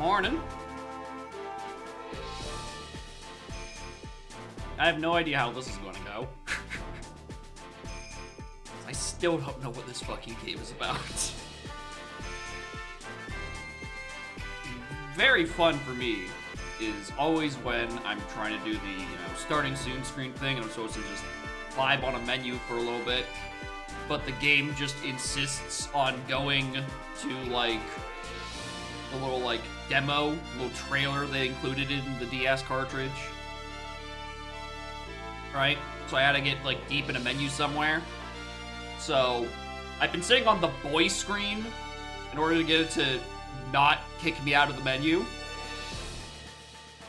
morning. I have no idea how this is going to go. I still don't know what this fucking game is about. Very fun for me is always when I'm trying to do the, starting soon screen thing, and I'm supposed to just vibe on a menu for a little bit, but the game just insists on going to, like, the little, like, demo, little trailer they included in the DS cartridge. Right? So I had to get, like, deep in a menu somewhere. So I've been sitting on the boy screen in order to get it to not kick me out of the menu,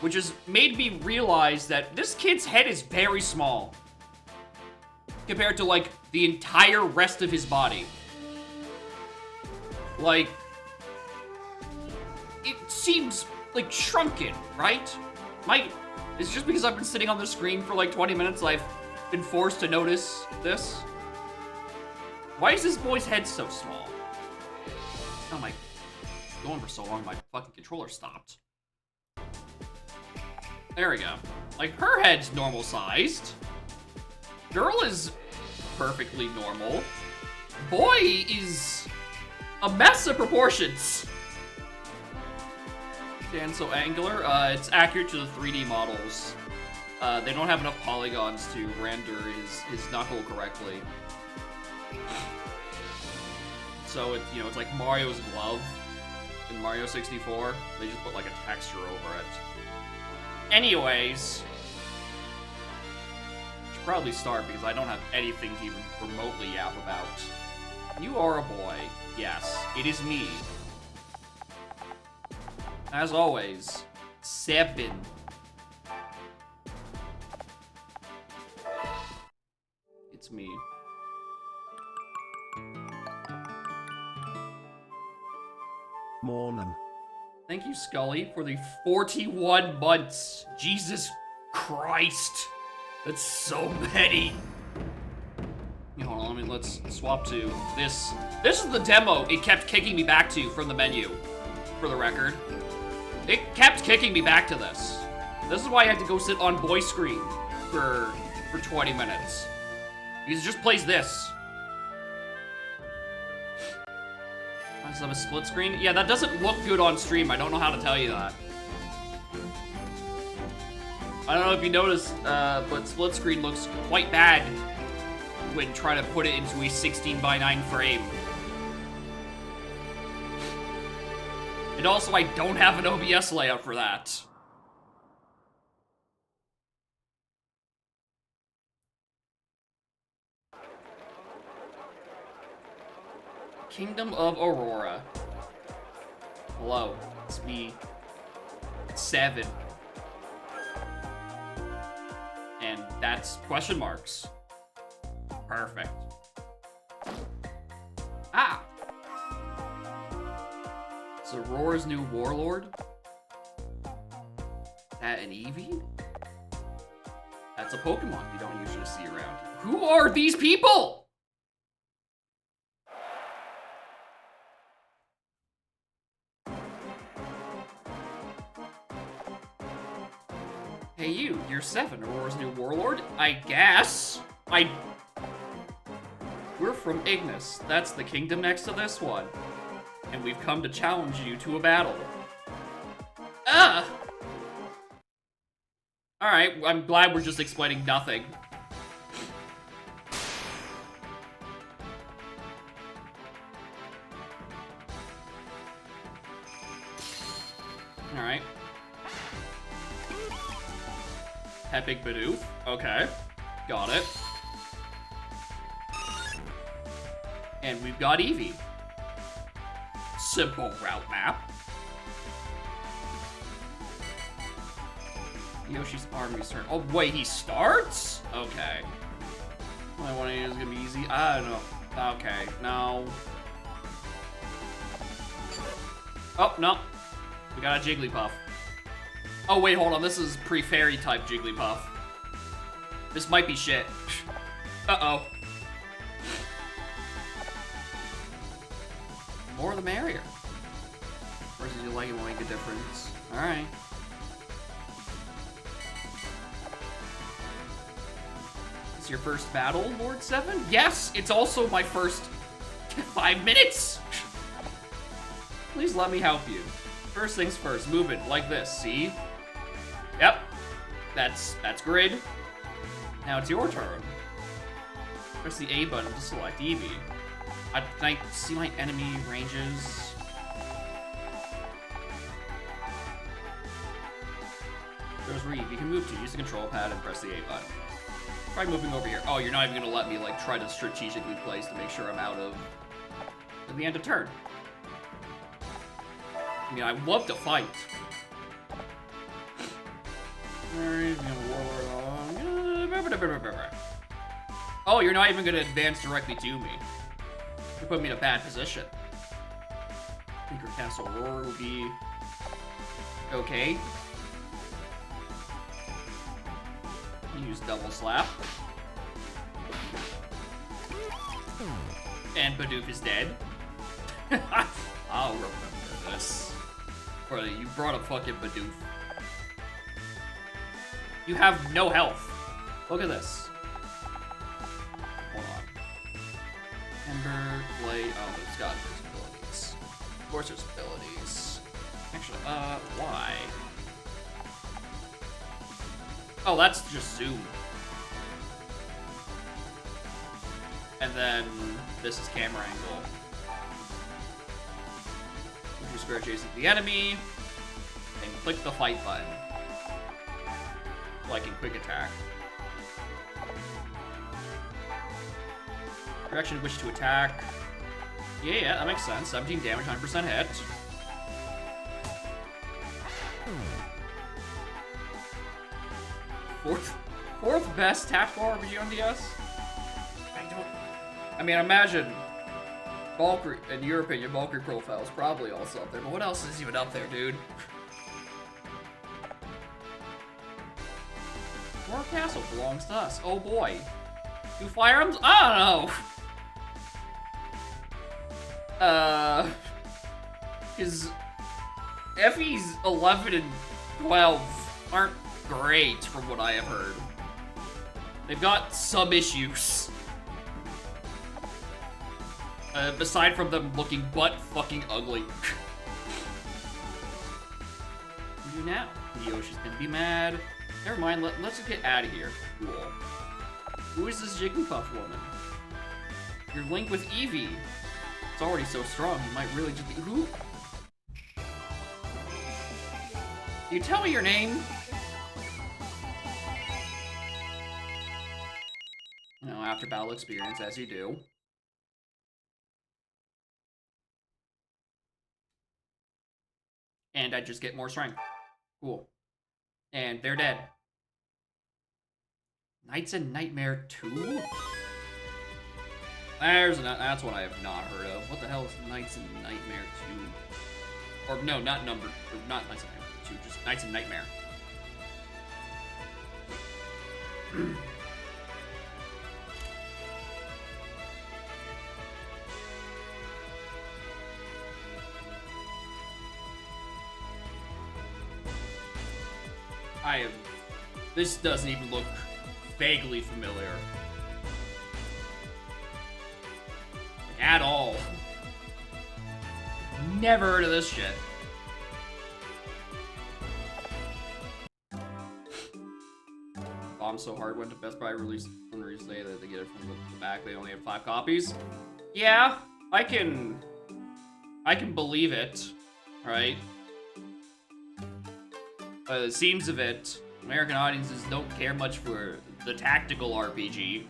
which has made me realize that this kid's head is very small compared to, like, the entire rest of his body. Like, it seems, like, shrunken, right? It's just because I've been sitting on the screen for, like, 20 minutes I've been forced to notice this. Why is this boy's head so small? Oh my... Going for so long, my fucking controller stopped. There we go. Like, her head's normal-sized. Girl is perfectly normal. Boy is a mess of proportions. And so angular, it's accurate to the 3D models. They don't have enough polygons to render his knuckle correctly. So it's, it's like Mario's glove in Mario 64. They just put like a texture over it. Anyways, I should probably start because I don't have anything to even remotely yap about. You are a boy. Yes, it is me. As always, 7. It's me. Morning. Thank you, Scully, for the 41 months. Jesus Christ. That's so many. Hold on, let's swap to this. This is the demo it kept kicking me back to from the menu, for the record. It kept kicking me back to this. This is why I had to go sit on boy screen for 20 minutes. Because it just plays this. Does it have a split screen? Yeah, that doesn't look good on stream. I don't know how to tell you that. I don't know if you noticed, but split screen looks quite bad when trying to put it into a 16:9 frame. And also, I don't have an OBS layout for that. Kingdom of Aurora. Hello, it's me. 7. And that's question marks. Perfect. Ah! It's Aurora's new warlord? That an Eevee? That's a Pokemon you don't usually see around. Who are these people? Hey you, you're 7, Aurora's new warlord? I guess. We're from Ignis. That's the kingdom next to this one. And we've come to challenge you to a battle. Alright, I'm glad we're just explaining nothing. Alright. Epic Bidoof. Okay. Got it. And we've got Eevee. Simple route map. Yoshi's army's turn. Oh, wait, he starts? Okay. Only one is gonna be easy. I don't know. Okay, no. Oh, no. We got a Jigglypuff. Oh, wait, hold on. This is pre-fairy type Jigglypuff. This might be shit. Uh-oh. More the merrier. Versus you like it won't make a difference. Alright. It's your first battle, Lord 7? Yes, it's also my first 5 minutes! Please let me help you. First things first, move it like this, see? Yep. That's grid. Now it's your turn. Press the A button to select Eevee. Can I see my enemy ranges? There's where Eevee can move to. Use the control pad and press the A button. Try moving over here. Oh, you're not even gonna let me like try to strategically place to make sure I'm out of at the end of turn. I mean, I'd love to fight. Oh, you're not even gonna advance directly to me. You put me in a bad position. Tinker Castle Roar will be okay. Use double slap. And Bidoof is dead. I'll remember this. Brother, you brought a fucking Bidoof. You have no health. Look at this. Hold on. Ember, Blade. Oh, it's got abilities. Of course there's abilities. Actually, why? Oh, that's just zoom. And then this is camera angle. Move your square chasing the enemy, and click the fight button. Like in quick attack. Direction in which to attack. Yeah, that makes sense. 17 damage, 100% hit. Fourth best tactical RPG on DS? I mean, imagine Valkyrie, in your opinion, Valkyrie profile is probably also up there, but what else is even up there, dude? War Castle belongs to us. Oh boy. 2 firearms? I don't know. His Effie's 11 and 12 aren't great from what I have heard. They've got some issues. Aside from them looking butt fucking ugly. What do you do now? Yoshi's gonna be mad. Never mind, let's just get out of here. Cool. Who is this Jigglypuff woman? You're linked with Eevee. It's already so strong, you might really just be— who? You tell me your name? You know, after battle experience, as you do. And I just get more strength. Cool. And they're dead. Nights in Nightmare 2? That's one I have not heard of. What the hell is Nights in Nightmare 2? Or no, not Nights in Nightmare 2, just Nights in Nightmare. This doesn't even look vaguely familiar. At all. Never heard of this shit. Bombed so hard went to Best Buy release day that they get it from the back. They only have 5 copies. Yeah, I can believe it, right? By the seams of it, American audiences don't care much for the tactical RPG.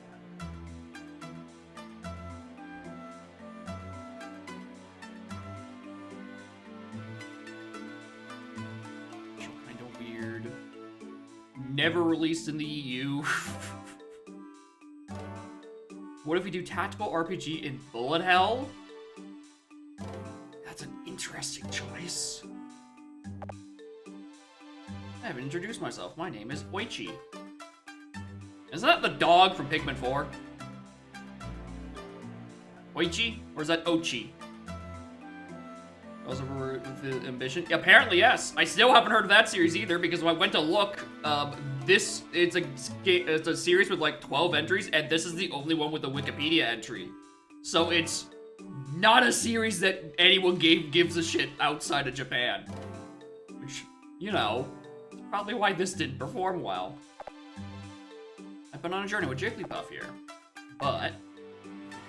Kind of weird. Never released in the EU. What if we do tactical RPG in bullet hell? That's an interesting choice. I haven't introduced myself. My name is Oichi. Isn't that the dog from Pikmin 4? Oichi? Or is that Ochi? with the ambition? Apparently, yes. I still haven't heard of that series either because when I went to look, it's a series with like 12 entries, and this is the only one with a Wikipedia entry. So it's not a series that anyone gives a shit outside of Japan. Which, you know, is probably why this didn't perform well. I've been on a journey with Jigglypuff here, but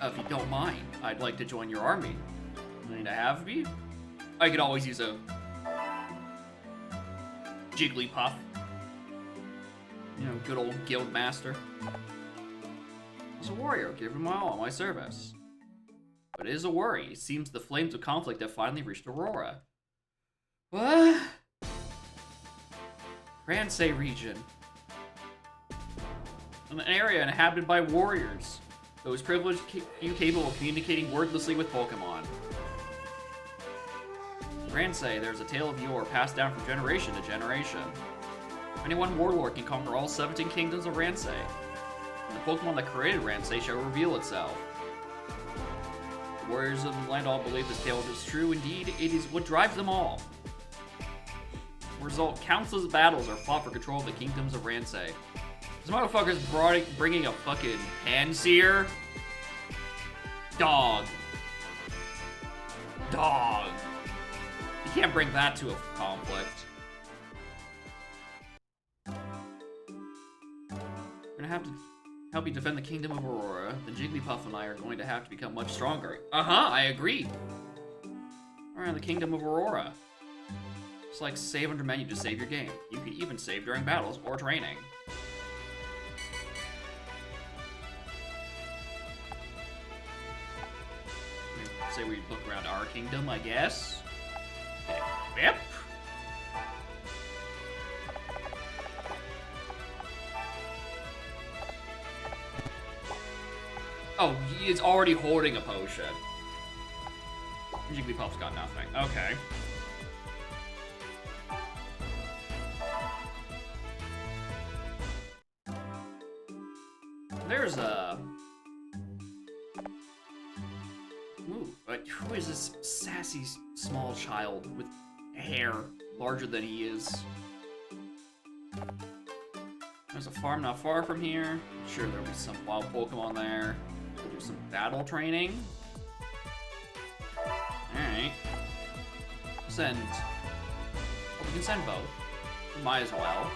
if you don't mind, I'd like to join your army. Need to have me? I could always use a Jigglypuff. You know, good old guild master. He's a warrior, give him my all, my service. But it is a worry. It seems the flames of conflict have finally reached Aurora. What? Ransei region. An area inhabited by warriors. Those privileged few capable of communicating wordlessly with Pokemon. Ransei, there's a tale of yore passed down from generation to generation. Only one warlord can conquer all 17 kingdoms of Ransei. And the Pokemon that created Ransei shall reveal itself. The warriors of the land all believe this tale is true. Indeed, it is what drives them all. The result, countless battles are fought for control of the kingdoms of Ransei. This motherfucker's bringing a fucking Panseer? Dog. Dog. You can't bring that to a conflict. We're gonna have to help you defend the Kingdom of Aurora. The Jigglypuff and I are going to have to become much stronger. I agree. Around the Kingdom of Aurora. It's like save under menu to save your game. You can even save during battles or training. Say we look around our kingdom, I guess. Yep. Oh, he's already holding a potion. Jigglypuff's got nothing. Okay. There's a... Ooh, but who is this sassy small child with hair larger than he is? There's a farm not far from here. I'm sure there'll be some wild Pokemon there. We'll do some battle training. Alright. Send. Oh, we can send both. We might as well.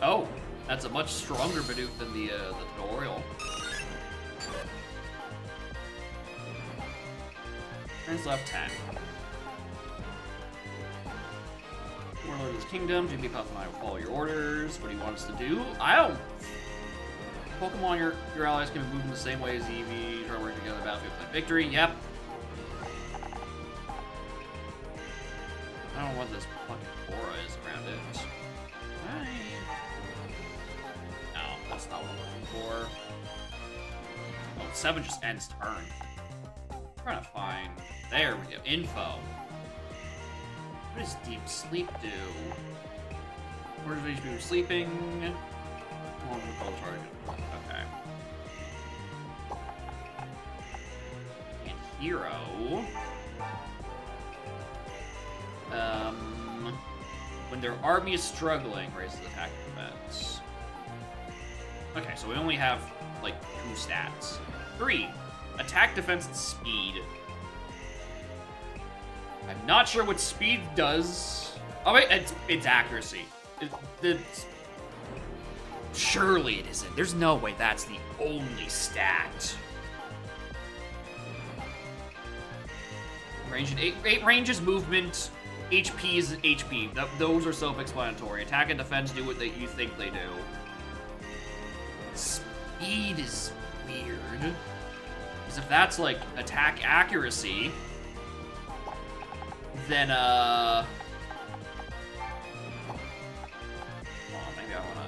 Oh, that's a much stronger Bidoof than the tutorial. Turns left 10. Warlord of his kingdom, Jigglypuff and I will follow your orders. What do you want us to do? I don't... Pokemon, your allies can move in the same way as Eevee. Try to work together, battlefield, find victory. Yep. I don't know what this fucking aura is around it. No, that's not what I'm looking for. Oh, 7 just ends turn. I'm trying to find... There we go. Info. What does deep sleep do? Where's HP for sleeping? Long control charge. Okay. And hero. When their army is struggling, raises attack and defense. Okay, so we only have like 2 stats. 3. Attack, defense, and speed. I'm not sure what speed does. Oh wait, it's accuracy. Surely it isn't. There's no way that's the only stat. Range and 8 ranges, movement, HP is HP. Those are self-explanatory. Attack and defense do what you think they do. Speed is weird. Because if that's like attack accuracy, then well, maybe I wanna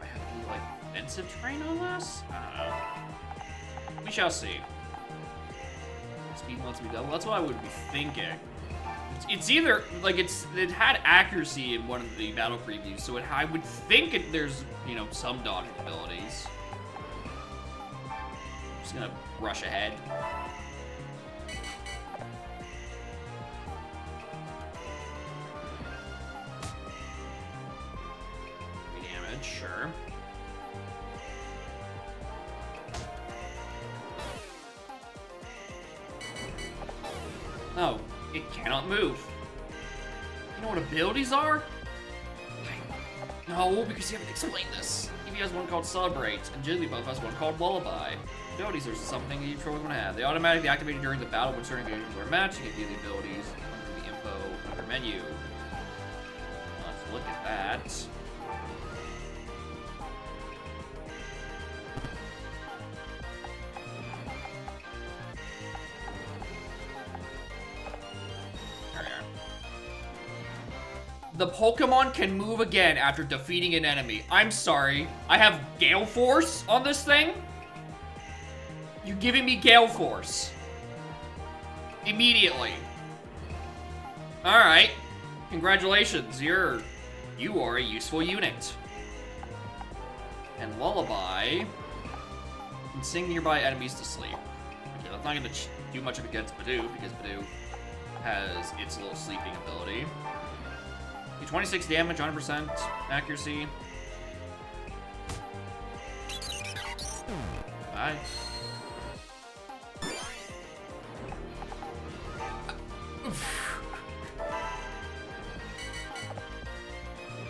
I have to do like defensive train on this? I don't know. We shall see. Speed lets me double. That's what I would be thinking. It's either like it had accuracy in one of the battle previews, so I would think there's some dodging abilities. I'm just gonna rush ahead. 3 damage, sure. Oh, it cannot move. You know what abilities are? No, because you haven't explained this. Eevee has one called Celebrate, and Jigglypuff has one called Lullaby. Abilities are something each Pokemon would have. They automatically activate during the battle when certain engagements are matched. You can view the abilities under the info under menu. Let's look at that. The Pokemon can move again after defeating an enemy. I'm sorry. I have Gale Force on this thing? You giving me Gale Force? Immediately. Alright. Congratulations. You are a useful unit. And Lullaby can sing nearby enemies to sleep. Okay, that's not going to do much against Badoo, because Badoo has its little sleeping ability. 26 damage, 100% accuracy. Bye.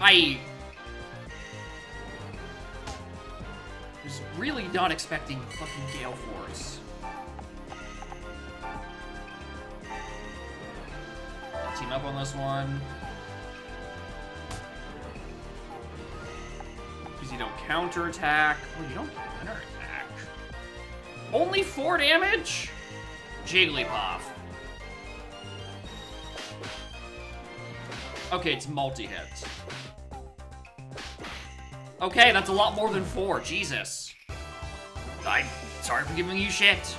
I was really not expecting fucking Gale Force. Team up on this one. You don't counterattack. Oh, you don't counterattack. Only 4 damage? Jigglypuff. Okay, it's multi-hit. Okay, that's a lot more than 4. Jesus. I'm sorry for giving you shit.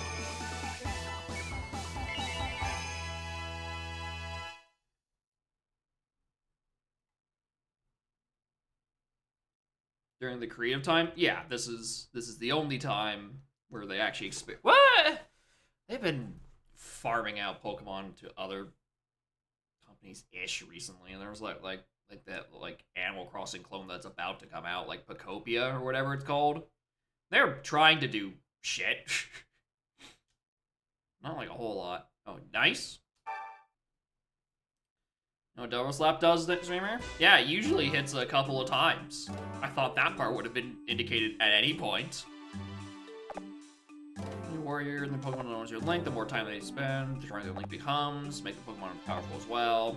During the creative time, yeah, this is the only time where they actually what? They've been farming out Pokemon to other companies ish recently, and there was like that Animal Crossing clone that's about to come out, like Pokopia or whatever it's called. They're trying to do shit. Not like a whole lot. Oh, nice. No, Double Slap does that, streamer? Yeah, it usually hits a couple of times. I thought that part would have been indicated at any point. New warrior, and the Pokemon knows your link, the more time they spend, the stronger their link becomes, make the Pokemon powerful as well.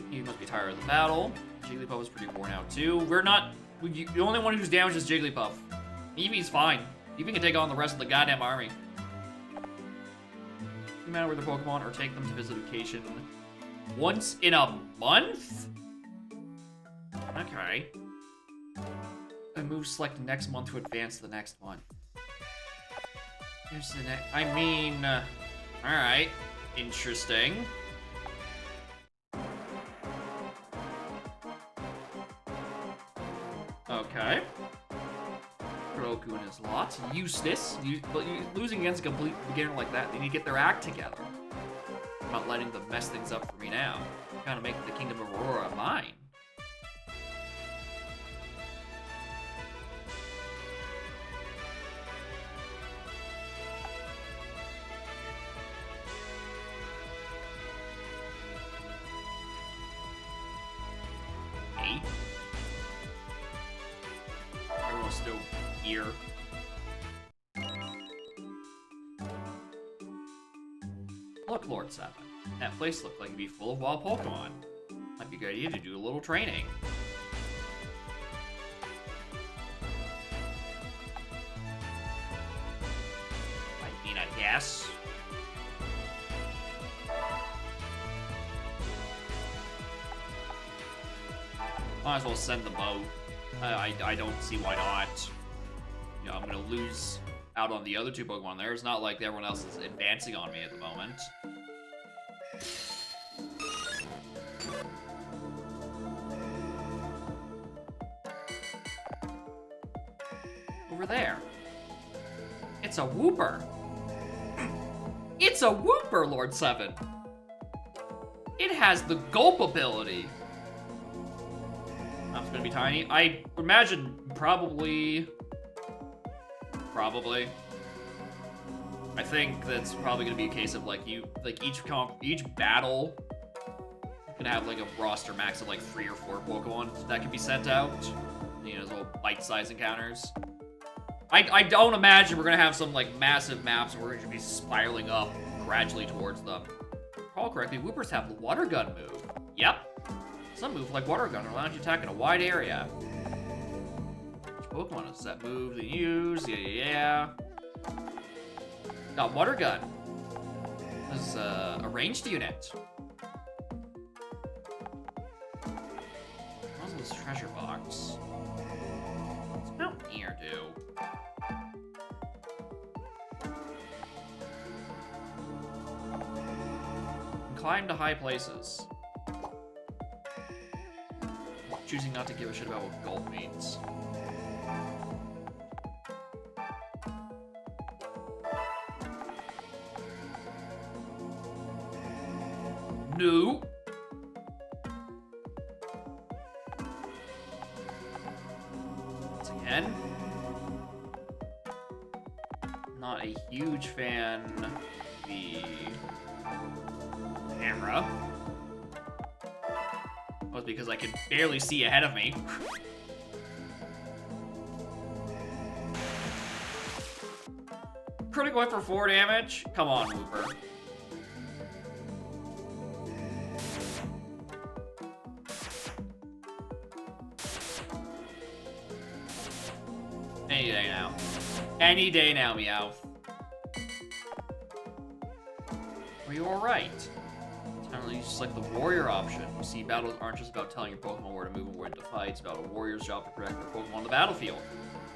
You must be tired of the battle. Jigglypuff is pretty worn out too. The only one who's damaged is Jigglypuff. Eevee's fine. Eevee can take on the rest of the goddamn army. No matter where the Pokemon, or take them to visit location once in a month? Okay. A move selected next month to advance to the next one. Here's the next. I mean, alright. Interesting. Okay. Roku and his lot. Useless. But losing against a complete beginner like that, they need to get their act together. I'm not letting them mess things up for me now. I'm trying to make the Kingdom of Aurora mine. Hey. Everyone's still here. Look, Lord 7. That place looked like it'd be full of wild Pokemon. Might be a good idea to do a little training. I mean, I guess. Might as well send the boat. I don't see why not. You know, I'm gonna lose out on the other 2 Pokemon there. It's not like everyone else is advancing on me at the moment. over there? It's a Wooper. It's a Wooper, Lord 7. It has the gulp ability. That's gonna be tiny. I imagine probably. I think that's probably gonna be a case of like each battle gonna have like a roster max of like 3 or 4 Pokemon that can be sent out. You know, those little bite-sized encounters. I don't imagine we're gonna have some like massive maps where we're gonna be spiraling up gradually towards them. If I recall correctly, Woopers have the Water Gun move. Yep. Some move like Water Gun allows you to attack in a wide area. Which Pokemon does that move they use? Yeah. Got Water Gun. This is a ranged unit. What's this treasure box? What's Mountaineer do? Climb to high places. Choosing not to give a shit about what gulp means. No. Once again, not a huge fan of the camera. Was because I could barely see ahead of me. Critical hit for 4 damage? Come on, Wooper. Any day now. Any day now, Meowth. Are you alright? Apparently, you select the warrior option. You see, battles aren't just about telling your Pokemon where to move and where to fight. It's about a warrior's job to protect their Pokemon on the battlefield.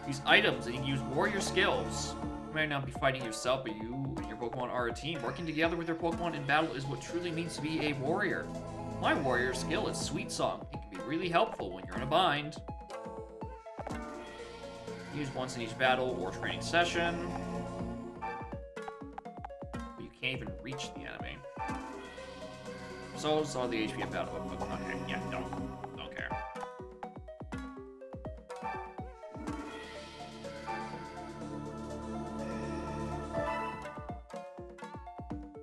Use items and you can use warrior skills. You may not be fighting yourself, but you and your Pokemon are a team. Working together with your Pokemon in battle is what truly means to be a warrior. My warrior skill is Sweet Song. It can be really helpful when you're in a bind. Use once in each battle or training session. But you can't even reach the enemy. So saw the HP about okay, yeah, don't care.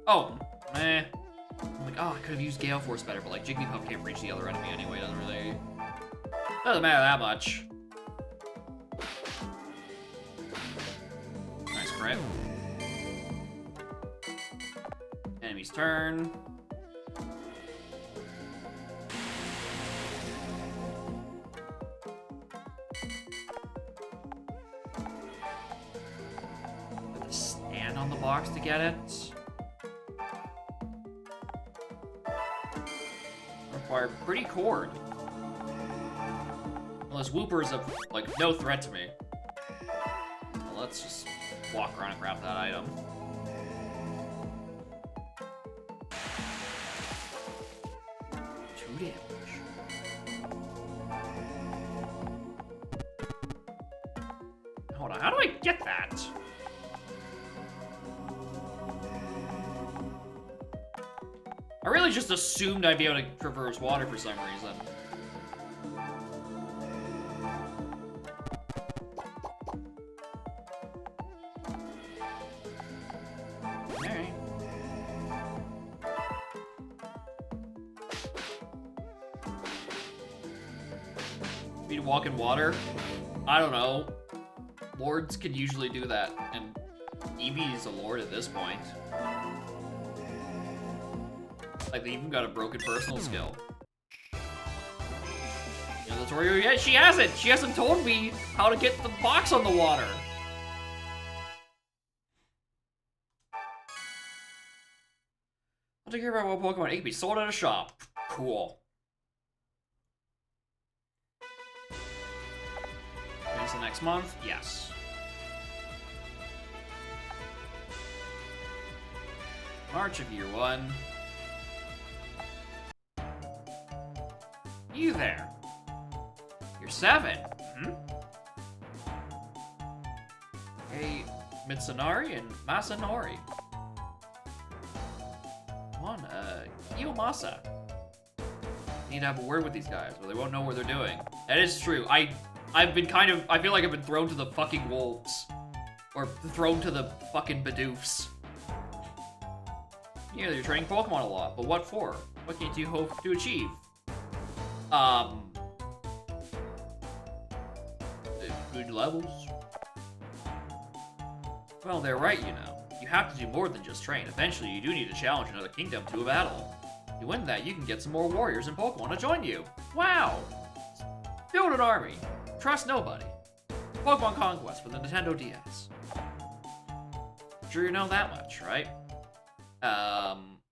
Oh, meh. I'm like, oh, I could have used Gale Force better, but like Jigglypuff can't reach the other enemy anyway. Doesn't matter that much. Nice crit. Enemy's turn. On the box to get it. Required pretty cord. Well, this Wooper is like no threat to me. Well, let's just walk around and grab that item. Two damage. Hold on, how do I get that? I really just assumed I'd be able to traverse water for some reason. Alright. Me to walk in water? I don't know. Lords can usually do that, and Eevee is a lord at this point. Like, they even got a broken personal skill. You know, the tutorial yet? She hasn't! She hasn't told me how to get the box on the water! I'll take care of my Pokemon. It can be sold at a shop. Cool. Finish the next month? Yes. March of year 1. You there. You're 7. Hmm? a Mitsunari and Masanori. Come on, Kiyomasa. Need to have a word with these guys, or they won't know what they're doing. That is true. I've been I feel like I've been thrown to the fucking wolves. Or thrown to the fucking Bidoofs. Yeah, you're training Pokemon a lot, but what for? What can you hope to achieve? Good levels. Well, they're right, you know. You have to do more than just train. Eventually, you do need to challenge another kingdom to a battle. If you win that, you can get some more warriors and Pokemon to join you. Wow! Build an army. Trust nobody. Pokemon Conquest for the Nintendo DS. Sure you know that much, right?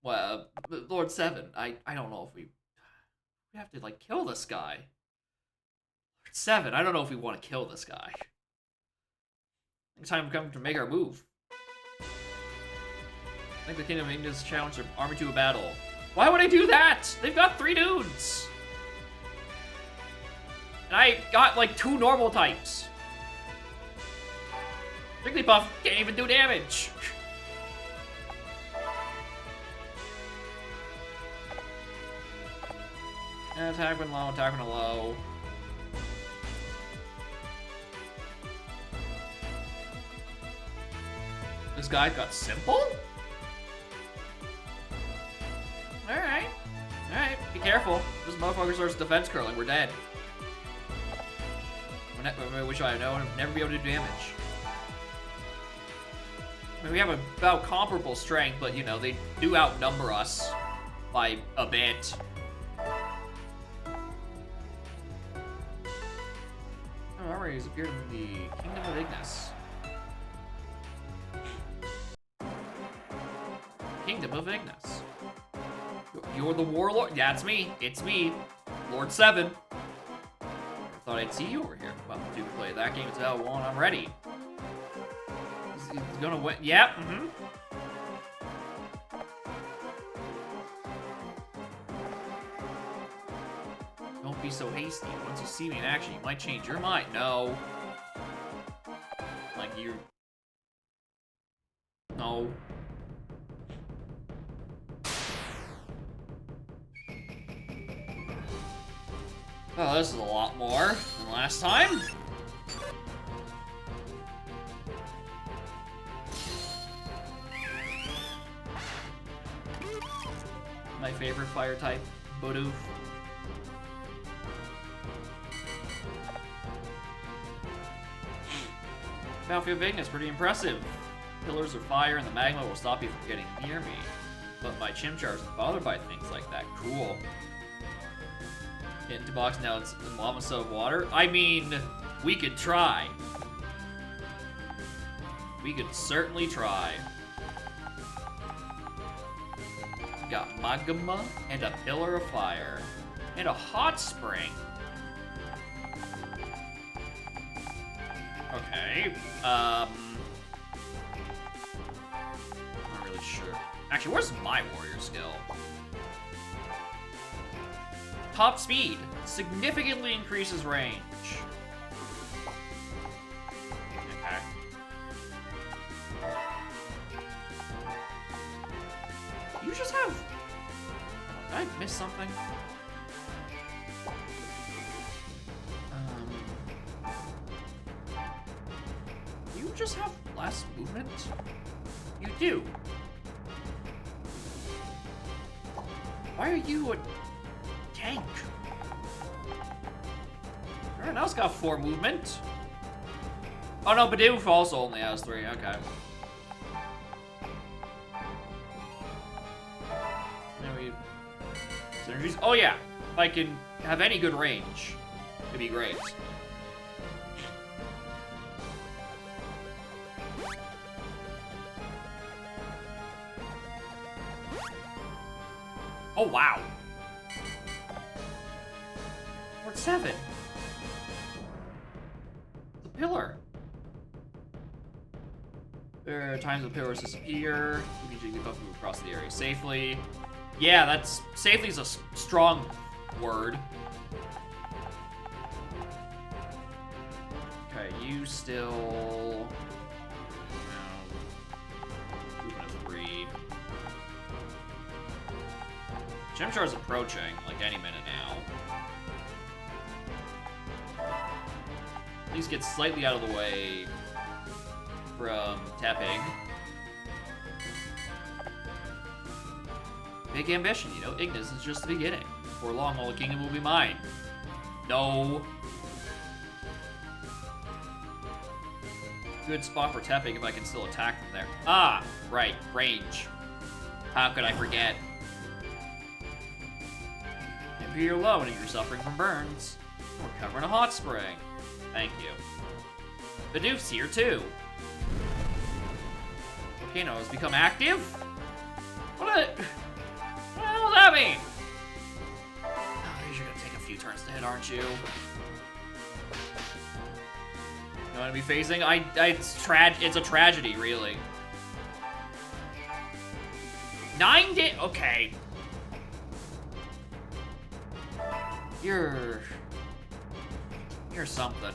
Well, Lord 7, I don't know if we have to, like, kill this guy. Lord 7, I don't know if we want to kill this guy. It's time to come to make our move. I think the Kingdom of India's challenge their army to a battle. Why would I do that? They've got 3 dudes! And I got, like, 2 normal types. Jigglypuff can't even do damage. Attack when low, attack when low. This guy got simple? Alright. Alright, be careful. This motherfucker starts defense curling, we're dead. Which I know, I'll never be able to do damage. I mean, we have about comparable strength, but you know, they do outnumber us by a bit. Oh, already has appeared in the Kingdom of Ignis. Kingdom of Ignis. You're the warlord? Yeah, it's me. It's me. Lord 7. I thought I'd see you over here. Well, do play that game until 1. I'm ready. He's gonna win. Yep. Mm-hmm. Don't be so hasty. Once you see me in action, you might change your mind. No. Like you. No. Oh, this is a lot more than last time. My favorite fire type, Bidoof. Battlefield of Ignis, pretty impressive. Pillars of fire and the magma will stop you from getting near me. But my Chimchar isn't bothered by things like that. Cool. Into box now, it's the lava soap water. I mean, we could try. We could certainly try. We got magma and a pillar of fire and a hot spring. Okay. I'm not really sure. Actually, where's my warrior skill? Top speed significantly increases range. Okay. You just have. Did I miss something? You just have less movement? You do. Why are you a tank? Everyone else got 4 movement. Oh no, Bidoof also only has 3. Okay. Maybe synergies. Oh yeah, if I can have any good range, it'd be great. Oh wow. We're at 7. The pillar. There are times the pillars disappear. You can move across the area safely. Yeah, that's safely is a strong word. Okay, you still. Chimchar's approaching, like, any minute now. At least get slightly out of the way from Tepig. Big ambition, you know? Ignis is just the beginning. Before long, all the kingdom will be mine. No. Good spot for Tepig if I can still attack from there. Ah, right, range. How could I forget? Maybe you're low and you're suffering from burns. We're covering a hot spring. Thank you. Bidoof's here too. Volcano has become active? What the hell does that mean? Oh, you're gonna take a few turns to hit, aren't you? You know what I'd be facing? It's a tragedy, really. 9 damage. Okay. You're something.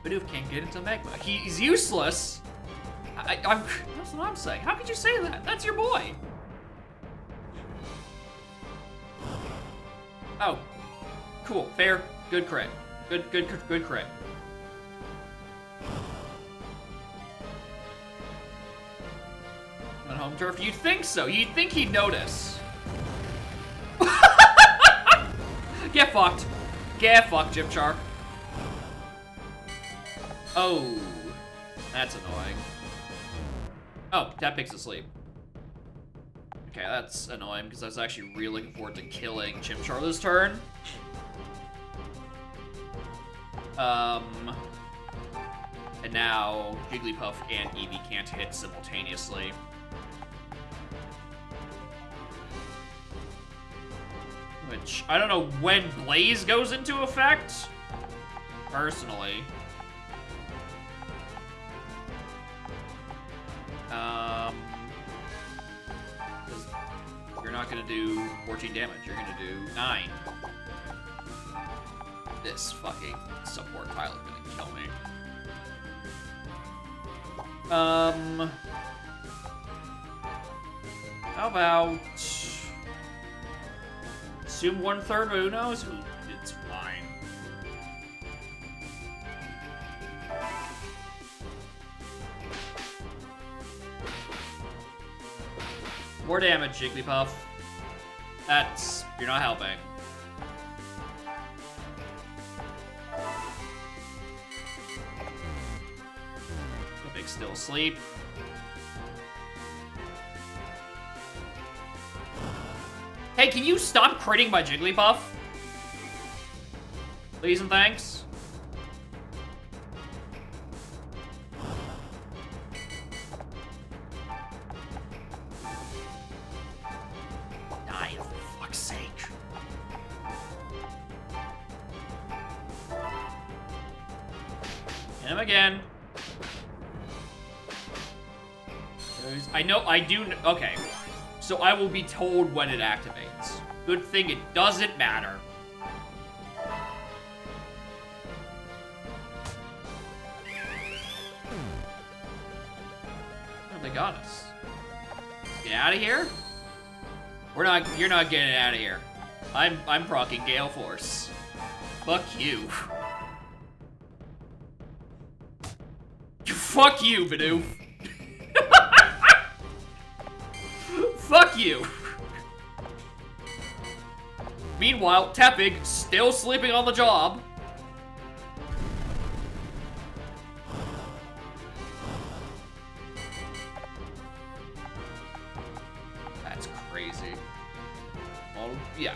Bidoof can't get into Magma. He's useless. That's what I'm saying. How could you say that? That's your boy. Oh, cool, fair, good crit, good crit. On home turf, you'd think so. You'd think he'd notice. Get fucked. Get fucked, Chimchar. Oh, that's annoying. Oh, Tepig's asleep. Okay, that's annoying because I was actually really looking forward to killing Chimchar this turn. And now Jigglypuff and Eevee can't hit simultaneously. Which, I don't know when Blaze goes into effect, personally. You're not gonna do 14 damage, you're gonna do 9. This fucking support tile is gonna kill me. How about... assume 1/3 Uno's? It's fine. More damage, Jigglypuff. You're not helping. Tepig's still asleep. Hey, can you stop critting my Jigglypuff? Please and thanks. Die, for fuck's sake. Hit him again. I know, I do, okay. So I will be told when it activates. Good thing it doesn't matter. Oh, they got us. Get out of here? You're not getting out of here. I'm proccing Gale Force. Fuck you. Fuck you, Bidoof. Fuck you! Meanwhile, Tepig still sleeping on the job. That's crazy. Well, yeah.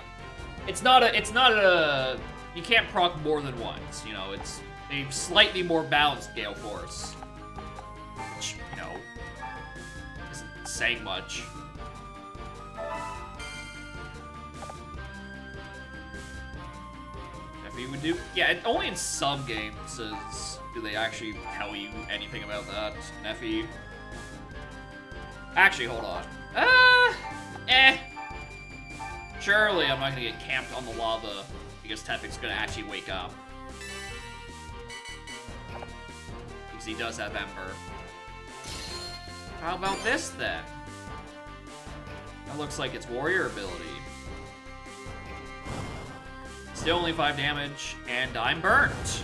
It's not a, you can't proc more than once, you know, it's a slightly more balanced Gale Force. Which, you know, isn't saying much. You would do, yeah, only in some games do they actually tell you anything about that, Neffy. Actually, hold on. Surely I'm not gonna get camped on the lava because Tepig's gonna actually wake up. Because he does have Ember. How about this, then? That looks like it's warrior ability. Still only 5 damage, and I'm burnt.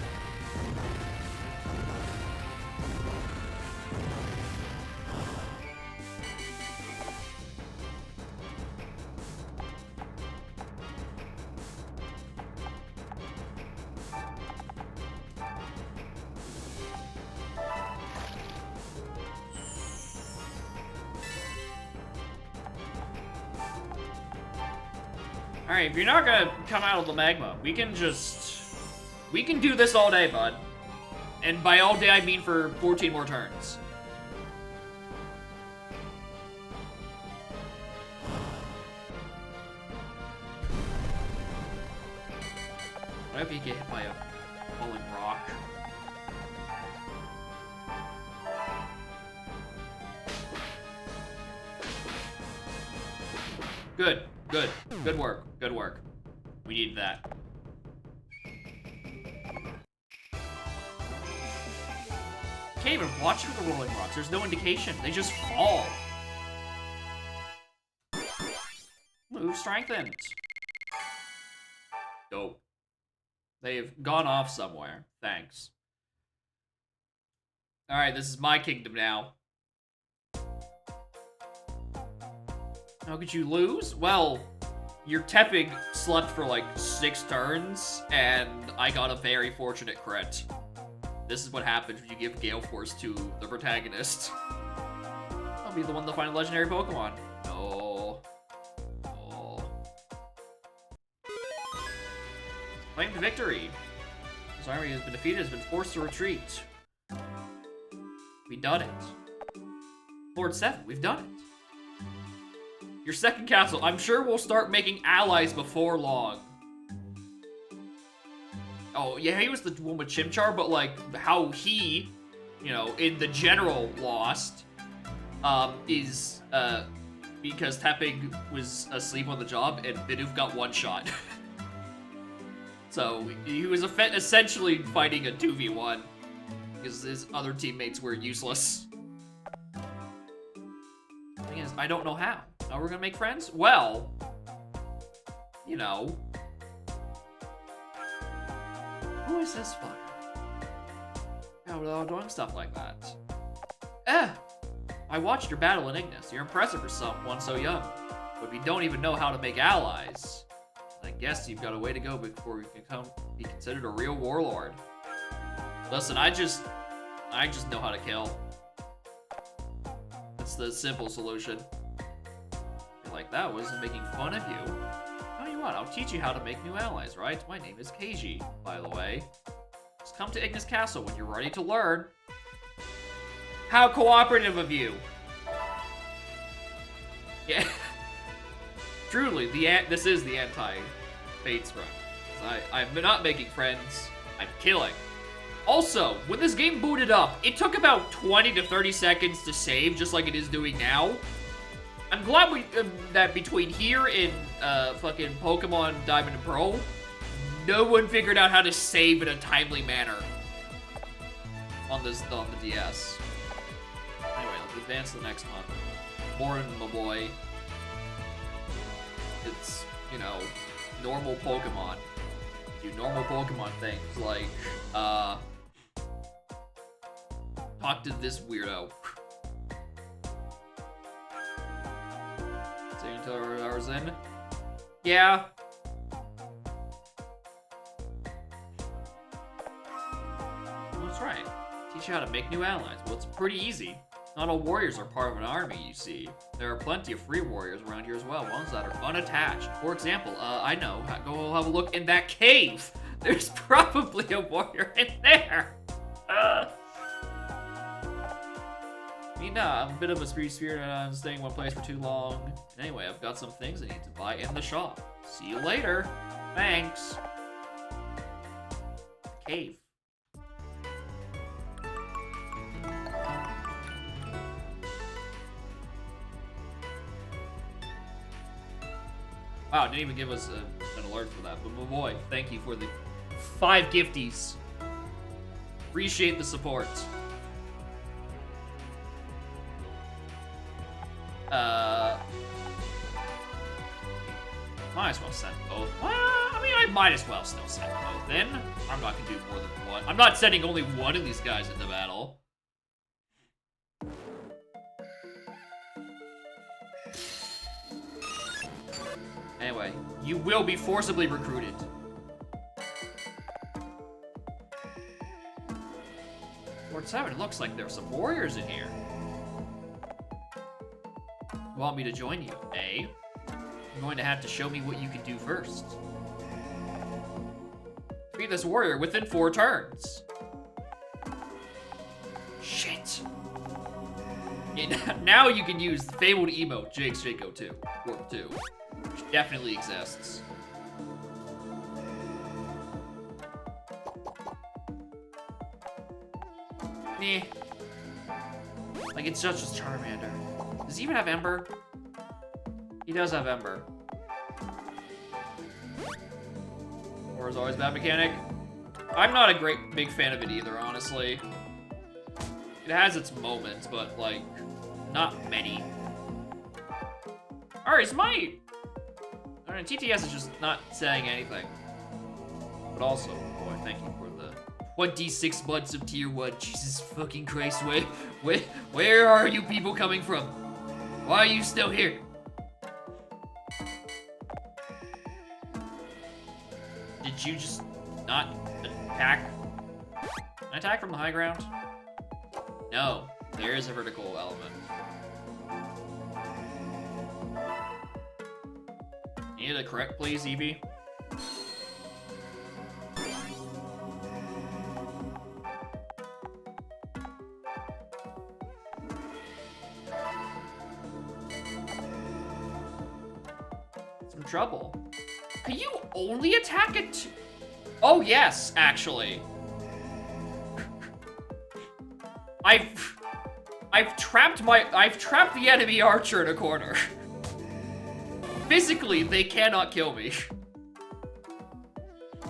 Alright, if you're not gonna come out of the magma, we can do this all day, bud. And by all day, I mean for 14 more turns. I hope you get hit by a falling rock. Good. Good. Good work. Good work. We need that. Can't even watch for the rolling rocks. There's no indication. They just fall. Move strengthened. Dope. They've gone off somewhere. Thanks. Alright, this is my kingdom now. How could you lose? Well, your Tepig slept for like 6 turns, and I got a very fortunate crit. This is what happens when you give Gale Force to the protagonist. I'll be the one to find a legendary Pokemon. No. Oh. Claim to victory. His army has been defeated, has been forced to retreat. We done it. Lord 7, we've done it. Your second castle. I'm sure we'll start making allies before long. Oh, yeah, he was the one with Chimchar, but, like, how he, you know, in the general lost, is, because Tepig was asleep on the job and Bidoof got one shot. So, he was essentially fighting a 2v1, because his other teammates were useless. The thing is, I don't know how. Now we're gonna make friends? Well, you know. Who is this fucker? Yeah, we're all doing stuff like that. I watched your battle in Ignis. You're impressive for someone so young. But if you don't even know how to make allies, I guess you've got a way to go before you can be considered a real warlord. Listen, I just know how to kill. That's the simple solution. Like that wasn't making fun of you. Tell you what, I'll teach you how to make new allies, right? My name is Keiji, by the way. Just come to Ignis Castle when you're ready to learn. How cooperative of you. Yeah. Truly, this is the anti-Fates run. I'm not making friends, I'm killing. Also, when this game booted up, it took about 20 to 30 seconds to save, just like it is doing now. I'm glad that between here and fucking Pokemon Diamond and Pearl, no one figured out how to save in a timely manner on the DS. Anyway, let's advance to the next month. Morin, my boy. It's, you know, normal Pokemon. Do normal Pokemon things like, talk to this weirdo. Hours in. Yeah. That's right. Teach you how to make new allies. Well, it's pretty easy. Not all warriors are part of an army, you see. There are plenty of free warriors around here as well, ones that are unattached. For example, I know. Go have a look in that cave. There's probably a warrior in there. I'm a bit of a free spirit and I'm staying in one place for too long. Anyway, I've got some things I need to buy in the shop. See you later. Thanks. Cave. Wow, it didn't even give us an alert for that. But my boy, thank you for the 5 gifties. Appreciate the support. Might as well send both. Well, I mean, I might as well still send both in. I'm not gonna do more than one. I'm not sending only one of these guys into battle. Anyway, you will be forcibly recruited. Lord 7, it looks like there's some warriors in here. You want me to join you, eh? You're going to have to show me what you can do first. Beat this warrior within 4 turns. Shit. Yeah, now you can use the fabled emote, Jake's Jaco 2, Warp 2, which definitely exists. Meh. Like, it's just a Charmander. Does he even have Ember? He does have Ember. Or is always bad mechanic. I'm not a big fan of it either, honestly. It has its moments, but, like, not many. Alright, TTS is just not saying anything. But also, boy, thank you for the 26 months of tier 1. Jesus fucking Christ, where are you people coming from? Why are you still here? Did you just not attack? Can I attack from the high ground? No, there is a vertical element. Need it correct, please, Eevee? Some trouble. Can you only attack it? Oh yes, actually. I've trapped the enemy archer in a corner. Physically, they cannot kill me. I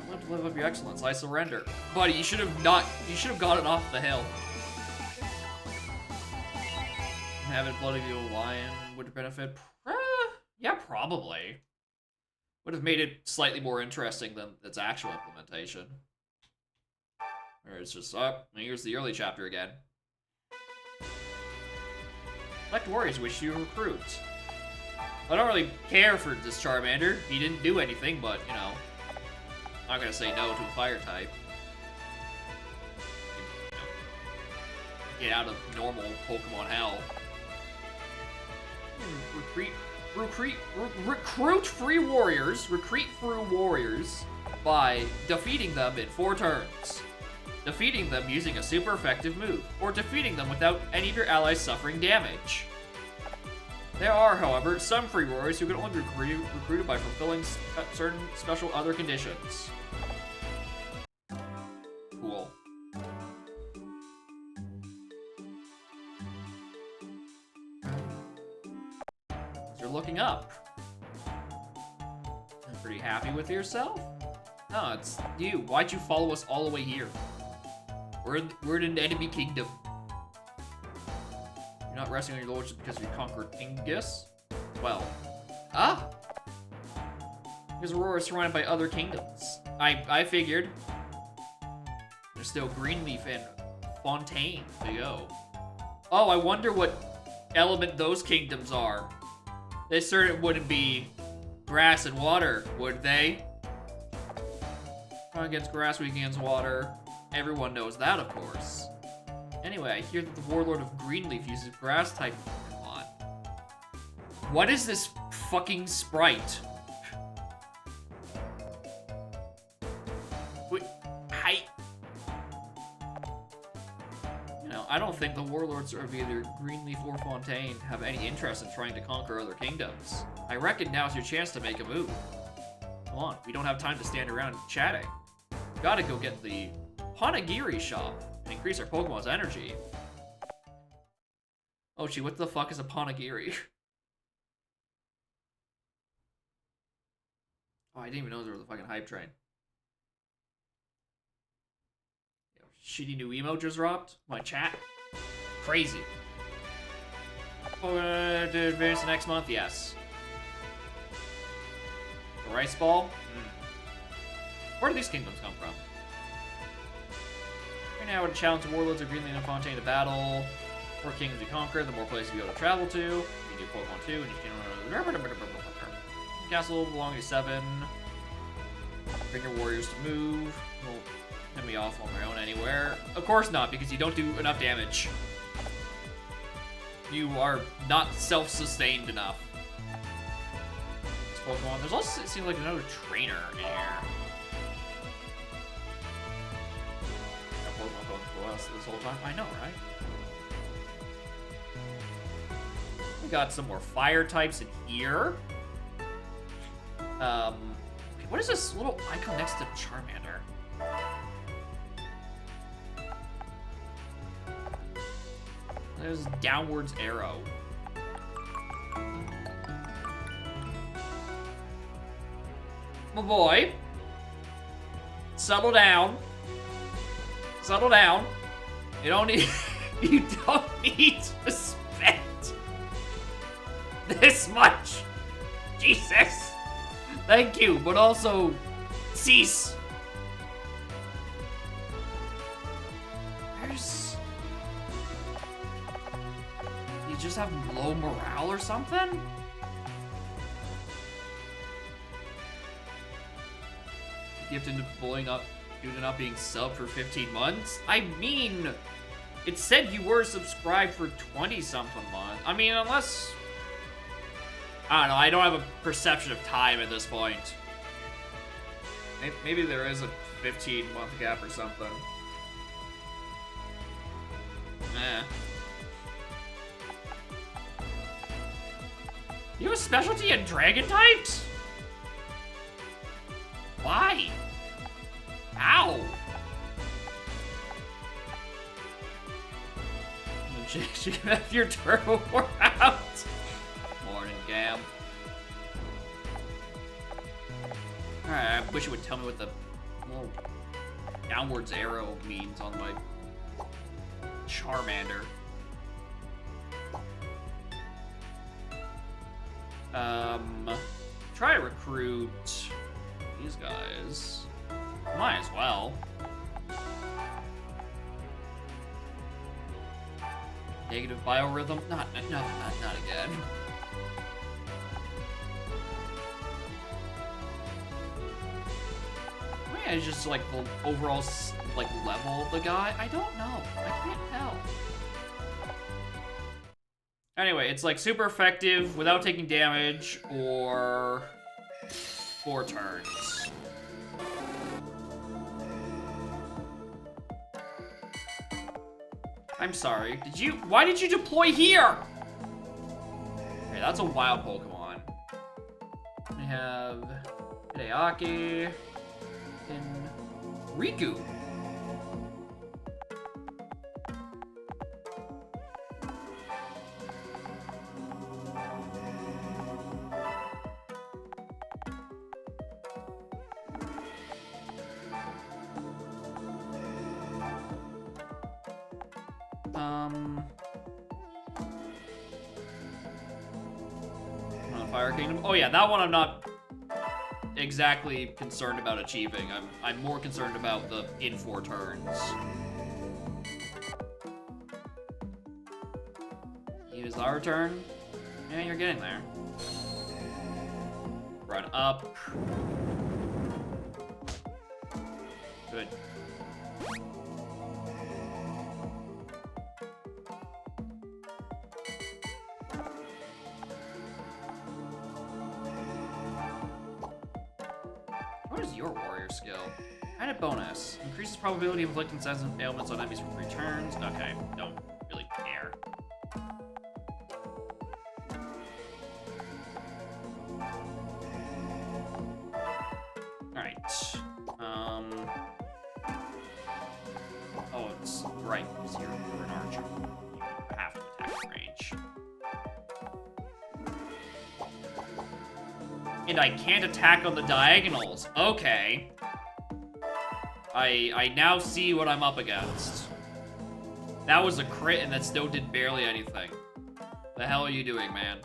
want to live up your excellence. I surrender. Buddy, you should have gotten off the hill. Having bloody the old lion would benefit. Yeah, probably. Would have made it slightly more interesting than its actual implementation. Or it's just, here's the early chapter again. Select warriors wish you recruit. I don't really care for this Charmander. He didn't do anything, but, you know, I'm not gonna say no to a fire type. Get out of normal Pokemon hell. Recruit free warriors by defeating them in 4 turns. Defeating them using a super effective move, or defeating them without any of your allies suffering damage. There are, however, some free warriors who can only be recruited by fulfilling certain special other conditions. Cool. You're looking up. You're pretty happy with yourself? No, it's you. Why'd you follow us all the way here? We're in an enemy kingdom. You're not resting on your lordship because we conquered Ingus? Well. Ah! Because Aurora is surrounded by other kingdoms. I figured. There's still Greenleaf and Fontaine to go. Oh, I wonder what element those kingdoms are. They certainly wouldn't be grass and water, would they? Strong against grass, weak against water. Everyone knows that, of course. Anyway, I hear that the warlord of Greenleaf uses grass type Pokemon. What is this fucking sprite? Wait, you know, I don't think the warlords of either Greenleaf or Fontaine have any interest in trying to conquer other kingdoms. I reckon now's your chance to make a move. Come on, we don't have time to stand around chatting. We gotta go get the Panagiri shop and increase our Pokemon's energy. Oh gee, what the fuck is a Panagiri? Oh, I didn't even know there was a fucking hype train. Yo, shitty new emote just dropped. My chat. Crazy. To advance next month, yes. The rice ball? Where do these kingdoms come from? Right now, we're to challenge the warlords of Greenland and Fontaine to battle. The more kingdoms you conquer, the more places you go to travel to. You can do Pokemon 2, and you can... Castle belonging to 7. Bring your warriors to move. Well, send me off on my own anywhere. Of course not, because you don't do enough damage. You are not self-sustained enough. This Pokemon. There's also, it seems like another trainer in here. That Pokemon going for us this whole time. I know, right? We got some more fire types in here. What is this little icon next to Charmander? There's a downwards arrow. My boy. Settle down. Settle down. You don't need you don't need to spend this much. Jesus. Thank you, but also cease. There's... You just have low morale or something? Gift into blowing up due to not being subbed for 15 months? I mean, it said you were subscribed for 20-something months. I mean, unless... I don't know, I don't have a perception of time at this point. Maybe there is a 15-month gap or something. Eh. You have a specialty in dragon types? Why? Ow! You can have your turbo war out. Morning, Gam. Alright, I wish it would tell me what the little downwards arrow means on my Charmander. Try to recruit these guys. Might as well. Negative biorhythm? Not again. Maybe I just like the overall like level of the guy. I don't know. I can't tell. Anyway, it's like super effective without taking damage or 4 turns. I'm sorry. Why did you deploy here? Okay, that's a wild Pokemon. We have Hideaki and Riku. Fire Kingdom. Oh yeah, that one I'm not exactly concerned about achieving. I'm more concerned about the in 4 turns. It is our turn. Yeah, you're getting there. Run up. Good. What is your warrior skill? Add a bonus. Increases probability of inflicting sensitive ailments on enemies for 3 turns. Okay, don't really care. Alright. Oh, it's right, because you're an archer. You have to attack in range. And I can't attack on the diagonals. Okay. I now see what I'm up against. That was a crit and that still did barely anything. The hell are you doing, man?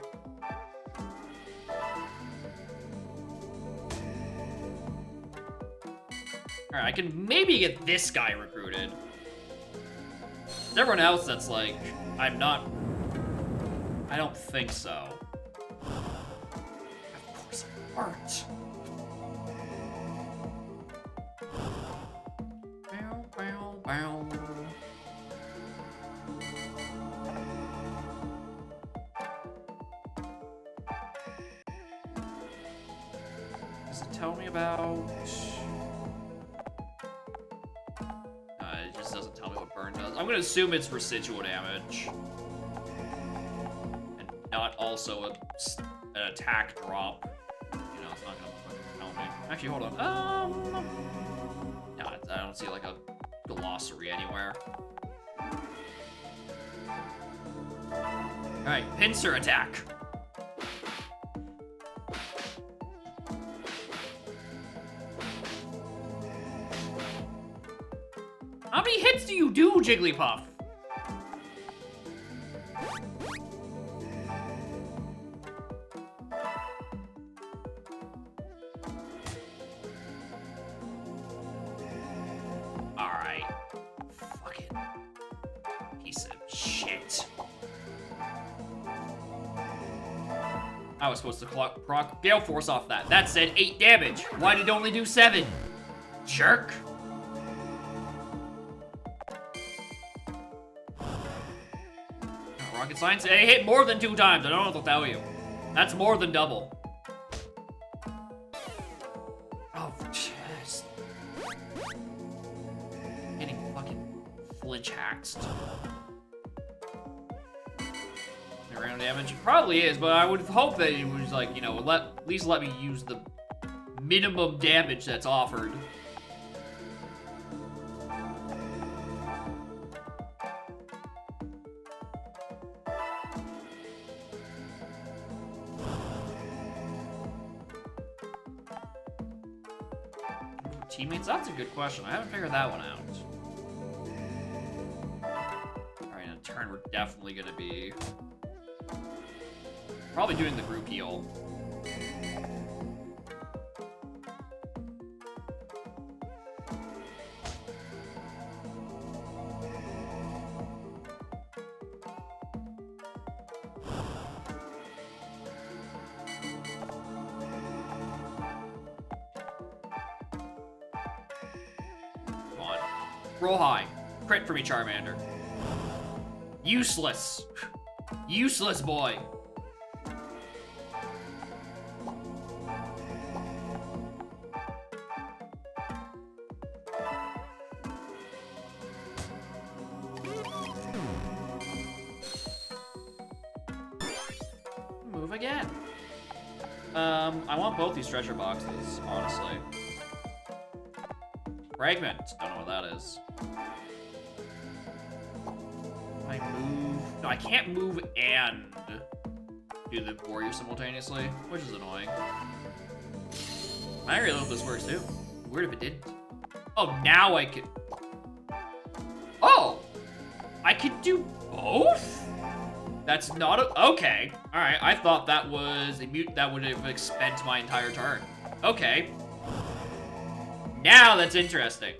Alright, I can maybe get this guy recruited. Everyone else that's like, I don't think so. Of course I aren't. Bow, bow, bow. Does it tell me about... it just doesn't tell me what burn does. I'm gonna assume it's residual damage. And not also an attack drop. You know, it's not gonna tell me. Actually, hold on. No, I don't see like a glossary anywhere. Alright, pincer attack. How many hits do you do, Jigglypuff? Alright. Fucking piece of shit. I was supposed to proc Gale Force off that. That said 8 damage. Why did it only do 7? Jerk. Rocket Science, it hit more than 2 times. I don't know what to tell you. That's more than double. Oh, just getting fucking flinch hacked. Random damage? It probably is, but I would hope that it was like, you know, at least let me use the minimum damage that's offered. Teammates? That's a good question. I haven't figured that one out. Alright, in a turn, we're definitely gonna be probably doing the group heal. Roll high. Crit for me, Charmander. Useless. Useless boy. Move again. I want both these treasure boxes, honestly. Fragment. Don't know what that is. I move... No, I can't move and do the warrior simultaneously, which is annoying. I really hope this works too. Weird if it didn't. Oh, now I can... Oh! I could do both? That's not a... Okay. Alright, I thought that was a mute that would have spent my entire turn. Okay. Now that's interesting.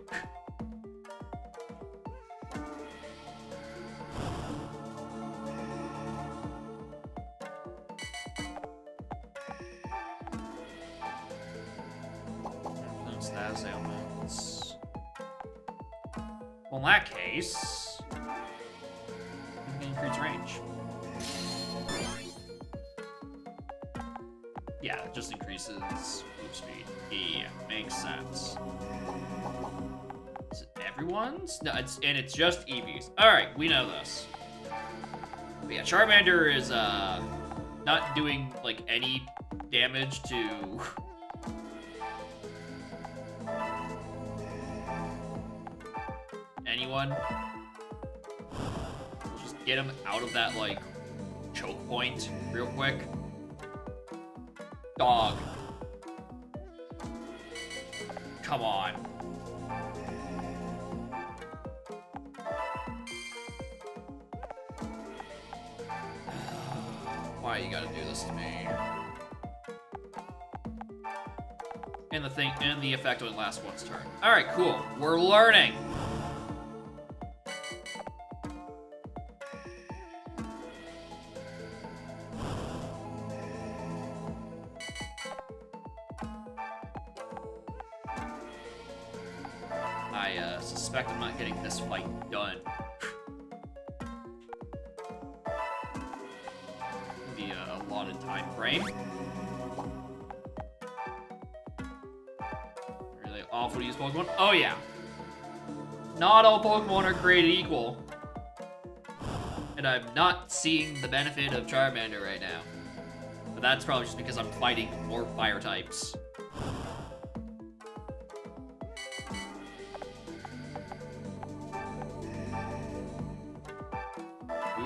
Status ailments. Well, in that case, we can increase range. Yeah, it just increases move speed. Yeah, makes sense. Is it everyone's? No, it's just Eevee's. Alright, we know this. But yeah, Charmander is not doing like any damage to anyone. Just get him out of that like choke point real quick. Dog. Come on. Why you gotta do this to me? And the effect on the last one's turn. Alright, cool. We're learning. I suspect I'm not getting this fight done. Be a allotted time frame. Really awful to use Pokemon? Oh yeah. Not all Pokemon are created equal. And I'm not seeing the benefit of Charmander right now. But that's probably just because I'm fighting more fire types.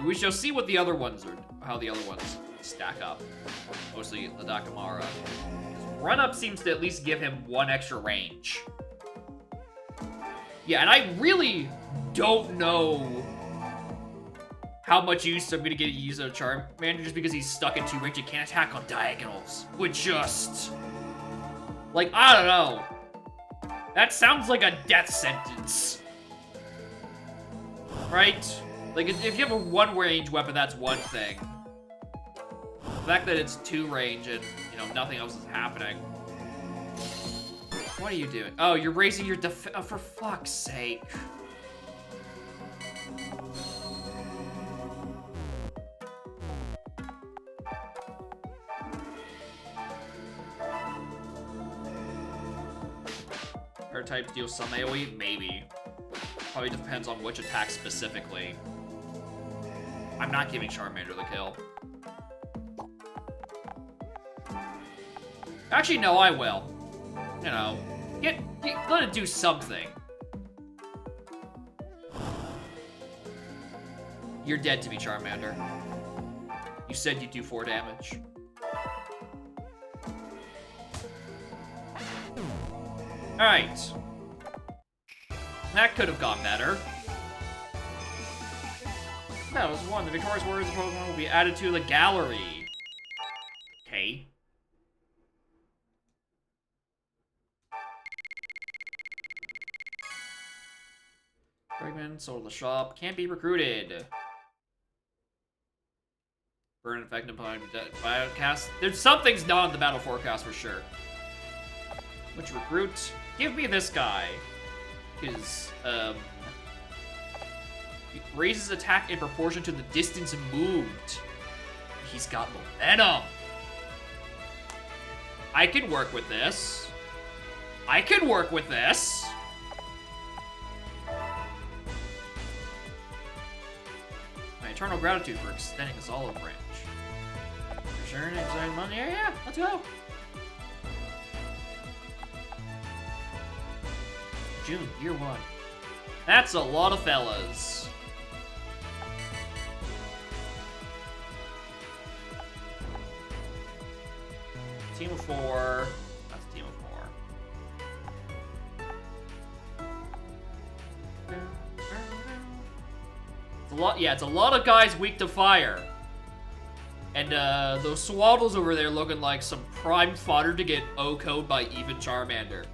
We shall see what the other ones are, how the other ones stack up. Mostly the Dakamara. Run-Up seems to at least give him 1 extra range. Yeah, and I really don't know how much use I'm gonna get use of Charmander just because he's stuck in 2 range and can't attack on diagonals. Would just... like, I don't know. That sounds like a death sentence. Right? Like, if you have a 1 range weapon, that's one thing. The fact that it's 2 range and, you know, nothing else is happening. What are you doing? Oh, you're raising your oh, for fuck's sake. Fire types deal some AoE? Maybe. Probably depends on which attack specifically. I'm not giving Charmander the kill. Actually, no, I will. You know, let it do something. You're dead to me, Charmander. You said you'd do 4 damage. Alright. That could have gone better. That was 1. The victorious warriors of Pokemon will be added to the gallery. Okay. Fragment, sold at the shop. Can't be recruited. Burn infected upon biocast. There's something's not on the battle forecast for sure. Which recruit? Give me this guy. His, he raises attack in proportion to the distance moved. He's got momentum. I can work with this. I can work with this. My eternal gratitude for extending this olive branch. For sure, exciting money. Yeah, let's go. June, year 1. That's a lot of fellas. Team of 4. That's a team of 4. It's a lot. Yeah, it's a lot of guys weak to fire. And those Swaddles over there looking like some prime fodder to get O-code by even Charmander.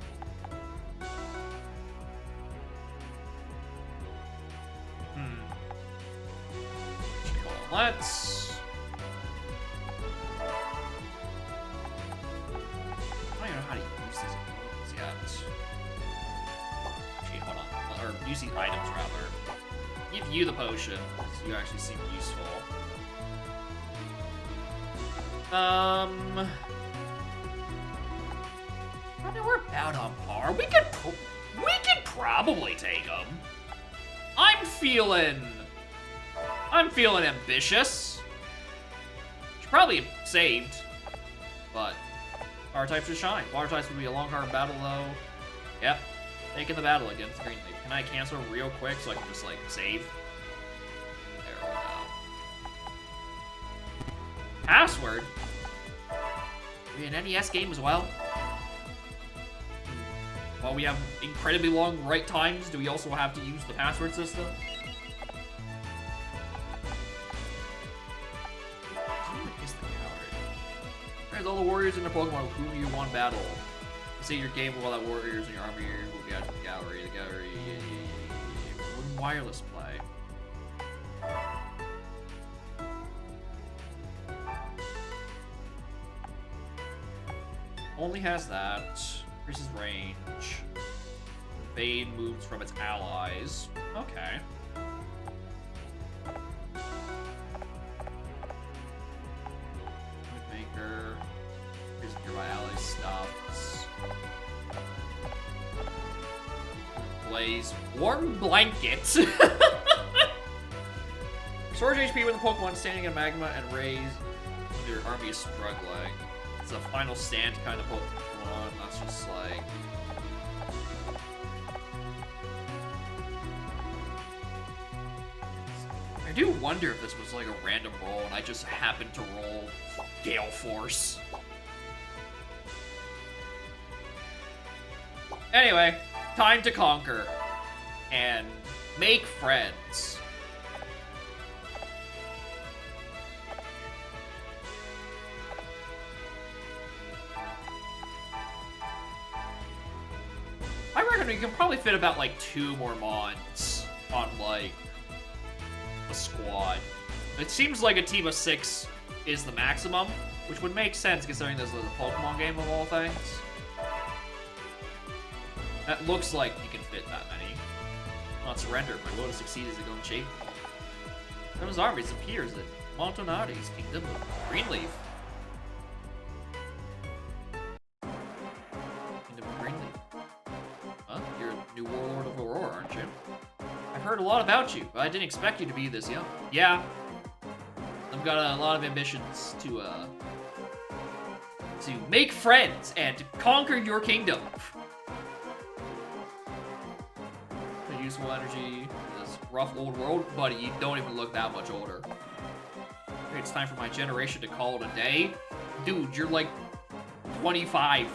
Let's... I don't even know how to use these abilities yet. Actually, hold on. Or use these items, rather. Give you the potion, so you actually seem useful. I mean, we're about on par. We could probably take them. I'm feeling ambitious. Should probably have saved, but fire types should shine. Water types would be a long, hard battle, though. Yep, taking the battle against Green Leaf. Can I cancel real quick so I can just, like, save? There we go. Password? Are we an NES game as well? While we have incredibly long write times, do we also have to use the password system? What is the all the warriors in the Pokemon who you want battle. Say your game with all that warriors in your army will be out of the gallery. The gallery. Wouldn't wireless play? Only has that. Increases range. Evade moves from its allies. Okay. Maker. Increases nearby ally stuffs. Blaze. Warm blanket. Restores HP when the Pokemon standing in magma and raise when your army is struggling. It's a final stand kind of Pokemon. That's just like. I do wonder if this was like a random roll and I just happened to roll Gale Force. Anyway, time to conquer and make friends. I reckon we can probably fit about like 2 more Mons on like a squad. It seems like a team of 6 is the maximum, which would make sense considering this is a Pokemon game of all things. That looks like you can fit that many. Not surrender. My will to succeed is to go and shape. Those armies appears in Montanari's Kingdom of Greenleaf. Kingdom of Greenleaf. Huh? You're a new warlord of Aurora, aren't you? I've heard a lot about you, but I didn't expect you to be this young. Yeah. I've got a lot of ambitions to make friends and to conquer your kingdom. Useful energy, this rough old world, buddy, you don't even look that much older. Okay, it's time for my generation to call it a day. Dude, you're like 25.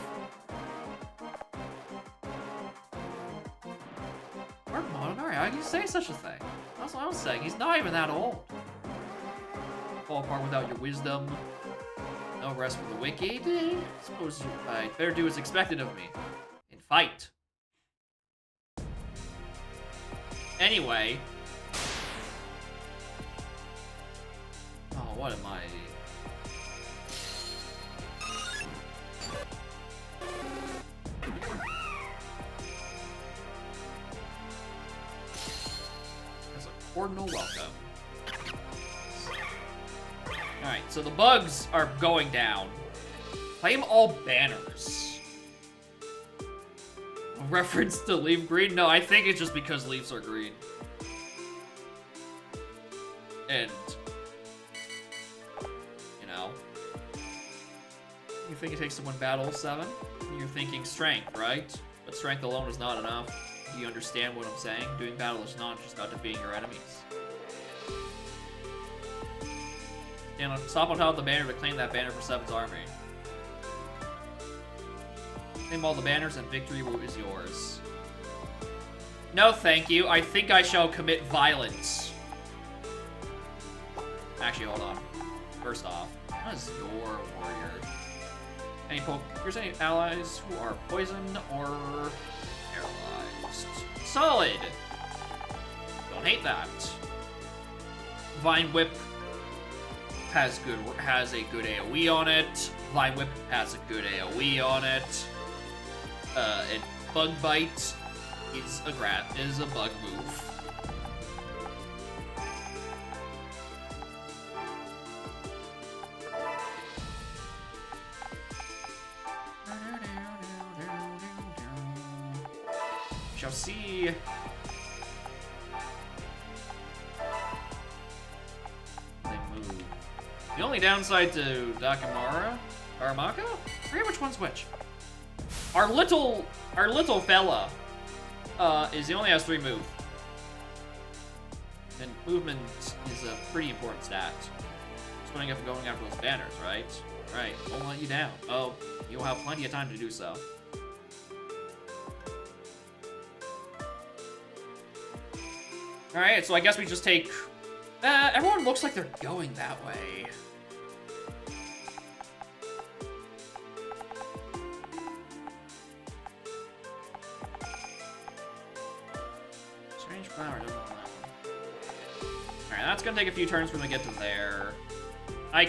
Mark Montanari, how can you say such a thing? That's what I was saying, he's not even that old. Fall apart without your wisdom. No rest for the wicked. Suppose I better do what's expected of me. And fight. Anyway. Oh, what am I? As a cordial welcome. Alright, so the bugs are going down. Claim all banners. Reference to leaf green? No, I think it's just because leaves are green. And, you know. You think it takes to win battle 7? You're thinking strength, right? But strength alone is not enough. Do you understand what I'm saying? Doing battle is not just about defeating your enemies. Stop on top of the banner to claim that banner for 7's army. Claim all the banners and victory is yours. No, thank you. I think I shall commit violence. Actually, hold on. First off, what is your warrior? Here's any allies who are poisoned or paralyzed. Solid! Don't hate that. Vine Whip has a good AoE on it. Vine Whip has a good AoE on it. And Bug Bite is a bug move. Shall see. They move. The only downside to Dakamara, Aramaka? I forget which one's which. Our little fella he only has 3 move. And movement is a pretty important stat. Just going after those banners, right? Right, won't let you down. Oh, you'll have plenty of time to do so. Alright, so I guess we just take... everyone looks like they're going that way. Flower, don't know that one. Alright, that's gonna take a few turns for them to get to there. I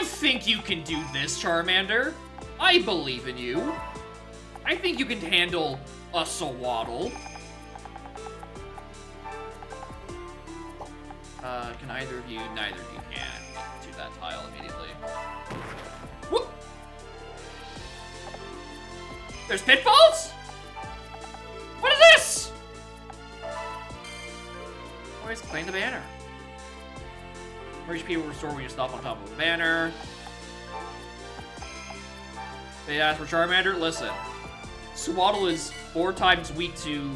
think you can do this, Charmander. I believe in you. I think you can handle a Sawaddle. Can either of you? Neither of you can. Do that tile immediately. Whoop! There's pitfalls? What is this? Always claim the banner. More HP will restore when you stop on top of a banner. They ask for Charmander. Listen, Sawaddle is 4 times weak to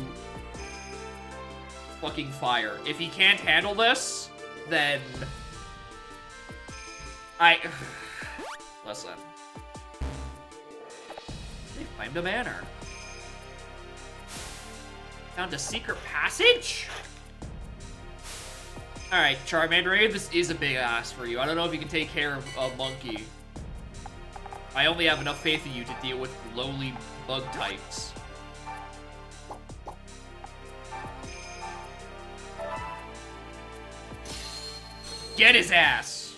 fucking fire. If he can't handle this, then listen. They claimed a banner. Found a secret passage? Alright, Charmander, this is a big ask for you. I don't know if you can take care of a monkey. I only have enough faith in you to deal with lowly bug types. Get his ass!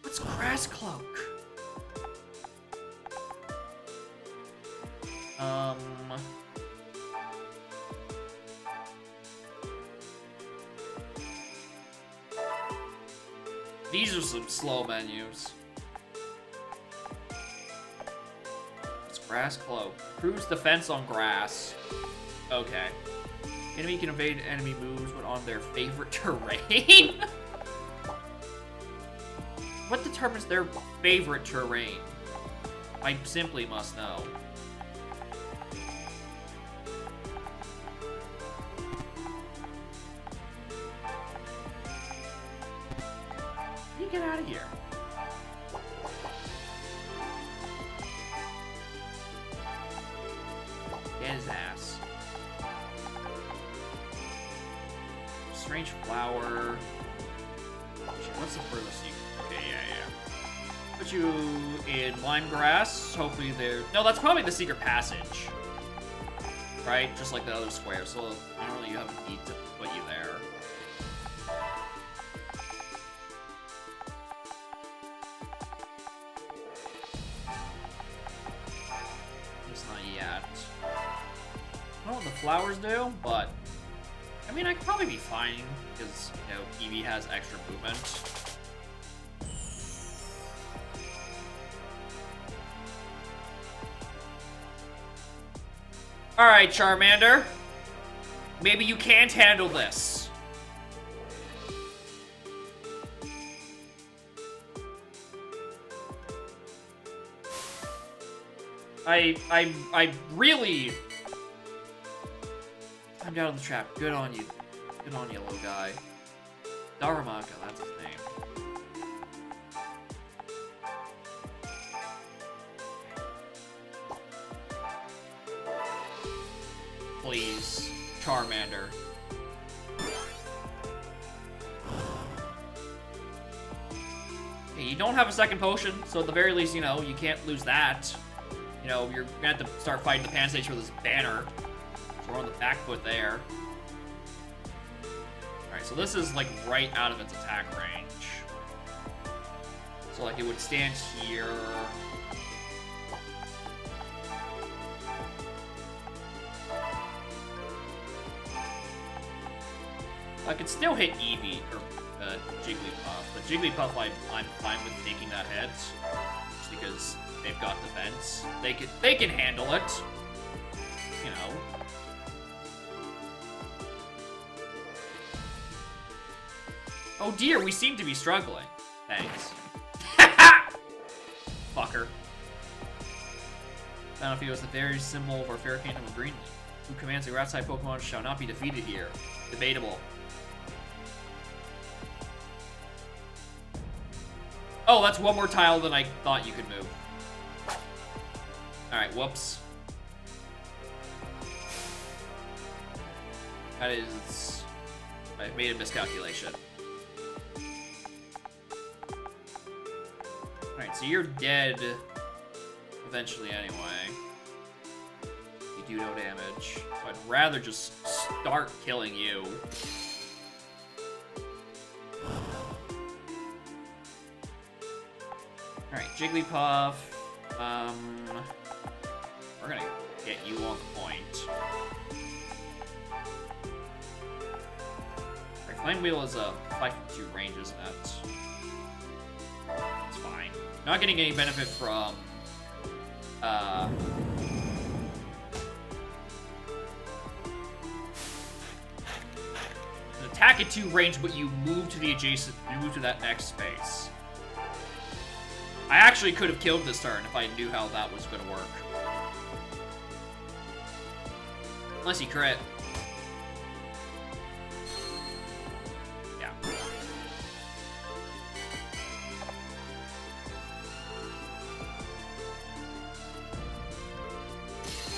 What's Grass Cloak? These are some slow menus. It's Grass Cloak. Improves defense on grass. Okay. Enemy can evade enemy moves when on their favorite terrain? What determines their favorite terrain? I simply must know. Get out of here. Get his ass. Strange flower. What's the furthest you... Okay, yeah. Put you in lime grass. Hopefully there... No, that's probably the secret passage. Right? Just like the other square. So I don't really have a need to put you there. I don't know what the flowers do, but I mean, I could probably be fine because, you know, Eevee has extra movement. Alright, Charmander. Maybe you can't handle this. I really... I'm down on the trap. Good on you. Good on you, little guy. Daramaka, that's his name. Please, Charmander. Hey, you don't have a second potion, so at the very least, you know, you can't lose that. You know, you're gonna have to start fighting the Pan Stage for this banner. So we're on the back foot there. Alright, so this is like right out of its attack range. So like it would stand here. I could still hit Eevee or Jigglypuff, but Jigglypuff I'm fine with taking that hit. Just because they've got defense. They can handle it. You know. Oh dear, we seem to be struggling. Thanks. Fucker. I don't know if he was the very symbol of our fair kingdom of Greenland. Who commands the grass-type Pokemon shall not be defeated here. Debatable. Oh, that's one more tile than I thought you could move. Alright, whoops. That is... I made a miscalculation. Alright, so you're dead eventually anyway. do no damage. So I'd rather just start killing you. Alright, Jigglypuff. We're gonna get you on the point. Alright, Flame Wheel is a 5-2 range, isn't it? It's fine. Not getting any benefit from an attack at 2 range, but you move to the adjacent, you move to that next space. I actually could have killed this turn if I knew how that was gonna work. Unless he crit. Yeah.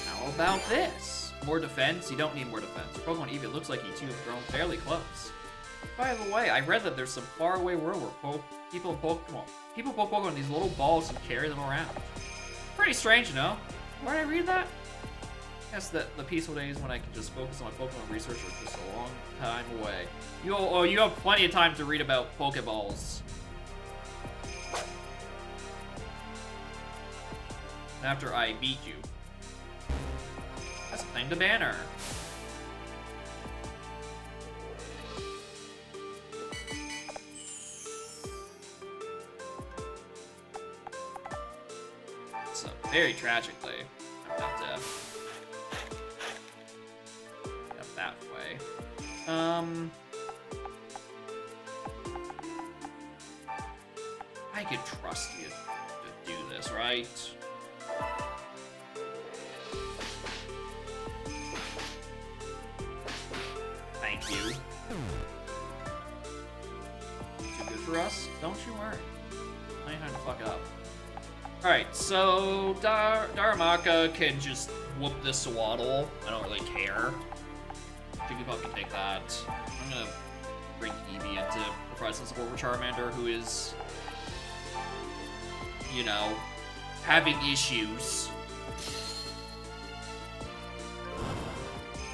How about this? More defense? You don't need more defense. Pokemon Eevee, it looks like you two have grown fairly close. By the way, I read that there's some faraway world where people poke Pokemon in these little balls and carry them around. Pretty strange, no? Where did I read that? I guess that the peaceful days when I can just focus on my Pokemon research are just a long time away. You have plenty of time to read about Pokeballs. After I beat you. Let's claim the banner. So, very tragically, I'm not deaf. That way. I could trust you to do this, right? Thank you. Too good for us? Don't you worry. I ain't had to fuck up. Alright, so Darumaka can just whoop this Swaddle. I don't really care. Jigglypuff can take that. I'm gonna bring Eevee in to provide some support for Charmander, who is, you know, having issues.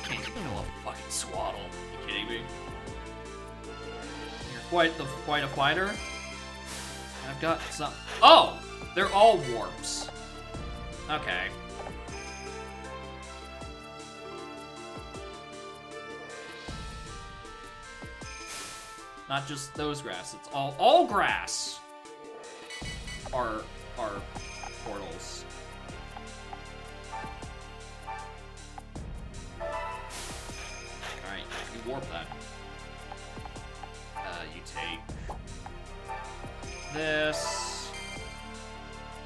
Can't even kill a fucking Swaddle. Are you kidding me? You're quite a fighter. I've got some. Oh, they're all warps. Okay. Not just those grass, it's all grass are portals. Alright, you warp that. You take this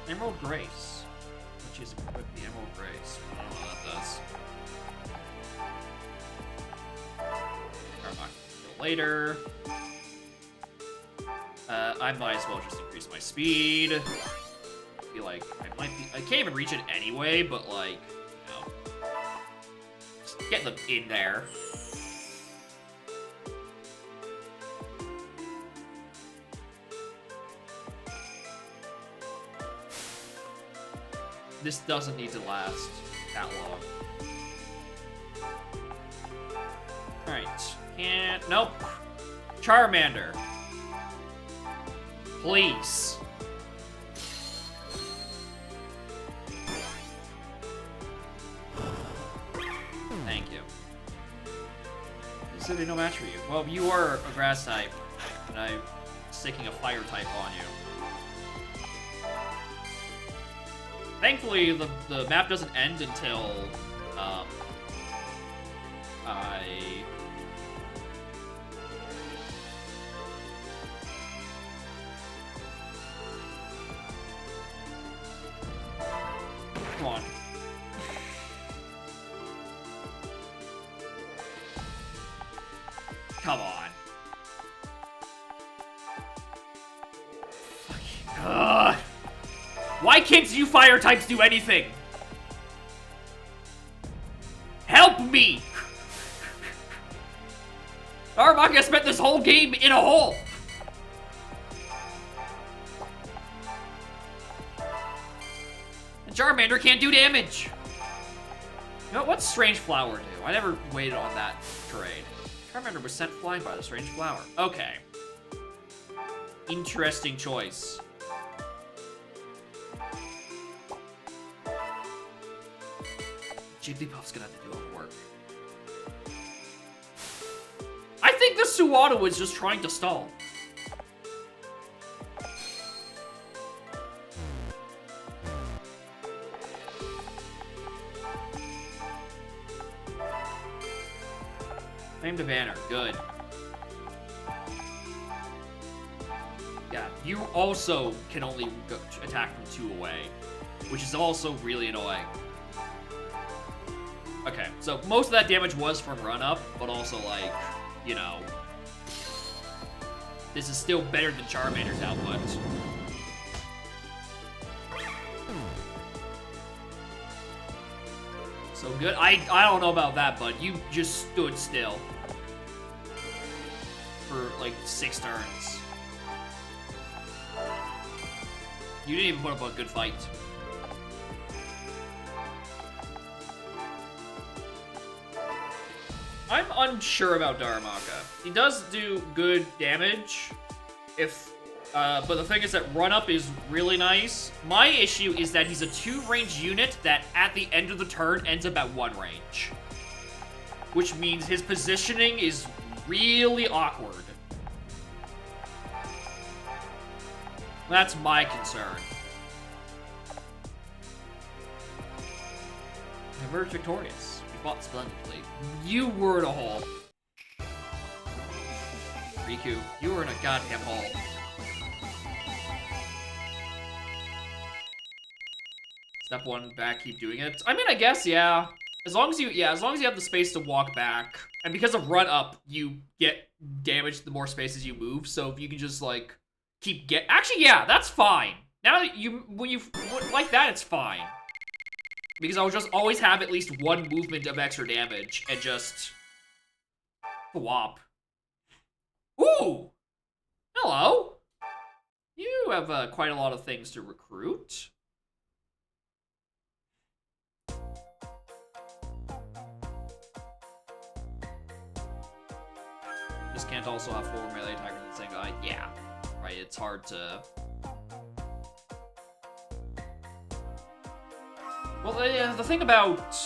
Emerald Grace, which is equipped the Emerald Grace. I don't know what that does. Later. I might as well just increase my speed. I feel like I can't even reach it anyway, but like, you know, just get them in there. This doesn't need to last that long. Alright, can't, nope. Charmander. Please. Thank you. This is no match for you. Well, you are a grass type, and I'm sticking a fire type on you. Thankfully, the map doesn't end until Come on. Come on. Ugh. Why can't you fire types do anything? Help me! Darumaka spent this whole game in a hole! And Charmander can't do damage! You know, what's Strange Flower do? I never waited on that trade. Charmander was sent flying by the Strange Flower. Okay. Interesting choice. Jigglypuff's gonna have to do all the work. I think the Suwata was just trying to stall. Named a banner. Good. Yeah, you also can only attack from 2 away, which is also really annoying. Okay, so most of that damage was from run-up, but also, like, you know, this is still better than Charmander's output. So good. I don't know about that, but you just stood still for like 6 turns. You didn't even put up a good fight. I'm unsure about Darumaka. He does do good damage, but the thing is that run-up is really nice. My issue is that he's a 2-range unit that at the end of the turn ends up at 1 range. Which means his positioning is really awkward. That's my concern. Emerged victorious. You fought splendidly. You were in a hole. Riku, you were in a goddamn hole. Step 1 back, keep doing it. I mean, I guess, yeah. As long as you have the space to walk back, and because of run up, you get damaged the more spaces you move. So if you can just like actually, yeah, that's fine. Now that when you like that, it's fine. Because I'll just always have at least 1 movement of extra damage and just swap. Ooh! Hello! You have quite a lot of things to recruit. Just can't also have 4 melee attackers in the same guy. Yeah, right, it's hard to... Well, the thing about...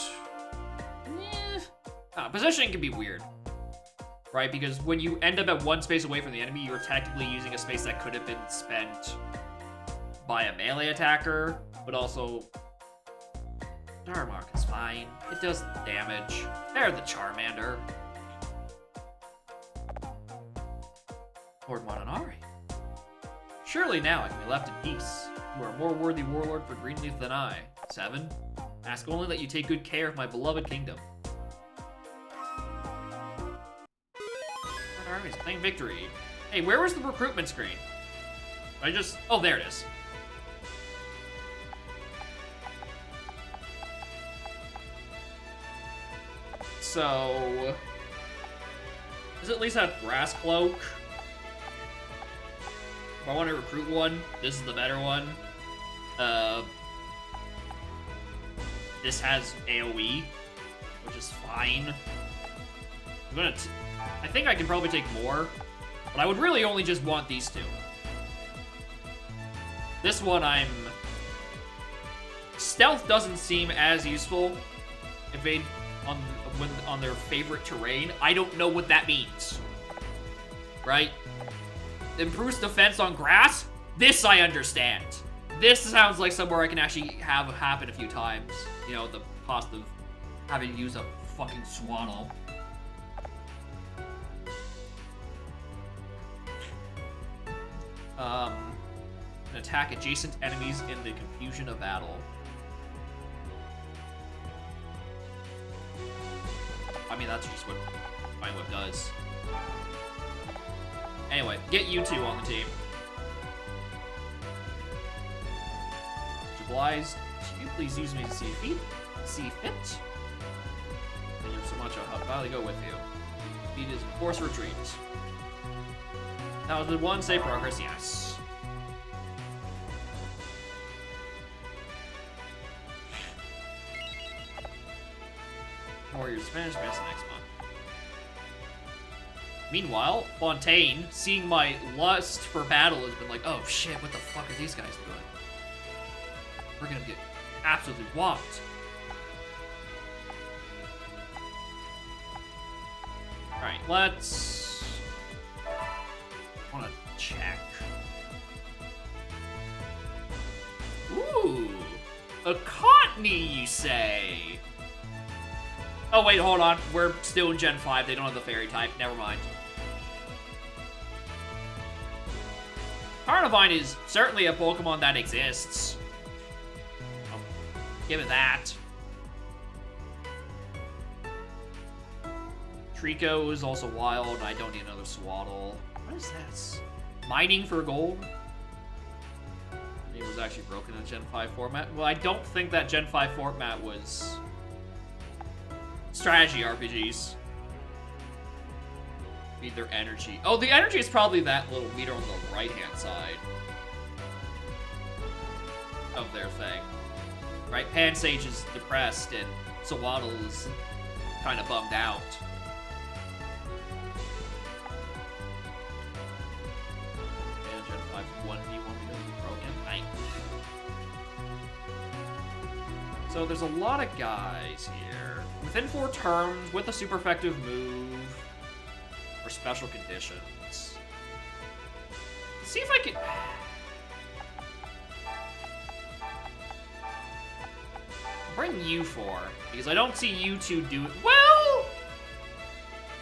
positioning can be weird. Right, because when you end up at 1 space away from the enemy, you're technically using a space that could have been spent by a melee attacker, but also... Darumaka is fine. It does damage. They're the Charmander. Lord Mononari. Surely now I can be left in peace. You are a more worthy warlord for Greenleaf than I. 7. Ask only that you take good care of my beloved kingdom. Our army's claim victory. Hey, where was the recruitment screen? Oh, there it is. So, does it at least have Grass Cloak? If I want to recruit one, this is the better one. This has AoE, which is fine. I think I can probably take more, but I would really only just want these 2. This one, Stealth doesn't seem as useful. Evade on their favorite terrain. I don't know what that means. Right? Improves defense on grass? This I understand. This sounds like somewhere I can actually have happen a few times. You know, the cost of having to use a fucking swaddle. And attack adjacent enemies in the confusion of battle. I mean, that's just what Vine Whip does. Anyway, get you 2 on the team. Obliged. Can you please use me to see fit? Thank you so much. I'll gladly go with you. Speed is force retreat. Now, did 1 say progress? Yes. Warriors Spanish Pass next month. Meanwhile, Fontaine, seeing my lust for battle, has been like, oh shit, what the fuck are these guys doing? We're gonna get absolutely whopped. Alright, let's... I wanna check. Ooh! A Cottony, you say? Oh wait, hold on. We're still in Gen 5. They don't have the fairy type. Never mind. Carnivine is certainly a Pokemon that exists. I'll give it that. Trico is also wild. I don't need another Swaddle. What is this? Mining for gold? It was actually broken in Gen 5 format. Well, I don't think that Gen 5 format was strategy RPGs. Need their energy. Oh, the energy is probably that little meter on the right-hand side of their thing. Right? Pansage is depressed and Swaddle is kind of bummed out. And Gen 5 1v1 because it's broken. Right. So there's a lot of guys here. Within 4 turns, with a super effective move, or special conditions. Let's see if I can... bring you 4, because I don't see you 2 do it. Well,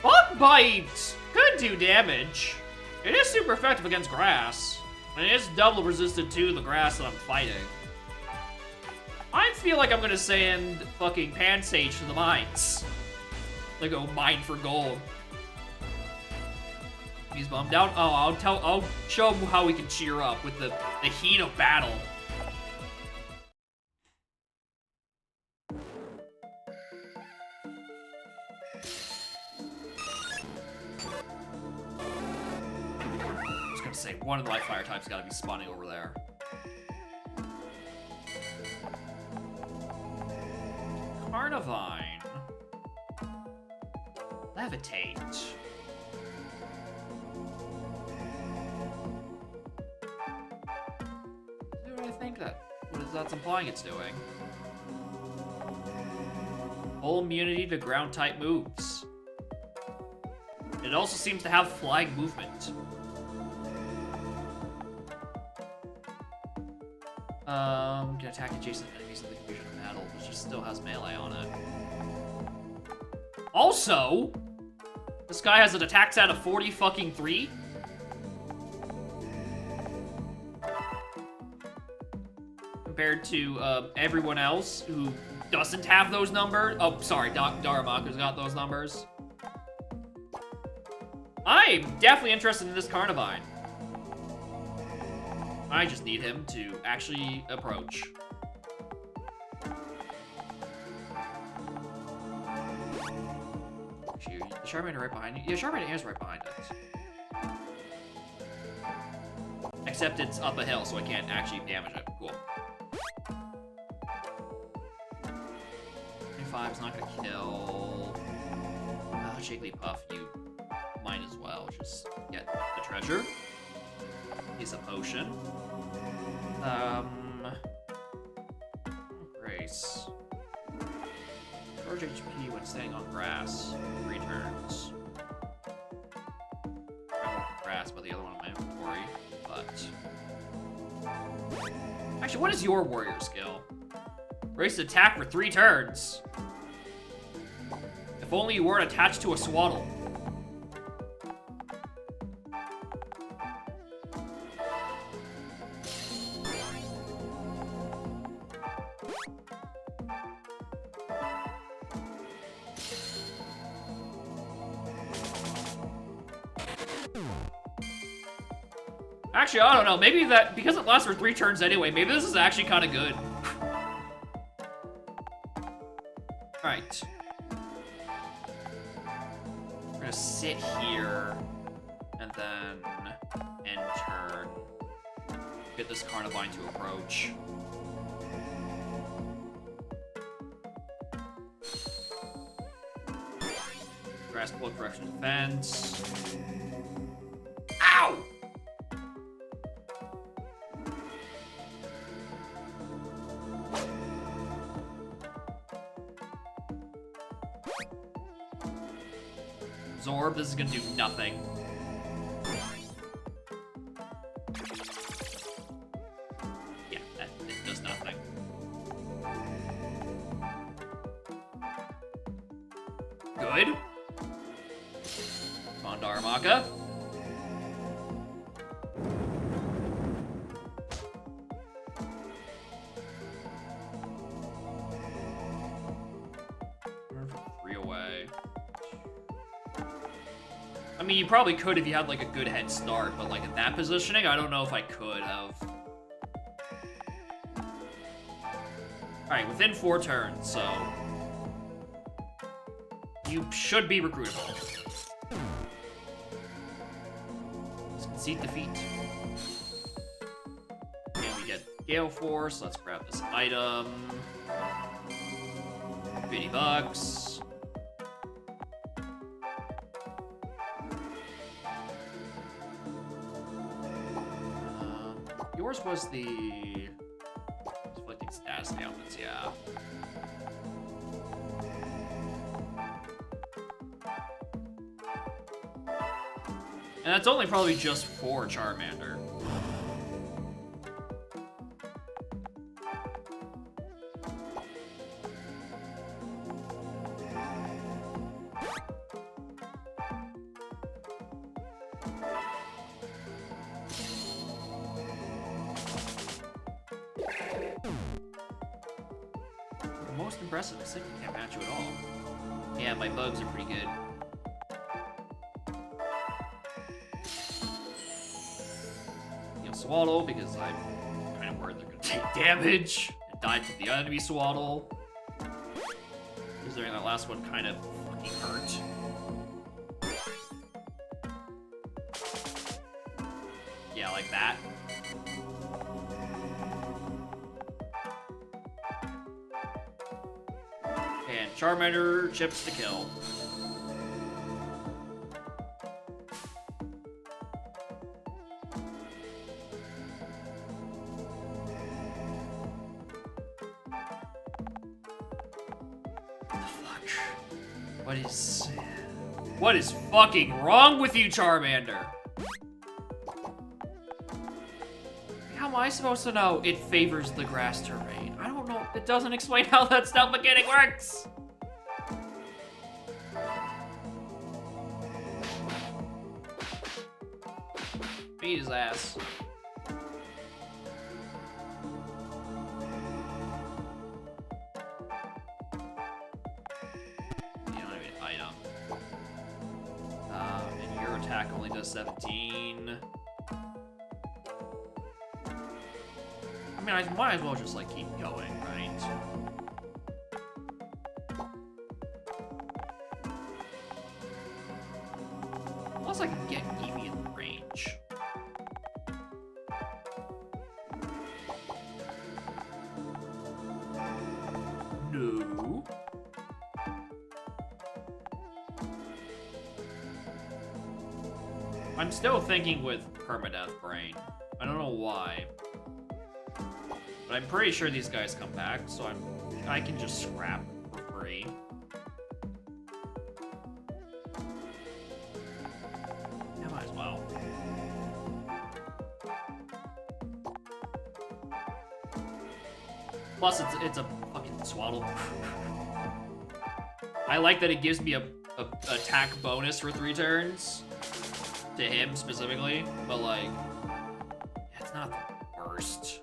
Bug Bite could do damage. It is super effective against grass, and it is double resistant to the grass that I'm fighting. I feel like I'm gonna send fucking Pansage to the mines. Like, go mine for gold. He's bummed out. Oh, I'll show him how we can cheer up with the heat of battle. I was gonna say, one of the light fire types gotta be spawning over there. Carnivine. Levitate. What do I think that? What is that implying it's doing? Full immunity to ground type moves. It also seems to have flying movement. Can attack adjacent enemies in the confusion of battle, but she still has melee on it. Also, this guy has an attack stat of 40 fucking 3. Compared to everyone else who doesn't have those numbers. Oh, sorry, Darumaka's got those numbers. I'm definitely interested in this Carnivine. I just need him to actually approach. Actually, is Charmander right behind you? Yeah, Charmander is right behind us. Except it's up a hill, so I can't actually damage it. Cool. 25's not gonna kill. Oh, Jigglypuff, you might as well just get the treasure. He's a potion. Grace. Charge HP when standing on grass. 3 turns. Grass, but the other one in my inventory. But actually, what is your warrior skill? Race attack for 3 turns. If only you weren't attached to a Swaddle. Actually, I don't know. Maybe that, because it lasts for 3 turns anyway, maybe this is actually kind of good. Alright. We're gonna sit here, and then end turn. Get this Carnivine to approach. grass blow for extra defense. Ow! Absorb, this is gonna do nothing. Yeah, it does nothing. Good. Come on, Daramaka. Three away. I mean, you probably could if you had, like, a good head start, but, like, in that positioning, I don't know if I could have. Alright, within 4 turns, so... you should be recruitable. Let's concede defeat. And we get Gale Force. Let's grab this item. $50. Yours was the inflicting status ailments, yeah. And that's only probably just for Charmander. The most impressive is that you can't match you at all. Yeah, my bugs are pretty good. Swaddle, because I'm kind of worried they're gonna take damage and die to the enemy Swaddle. Considering that last one kind of fucking hurt. Yeah, like that. And Charmander chips to kill. What is fucking wrong with you, Charmander? How am I supposed to know it favors the grass terrain? I don't know. It doesn't explain how that stealth mechanic works. Beat his ass. Attack only does 17. I mean, I might as well just, like, keep going, right? Unless I can get Eevee in the range. No. I'm still thinking with Permadeath Brain. I don't know why. But I'm pretty sure these guys come back, so I can just scrap for free. Yeah, might as well. Plus, it's a fucking Swaddle. I like that it gives me a attack bonus for 3 turns. To him specifically, but like, it's not the worst.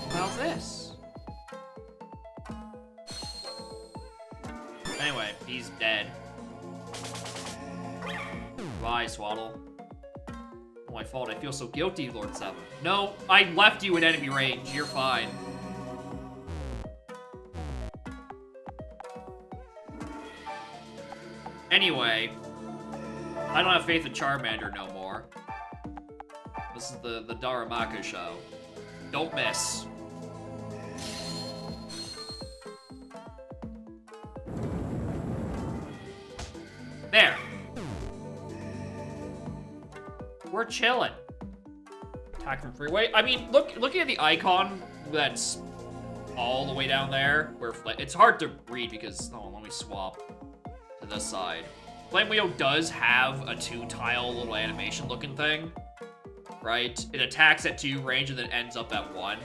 How about this? Anyway, he's dead. Bye, Swaddle. Oh, my fault. I feel so guilty, Lord 7. No, I left you in enemy range. You're fine. Anyway, I don't have faith in Charmander no more. This is the Daramaka show. Don't miss. We're chilling. Attack from freeway. I mean, looking at the icon that's all the way down there, where it's hard to read because, oh, let me swap to this side. Flame Wheel does have a 2-tile little animation looking thing, right? It attacks at 2 range and then ends up at 1.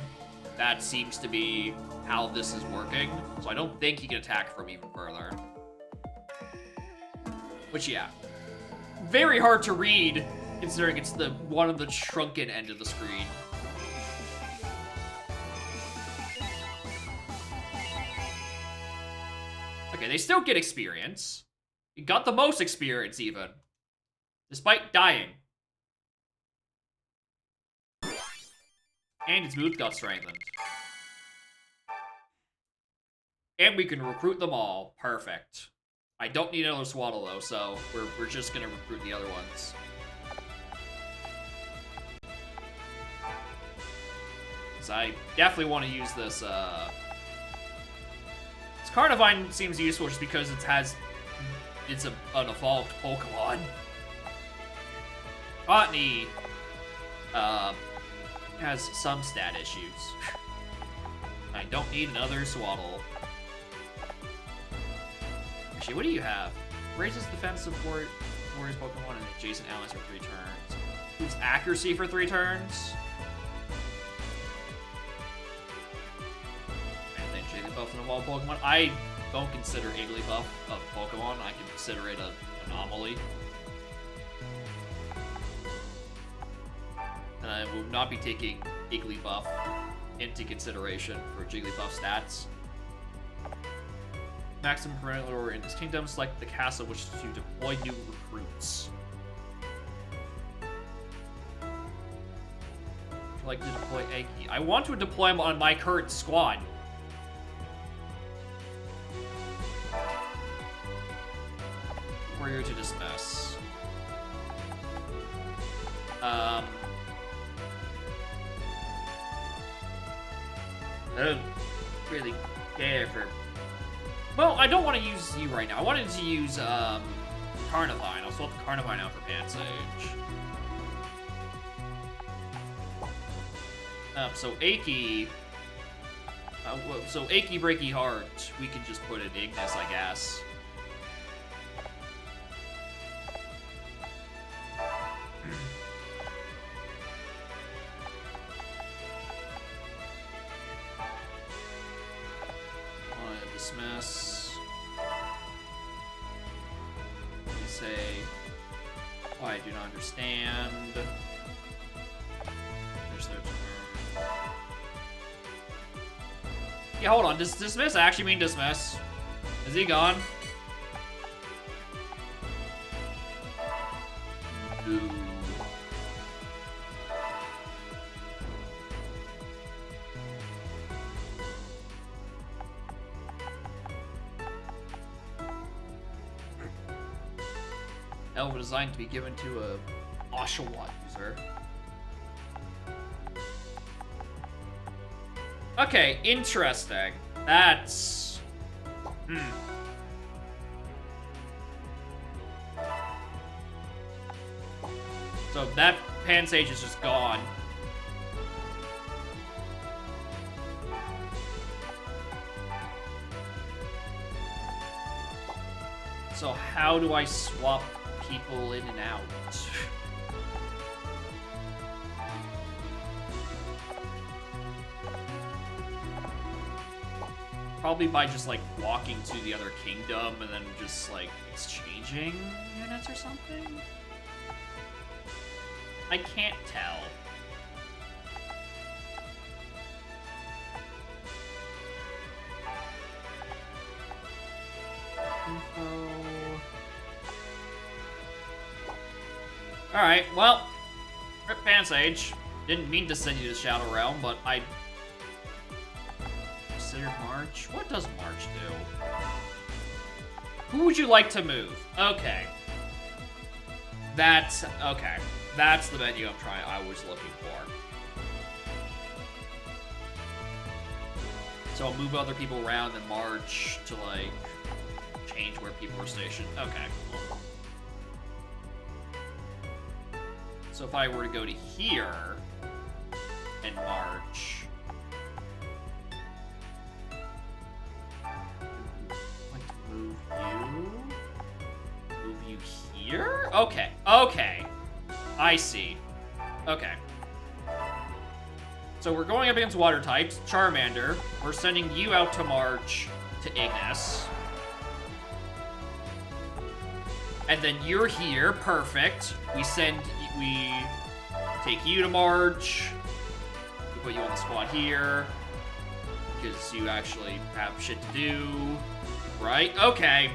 That seems to be how this is working. So I don't think he can attack from even further. Which, yeah. Very hard to read, considering it's the one on the shrunken end of the screen. Okay, they still get experience. He got the most experience, even. Despite dying. And his move got strengthened. And we can recruit them all. Perfect. I don't need another Swaddle, though, so we're just gonna recruit the other ones. Because I definitely want to use this, This Carnivine seems useful just because it's an evolved Pokemon. Botany, has some stat issues. I don't need another Swaddle. Actually, what do you have? Raises defense of Warriors Pokemon and adjacent allies for 3 turns. Boosts accuracy for 3 turns. Anything Jigglypuff an evolved Pokemon? I don't consider Igglybuff a Pokemon. I consider it an anomaly. And I will not be taking Igglybuff into consideration for Jigglypuff stats. Maximum parental in this kingdom, select the castle which to deploy new recruits. Would you like to deploy Eggy? I want to deploy him on my current squad. Warrior to dismiss. I don't really care for... Well, I don't want to use you right now. I wanted to use Carnivine. I'll swap the Carnivine out for Pansage. So Achy... so Achy Breaky Heart, we can just put in Ignis, I guess. Dismiss. You say, oh, I do not understand. There's their turn. Yeah, hold on. Does dismiss actually mean dismiss? Is he gone? No. Elf designed to be given to a Oshawott user. Okay, interesting. That's... So that Pansage is just gone. So how do I swap people in and out? Probably by just like walking to the other kingdom and then just like exchanging units or something? I can't tell. Info. Alright, well, Rip Pansage. Didn't mean to send you to Shadow Realm, but I... Considered March? What does March do? Who would you like to move? Okay. That's... Okay. That's the menu I was looking for. So I'll move other people around and march to, like, change where people are stationed. Okay, cool. So if I were to go to here and march, like to move you here? Okay, okay, I see. Okay. So we're going up against water types, Charmander. We're sending you out to march to Ignis. And then you're here, perfect. We take you to March. We put you on the squad here. Because you actually have shit to do. Right? Okay.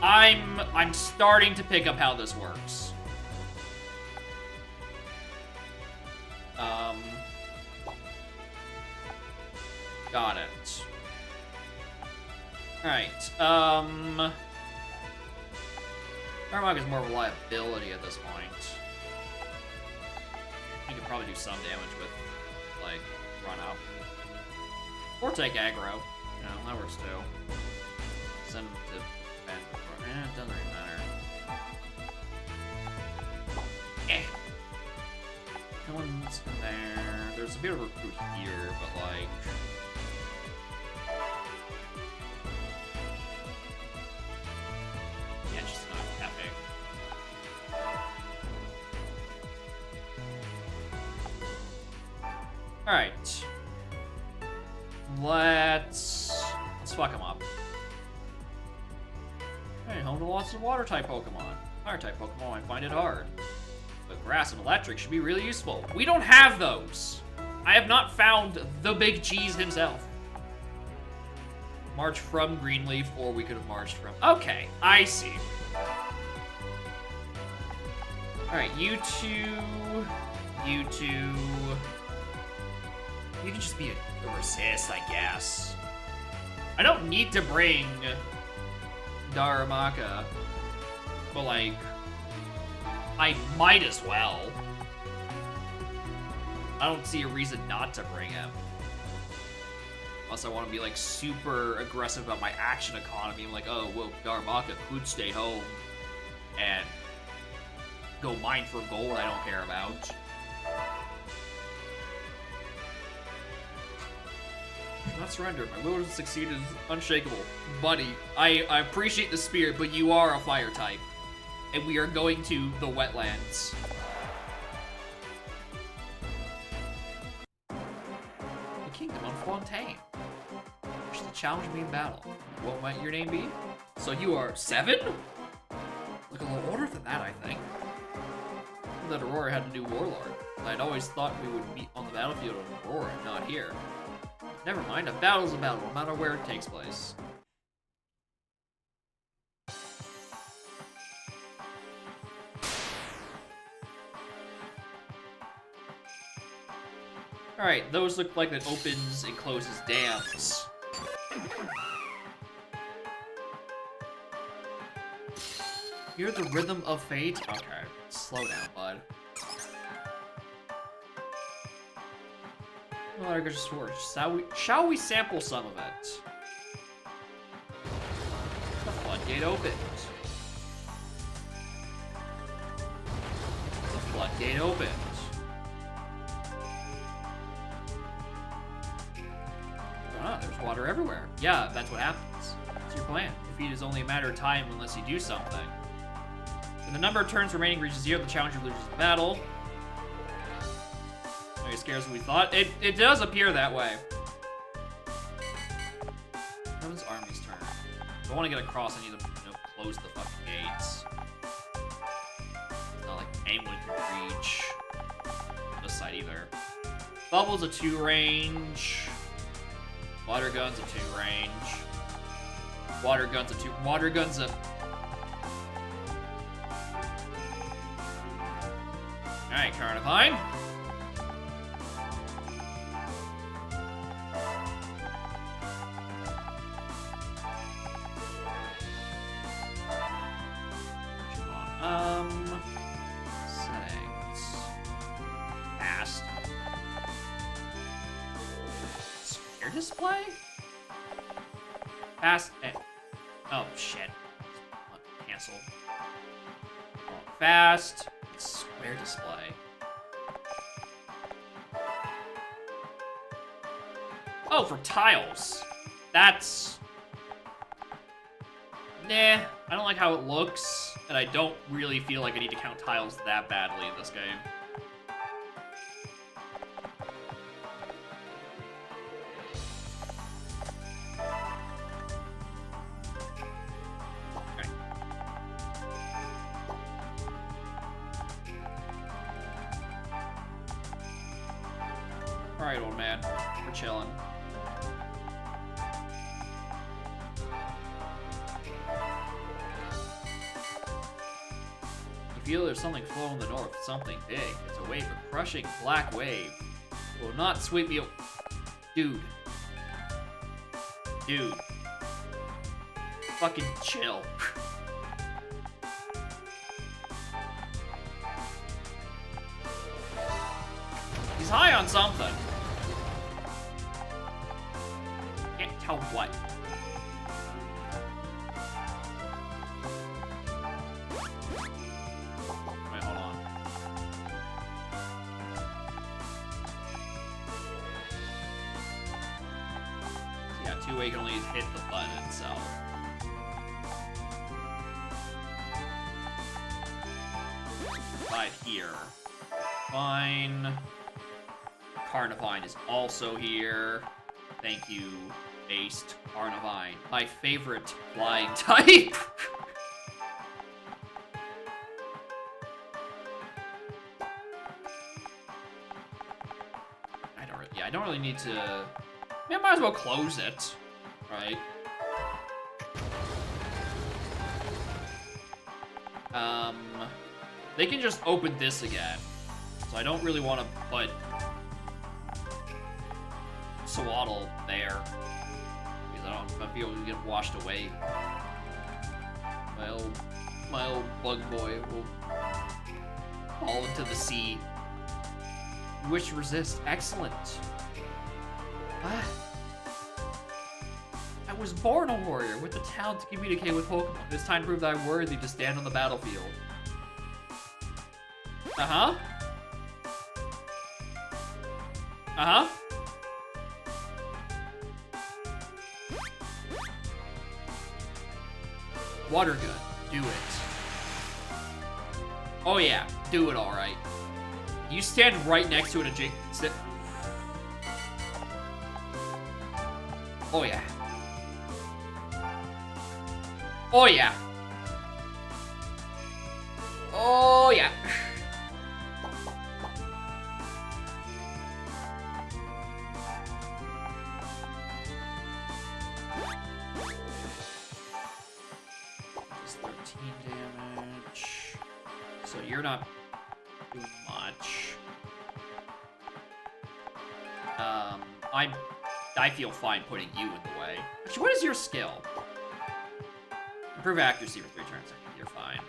I'm starting to pick up how this works. Got it. Alright, Armog is more reliability at this point. You could probably do some damage with, like, run up. Or take aggro. You know, that works too. Send him to bend before. It doesn't really matter. No one's in there. There's a bit of a recruit here, but, like... yeah, it's just not that big. Alright. Let's fuck him up. Hey, home to lots of water-type Pokemon. Fire-type Pokemon, I find it hard. But grass and electric should be really useful. We don't have those! I have not found the big cheese himself. March from Greenleaf, or we could have marched from... okay, I see. Alright, you two... you two... you can just be a resist, I guess. I don't need to bring Darumaka, but, like, I might as well. I don't see a reason not to bring him. Unless I want to be, like, super aggressive about my action economy. I'm like, oh, well, Darumaka could stay home and go mine for gold I don't care about. Not surrender. My will to succeed is unshakable. Buddy, I appreciate the spirit, but you are a fire type. And we are going to the wetlands. The kingdom of Fontaine. Wish to challenge me in battle. What might your name be? So you are 7? Look a little older than that, I think. That Aurora had a new warlord. I'd always thought we would meet on the battlefield of Aurora, not here. Never mind, a battle's a battle, no matter where it takes place. Alright, those look like it opens and closes dams. Hear the rhythm of fate? Okay, slow down, bud. Shall we sample some of it? The floodgate opened. The floodgate opened. Ah, there's water everywhere. Yeah, that's what happens. What's your plan? Defeat is only a matter of time unless you do something. When the number of turns remaining reaches 0, the challenger loses the battle. As scarce as we thought. It does appear that way. That was Army's turn. If I want to get across, I need to, close the fucking gates. It's not like anyone can reach this side either. Bubble's a 2 range. Water gun's a 2 range. Water gun's a 2. Water gun's a... Alright, Carnivine. Settings. Fast. Sphere display? Fast. Oh, shit. Cancel. Fast. Rare display. Oh, for tiles. That's... Nah, I don't like how it looks, and I don't really feel like I need to count tiles that badly in this game. Okay. Alright, old man. We're chilling. You feel there's something flowing in the north, something big. It's a wave, a crushing black wave. It will not sweep me. Dude. Dude. Fucking chill. He's high on something. Can't tell what. Two-way can only hit the button itself. Right here. Fine. Carnivine is also here. Thank you, Based Carnivine. My favorite flying type. I don't really need to... I mean, I might as well close it, right? They can just open this again. So I don't really want to put Swaddle there. Because I feel we get washed away. My old bug boy will fall into the sea. You wish to resist. Excellent. Ah. I was born a warrior with the talent to communicate with Pokemon. It's time to prove that I'm worthy to stand on the battlefield. Uh-huh. Uh-huh. Water gun. Do it. Oh yeah, do it alright. You stand right next to it and sit. Oh yeah. Oh yeah. Oh yeah. Just 13 damage. So you're not doing much. I feel fine putting you in the way. Actually, what is your skill? Improve accuracy for 3 turns. You're fine.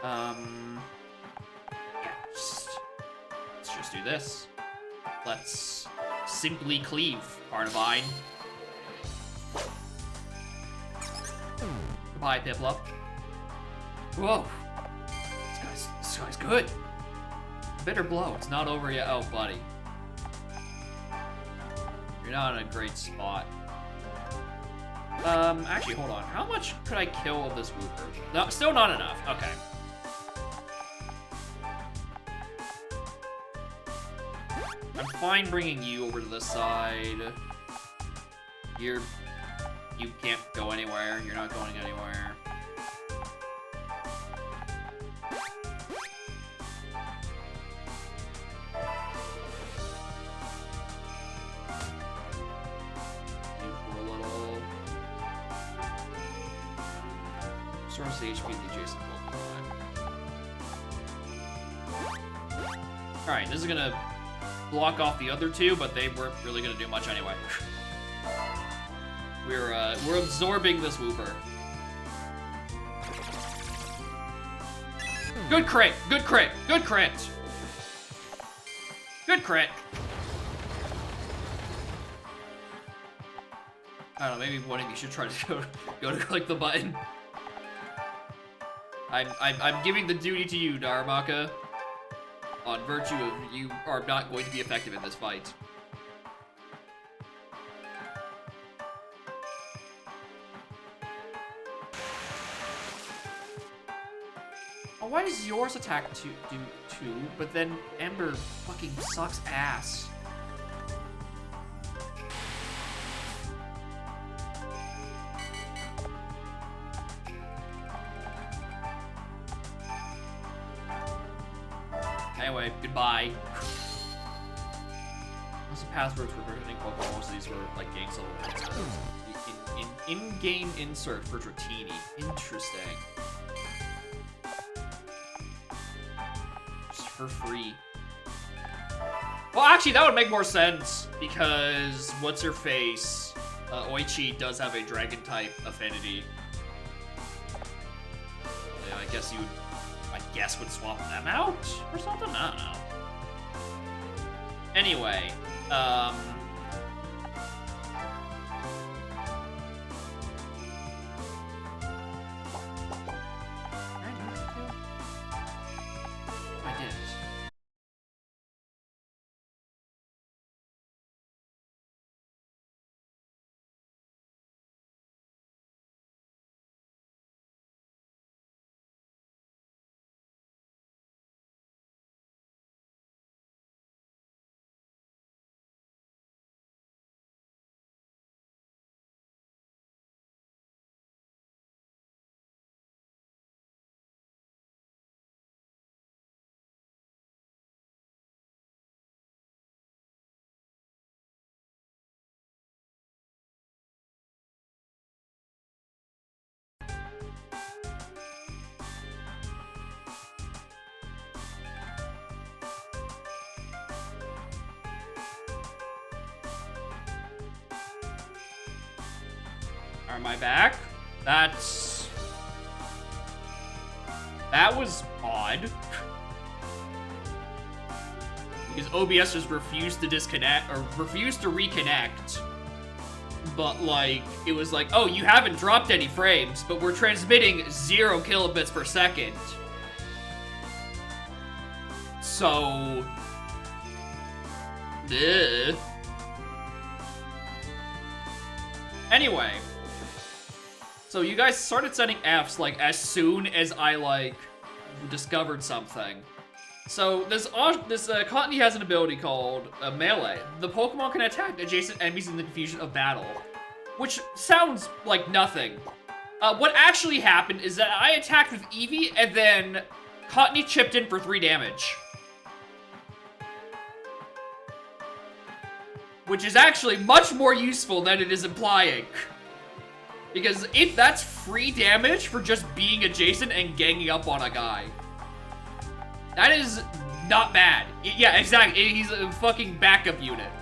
Yeah, let's just do this. Let's simply cleave, Carnivine. Goodbye, Piplup. Whoa. This guy's good. Bitter blow. It's not over yet. Oh, buddy. You're not in a great spot. Actually, hold on. How much could I kill of this Wooper? No, still not enough. Okay. I'm fine bringing you over to this side. You can't go anywhere. You're not going anywhere. Source the HP of the adjacent Pokemon. Alright, this is gonna block off the other two, but they weren't really gonna do much anyway. We're absorbing this Wooper. Good crit! Good crit! Good crit! Good crit! I don't know, maybe one of you should try to go to click the button. I'm giving the duty to you, Daramaka. On virtue of you are not going to be effective in this fight. Oh, why does yours attack do 2, but then Ember fucking sucks ass? Anyway, goodbye. What's the passwords for versioning Pokemon? Most of these were like game level. In-game insert for Dratini. Interesting. Just for free. Well, actually, that would make more sense because what's her face? Oichi does have a dragon type affinity. Yeah, I guess you would. Would swap them out or something? I don't know. Anyway, I did. Am I back? That was odd. Because OBS just refused to disconnect, or refused to reconnect. But, like, it was like, oh, you haven't dropped any frames, but we're transmitting 0 kilobits per second. So... Ugh. Anyway. So you guys started sending Fs, like, as soon as I, like, discovered something. So, this Cottony has an ability called Melee. The Pokemon can attack adjacent enemies in the confusion of battle. Which sounds like nothing. What actually happened is that I attacked with Eevee, and then Cottony chipped in for 3 damage. Which is actually much more useful than it is implying. Because if that's free damage for just being adjacent and ganging up on a guy, that is not bad. Yeah, exactly. He's a fucking backup unit.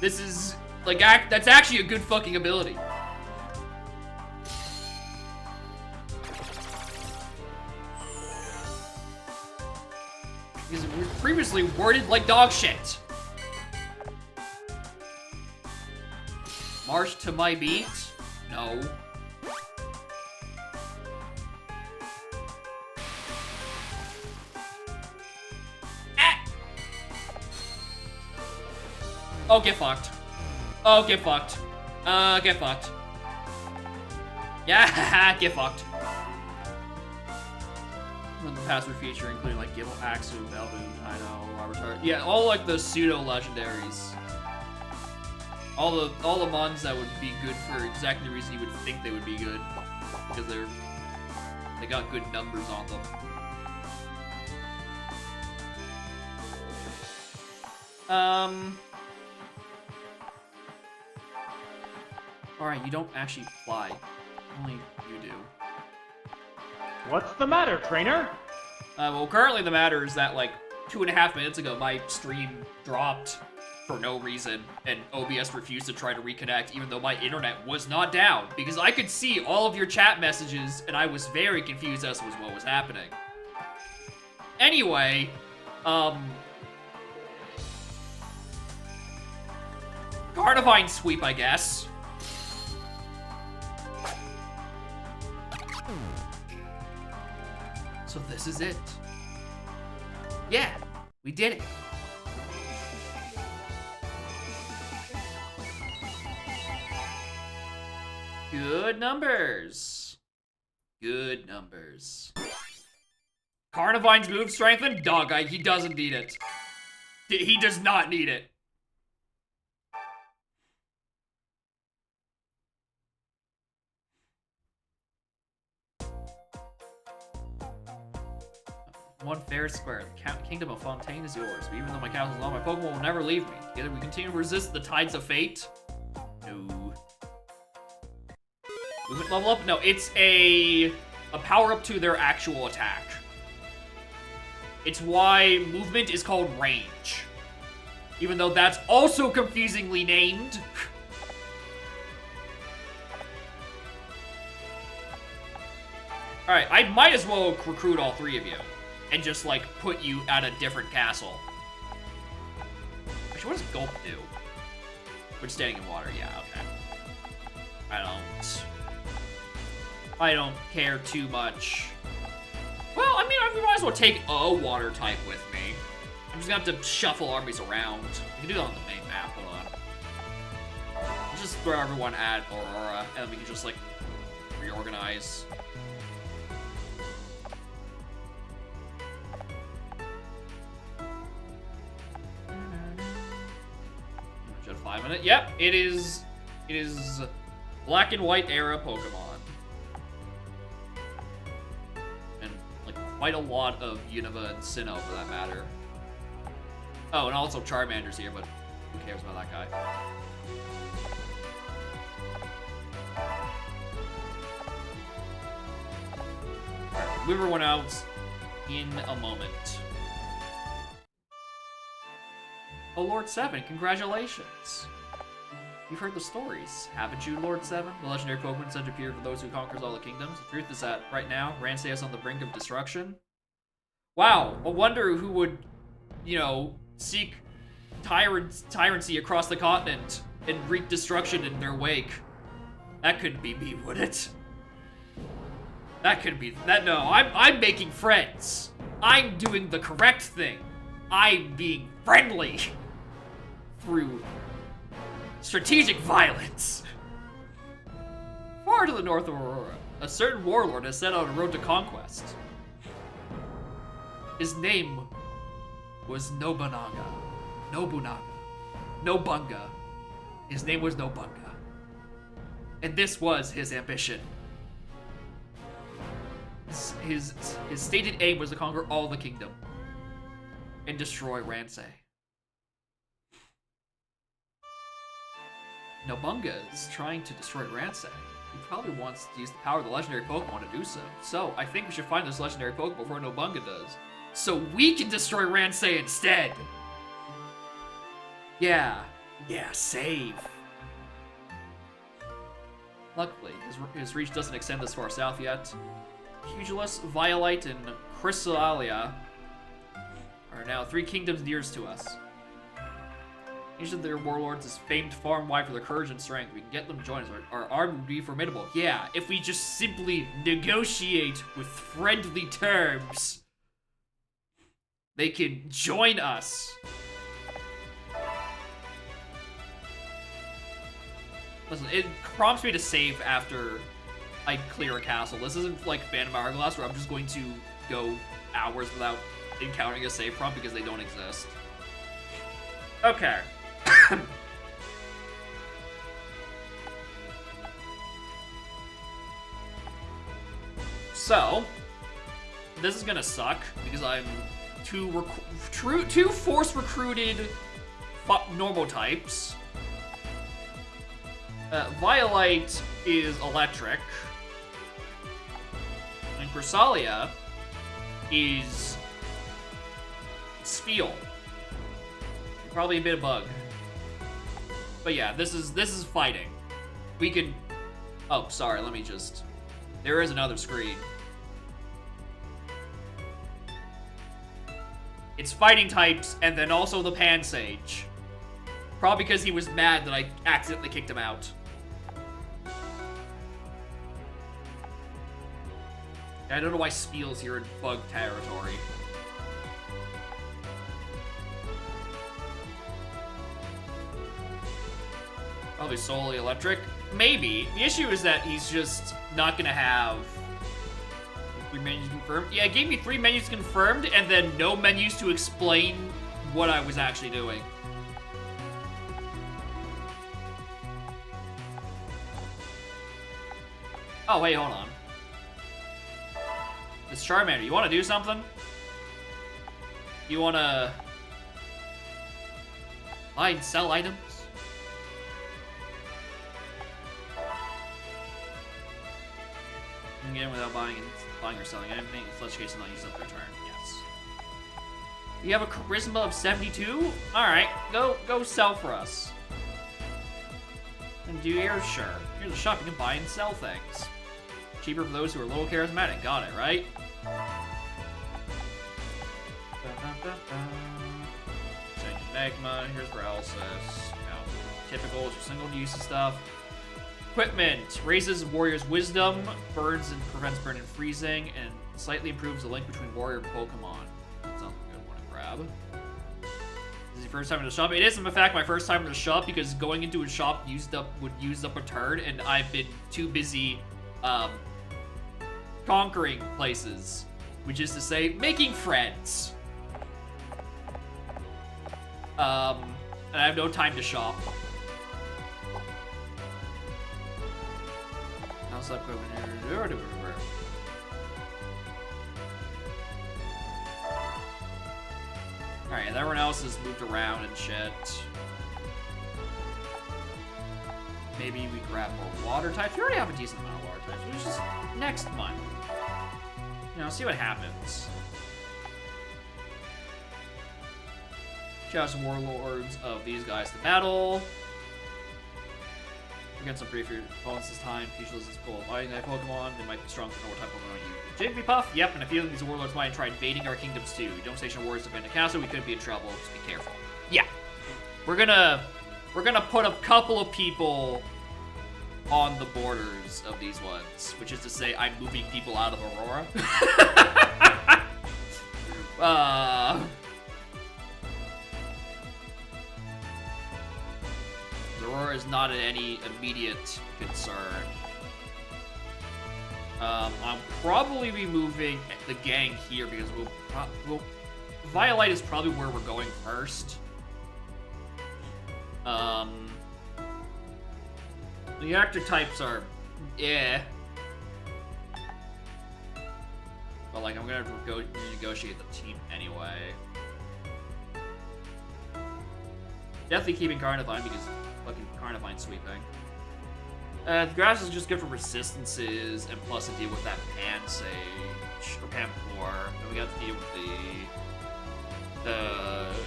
This is, like, that's actually a good fucking ability. Because it was previously worded like dog shit. March to my beat? No. Ah! Oh, get fucked. Oh, get fucked. Get fucked. Yeah, get fucked. And the password feature, including like Gibble, Axu, Belboon, Dino, Larvitar. Yeah, all like the pseudo legendaries. All the mons that would be good for exactly the reason you would think they would be good, because they got good numbers on them. All right, you don't actually fly. Only you do. What's the matter, trainer? Well, currently the matter is that like 2.5 minutes ago, my stream dropped for no reason, and OBS refused to try to reconnect, even though my internet was not down, because I could see all of your chat messages, and I was very confused as to what was happening. Anyway, Carnivine sweep, I guess. So this is it. Yeah, we did it. Good numbers. Good numbers. Carnivine's move strengthened? Dog, he doesn't need it. He does not need it. One fair square. The kingdom of Fontaine is yours. But even though my castle is long, my Pokemon will never leave me. Together we continue to resist the tides of fate. No. Movement level up? No, it's a power-up to their actual attack. It's why movement is called range. Even though that's also confusingly named. Alright, I might as well recruit all three of you. And just, like, put you at a different castle. Actually, what does Gulp do? When standing in water, yeah, okay. I don't care too much. Well, I mean, I might as well take a water type with me. I'm just gonna have to shuffle armies around. We can do that on the main map, hold on. Let's just throw everyone at Aurora, and we can just, like, reorganize. Just 5 minutes. Yep, it is Black and White era Pokemon. And, like, quite a lot of Unova and Sinnoh, for that matter. Oh, and also Charmander's here, but who cares about that guy? Alright, move everyone out in a moment. Oh, Lord 7, congratulations! You've heard the stories, haven't you, Lord 7? The legendary Pokemon said to appear for those who conquers all the kingdoms. The truth is that, right now, Ransei is on the brink of destruction. Wow, I wonder who would, you know, seek tyrancy across the continent and wreak destruction in their wake. That couldn't be me, would it? That couldn't be, no, I'm making friends. I'm doing the correct thing. I'm being friendly through strategic violence. Far to the north of Aurora, a certain warlord has set out on a road to conquest. His name was Nobunaga. Nobunga. His name was Nobunga. And this was his ambition. His stated aim was to conquer all the kingdom and destroy Ransei. Nobunga is trying to destroy Ransei. He probably wants to use the power of the legendary Pokemon to do so. So, I think we should find this legendary Pokemon before Nobunga does. So we can destroy Ransei instead! Yeah, save. Luckily, his reach doesn't extend this far south yet. Pugilus, Violite, and Chrysalia are now 3 kingdoms nearest to us. Each of their warlords is famed far and wide for their courage and strength. We can get them to join us. Our army would be formidable. Yeah, if we just simply negotiate with friendly terms, they can join us. Listen, it prompts me to save after I clear a castle. This isn't like Phantom Hourglass where I'm just going to go hours without encountering a save prompt because they don't exist. Okay. So, this is gonna suck because I'm two force recruited normal types. Violite is electric, and Chrysalia is Spheal. Probably a bit of bug. But yeah, this is fighting. We can... Oh, sorry, let me just... There is another screen. It's fighting types, and then also the Pansage. Probably because he was mad that I accidentally kicked him out. I don't know why Spiel's here in bug territory. Probably solely electric. Maybe. The issue is that he's just not gonna have 3 menus confirmed. Yeah, it gave me 3 menus confirmed and then no menus to explain what I was actually doing. Oh, wait, hold on. It's Charmander. You want to do something? You want to buy and sell items? Again, without buying or selling anything, in such case, not use up their turn. Yes. You have a charisma of 72? All right, go sell for us. And do your sure. Here's a shop you can buy and sell things. Cheaper for those who are a little charismatic. Got it, right? Magma. Here's paralysis. Typical is your single-use stuff. Equipment raises warrior's wisdom, burns and prevents burn and freezing, and slightly improves the link between warrior and Pokemon. That sounds like a good one to grab. This is your first time in the shop. It is, in fact, my first time in the shop because going into a shop would use up a turn, and I've been too busy conquering places, which is to say, making friends. And I have no time to shop. Alright, and everyone else has moved around and shit. Maybe we grab more water types. We already have a decent amount of water types, which is next month. You know, see what happens. Shout out some warlords of these guys to battle. Against some pretty few opponents this time. Peachless is cool. Fighting that Pokemon, they might be strong for what type of Pokemon you. Jigglypuff? Yep, and I feel like these warlords might try invading our kingdoms too. Don't station warriors to defend the castle, we could be in trouble. Just be careful. Yeah. We're gonna put a couple of people on the borders of these ones, which is to say I'm moving people out of Aurora. Aurora is not any immediate concern. I'll probably be moving the gang here because Violite is probably where we're going first. The actor types are, yeah. But like, I'm gonna go negotiate the team anyway. Definitely keeping Carnivine because fucking Carnivine sweeping. The grass is just good for resistances and plus to deal with that Pansage or Pampor. And we got to deal with the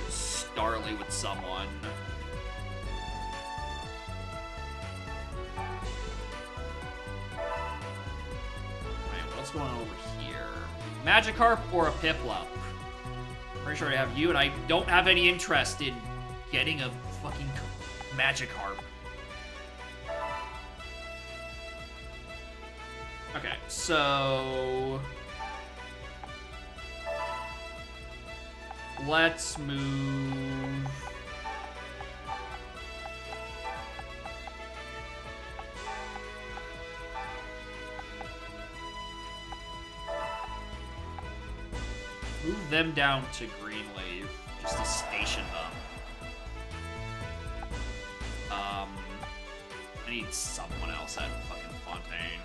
Starly with someone. Alright, what's going on over here? Magikarp or a Piplup? Pretty sure I have you, and I don't have any interest in getting a fucking Magikarp. Okay, so let's move. Move them down to Greenleaf, just to station them. I need someone else at fucking Fontaine.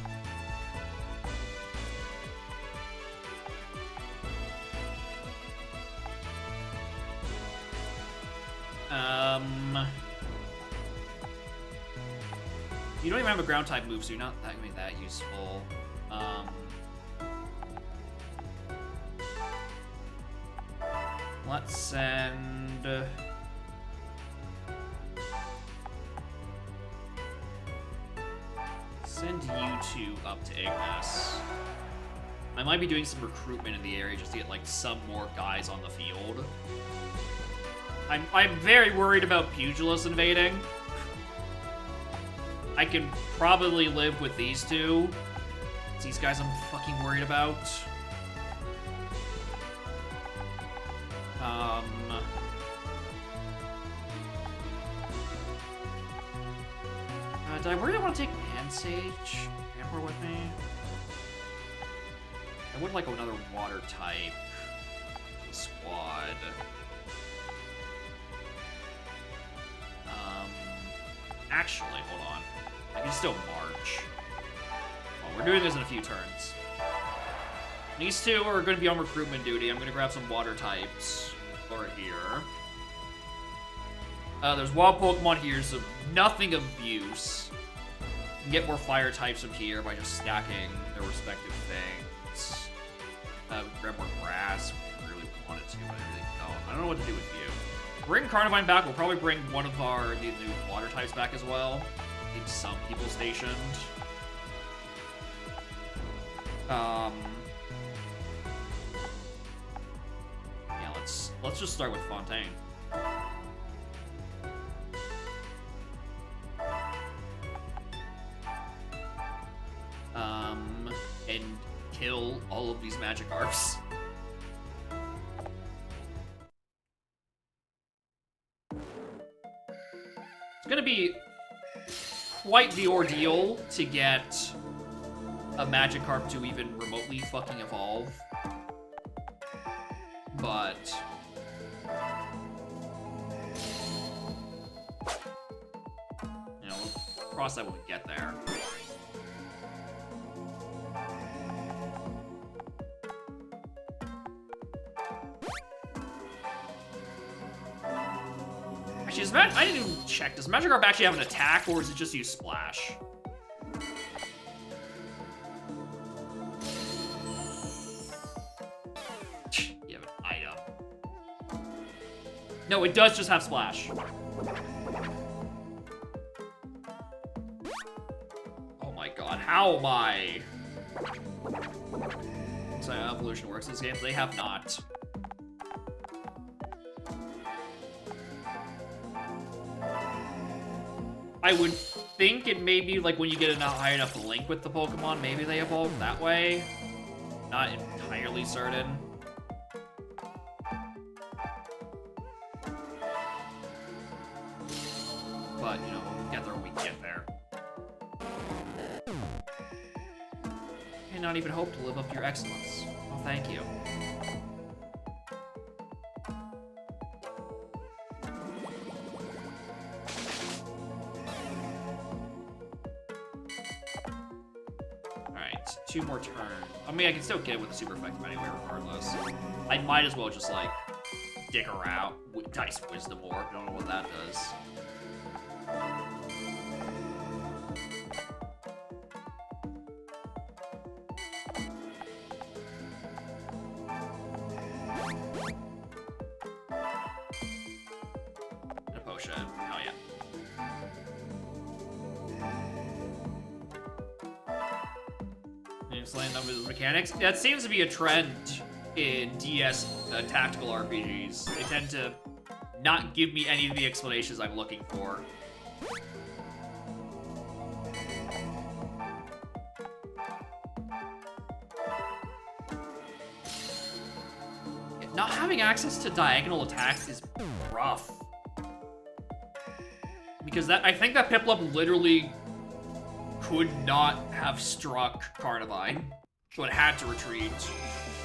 You don't even have a ground type move, so you're not that gonna be that useful. Let's send you two up to Ignis. I might be doing some recruitment in the area just to get like some more guys on the field. I'm very worried about Pugilist invading. I can probably live with these two. It's these guys I'm fucking worried about. Did I really want to take Hand Sage Emperor with me? I would like another water type squad. Actually, hold on. I can still march. Well, we're doing this in a few turns. These two are going to be on recruitment duty. I'm going to grab some water types over here. There's wild Pokemon here, so nothing of use. You can get more fire types from here by just stacking their respective things. Grab more grass. I really wanted to, but I really don't. I don't know what to do with you. Bring Carnivine back. We'll probably bring one of the new water types back as well. Keep some people stationed. Yeah, let's just start with Fontaine. And kill all of these Magikarps. It's gonna be quite the ordeal to get a Magikarp to even remotely fucking evolve. But you know, we'll cross that when we get there. Actually, I didn't even check. Does Magikarp actually have an attack, or is it just use Splash? You have an item. No, it does just have Splash. Oh my god, how am I? That's how evolution works in this game. They have not. I would think it may be like when you get a high enough link with the Pokemon, maybe they evolve that way. Not entirely certain. But, you know, we'll get there when we get there. And not even hope to live up to your excellence. Oh, thank you. Two more turns. I mean, I can still get it with the super effective anyway, regardless. I might as well just, like, dick around with Dice Wisdom Orb. I don't know what that does. And a potion. Hell yeah. Slaying numbers of mechanics. That seems to be a trend in DS tactical RPGs. They tend to not give me any of the explanations I'm looking for. Not having access to diagonal attacks is rough. Because I think that Piplup literally could not have struck Carnivine, so it had to retreat.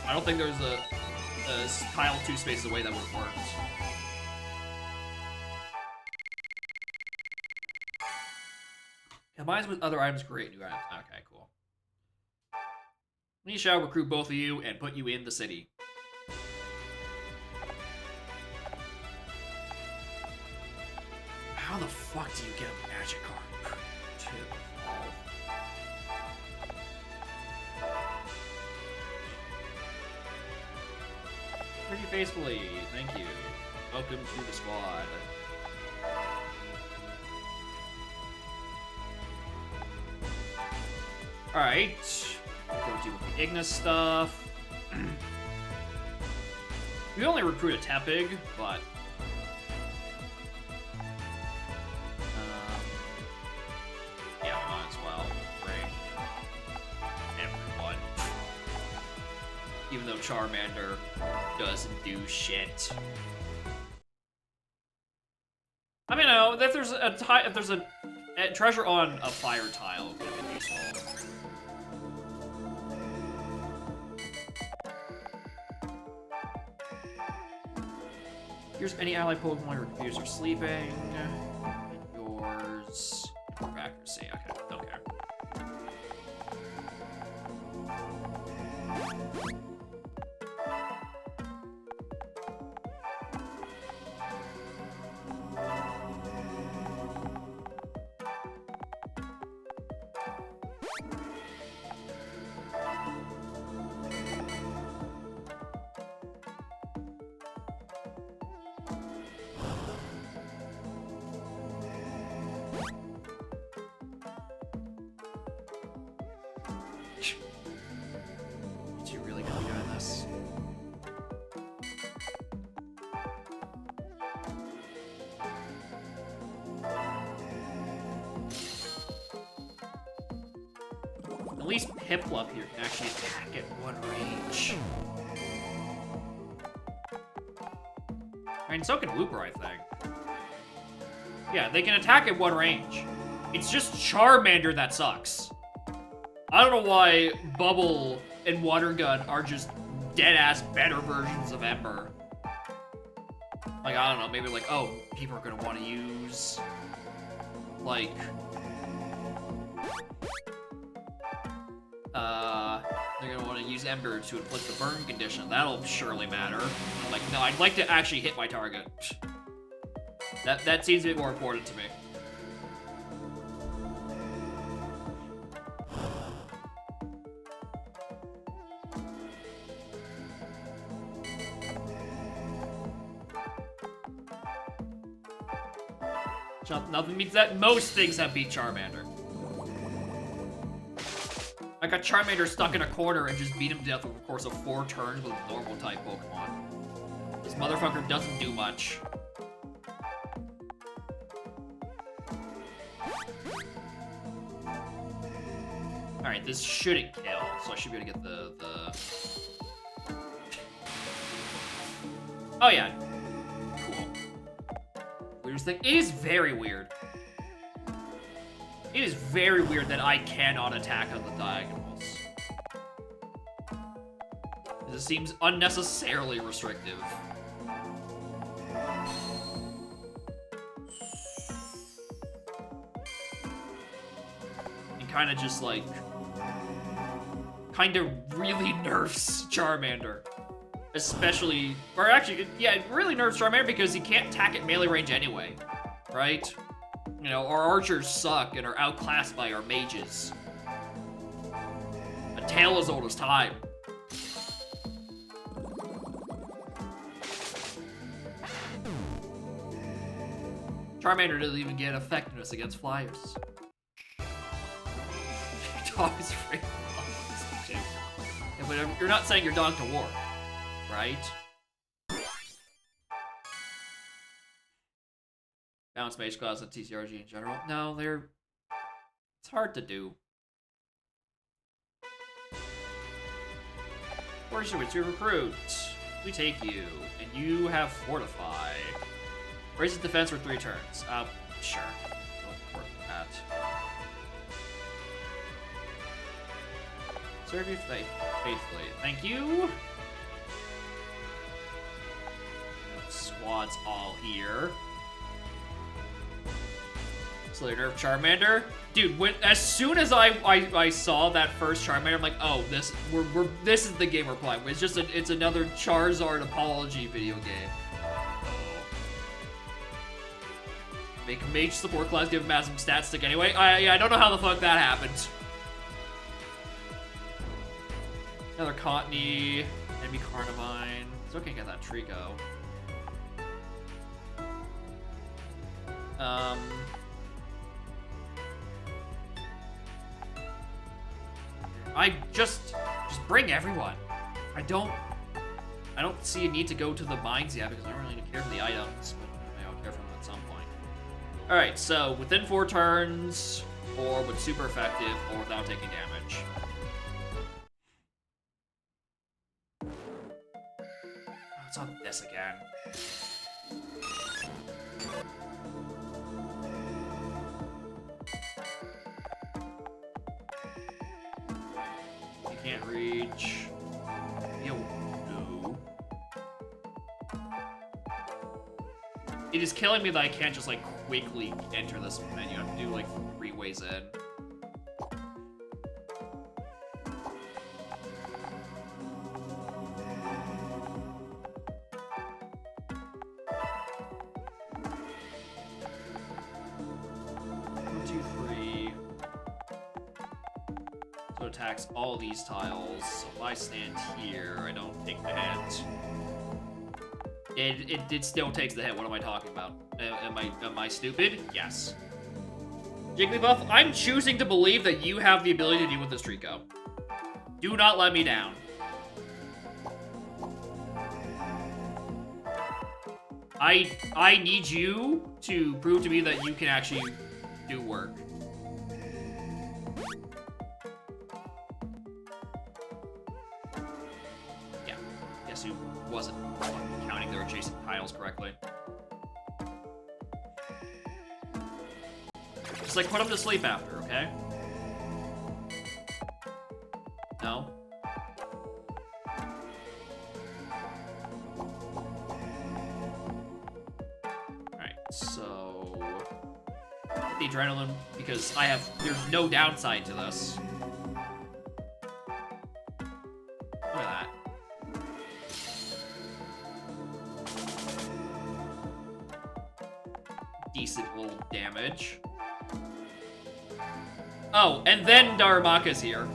I don't think there's a tile 2 spaces away that would have worked. Combines with other items, create new items. Okay, cool. We shall recruit both of you and put you in the city. How the fuck do you get a Magikarp to evolve? Pretty faithfully, thank you. Welcome to the squad. Alright, go deal with the Ignis stuff. We only recruit a Tepig, but yeah, we might as well bring everyone. though Charmander doesn't do shit. I mean, no, if there's a treasure on a fire tile, it could have been useful. Here's any ally Pokemon your computers are sleeping. Yours. For accuracy. Okay, don't care. You really gonna be doing this? At least Piplup here can actually attack at one range. I mean, so can Looper, I think. Yeah, they can attack at one range. It's just Charmander that sucks. I don't know why Bubble and Water Gun are just dead-ass better versions of Ember. Like, I don't know, maybe like, oh, people are gonna want to use, like, they're gonna want to use Ember to inflict the burn condition. That'll surely matter. I'm like, no, I'd like to actually hit my target. That seems a bit more important to me. Nothing means that most things have beat Charmander. I got Charmander stuck in a corner and just beat him to death over the course of 4 turns with a normal type Pokemon. This motherfucker doesn't do much. Alright, this shouldn't kill, so I should be able to get the... Oh yeah. Cool. Weirdest thing. It is very weird. It is very weird that I cannot attack on the diagonals. This seems unnecessarily restrictive. And kind of just like... kind of really nerfs Charmander. Especially, or actually, yeah, it really nerfs Charmander because he can't attack at melee range anyway, right? You know, our archers suck and are outclassed by our mages. A tale as old as time. Charmander doesn't even get effectiveness against flyers. Your dog is afraid of flyers. Yeah, but you're not saying your dog to war, right? Balance Mage Class and TCRG in general. No, it's hard to do. Where should we recruit? We take you, and you have Fortify. Raises defense for 3 turns. Sure. Go for that. Serve you faithfully. Thank you. Squad's all here. So they nerf Charmander. Dude, as soon as I saw that first Charmander, I'm like, oh, this is the game we're playing. It's another Charizard apology video game. Make a mage support class give him maximum stat stick anyway. I don't know how the fuck that happened. Another Cottony, enemy Carnivine. Still can't get that Trico. I just bring everyone. I don't see a need to go to the mines yet because I don't really care for the items, but I'll care for them at some point. All right, so within 4 turns, or with super effective, or without taking damage. It's on this again. You can't reach. Yo, no. It is killing me that I can't just, like, quickly enter this menu. I have to do, like, 3 ways in. Attacks all these tiles, so if I stand here, I don't take the hit. It still takes the hit. What am I talking about? Am I stupid? Yes. Jigglypuff, I'm choosing to believe that you have the ability to deal with this Trico. Do not let me down. I need you to prove to me that you can actually do work. Who wasn't counting their adjacent tiles correctly. Just like put him to sleep after, okay? No? Alright, so the adrenaline, because there's no downside to this. Look at that. Decent little damage. Oh, and then Darumaka's here.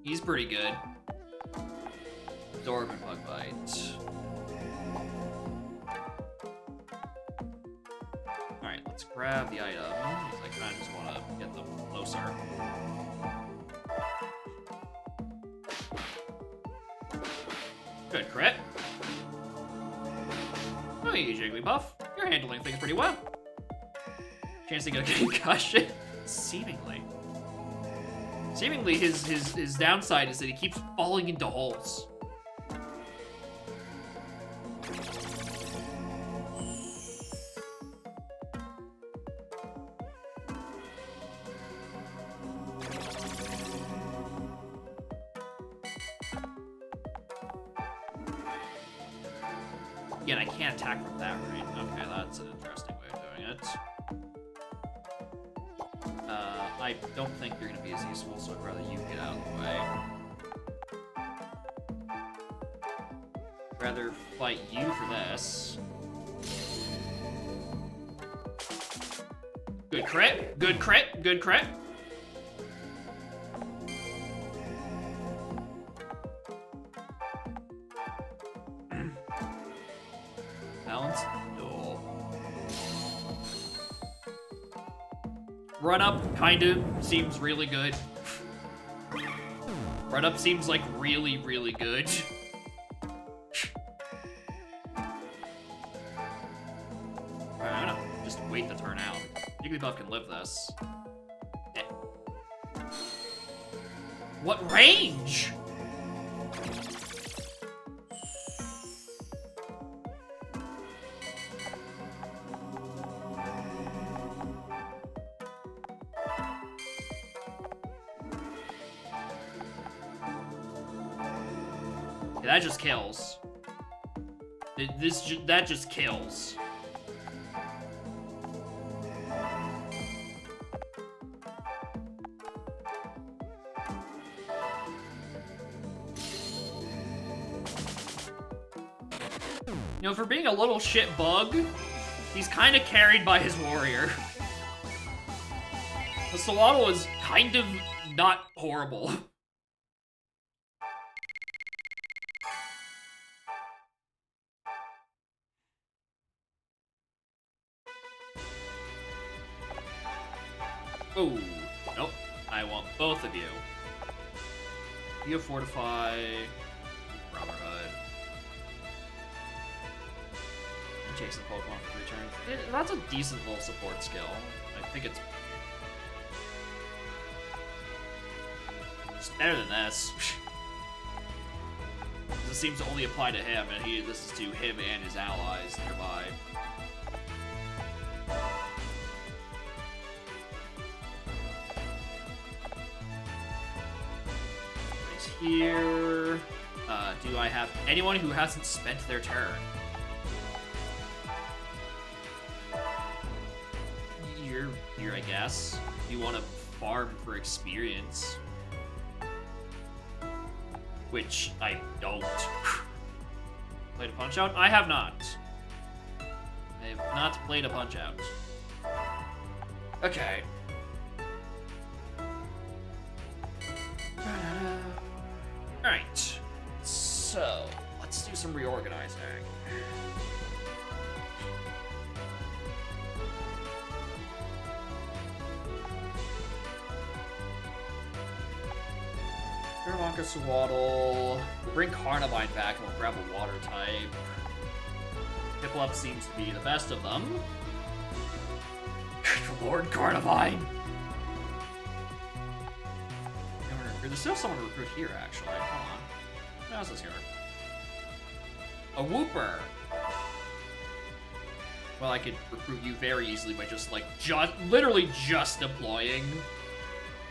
He's pretty good. Absorb and Bug Bite. Alright, let's grab the items. I kind of just want to get them closer. Good crit. Oh, you Jigglypuff. You're handling things pretty well. Chance to get a concussion? Seemingly. Seemingly, his downside is that he keeps falling into holes. Again, I can't attack from that, right? Okay, that's an interesting way of doing it. I don't think you're going to be as useful, so I'd rather you get out of the way. Rather fight you for this. Good crit, good crit, good crit. Balance? No. Run up kind of seems really good. Run up seems like really, really good. I'm gonna just wait the turn out. Jigglypuff can live this. Eh. What range? That just kills. That just kills. You know, for being a little shit bug, he's kind of carried by his warrior. The Swaddle is kind of not horrible. Oh, nope. I want both of you. You have Fortify, Brotherhood. Chase the Pokemon for 3 turns. That's a decent little support skill, I think it's better than this. This seems to only apply to him, and this is to him and his allies nearby. He's here. Do I have anyone who hasn't spent their turn? You're here, I guess. You want to farm for experience. Which I don't. Played a Punch-Out? I have not. I have not played a Punch-Out. Okay. Alright. So, let's do some reorganizing. Wonka Swaddle. We'll bring Carnivine back and we'll grab a water type. Piplup seems to be the best of them. Lord Carnivine! There's still someone to recruit here, actually. Hold on. What else is here? A Wooper! Well, I could recruit you very easily by just, like, literally just deploying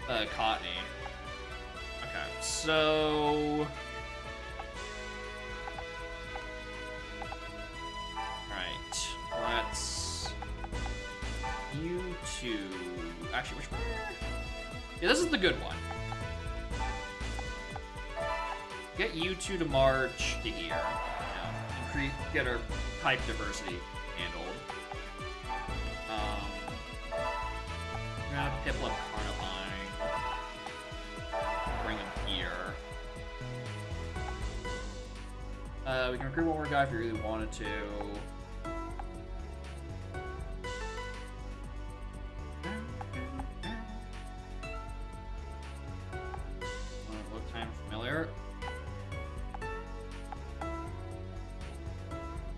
Cottony. Okay, so... Alright, let's... You two... Actually, which one? Yeah, this is the good one. Get you two to march to here. Yeah, get our type diversity handled. We're gonna Piplup Carnivine. Bring him here. We can recruit one more guy if we really wanted to. Look kind of familiar.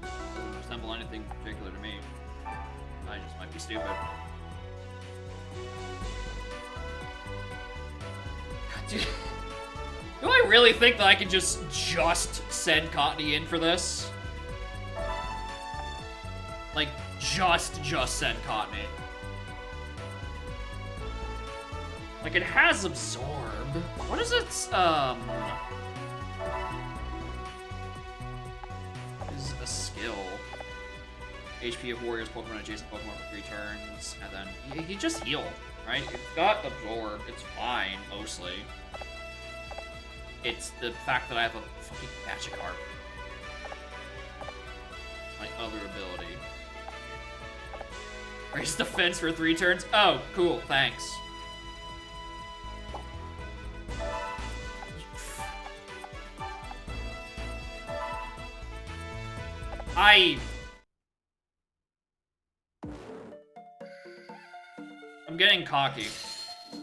Doesn't resemble anything particular to me. I just might be stupid. Do I really think that I can just send Cottony in for this? Like, just send Cottony. Like, it has Absorb. What is its, is a skill. HP of warriors, Pokemon, adjacent Pokemon for 3 turns, and then he just heal, right? It's got Absorb, it's fine, mostly. It's the fact that I have a fucking Magikarp. My other ability. Raise defense for 3 turns? Oh, cool, thanks. I'm getting cocky.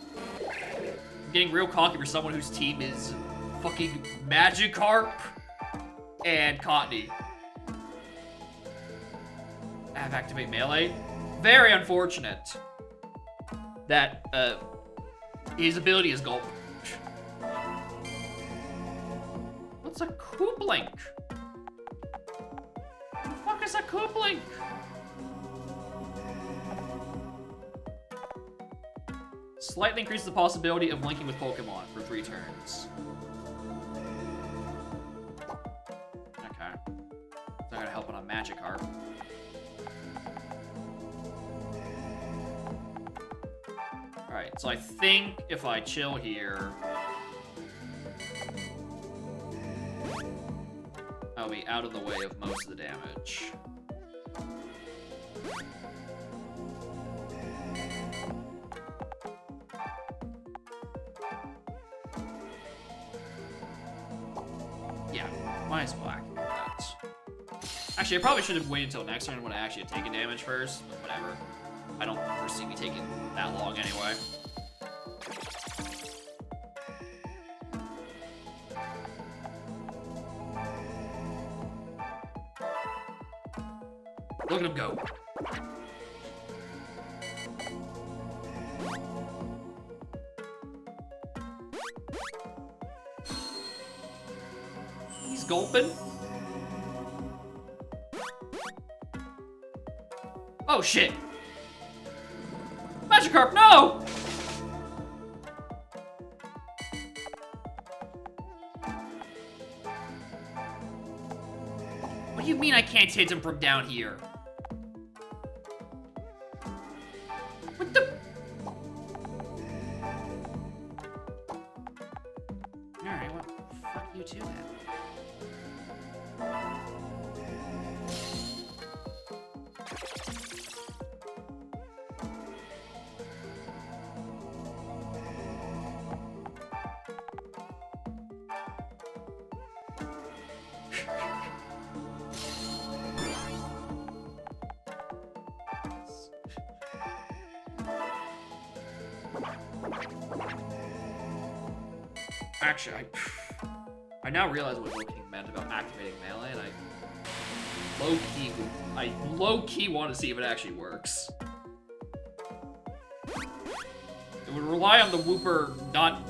I'm getting real cocky for someone whose team is fucking Magikarp and Cottony. Have activate melee. Very unfortunate that his ability is Gulp. What's a Kooplink? What the fuck is a Kooplink? Slightly increases the possibility of linking with Pokemon for 3 turns. Okay. It's not gonna help on a Magikarp. Alright, so I think if I chill here, I'll be out of the way of most of the damage. Yeah, might as well activate that. Actually, I probably should have waited until next turn when I actually had taken damage first, but whatever. I don't foresee me taking that long anyway. Look at him go. gulping. Oh shit! Magikarp, no! What do you mean I can't hit him from down here? What the? Alright, well, fuck you too then. Actually, I now realize what Low-Key meant about activating melee, and I low-key want to see if it actually works. It would rely on the Wooper not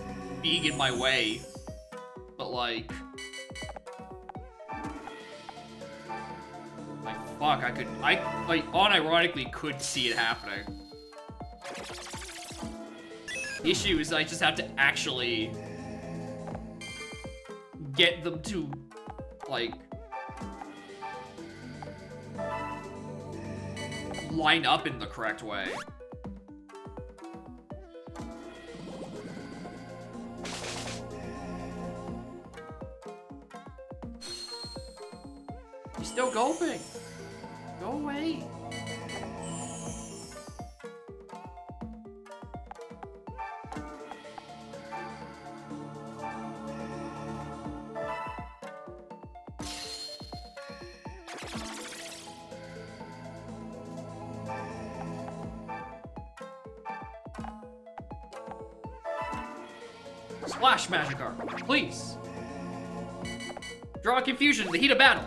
being in my way, but like fuck, I unironically could see it happening. The issue is I just have to actually get them to, like, line up in the correct way. He's still gulping. Go away. Splash, Magikarp, please. Draw confusion in the heat of battle.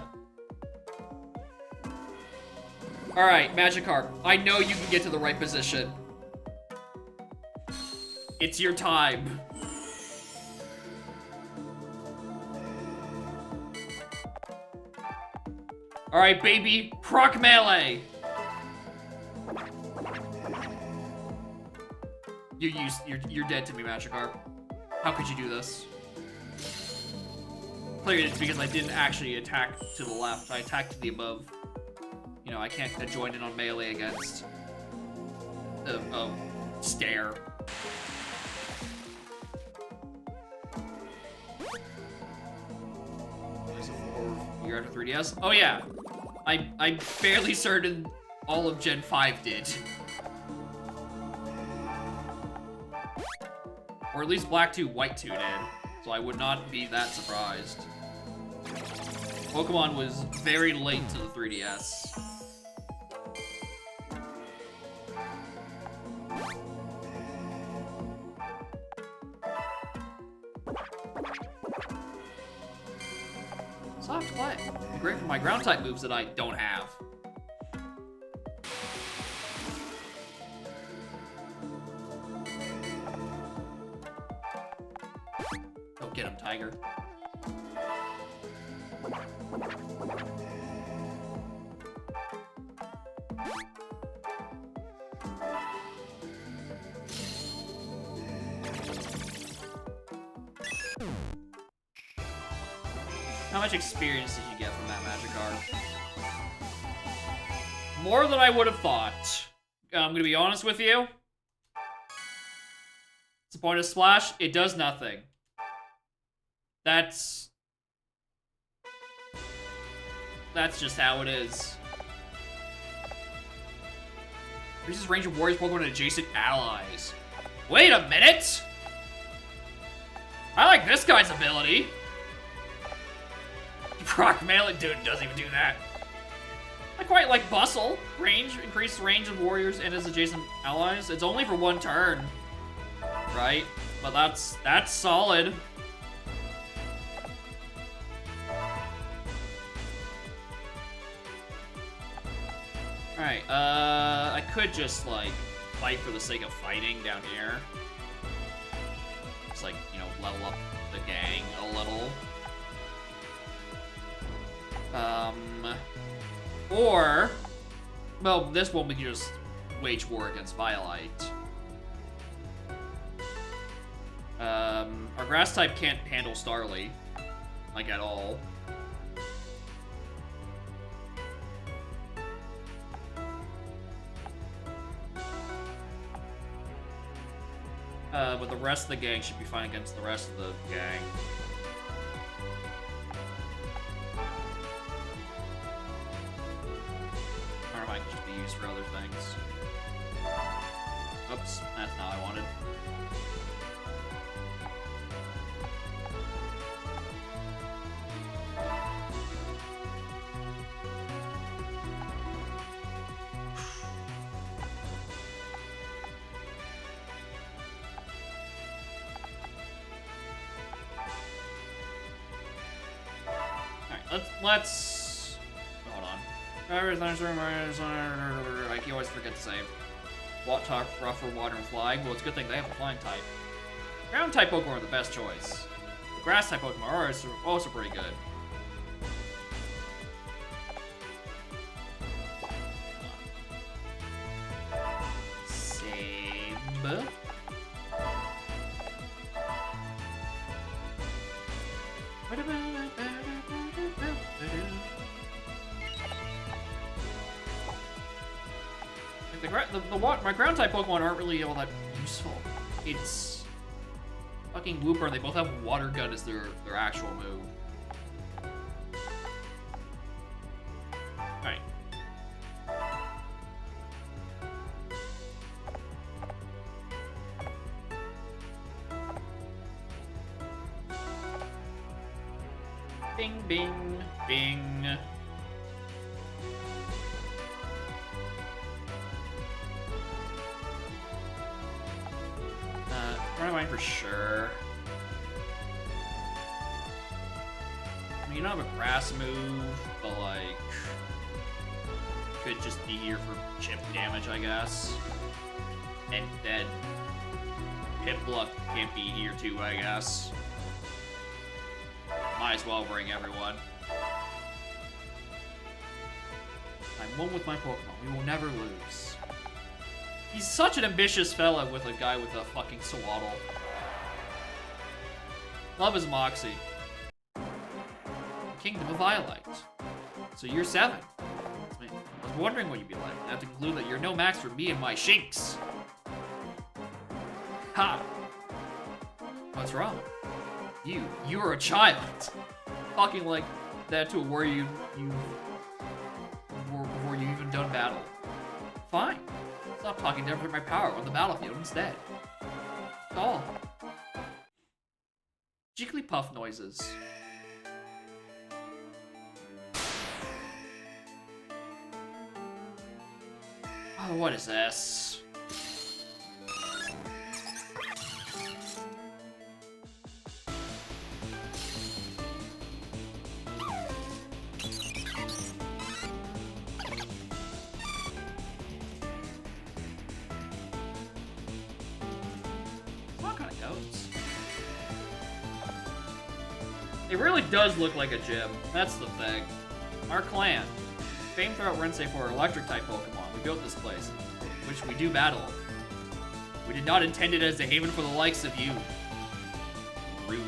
Alright, Magikarp, I know you can get to the right position. It's your time. Alright, baby, proc melee. You're dead to me, Magikarp. How could you do this? Clearly it's because I didn't actually attack to the left. I attacked to the above. You know, I can't join in on melee against a stare. There's a 4 year after 3DS. Oh yeah, I'm fairly certain all of Gen 5 did. Or at least Black 2, White 2 did. So I would not be that surprised. Pokemon was very late to the 3DS. Soft play. Great for my ground type moves that I don't have. Go get him, Tiger. How much experience did you get from that Magikarp? More than I would have thought. I'm gonna be honest with you. What's the point of Splash? It does nothing. That's just how it is. Increases range of warriors Pokemon and adjacent allies. Wait a minute! I like this guy's ability. Proc melee, dude, doesn't even do that. I quite like Bustle. Range, increased range of warriors and his adjacent allies. It's only for 1 turn, right? But that's solid. Alright, I could just, like, fight for the sake of fighting down here. Just, like, you know, level up the gang a little. Or, well, this one we can just wage war against Violite. Our grass type can't handle Starly, like at all. But the rest of the gang should be fine against the rest of the gang. Or might just be used for other things. Oops, that's not what I wanted. Let's hold on. I can always forget to save. Talk rougher water and flying. Well, it's a good thing they have a flying type. Ground type Pokemon are the best choice. The grass type Pokemon are also pretty good. Save. My ground type Pokemon aren't really all that useful. It's fucking Wooper, and they both have Water Gun as their actual move. Alright. Bing, bing, bing. Runaway for sure. I mean, you don't have a grass move, but like, could just be here for chip damage, I guess. And then Piplup can't be here too, I guess. Might as well bring everyone. I'm one with my Pokemon. We will never lose. He's such an ambitious fella with a guy with a fucking swaddle. Love his moxie. Kingdom of Violite. So you're 7. I was wondering what you'd be like. I have to conclude that you're no max for me and my Shinx. Ha! What's wrong? You're a child. Talking like that to where you before you even done battle. Fine. Stop talking to my power on the battlefield instead. Oh. Jigglypuff noises. Oh, what is this? It really does look like a gym. That's the thing. Our clan. Famed throughout Rensei for our electric-type Pokemon. We built this place, which we do battle. We did not intend it as a haven for the likes of you. Rude.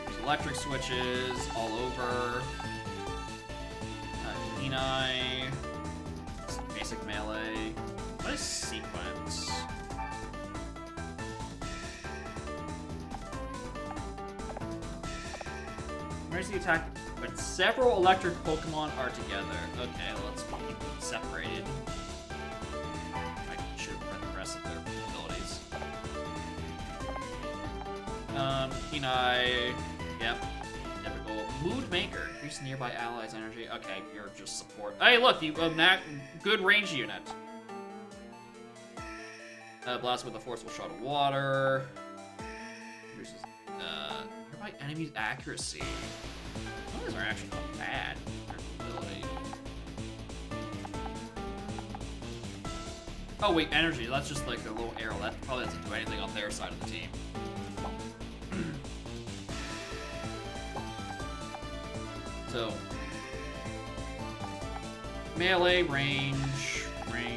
There's electric switches all over. Kenai. Basic melee. What is sequence? Emergency attack when several electric Pokemon are together. Okay, let's keep them separated. I should print the rest of their abilities. Kenai. Yep. Typical. Mood Maker. Increase nearby allies' energy. Okay, you're just support. Hey, look, you good range unit. Blast with a forceful shot of water. Reduces nearby enemies' accuracy. Those are actually not bad. Ability. Oh wait, energy. That's just like a little arrow. That probably doesn't do anything on their side of the team. So, melee, range, melee.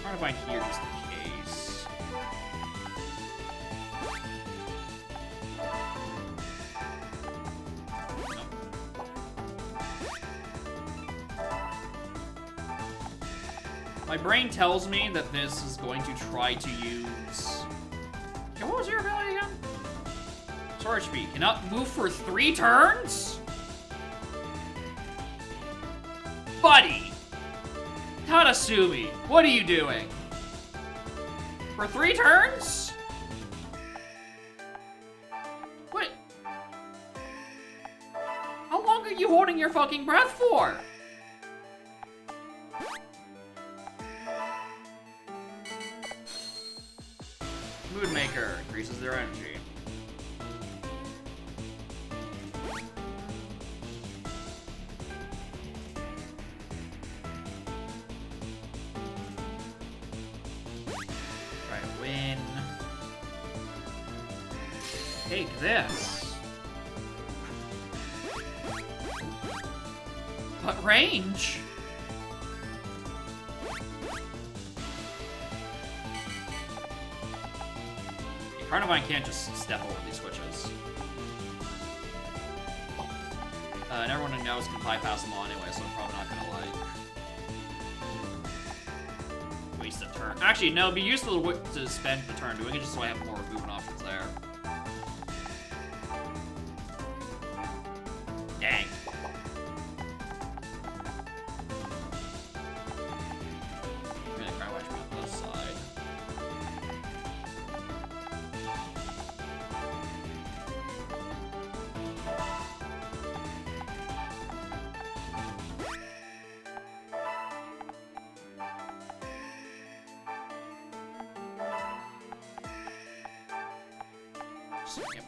Trying to find here just in case. My brain tells me that this is going to try to use... Okay, what was your ability again? Sword speed. Cannot move for 3 turns? Buddy! Tatsumi, what are you doing? For 3 turns? What? How long are you holding your fucking breath for? Moodmaker increases their energy. Try to win. Take this. What range? Carnivine can't just step over these switches. And everyone who knows can bypass them all anyway, so I'm probably not gonna, like, waste a turn. Actually, no, it'd be useful to spend the turn doing it just so I have more movement options there. Dang. I'm gonna try watch me on this side.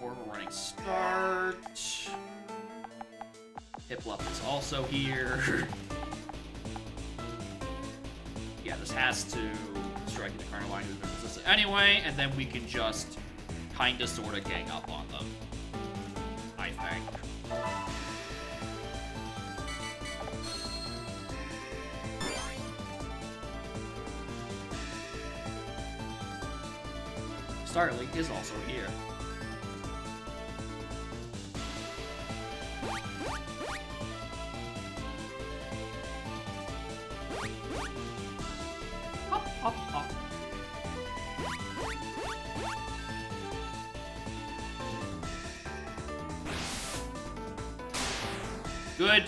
Orbital running start. Hiplup is also here. Yeah, this has to strike into Carnivine who's been resistant anyway, and then we can just kinda sorta gang up on them. I think. Starly is also here. Good.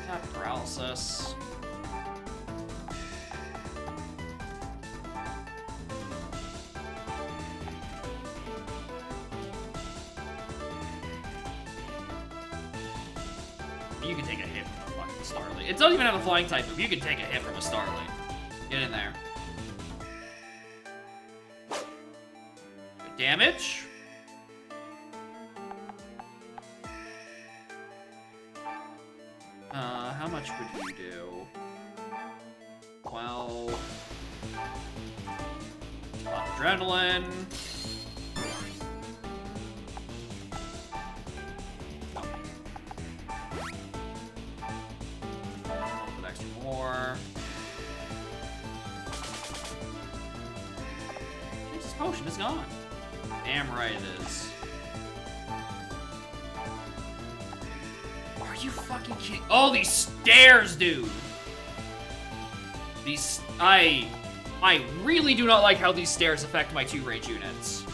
Tap paralysis. You can take a hit from a fucking Starly. It doesn't even have a flying type move. You can take a hit from a Starly. Get in there. Good damage. How much would you do? 12. Adrenaline. With extra more. Jesus, potion is gone. Damn right it is. Are you fucking kidding? Oh, these stairs, dude! These... I really do not like how these stairs affect my 2 range units.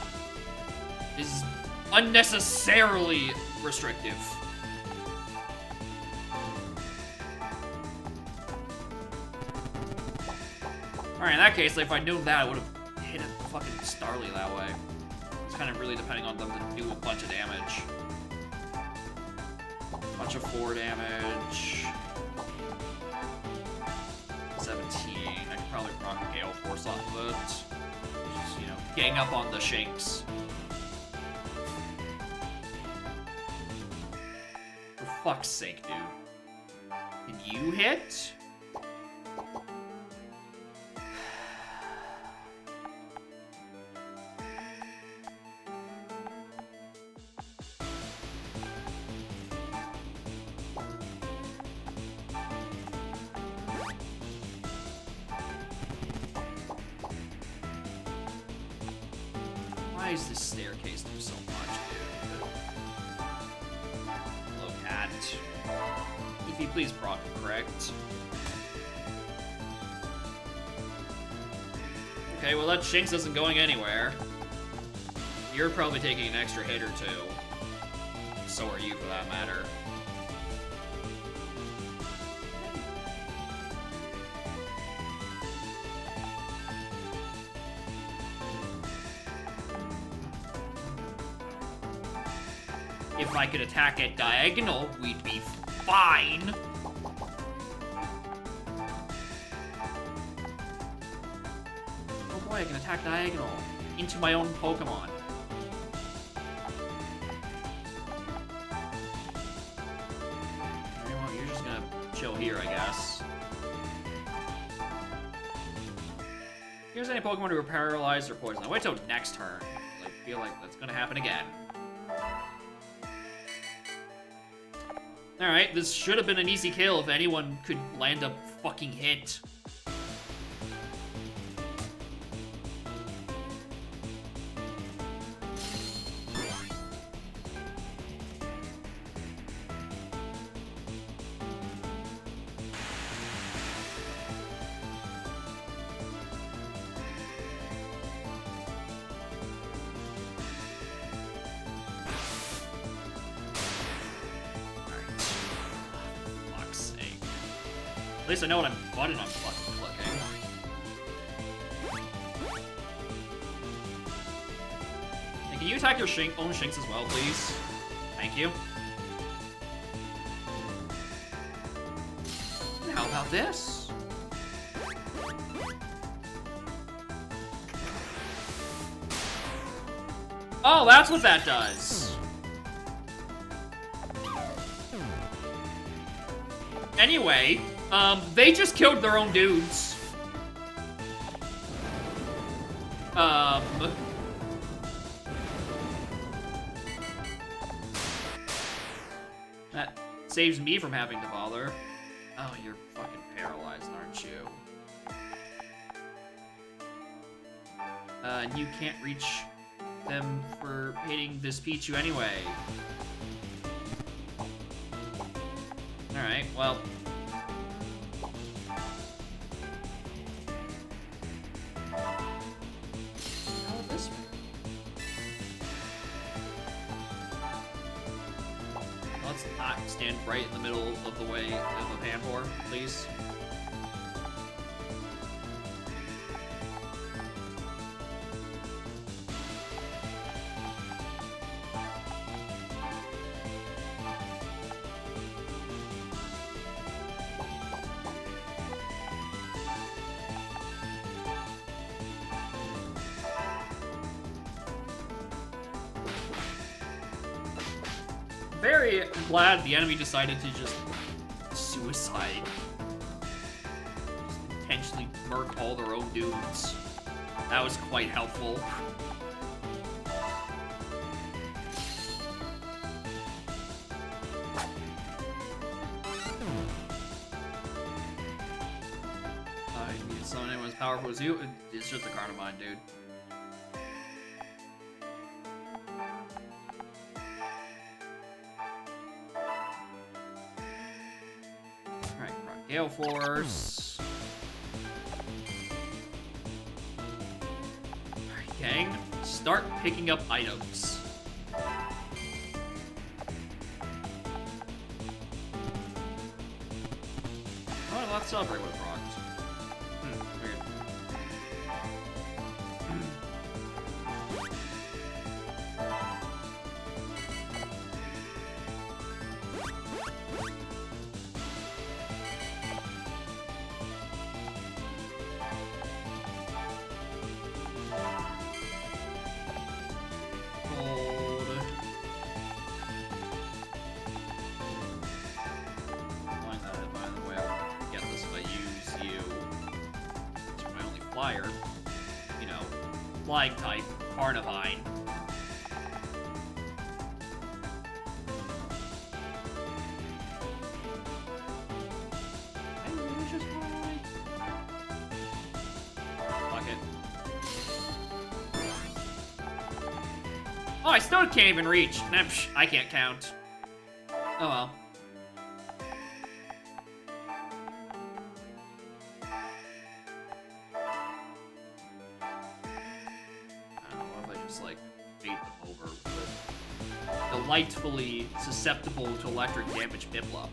This is unnecessarily restrictive. Alright, in that case, if I'd known that, I would have hit a fucking Starly that way. It's kind of really depending on them to do a bunch of damage. Bunch of 4 damage. 17. I could probably proc a Gale Force off of it. Just, you know, gang up on the Shanks. For fuck's sake, dude. Can you hit? Why is this staircase do so much, dude? Hello, cat. If please proc correct. Okay, well that Shinx isn't going anywhere. You're probably taking an extra hit or two. So are you, for that matter. If I could attack at diagonal, we'd be fine. Oh boy, I can attack diagonal into my own Pokemon. Well, you're just gonna chill here, I guess. Here's any Pokemon who are paralyzed or poisoned. I'll wait till next turn. I feel like that's gonna happen again. Alright, this should have been an easy kill if anyone could land a fucking hit. At least I know what button I'm fucking clicking. Hey, can you attack your own Shinx as well, please? Thank you. And how about this? Oh, that's what that does. Anyway, they just killed their own dudes. That saves me from having to bother. Oh, you're fucking paralyzed, aren't you? And you can't reach them for hitting this Pichu anyway. Alright, well. How would this be? Let's not stand right in the middle of the way of the Panpour, please. Very glad the enemy decided to just suicide. Just intentionally murk all their own dudes. That was quite helpful. I need to summon anyone as powerful as you. It's just a card of mine, dude. Gale Force. Alright, gang. Start picking up items. Oh, let's celebrate with rocked. Weird. flyer. You know, flying type, Carnivine. Oh, I still can't even reach. Nah, psh, I can't count. Oh well. I don't know if I just like bait them over with delightfully susceptible to electric damage Piplup.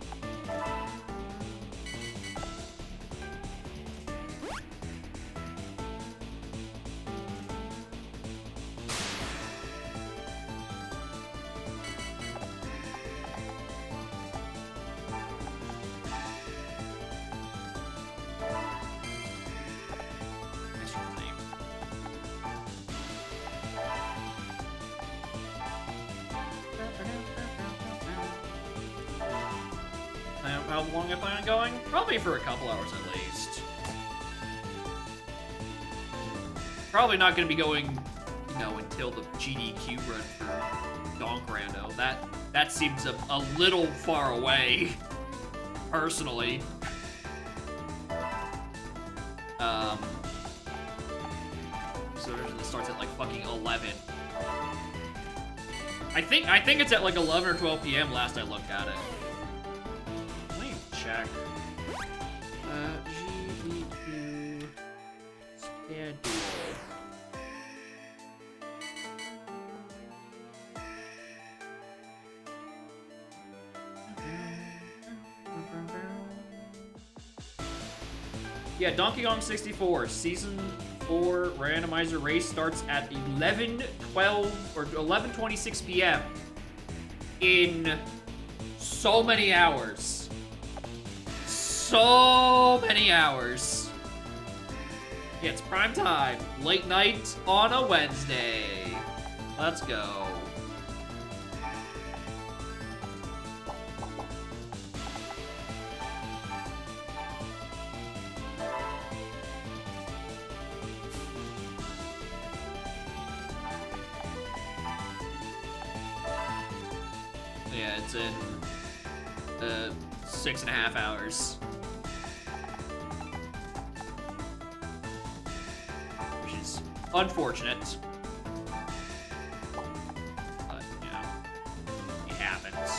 How long I plan on going? Probably for a couple hours at least. Probably not going to be going, you know, until the GDQ run for Donk Rando. That seems a little far away, personally. So it starts at like fucking 11. I think it's at like 11 or 12 p.m. last I looked at it. Check. GDQ schedule. Yeah, Donkey Kong 64 Season 4 randomizer race starts at 11:12 or 11:26 p.m. in so many hours. So many hours. Yeah, it's prime time. Late night on a Wednesday. Let's go. Yeah, it's in 6.5 hours. Which is unfortunate. But, you know, it happens.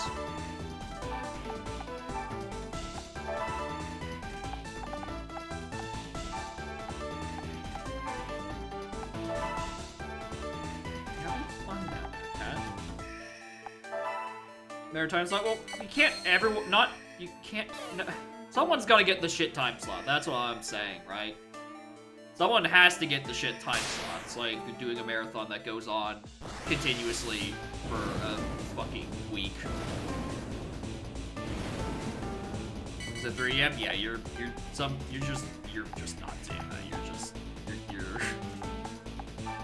Maritime slot. Well, you can't you can't, no, someone's gotta get the shit time slot. That's what I'm saying, right? Someone has to get the shit time slot. It's like doing a marathon that goes on continuously for a fucking week. Is it 3 AM? Yeah, you're just not doing that.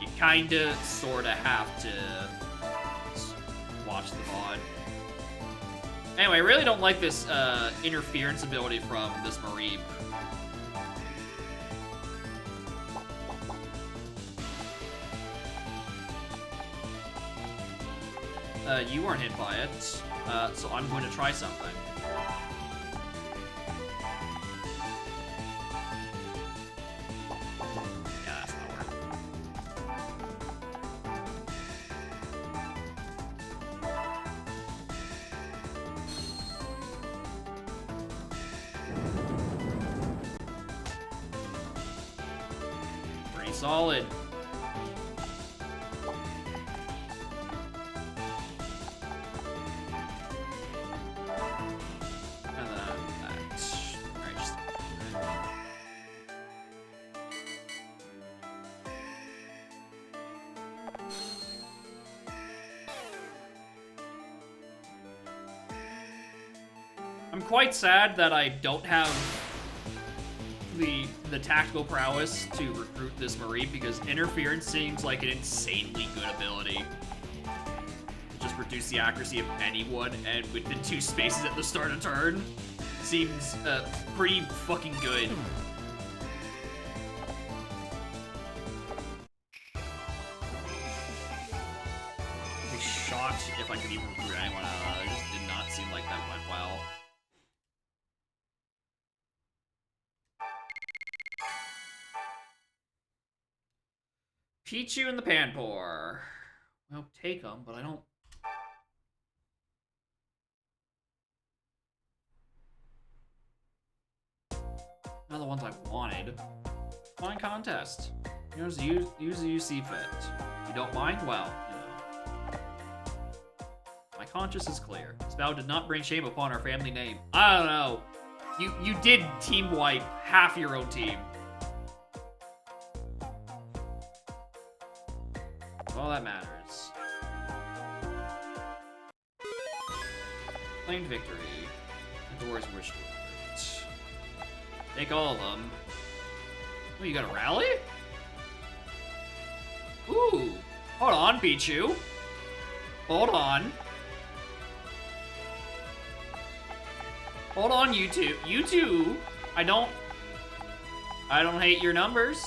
You kinda sorta have to watch the VOD. Anyway, I really don't like this interference ability from this Mareep. You weren't hit by it, so I'm going to try something. Yeah, that's not working. Pretty solid. I'm quite sad that I don't have the tactical prowess to recruit this Mareep, because interference seems like an insanely good ability. Just reduce the accuracy of anyone, and within 2 spaces at the start of turn seems pretty fucking good. if I could even recruit anyone. It just did not seem like that went well. Pichu and the Panpour. Well, take them, but I don't... Not the ones I wanted. Fine contest. Use the UC fit. You don't mind? Well, you know. My conscience is clear. This vow did not bring shame upon our family name. I don't know. You did team wipe half your own team. All that matters. Claimed victory. The doors wish to it. Take all of them. Oh, you got a rally? Ooh. Hold on, Pichu. Hold on. Hold on, you two. You two. I don't hate your numbers.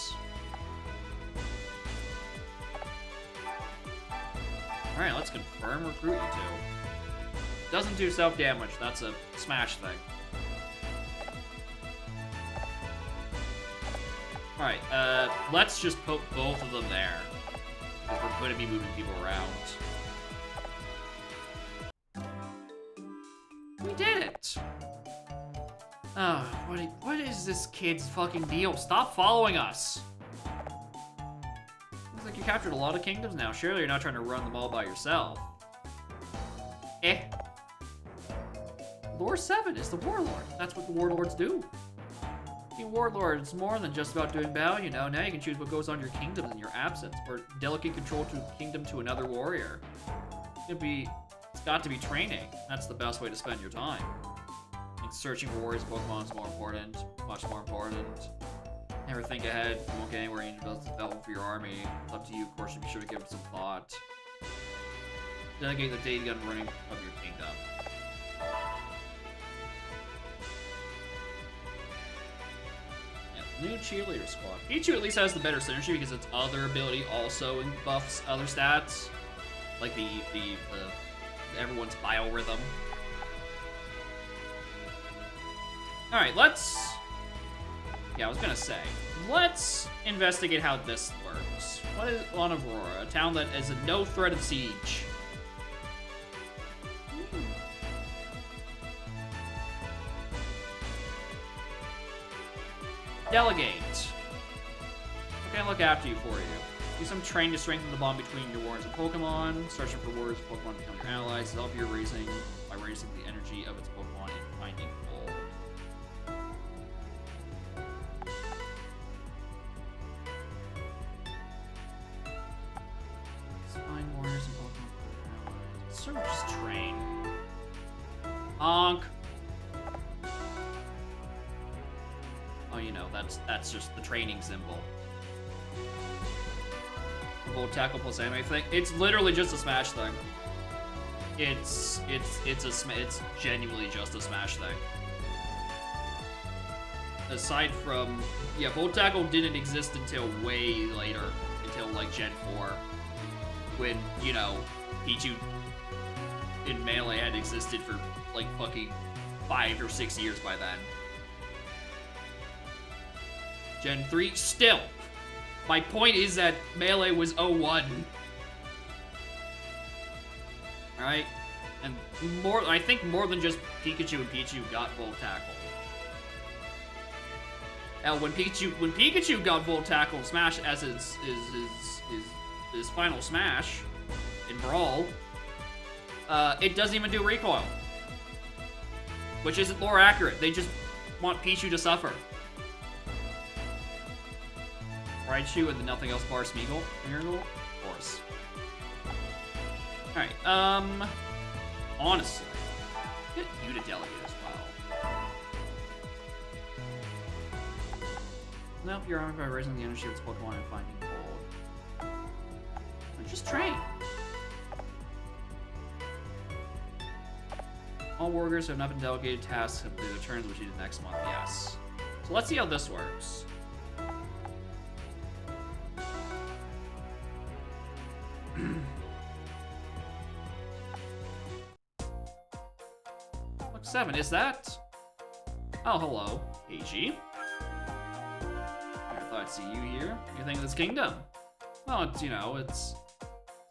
Alright, let's confirm recruit you two. Doesn't do self-damage, that's a smash thing. Alright, let's just put both of them there. Because we're going to be moving people around. We did it! Oh, what is this kid's fucking deal? Stop following us! Looks like you captured a lot of kingdoms now. Surely you're not trying to run them all by yourself. Lore 7 is the warlord. That's what the warlords do. Being warlords more than just about doing battle, you know. Now you can choose what goes on your kingdoms in your absence, or delegate control to a kingdom to another warrior. It's got to be training. That's the best way to spend your time. And searching for warriors Pokemon is more important, much more important. Never think ahead. You won't get anywhere you need to develop for your army. It's up to you, of course. You be sure to give it some thought. Delegate the day gun running of your kingdom. New cheerleader squad. Pichu at least has the better synergy because its other ability also buffs other stats, like the everyone's biorhythm. All right, I was gonna say, let's investigate how this works. What is on Aurora, a town that is a no threat of siege? Delegate. What can I look after you for you? Do some training to strengthen the bond between your warriors and Pokemon. Searching for warriors and Pokemon become your allies. Help your raising by raising the energy of its Pokemon and finding gold. Let's find warriors and Pokemon allies. So just train. Honk. Oh, you know, that's just the training symbol. Volt tackle plus anime thing. It's literally just a smash thing. It's genuinely just a smash thing. Aside from, yeah, Volt tackle didn't exist until way later, until like Gen 4, when, you know, Pichu in Melee had existed for like fucking 5 or 6 years by then. Gen 3, still. My point is that Melee was 01. Alright? And I think more than just Pikachu and Pichu got Volt Tackle. Now, when Pikachu got Volt Tackle and Smash as his final Smash in Brawl, it doesn't even do recoil. Which isn't lore accurate. They just want Pichu to suffer. Raichu and the nothing else bar Smeagol? Miracle? Of course. Alright, honestly, get you to delegate as well. Nope, you're armed by raising the energy of its Pokemon and finding gold. And just train. All warriors who have not been delegated tasks have their turns, which you do next month, yes. So let's see how this works. 7. Is that? Oh, hello, AG. I thought I'd see you here. You think of this kingdom? Well, it's, you know, it's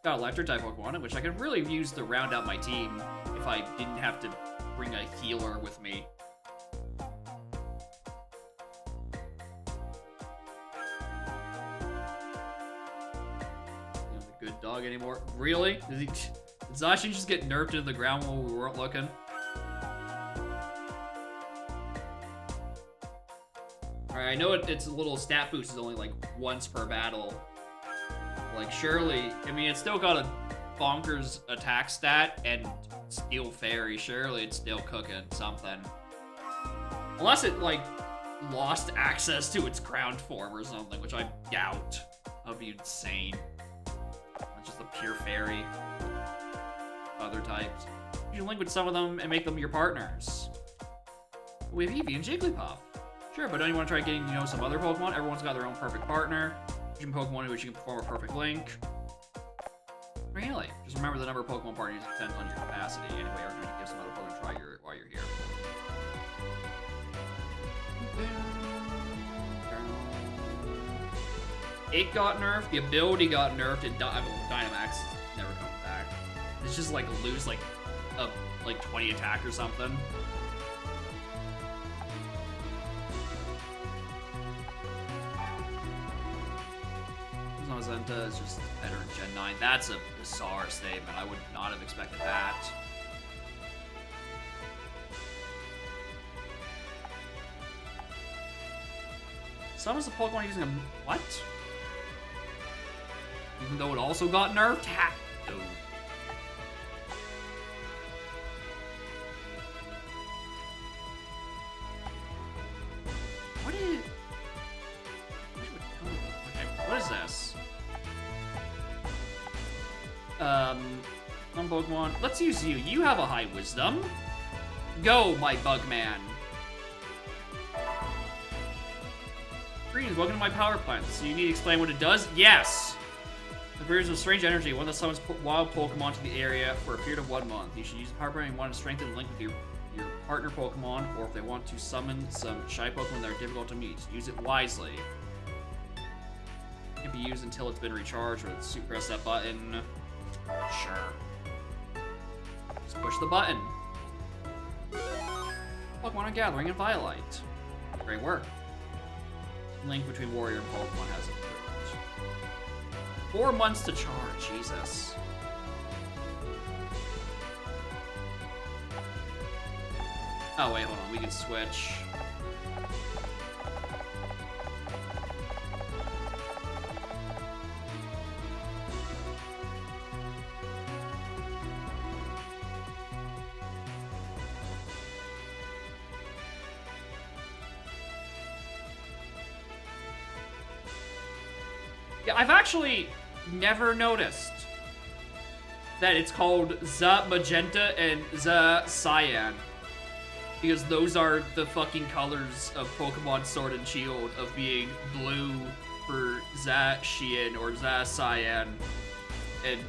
got electric type Pokemon, which I could really use to round out my team if I didn't have to bring a healer with me. You know, the good dog anymore? Really? Did Zacian just get nerfed into the ground while we weren't looking? Alright, I know it's a little stat boost is only like once per battle. Like, surely, I mean, it's still got a bonkers attack stat and Steel Fairy. Surely it's still cooking something. Unless it, like, lost access to its ground form or something, which I doubt. That would be insane. Not just a pure fairy. Other types. You can link with some of them and make them your partners. We have Eevee and Jigglypuff. Sure, but don't you want to try getting, you know, some other Pokemon? Everyone's got their own perfect partner. You can Pokemon in which you can perform a perfect link. Really? Just remember the number of Pokemon partners depends on your capacity. Anyway, we're going to give some other Pokemon a try while you're here. It got nerfed, the ability got nerfed, and Dynamax never comes back. It's just like lose like 20 attack or something. Zenta is just better in Gen 9. That's a bizarre statement. I would not have expected that. Summons the Pokemon using a... what? Even though it also got nerfed? Ha! Dude. What is... okay, what is this? One Pokemon. Let's use you. You have a high wisdom. Go, my Bugman. Greetings, welcome to my power plant. So you need to explain what it does? Yes! It appears with strange energy. One that summons wild Pokemon to the area for a period of 1 month. You should use the power plant and want to strengthen the link with your partner Pokemon, or if they want to summon some shy Pokemon that are difficult to meet. Use it wisely. It can't be used until it's been recharged, or press that button. Sure. Just push the button. Pokemon are gathering in Violet. Great work. Link between Warrior and Pokemon has improved. 4 months to charge, Jesus. Oh wait, hold on, we can switch. Yeah, I've actually never noticed that it's called the Magenta and the Cyan. Because those are the fucking colors of Pokemon Sword and Shield, of being blue for Zacian or Cyan, and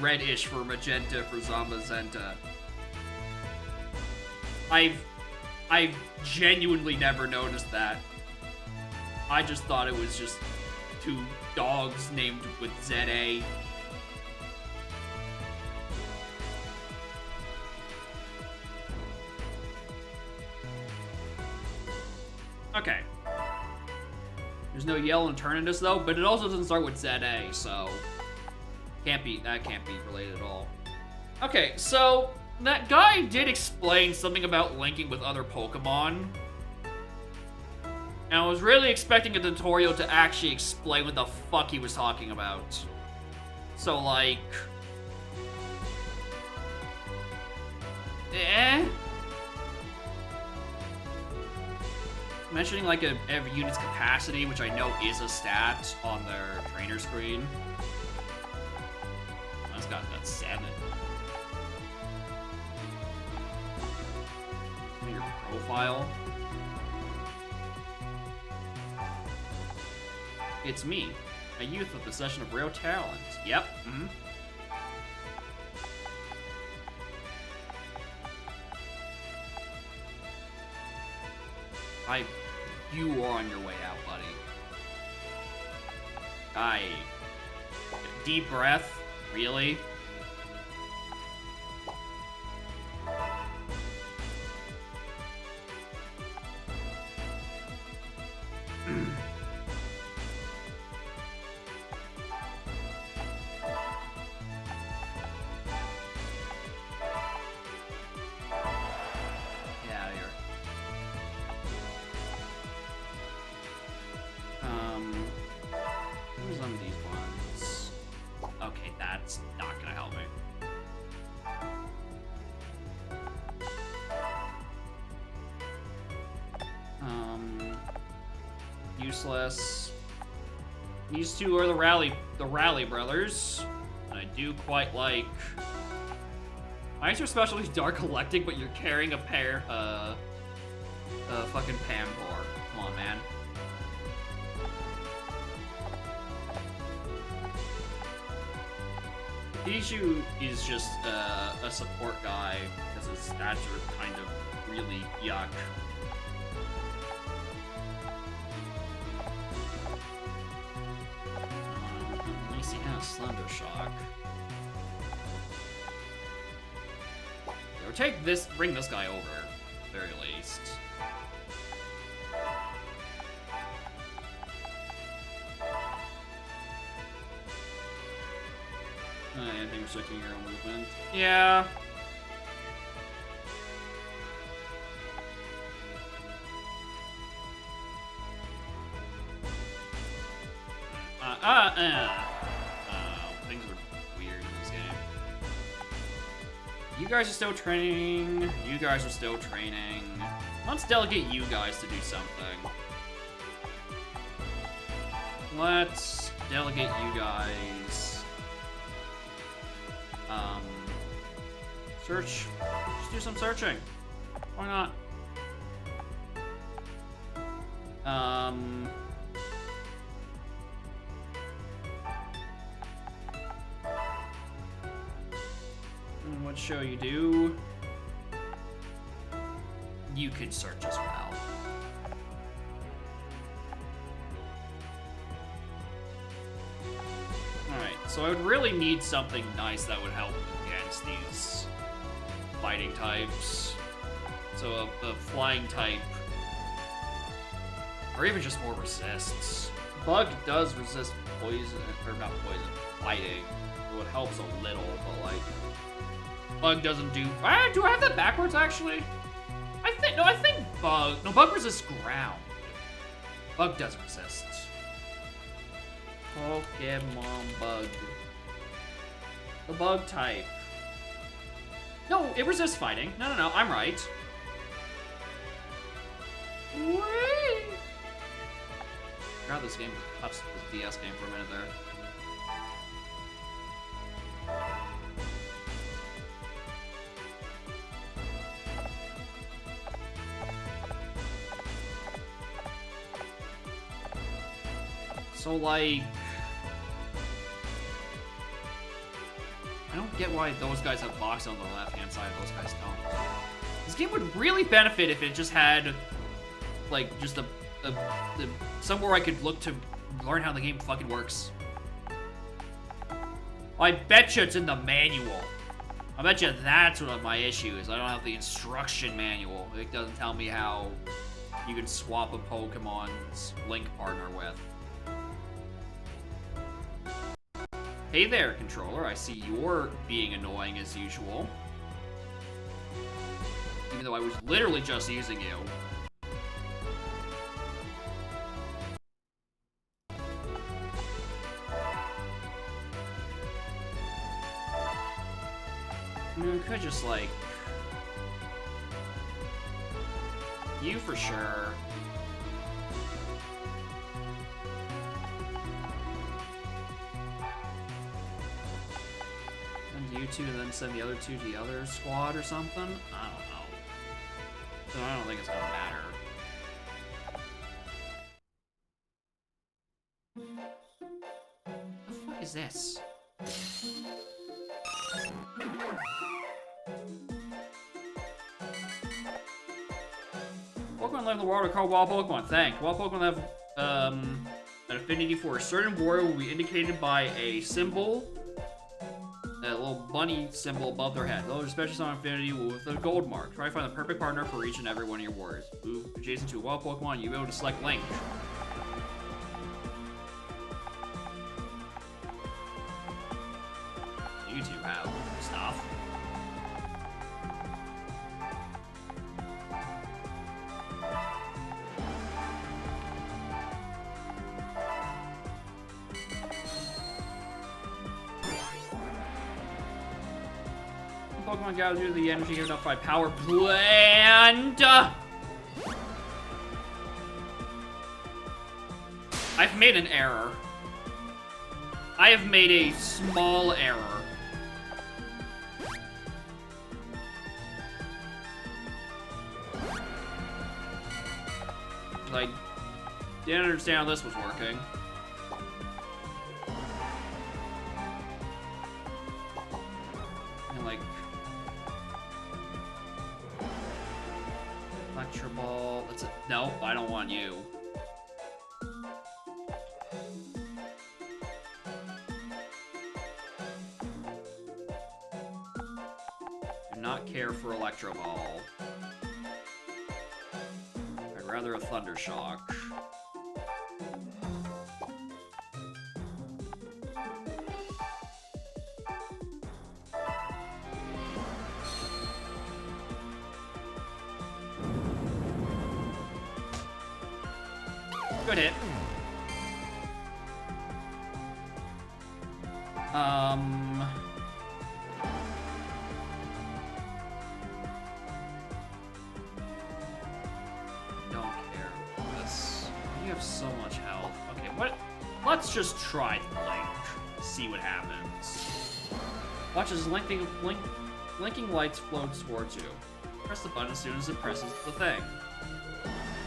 reddish for Magenta for Zamazenta. I've genuinely never noticed that. I just thought it was just 2 dogs named with ZA. Okay. There's no yell and Eternatus though, but it also doesn't start with ZA, so that can't be related at all. Okay, so that guy did explain something about linking with other Pokemon. And I was really expecting a tutorial to actually explain what the fuck he was talking about. So, like... mentioning, like, every unit's capacity, which I know is a stat on their trainer screen. That's got 7. Your profile. It's me, a youth with possession of rare talent. Yep, You are on your way out, buddy. Deep breath? Really? Who's on these ones? Okay, that's not gonna help me. Useless. These two are the Rally brothers. And I do quite like. Why is your specialty Dark Electric, but you're carrying a fucking Pampor? Come on, man. Bijou is just a support guy because his stats are kind of really yuck. At least he has Slender Shock. Or take this, bring this guy over, at the very least. Anything restricting your own movement? Yeah. Things are weird in this game. You guys are still training. You guys are still training. Let's delegate you guys to do something. Let's delegate you guys. Search. Just do some searching. Why not? What show you do? You could search as well. Alright, so I would really need something nice that would help against these fighting types. So a flying type. Or even just more resists. Bug does resist poison, or not poison, fighting. So it helps a little, but like... Bug doesn't do... do I have that backwards, actually? I think Bug... No, Bug resists ground. Bug doesn't resist. Pokemon Bug. The Bug type. No, it resists fighting. No, I'm right. Whee! Forgot this game was this DS game for a minute there. So, like... I don't get why those guys have box on the left-hand side, those guys don't. This game would really benefit if it just had, like, just somewhere I could look to learn how the game fucking works. I bet you it's in the manual. I bet you that's what my issue is. I don't have the instruction manual. It doesn't tell me how you can swap a Pokemon's Link partner with. Hey there, controller. I see you're being annoying as usual. Even though I was literally just using you. I mean, we could just, like... You for sure. You two and then send the other two to the other squad or something? I don't know. So I don't think it's gonna matter. The fuck is this? Pokemon live in the world are called wild Pokemon. Thanks. Wild Pokemon have an affinity for a certain warrior will be indicated by a symbol, a little bunny symbol above their head. Those especially some affinity with a gold mark. Try to find the perfect partner for each and every one of your warriors. Move adjacent to a wild Pokemon, you'll be able to select Link. You two have stuff. Pokemon gathers due to the energy given up by Power Plant. I've made an error. I have made a small error. I didn't understand how this was working. And like Electro Ball. That's it. No, I don't want you. Do not care for Electro Ball. I'd rather a Thunder Shock. Good hit. Don't care about this. You have so much health. Okay, what? Let's just try Link. See what happens. Watch as linking lights flow towards you. Press the button as soon as it presses the thing.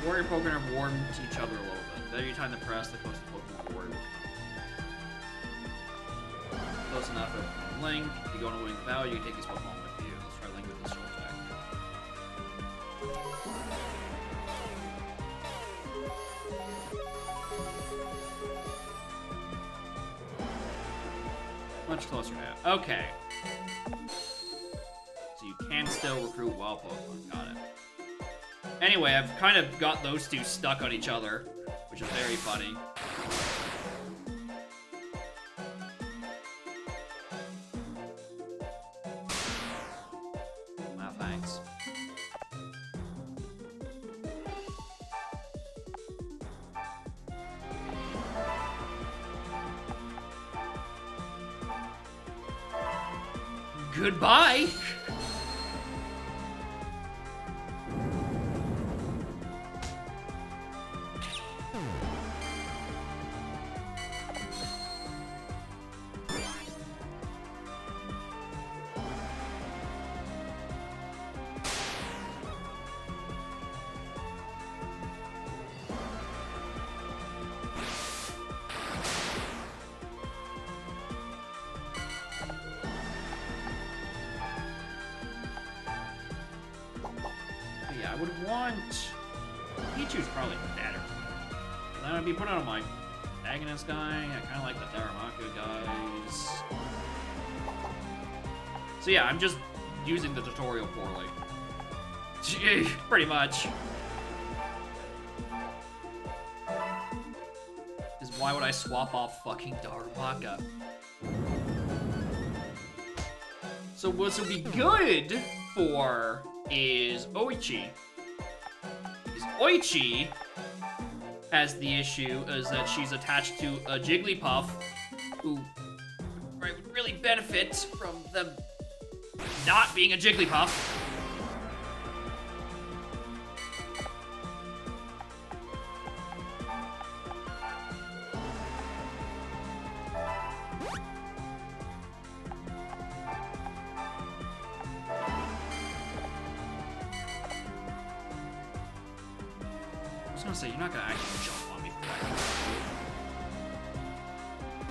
Warrior Pokemon are warmed to each other a little bit. Every time they press, the close to Pokemon Warrior will come. Close enough for Link. If you go on a winning battle, you can take these Pokemon with you. Let's try Link with this Soul Attack. Much closer now. Okay. So you can still recruit wild Pokemon. Got it. Anyway, I've kind of got those two stuck on each other, which is very funny. Ah, thanks. Goodbye! I would want... Pichu's probably better. Then I'd be putting on my Agnes guy. I kind of like the Darumaka guys. So yeah, I'm just using the tutorial poorly. Pretty much. Because why would I swap off fucking Darumaka? So what would be good for is Oichi. Because Oichi has the issue is that she's attached to a Jigglypuff who would really benefit from them not being a Jigglypuff. I was gonna say, you're not gonna actually jump on me for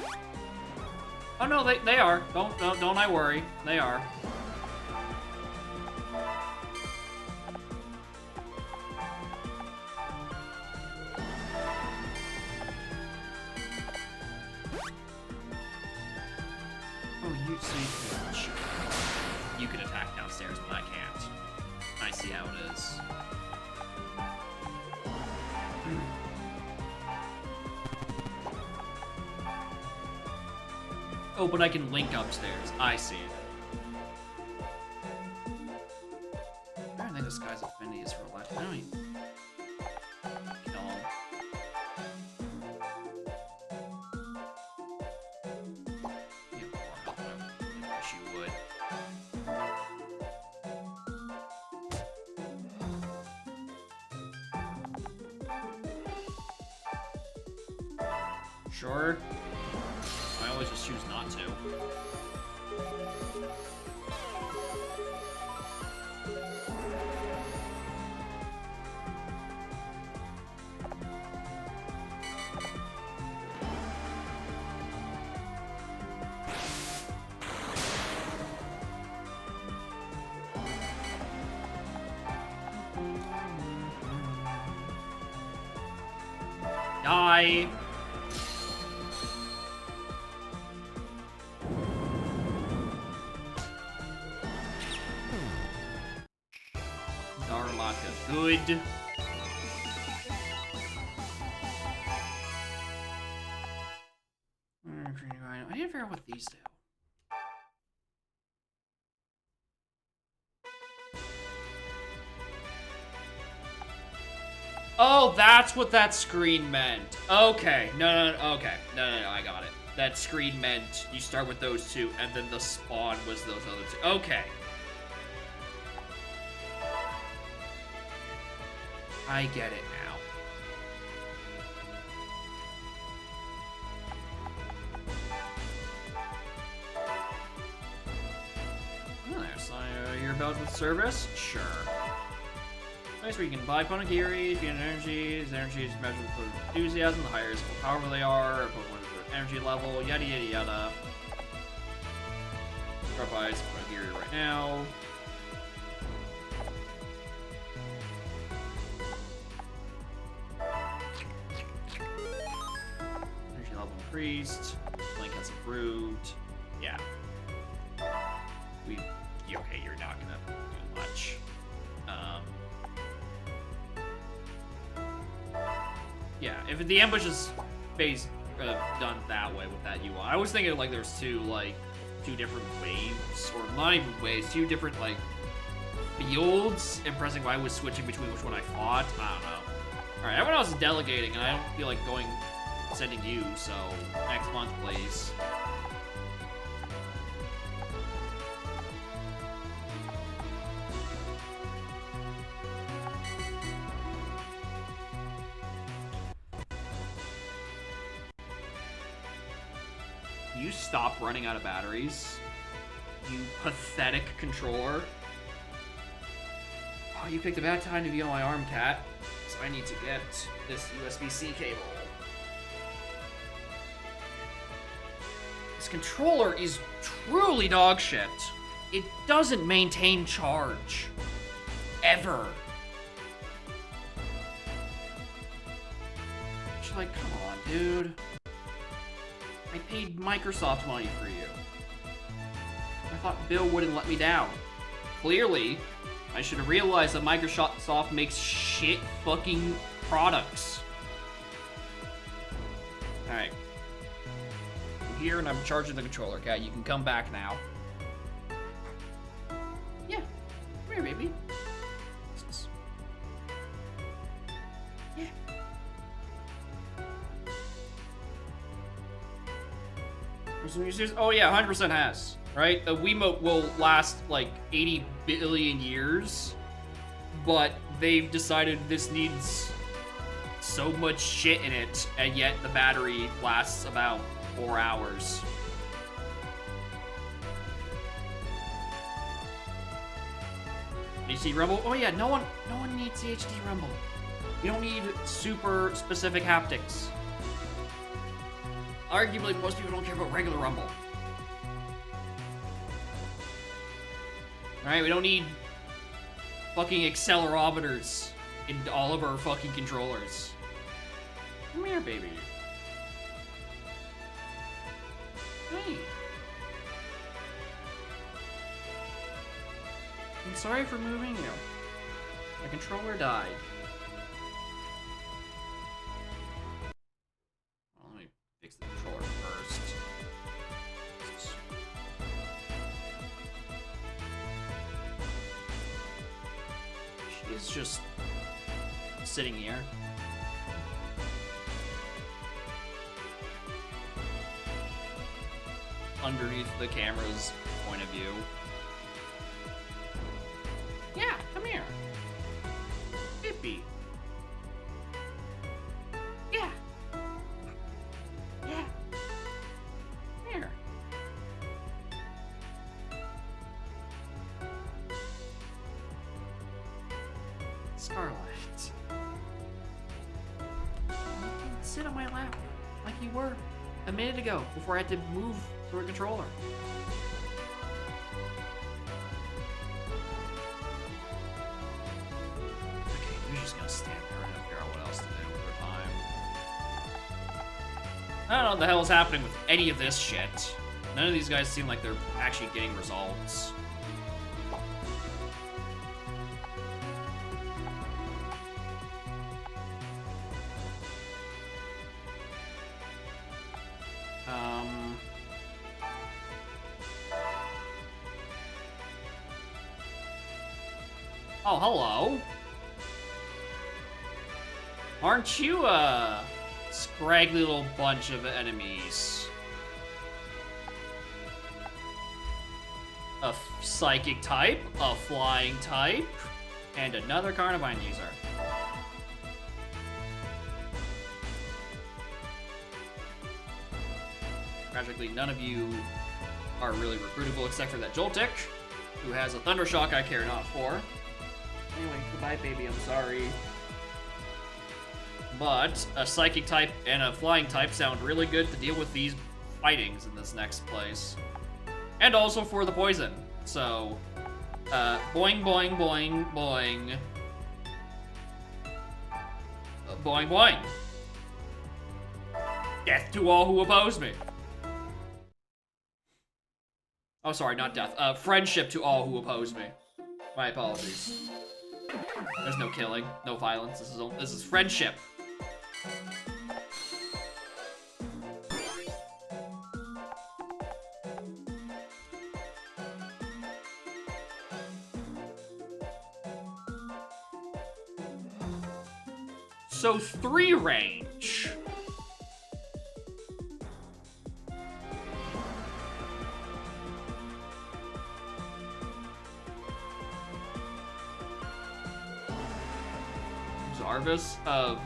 that. Oh no, they are. Don't I worry. They are. see. You can attack downstairs, but I can't. I see how it is. Oh, but I can link upstairs. I see. I don't think this guy's affinity is for left. I don't even kill him. You have more health than I wish you would. Sure. I always just choose not to. Die! Good. I need to figure out what these do. Oh, that's what that screen meant. Okay. No, okay. No, I got it. That screen meant you start with those two, and then the spawn was those other two. Okay. I get it now. Oh, there's you're about with service? Sure. Nice where you can buy Ponegiri, if you have energy. His energy is measured with enthusiasm, the higher is how powerful they are, equivalent to their energy level, yada yada yada. Drop eyes Ponegiri right now. Increased. Link has improved. Yeah. Okay, you're not gonna do much. Yeah, if the ambush is based done that way with that UI, I was thinking like there's two different waves, or not even waves, two different like fields, and pressing Y was switching between which one I fought. I don't know. All right, everyone else is delegating, and I don't feel like sending you, so next month, please. You stop running out of batteries, you pathetic controller. Oh, you picked a bad time to be on my arm, cat. So I need to get this USB-C cable. This controller is truly dog shit. It doesn't maintain charge. Ever. She's like, come on, dude. I paid Microsoft money for you. I thought Bill wouldn't let me down. Clearly, I should have realized that Microsoft makes shit fucking products. Alright. Here, and I'm charging the controller. Okay, you can come back now. Yeah, come here, baby. Yeah. Oh yeah, 100% has. Right? A Wiimote will last like 80 billion years, but they've decided this needs so much shit in it, and yet the battery lasts about 4 hours. HD rumble? Oh yeah, no one needs the HD rumble. You don't need super specific haptics. Arguably, most people don't care about regular rumble. Alright, we don't need fucking accelerometers in all of our fucking controllers. Come here, baby. Hey. sorry for moving you. My controller died. Well, let me fix the controller first. She's just sitting here. Underneath the camera's point of view. Yeah, come here. Bippy. Yeah. Yeah. Come here. Scarlet. Sit on my lap like you were a minute ago before I had to move through a controller. Okay, you're just gonna stand there and figure out what else to do for time. I don't know what the hell is happening with any of this shit. None of these guys seem like they're actually getting results. Oh, hello. Aren't you a scraggly little bunch of enemies? A psychic type, a flying type, and another Carnivine user. Tragically, none of you are really recruitable except for that Joltik, who has a Thunder Shock I care not for. Anyway, goodbye, baby. I'm sorry. But a psychic type and a flying type sound really good to deal with these fightings in this next place. And also for the poison. So, boing, boing, boing, boing. Boing, boing. Death to all who oppose me. Oh, sorry, not death. Friendship to all who oppose me. My apologies. There's no killing, no violence. This is friendship. So 3 range. Zarvis of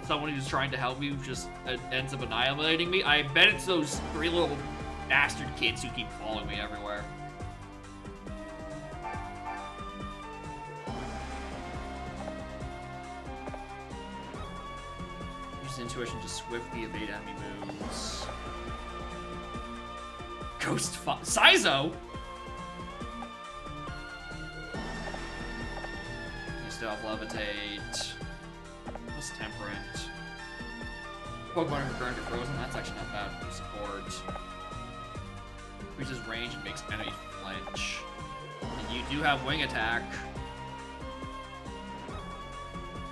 someone who's trying to help me who just ends up annihilating me. I bet it's those 3 little bastard kids who keep following me everywhere. Use intuition to swiftly evade enemy moves. Ghost Sizo? You still have Levitate. Plus Temperate. Pokemon are burned or frozen. That's actually not bad for support. Increases range and makes enemies flinch. And you do have Wing Attack.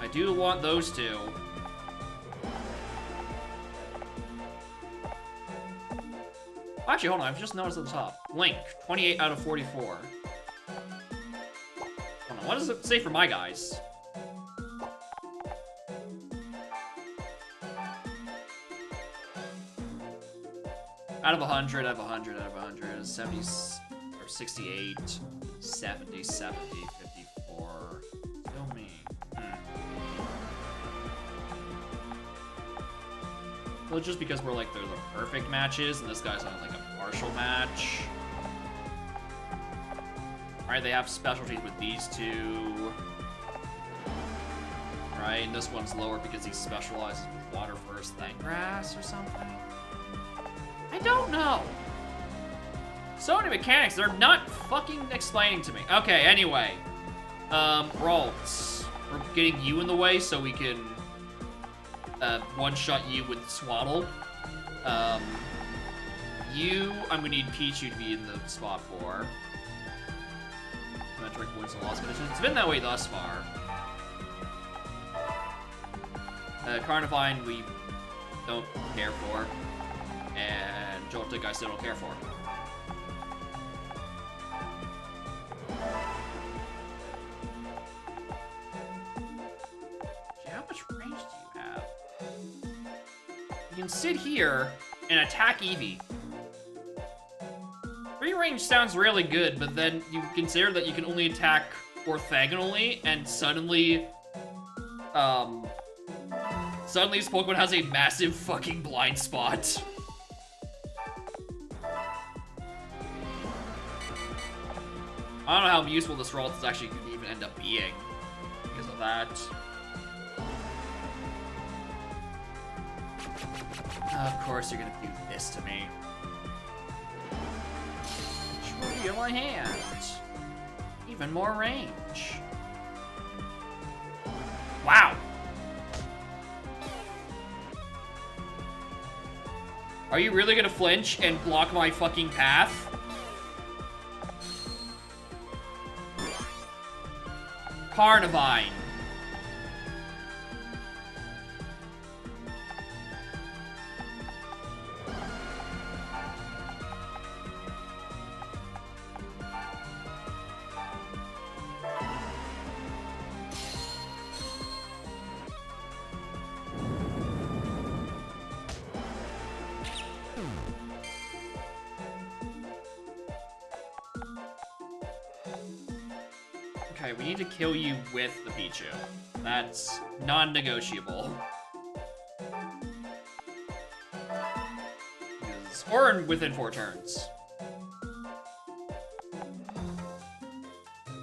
I do want those 2. Actually, hold on. I've just noticed at the top. Link, 28 out of 44. Hold on. What does it say for my guys? Out of 100, out of 100, out of 100, 70, or 68, 70, 70, 54. Still me. Well, just because we're like, they're the perfect matches, and this guy's on like a partial match. Alright, they have specialties with these 2. Right, and this one's lower because he specializes with water first, then grass or something. I don't know. So many mechanics, they're not fucking explaining to me. Okay, anyway. Ralts. We're getting you in the way so we can one-shot you with Swaddle. You, I'm gonna need Pichu to be in the spot for. asymmetric wins and loss condition. It's been that way thus far. Carnivine we don't care for, and Joltik I still don't care for. How much range do you have? You can sit here and attack Eevee. Free range sounds really good, but then you consider that you can only attack orthogonally, and suddenly this Pokemon has a massive fucking blind spot. I don't know how useful this Ralts is actually going to even end up being because of that. Of course you're gonna do this to me. Tree in my hand. Even more range. Wow. Are you really gonna flinch and block my fucking path? Carnivine. Okay, we need to kill you with the Pichu. That's non-negotiable. Or within 4 turns.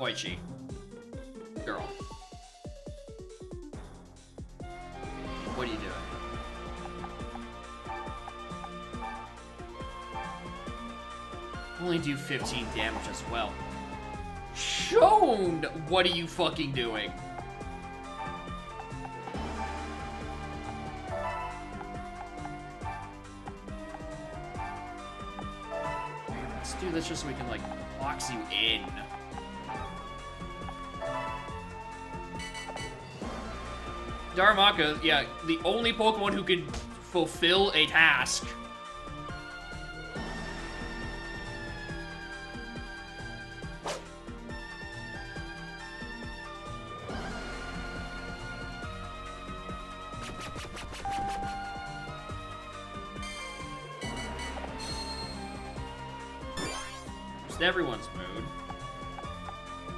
Oichi. Girl. What are you doing? Only do 15 damage as well. Shown! What are you fucking doing? Let's do this just so we can, like, box you in. Darumaka, yeah, the only Pokemon who can fulfill a task. Just everyone's mood.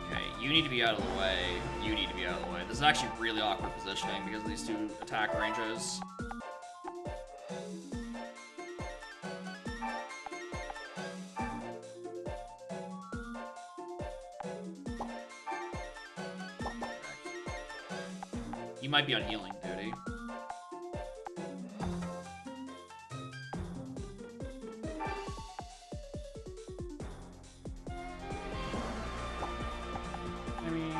Okay, you need to be out of the way. You need to be out of the way. This is actually really awkward positioning because of these 2 attack ranges. You might be on healing duty. I mean...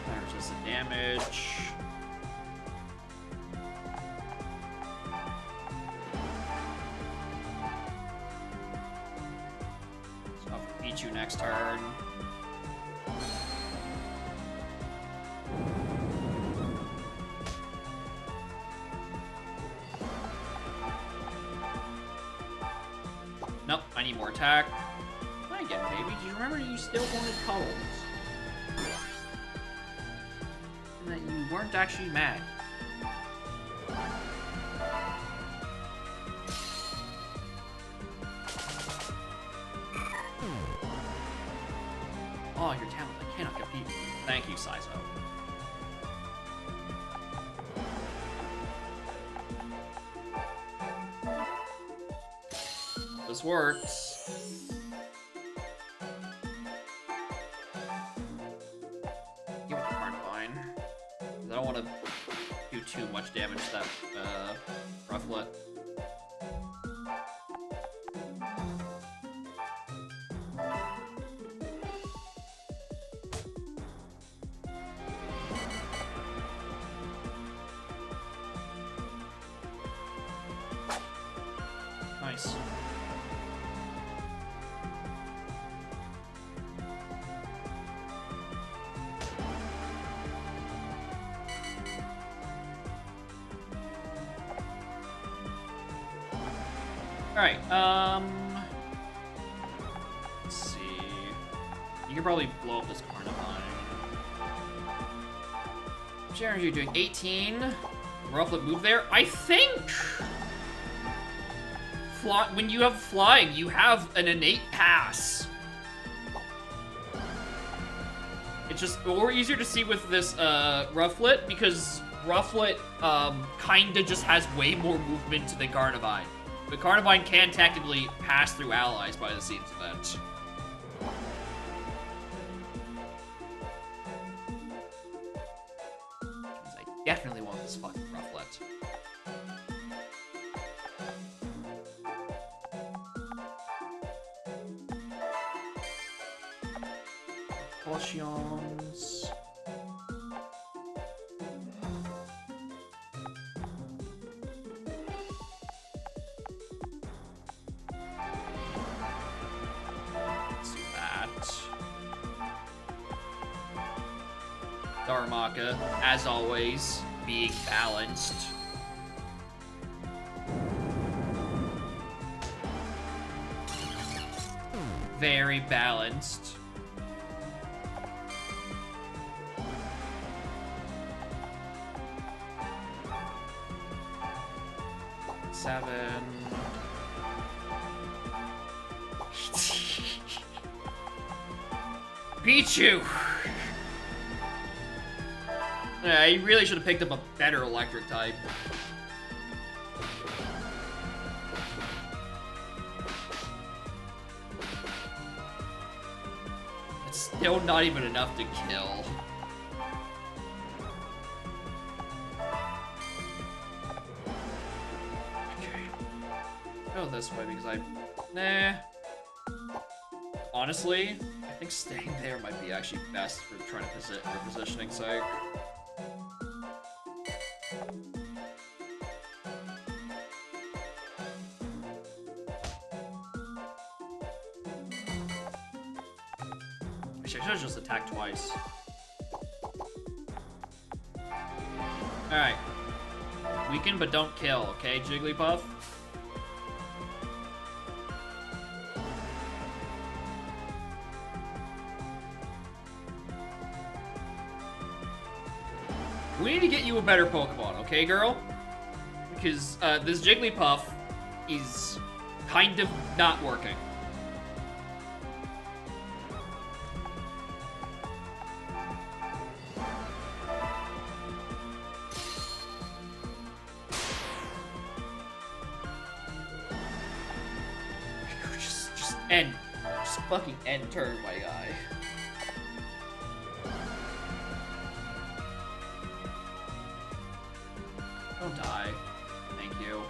There's just the damage. So I'll beat you next turn. Nope, I need more attack. Try again, baby. Do you remember you still wanted colors? And that you weren't actually mad. Oh, you're talented. I cannot compete with you. Thank you, Saizo. This works. Give it the Carnivine. I don't want to do too much damage to that Rufflet. Nice. Alright, let's see. You can probably blow up this Carnivine. Sharon, you're doing 18. Rufflet move there. I think when you have flying, you have an innate pass. It's just more easier to see with this Rufflet because Rufflet kinda just has way more movement than Carnivine. But Carnivine can technically pass through allies by the Seams event. I definitely want this fucking Rufflet. Potions. Let's do that. Darmaka, as always, being balanced. Very balanced. Seven. Pichu! Yeah, he really should have picked up a better electric type. It's still not even enough to kill. Okay. Go this way because nah. Honestly, I think staying there might be actually best for trying to for positioning sake. Actually, I should have just attacked twice. Alright. Weaken but don't kill, okay, Jigglypuff? We need to get you a better Pokemon, okay, girl? Because this Jigglypuff is kind of not working. Just end. Just fucking end turn, my guy. Don't die. Thank you.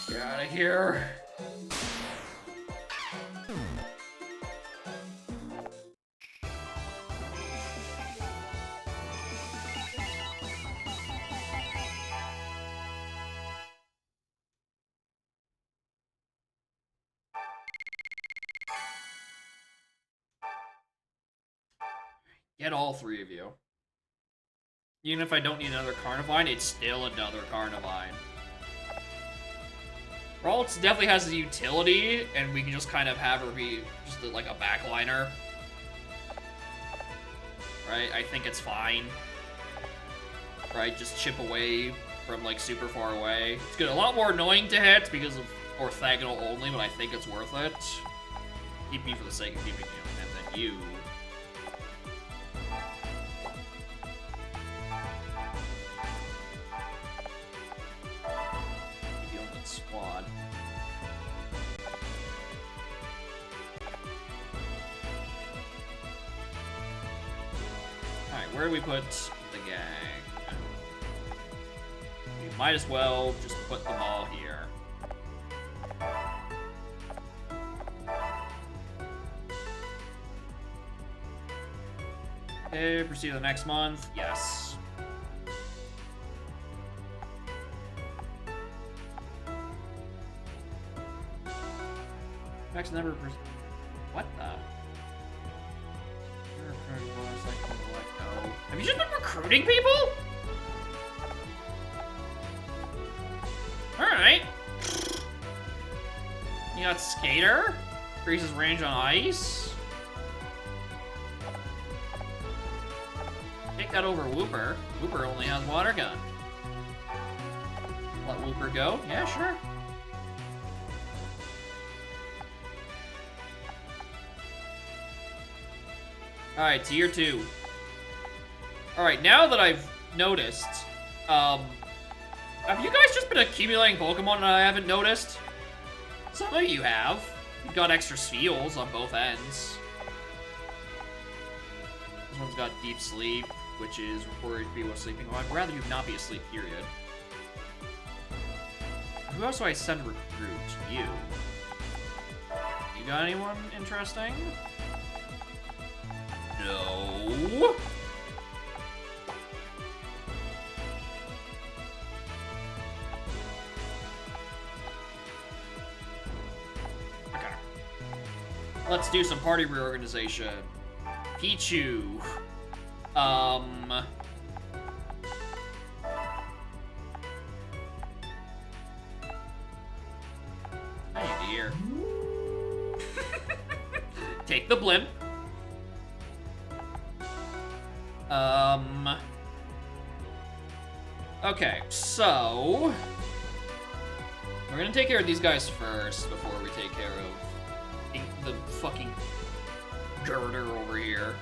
Get out of here. Get all three of you. Even if I don't need another Carnivine, it's still another Carnivine. Ralts definitely has a utility, and we can just kind of have her be just like a backliner. Right? I think it's fine. Right? Just chip away from like super far away. It's good. A lot more annoying to hit because of orthogonal only, but I think it's worth it. Keep me for the sake of keeping you, and then you. Squad. Alright, where do we put the gang? We might as well just put them all here. Okay, proceed to the next month. Yes. Max number. What the? Have you just been recruiting people? Alright. You got Skater. Increases range on ice. Take that over Whooper. Whooper only has water gun. Let Whooper go? Yeah, sure. Alright, tier 2. Alright, now that I've noticed, have you guys just been accumulating Pokemon and I haven't noticed? Some of you have. You've got extra Spheals on both ends. This one's got Deep Sleep, which is reported to be while sleeping. Well, I'd rather you not be asleep, period. Who else do I send to recruit? You. You got anyone interesting? No. Okay. Let's do some party reorganization. Pichu. Oh dear. Take the blimp. Okay, so we're gonna take care of these guys first before we take care of the fucking girder over here.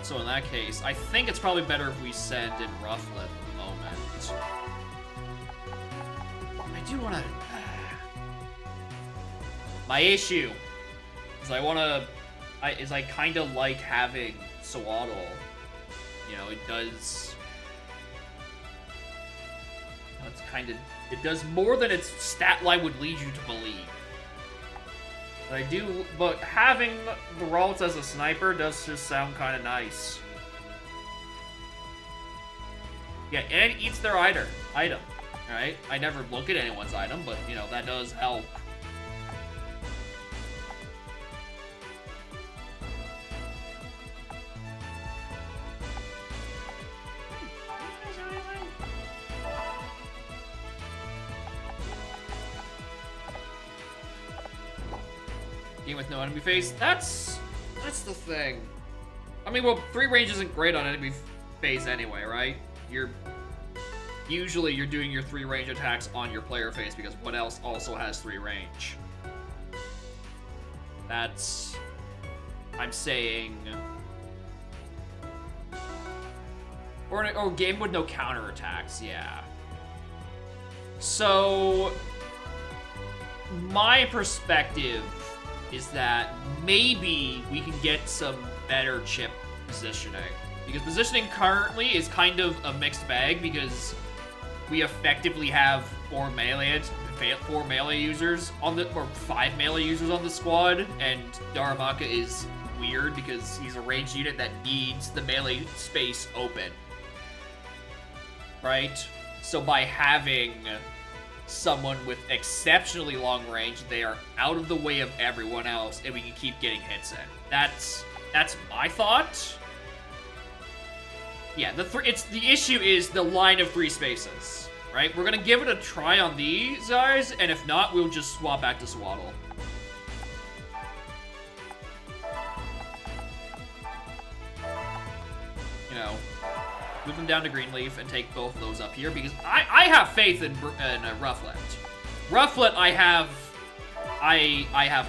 So in that case, I think it's probably better if we send in Rufflet at the moment. I do wanna... My issue is I kinda like having Swaddle. You know, it does... It's kinda... It does more than its stat line would lead you to believe. But having the Ralts as a sniper does just sound kind of nice. Yeah, and it eats their item, right? I never look at anyone's item, but, you know, that does help. Game with no enemy phase. That's the thing. I mean, well, 3 range isn't great on enemy phase anyway, right? Usually you're doing your 3 range attacks on your player phase because what else also has 3 range? That's... I'm saying... Or game with no counter attacks, yeah. So... My perspective is that maybe we can get some better chip positioning. Because positioning currently is kind of a mixed bag because we effectively have 4 melee users on the, or 5 melee users on the squad, and Darumaka is weird because he's a ranged unit that needs the melee space open. Right? So by having someone with exceptionally long range, they are out of the way of everyone else, and we can keep getting hits in. That's my thought. Yeah, the issue is the line of 3 spaces, right? We're gonna give it a try on these guys, and if not, we'll just swap back to Swaddle. You know, move them down to Greenleaf and take both of those up here because I have faith in Rufflet. Rufflet, I have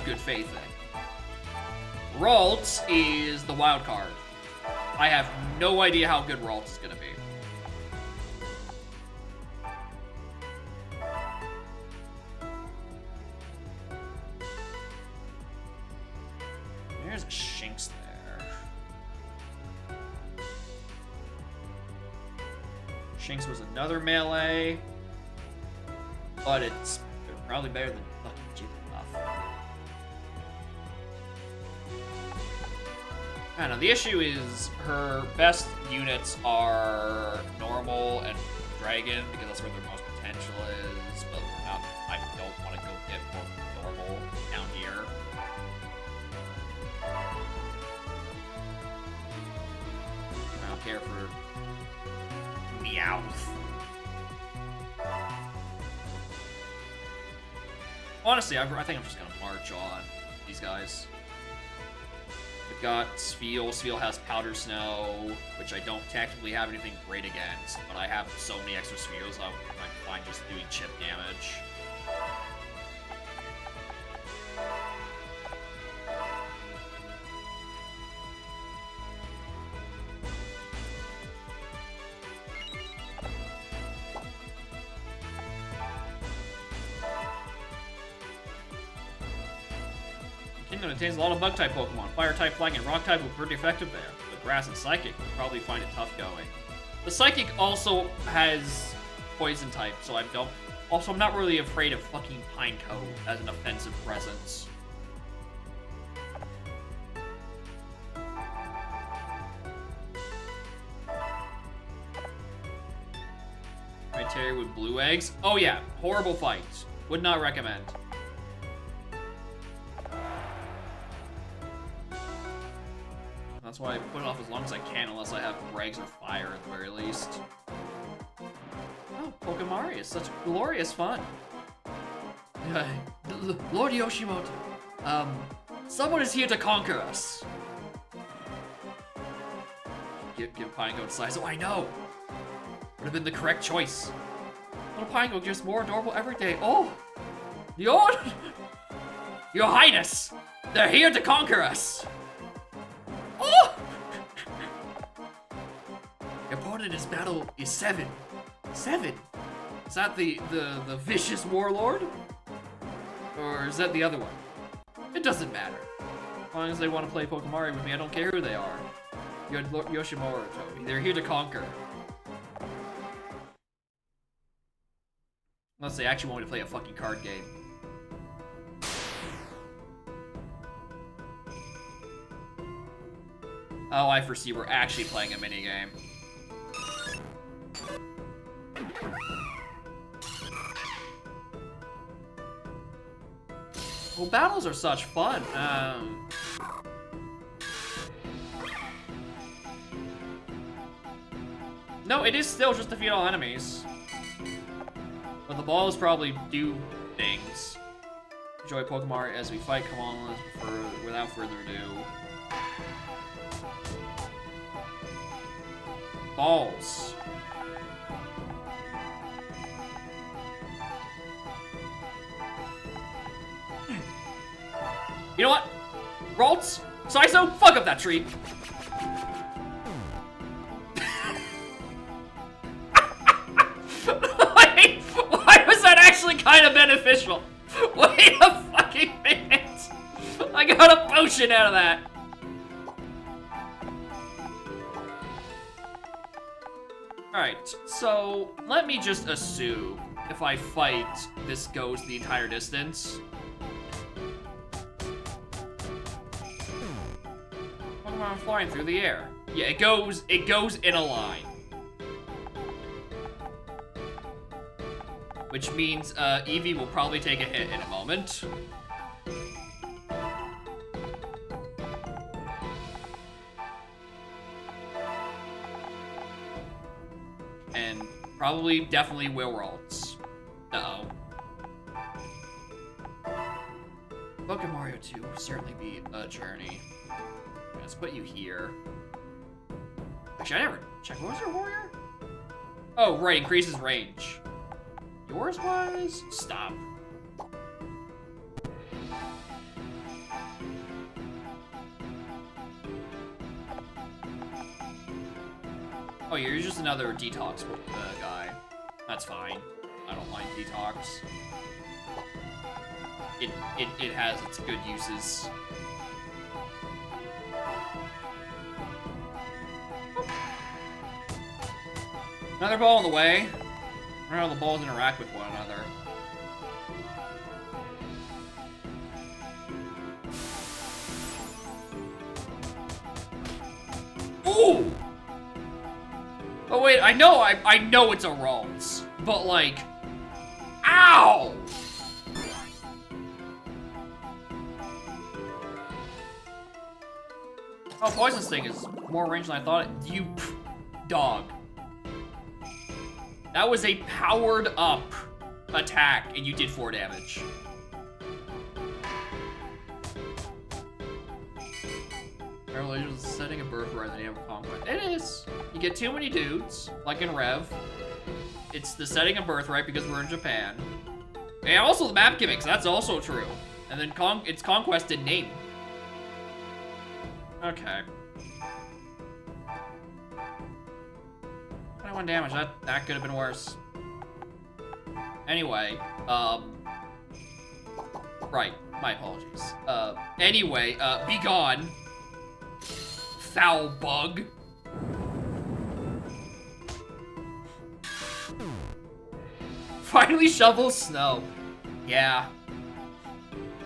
good faith in. Ralts is the wild card. I have no idea how good Ralts is gonna be. There's a Shinx there. Shinx was another melee, but it's probably better than fucking Jigglypuff. I don't know, the issue is her best units are normal and dragon because that's where their most potential is, but I don't want to go get more normal down here. care for Meowth. Honestly, I think I'm just gonna march on these guys. We've got Spheal. Spheal has Powder Snow, which I don't technically have anything great against, but I have so many extra Spheals, I'm fine just doing chip damage. Kingdom contains a lot of Bug-type Pokemon. Fire-type, Flying, and Rock-type will be pretty effective there. But Grass and Psychic will probably find it tough going. The Psychic also has Poison-type, so I don't... Also, I'm not really afraid of fucking Pineco as an offensive presence. Terry with blue eggs. Oh yeah, horrible fights. Would not recommend. That's why I put it off as long as I can, unless I have Brags or Fire at the very least. Oh, Pokemari is such glorious fun. Lord Yoshimoto, someone is here to conquer us. Give Pineco size. Oh, I know. Would have been the correct choice. Little Pineco gets more adorable every day. Oh, Your Highness, they're here to conquer us. Oh! Your opponent in this battle is 7. 7? Is that the vicious warlord? Or is that the other one? It doesn't matter. As long as they want to play Pokemari with me, I don't care who they are. You're Yoshimoto. They're here to conquer. Unless they actually want me to play a fucking card game. Oh, I foresee we're actually playing a minigame. Well, battles are such fun. No, it is still just defeat all enemies. But the balls probably do things. Enjoy Pokemon as we fight. Come on, without further ado. Balls. You know what? Ralts, Saizo, fuck up that tree. Wait, why was that actually kind of beneficial? Wait a fucking minute. I got a potion out of that. Alright, so let me just assume if I fight, this goes the entire distance. Pokemon flying through the air. Yeah, it goes in a line. Which means Eevee will probably take a hit in a moment. And probably, definitely will Ralts. Uh-oh. Pokemon Mario 2 will certainly be a journey. Let's put you here. Actually, I never checked. What was your warrior? Oh, right, increases range. Yours was? Stop. Oh, you're just another detox guy. That's fine. I don't mind detox. It has its good uses. Another ball in the way. I don't know how the balls interact with one another. Ooh! Oh wait, I know it's a Ralts, but like, ow! Oh, Poison Sting is more range than I thought. Dog. That was a powered up attack, and you did 4 damage. Our Legends is setting a birthright in the name of conquest. It is. You get too many dudes, like in Rev. It's the setting a birthright because we're in Japan. And also the map gimmicks, that's also true. And then it's conquest in name. Okay. 21 damage, that could have been worse. Anyway, right, my apologies. Anyway, be gone. Foul bug. Finally shovel snow. Yeah.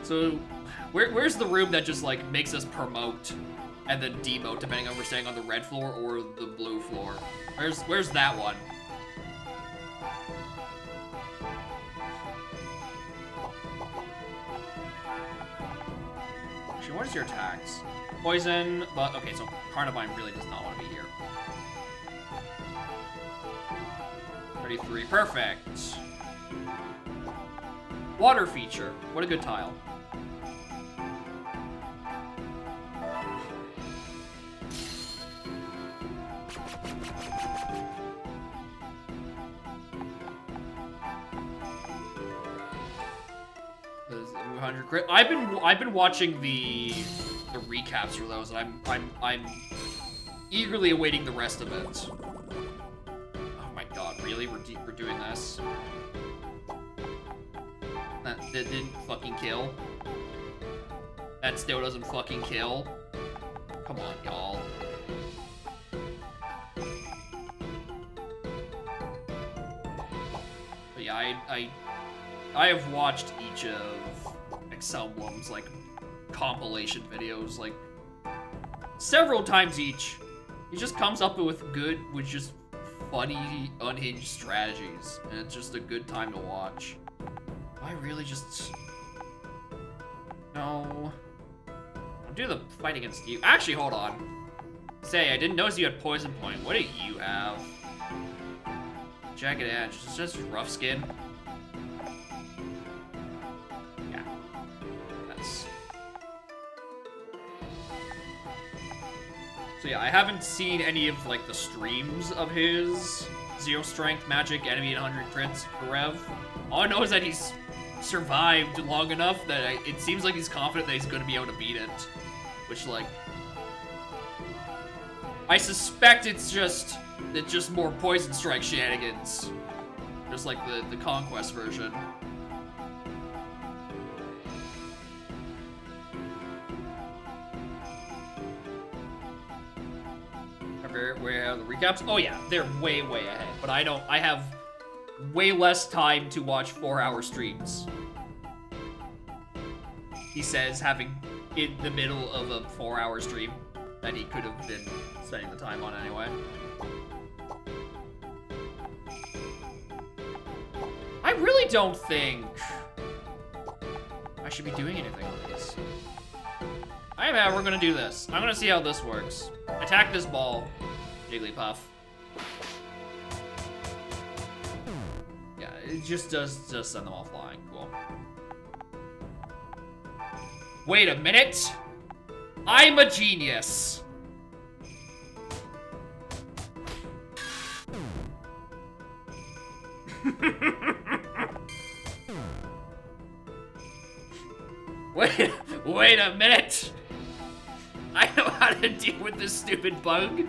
So, where's the room that just, like, makes us promote and then demote, depending on if we're staying on the red floor or the blue floor? Where's that one? Actually, what is your attacks? Poison, but, okay, so Carnivine really does not want to be here. 33, perfect. Water feature, what a good tile. I've been watching the recaps for those, and I'm eagerly awaiting the rest of it. Oh my god, really? We're doing this? That didn't fucking kill. That still doesn't fucking kill. Come on, y'all. But yeah, I have watched each of Excelblum's, like, compilation videos, like, several times each. He just comes up with just funny, unhinged strategies, and it's just a good time to watch. I really just... No. I'll do the fight against you. Actually, hold on. Say, I didn't notice you had Poison Point. What do you have? Jagged Edge. It's just rough skin. Yeah. That's... So yeah, I haven't seen any of, like, the streams of his Zero Strength, Magic, Enemy at 100 crits for Rev. All I know is that he's survived long enough that it seems like he's confident that he's going to be able to beat it. Which, like... I suspect it's just more Poison Strike shenanigans. Just like the Conquest version. Where are the recaps? Oh yeah, they're way ahead. But I have way less time to watch 4-hour streams. He says, having in the middle of a 4-hour stream that he could have been spending the time on anyway. I really don't think I should be doing anything on these. We're gonna do this. I'm gonna see how this works. Attack this ball, Jigglypuff. Yeah, it just does send them all flying. Cool. Wait a minute! I'm a genius! Wait a minute! I know how to deal with this stupid bug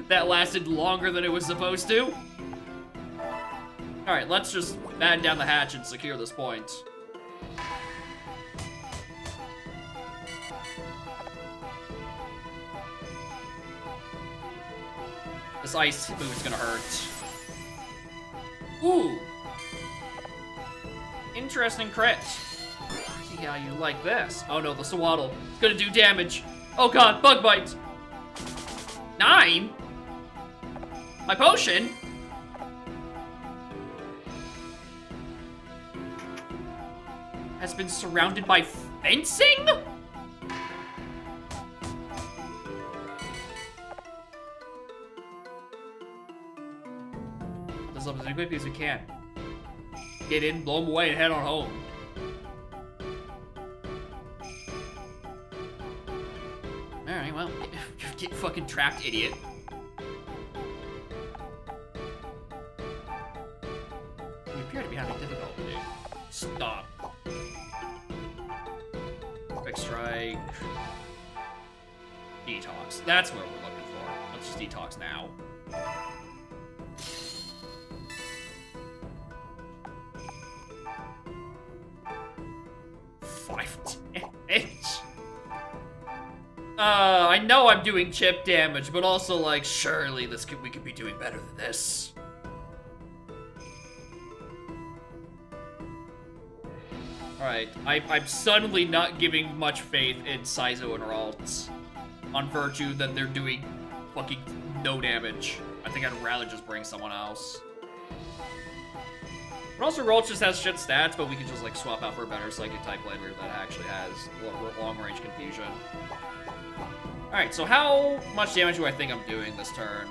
that lasted longer than it was supposed to. Alright, let's just batten down the hatch and secure this point. This ice move is gonna hurt. Ooh! Interesting crit. See how you like this. Oh no, the Swaddle. It's gonna do damage. Oh god, bug bite! 9? My potion? Has been surrounded by fencing? this up as quickly as we can. Get in, blow them away, and head on home. Alright, well, get fucking trapped, idiot. You appear to be having difficulty. Stop. Quick strike. Detox. That's what we're looking for. Let's just detox now. I know I'm doing chip damage, but also, like, surely we could be doing better than this. Alright, I'm suddenly not giving much faith in Saizo and Ralts on virtue that they're doing fucking no damage. I think I'd rather just bring someone else. But also, Ralts just has shit stats, but we can just, like, swap out for a better Psychic type later that actually has long-range confusion. Alright, so how much damage do I think I'm doing this turn?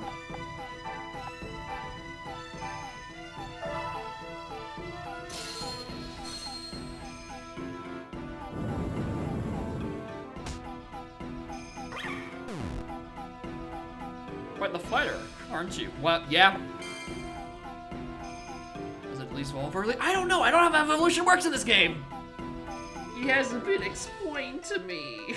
Quite the fighter, aren't you? Well, yeah. Does it at least evolve early? I don't know, I don't know how evolution works in this game! It hasn't been explained to me.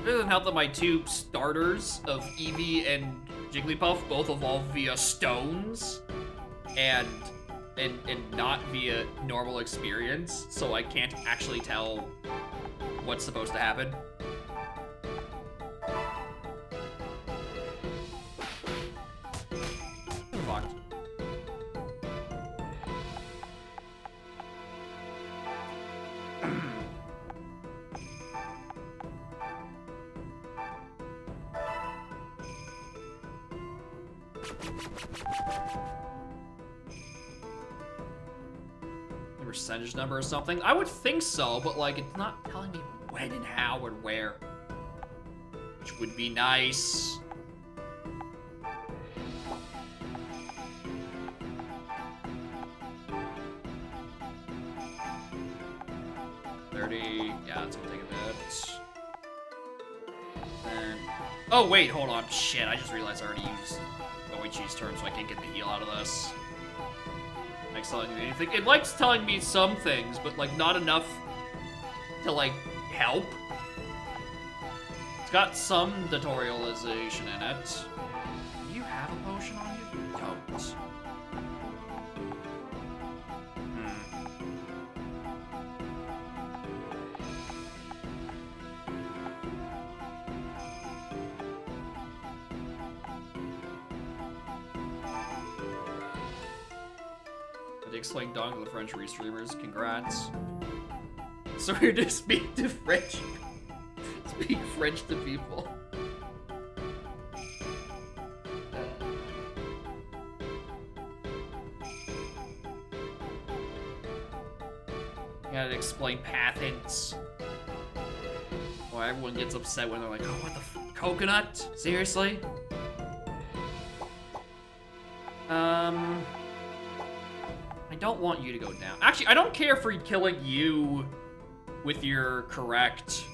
It doesn't help that my two starters of Eevee and Jigglypuff both evolve via stones and not via normal experience, so I can't actually tell what's supposed to happen. Fucked. The percentage number or something? I would think so, but like it's not telling me when and how and where. Which would be nice. Yeah, it's gonna take a bit. And oh wait, hold on. Shit, I just realized I already used Oichi's turn, so I can't get the heal out of this. Likes telling me anything. It likes telling me some things, but like not enough to like help. It's got some tutorialization in it. Do you have a potion on you? You don't. Explain dong to the French restreamers. Congrats. So we're to speak to French. Speak French to people. You gotta explain path hints. Why everyone gets upset when they're like, oh, what the coconut? Seriously? I don't want you to go down. Actually, I don't care for killing you with your correct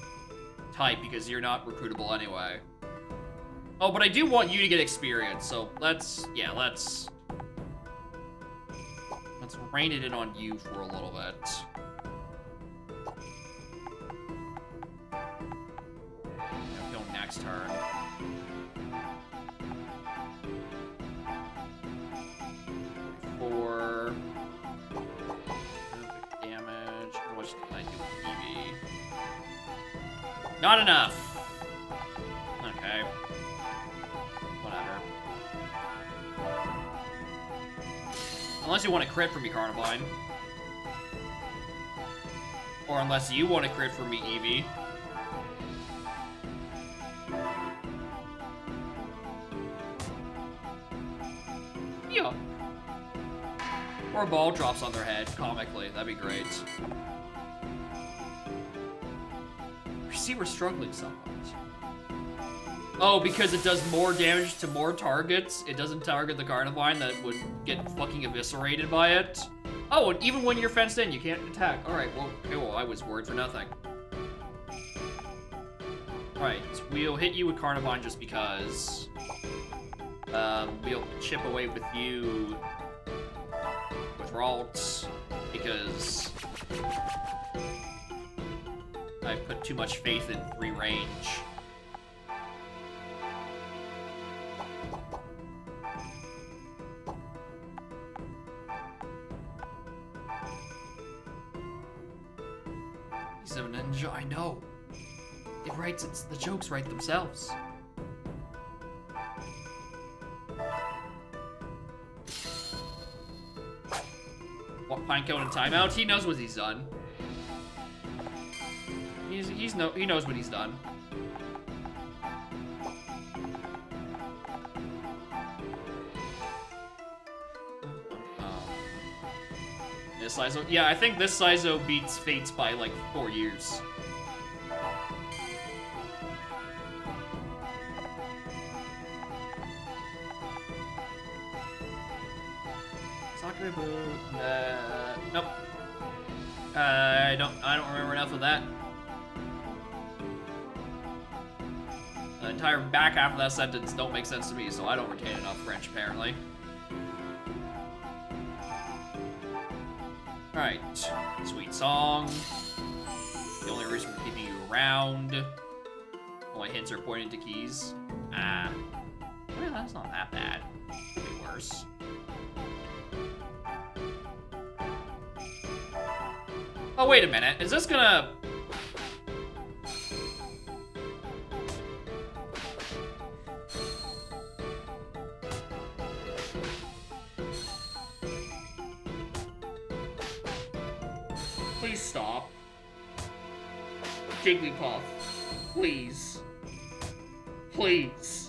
type because you're not recruitable anyway. Oh, but I do want you to get experience, so let's rein it in on you for a little bit. Go next turn. For damage, how much did I do with Eevee? Not enough. Okay. Whatever. Unless you want a crit for me, Carnivine. Or unless you want a crit for me, Eevee. Yeah. Or a ball drops on their head, comically. That'd be great. You see, we're struggling somewhat. Oh, because it does more damage to more targets. It doesn't target the Carnivine that would get fucking eviscerated by it. Oh, and even when you're fenced in, you can't attack. All right, well, okay, well, I was worried for nothing. All right, we'll hit you with Carnivine just because. We'll chip away with you with Ralt because I put too much faith in free range. He's a ninja, I know. The jokes write themselves. What, Pinecone in timeout? He knows what he's done. He knows what he's done. This Sizo, yeah, I think this Sizo beats Fates by like 4 years. Nope. I don't remember enough of that. The entire back half of that sentence don't make sense to me, so I don't retain enough French, apparently. Alright. Sweet song. The only reason we're keeping you around. All my hints are pointing to keys. Ah. Well, that's not that bad. Could be worse. Oh, wait a minute. Is this gonna... Please stop. Jigglypuff. Please. Please.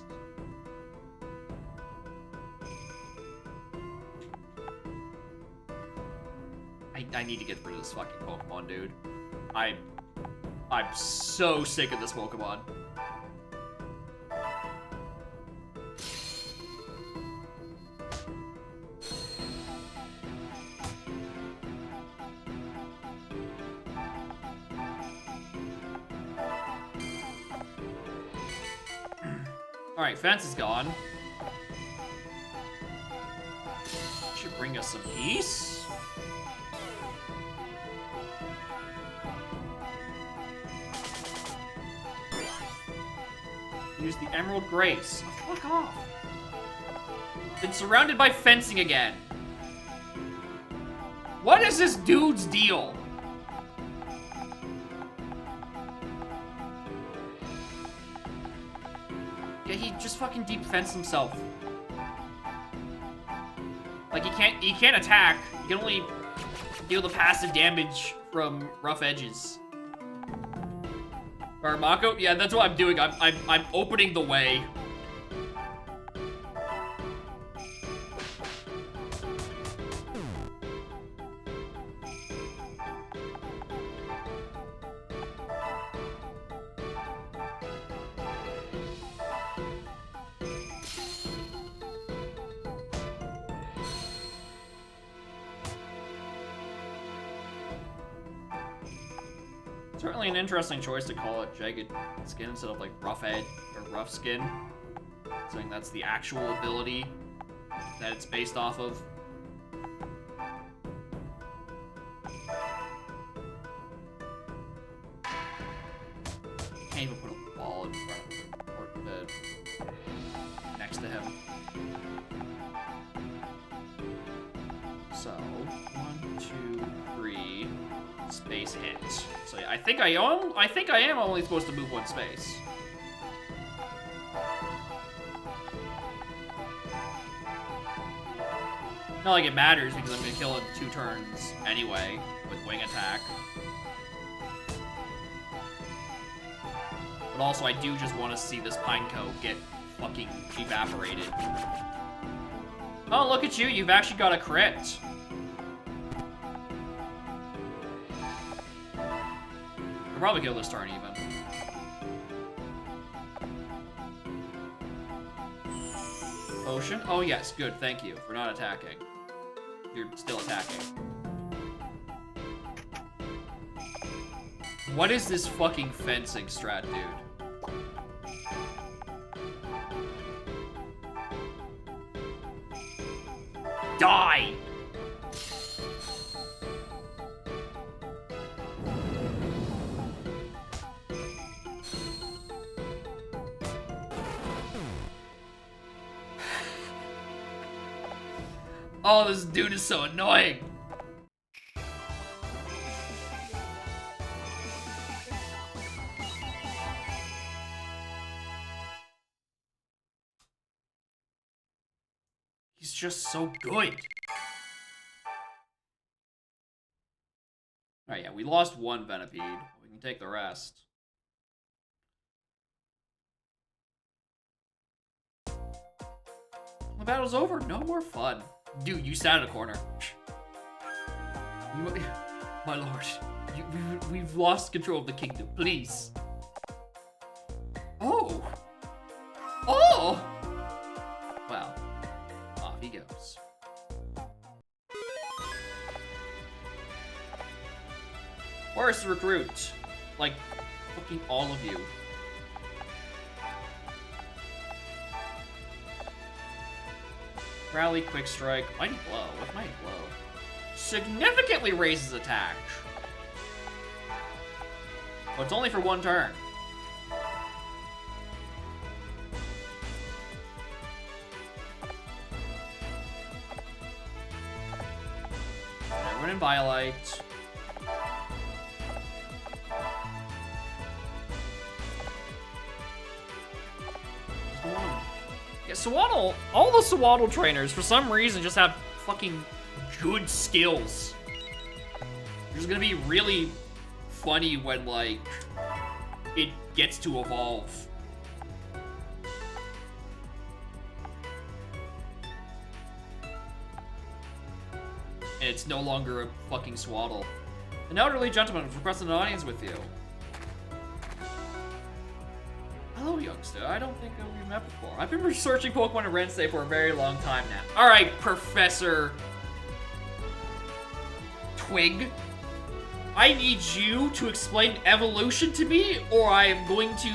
I need to get rid of this fucking Pokemon, dude. I'm so sick of this Pokemon. Alright, Fence is gone. Should bring us some peace. Use the Emerald Grace. Oh, fuck off. Been surrounded by fencing again. What is this dude's deal? Yeah, he just fucking deep fenced himself. Like he can't attack. He can only deal the passive damage from rough edges. Mako? Yeah, that's what I'm doing. I'm opening the way. Certainly an interesting choice to call it Jagged Skin instead of like Rough Edge or Rough Skin. Saying that's the actual ability that it's based off of. Can't even put a ball in front of him or next to him. So 1, 2, 3. Space hit. So yeah, I think I am only supposed to move 1 space. Not like it matters because I'm gonna kill it in 2 turns anyway with Wing Attack. But also I do just want to see this Pineco get fucking evaporated. Oh, look at you, you've actually got a crit. I'll probably kill this turn even. Potion? Oh yes, good, thank you for not attacking. You're still attacking. What is this fucking fencing strat, dude? Die! Oh, this dude is so annoying. He's just so good. Alright, yeah, we lost one Venipede. We can take the rest. The battle's over. No more fun. Dude, you sat in a corner. My lord, we've lost control of the kingdom. Please. Oh. Oh. Well, off he goes. Where's the recruit? Like, fucking all of you. Rally, quick strike, mighty blow. What's mighty blow? Significantly raises attack. But it's only for one turn. Everyone in Violite. Yeah, Swaddle, all the Swaddle trainers, for some reason, just have fucking good skills. It's gonna be really funny when, like, it gets to evolve. And it's no longer a fucking Swaddle. An elderly gentleman has requested an audience with you. Hello, youngster. I don't think we've met before. I've been researching Pokemon and Rensei for a very long time now. Alright, Professor Twig. I need you to explain evolution to me, or I'm going to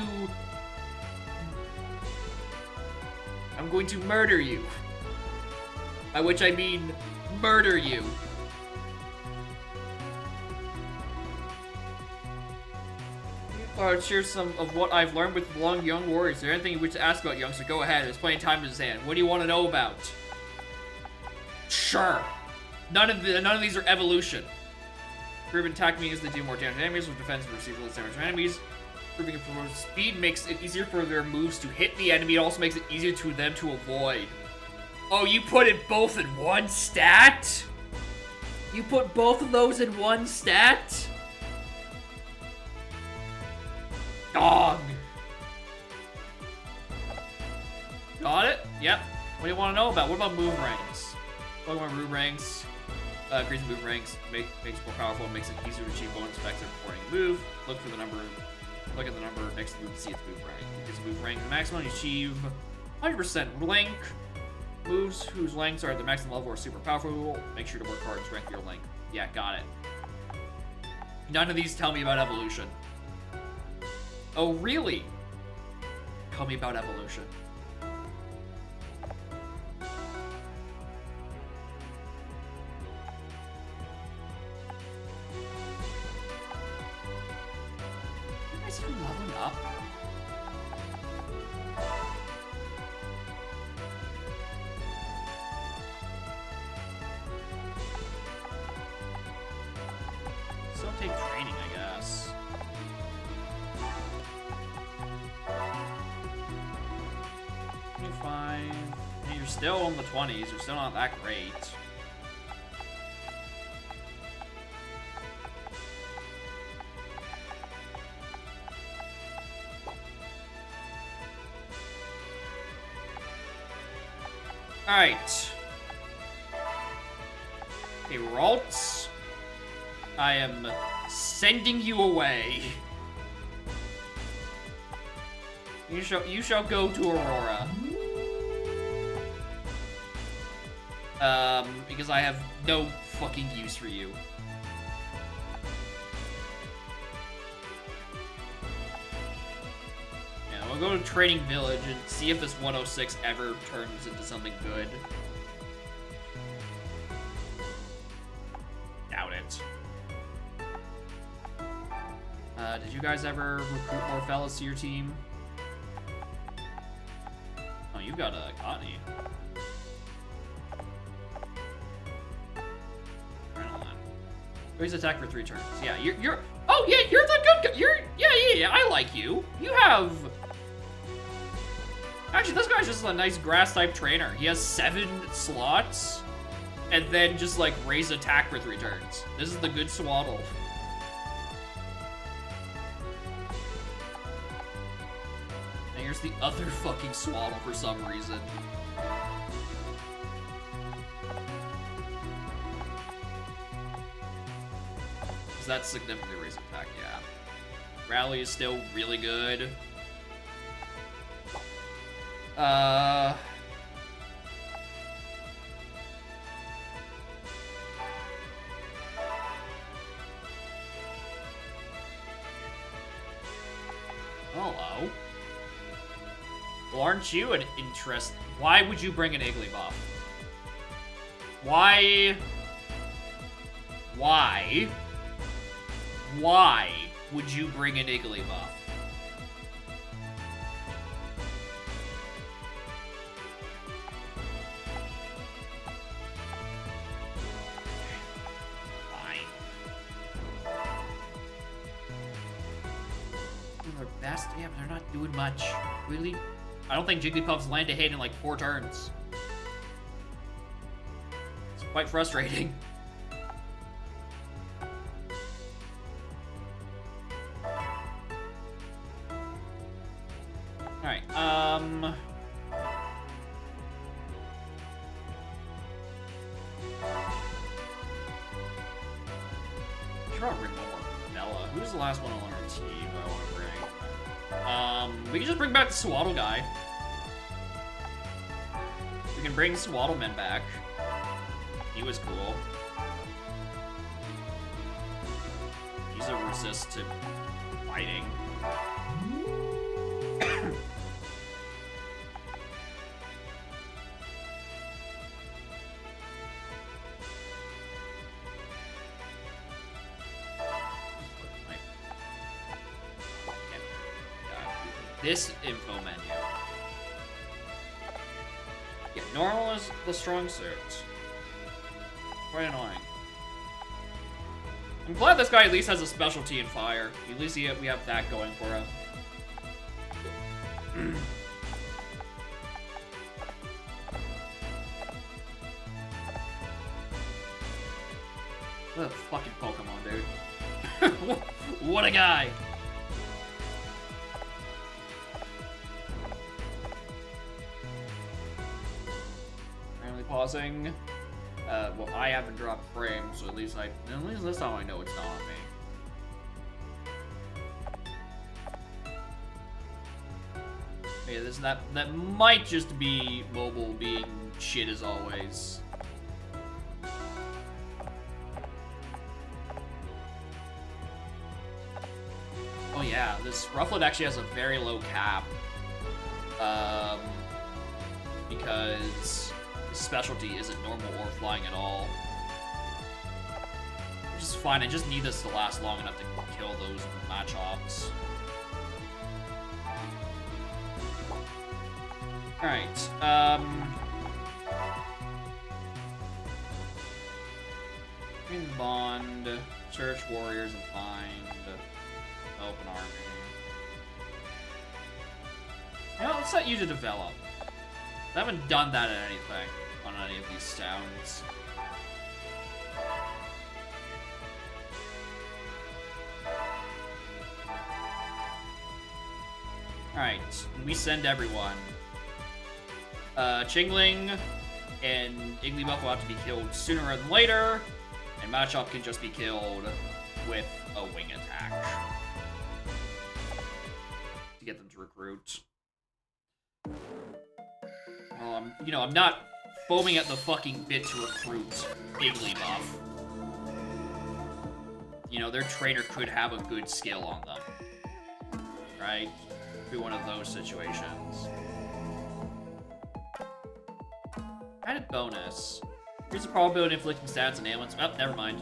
murder you. By which I mean murder you. Share some of what I've learned with long young warriors. Is there anything you wish to ask about, youngster? Go ahead. There's plenty of time in his hand. What do you want to know about? Sure. None of these are evolution. Group attack means they do more damage to enemies, with defense receive less damage to enemies. Grouping for speed makes it easier for their moves to hit the enemy. It also makes it easier to them to avoid. Oh, you put it both in one stat? You put both of those in one stat? Dog. Got it? Yep. What do you want to know about? What about move ranks? Pokemon move ranks. Increasing move ranks makes more powerful, makes it easier to achieve bonus effects before any move. Look at the number next to the move to see its move rank. Increase the move rank. The maximum you achieve 100% link. Moves whose lengths are at the maximum level are super powerful. Make sure to work hard to strengthen your link. Yeah, got it. None of these tell me about evolution. Oh, really? Tell me about evolution. You guys are leveling up? So take training, I guess. Fine. And you're still in the 20s. You're still not that great. Alright. Okay, Ralts. I am sending you away. You shall go to Aurora. Because I have no fucking use for you. Yeah, we'll go to Trading Village and see if this 106 ever turns into something good. Doubt it. Did you guys ever recruit more fellas to your team? Oh, you got a Cottony. Raise attack for 3 turns. Yeah, you're. Oh yeah, you're the good guy. Yeah. I like you. You have. Actually, this guy's just a nice grass type trainer. He has 7 slots, and then just like raise attack for 3 turns. This is the good swaddle. And here's the other fucking swaddle for some reason. That's significantly raise attack, yeah. Rally is still really good. Oh, hello. Well, aren't you an interest? Why would you bring an Igglybuff? Why would you bring an Igglybuff? Fine. They're best, yeah, but they're not doing much. Really? I don't think Jigglypuff's land a hit in like 4 turns. It's quite frustrating. Alright, should probably bring one more Bella. Who's the last one on our team I want to bring? We can just bring back the Swaddle guy. We can bring Swaddleman back. He was cool. He's a resist to fighting. This info menu. Yeah, normal is the strong suit. Quite annoying. I'm glad this guy at least has a specialty in fire. At least we have that going for him. What a fucking Pokemon, dude. What a guy. Pausing. Well, I haven't dropped frames, so at least this time I know it's not on me. Yeah, that might just be mobile being shit as always. Oh yeah, this Rufflet actually has a very low cap. Because specialty isn't normal or flying at all. Which is fine, I just need this to last long enough to kill those Machops. Alright, in Bond, search warriors and find open army. You know, let's set you to develop. I haven't done that at anything on any of these towns. Alright, we send everyone. Chingling and Igglybuff will have to be killed sooner rather than later, and Machop can just be killed with a wing attack to get them to recruit. You know, I'm not foaming at the fucking bit to recruit Igglybuff. You know, their trainer could have a good skill on them. Right? Be one of those situations. Added bonus. Here's the probability of inflicting stats and ailments. Oh, never mind.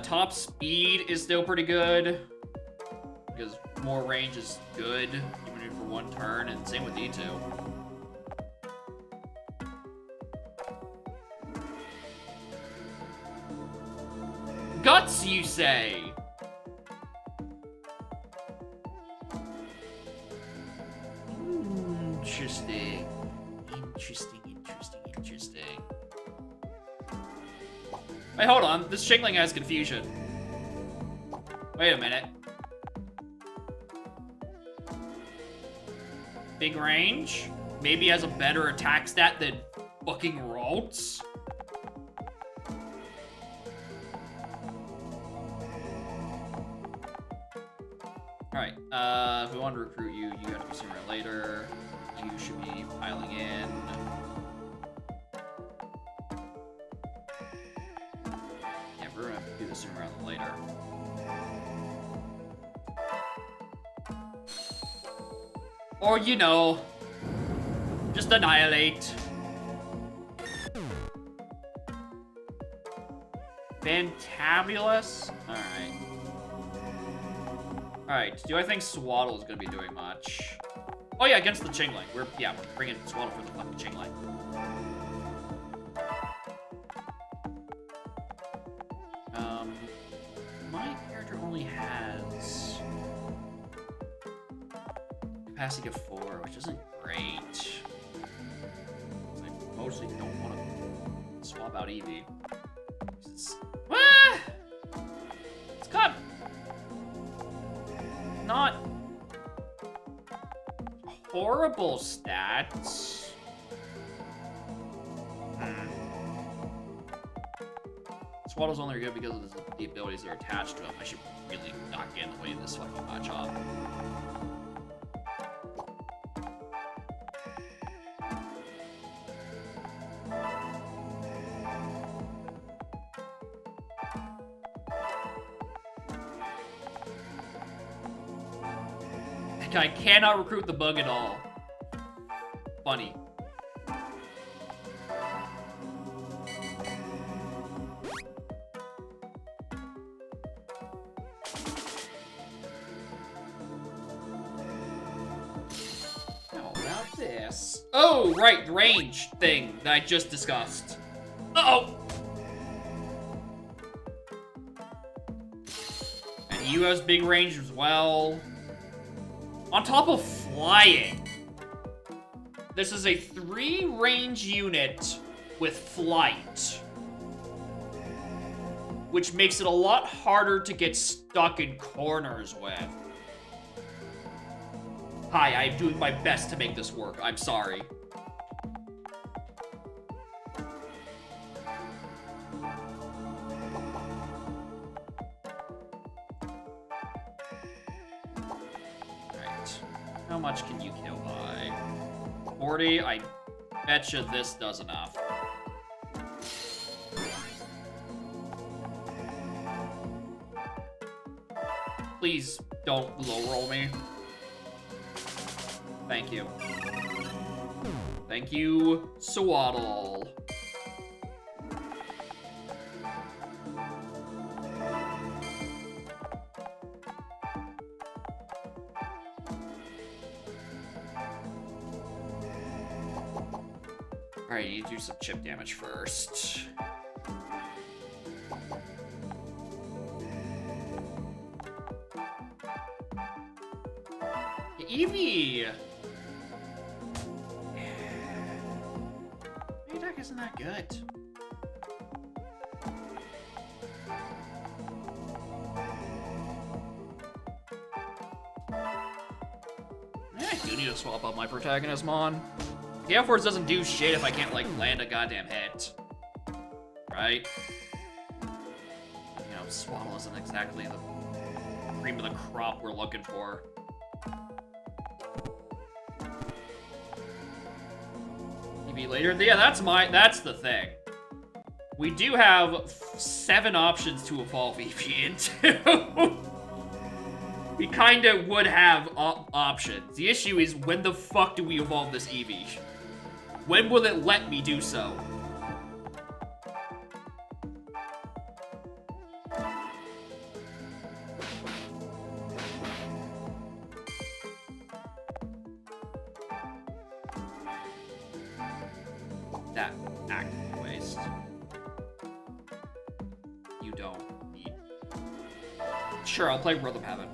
Top speed is still pretty good. Because more range is good, even for one turn, and same with E2. Guts, you say? Interesting. Interesting. Wait, hold on. This Shingling has confusion. Wait a minute. Big range? Maybe has a better attack stat than fucking Ralts? Alright, if we want to recruit you, you have to be sooner or later. You should be piling in. Yeah, we're gonna have to do this sooner rather than later. Or, you know, just annihilate. Fantabulous? Alright. Alright, do I think Swaddle is gonna be doing much? Oh yeah, against the Chingling. We're bringing Swaddle for the fucking Chingling. My character only has capacity of 4, which isn't great. I mostly don't want to swap out Eevee. It's got not horrible stats. Swaddle's only good because of the abilities that are attached to him. I should really not get in the way of this fucking matchup. I cannot recruit the bug at all. Funny. How about this? Oh, right, the range thing that I just discussed. Uh-oh! And you has big range as well. On top of flying, this is a 3 range unit with flight, which makes it a lot harder to get stuck in corners with. Hi, I'm doing my best to make this work. I'm sorry. How much can you kill by? 40? I betcha this does enough. Please don't low roll me. Thank you. Thank you, Swaddle. Alright, you need to do some chip damage first. Eevee! Your deck isn't that good. I do need to swap out my protagonist, Mon. Gale Force doesn't do shit if I can't, like, land a goddamn hit. Right? You know, Swaddle isn't exactly the cream of the crop we're looking for. Eevee EV later. Yeah, that's the thing. We do have 7 options to evolve Eevee into. We kinda would have options. The issue is, when the fuck do we evolve this Eevee? When will it let me do so? That active waste. You don't need. Sure, I'll play Rhythm Heaven.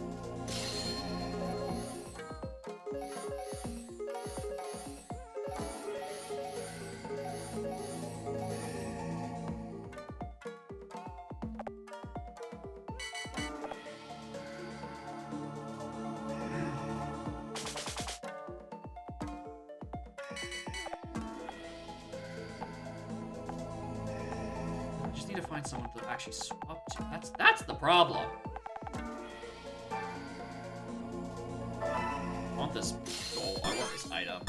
To find someone to actually swap to. That's the problem. I want this goal. I want this item.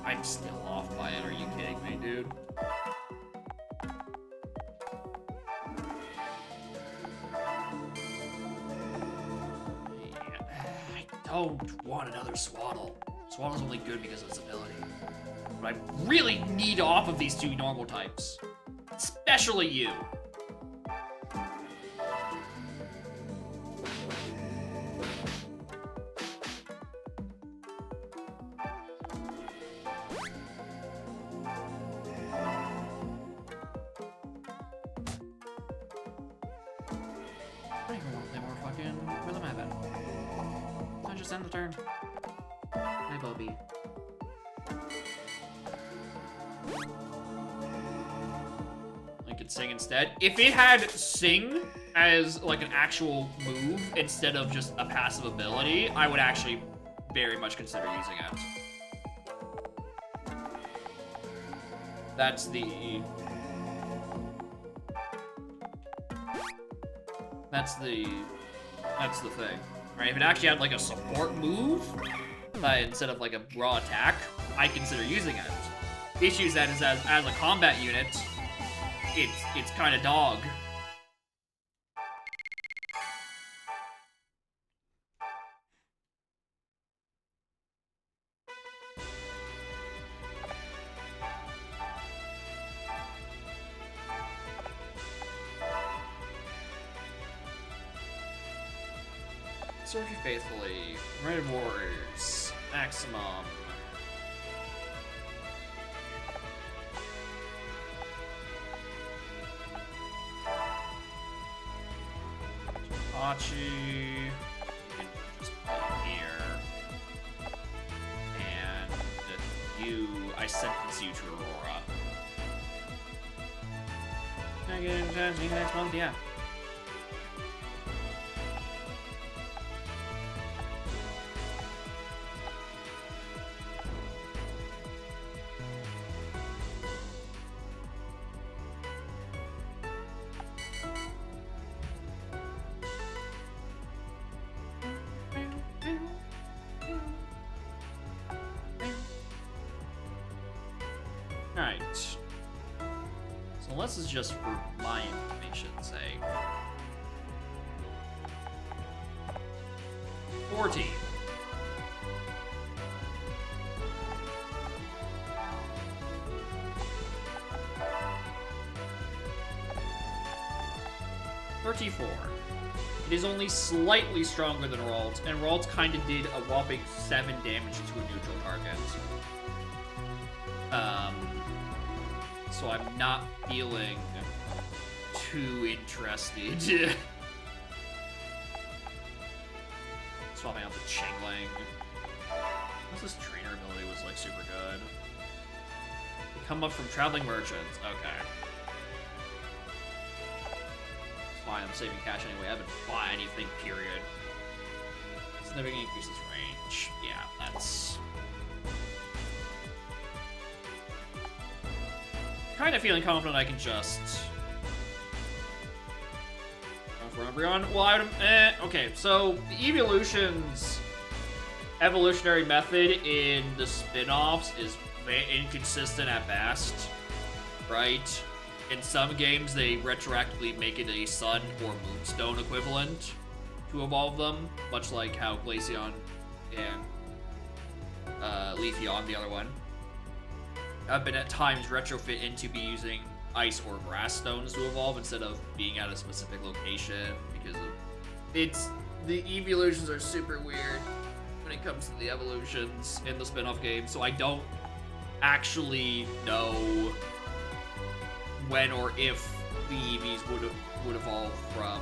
I'm still off by it. Are you kidding me, dude? I don't want another Swaddle. Swaddle's only good because of its ability. But I really need off of these 2 normal types. Especially you. I don't even want to play more fucking Rhythm Heaven. I just end the turn. Hi, Bobby. I could sing instead. If it had sing as like an actual move instead of just a passive ability, I would actually very much consider using it. That's the thing. Right? If it actually had like a support move instead of like a raw attack, I'd consider using it. The issue is that is as a combat unit, it's kind of dog. Serve you faithfully. Red Warriors. Maximum. Hachi. Just put here. And you, I sentence you to Aurora. Can I get in touch next month? Yeah. Alright. So this is just for my information's sake. 40. $34. It is only slightly stronger than Ralt, and Ralt kind of did a whopping 7 damage to a neutral target. So I'm not feeling too interested. Swapping out the Chingling. This trainer ability was like super good. They come up from traveling merchants. Okay. That's fine, I'm saving cash anyway. I haven't bought anything, period. Significantly increases range. Yeah, that's... kind of feeling confident I can just... go for Umbreon. Well, okay, so the evolutions evolutionary method in the spin-offs is inconsistent at best, right? In some games, they retroactively make it a sun or moonstone equivalent to evolve them, much like how Glaceon and Leafeon, the other one, have been at times retrofit into be using ice or grass stones to evolve instead of being at a specific location because of the evolutions are super weird when it comes to the evolutions in the spin-off game, so I don't actually know when or if the EVs would evolve from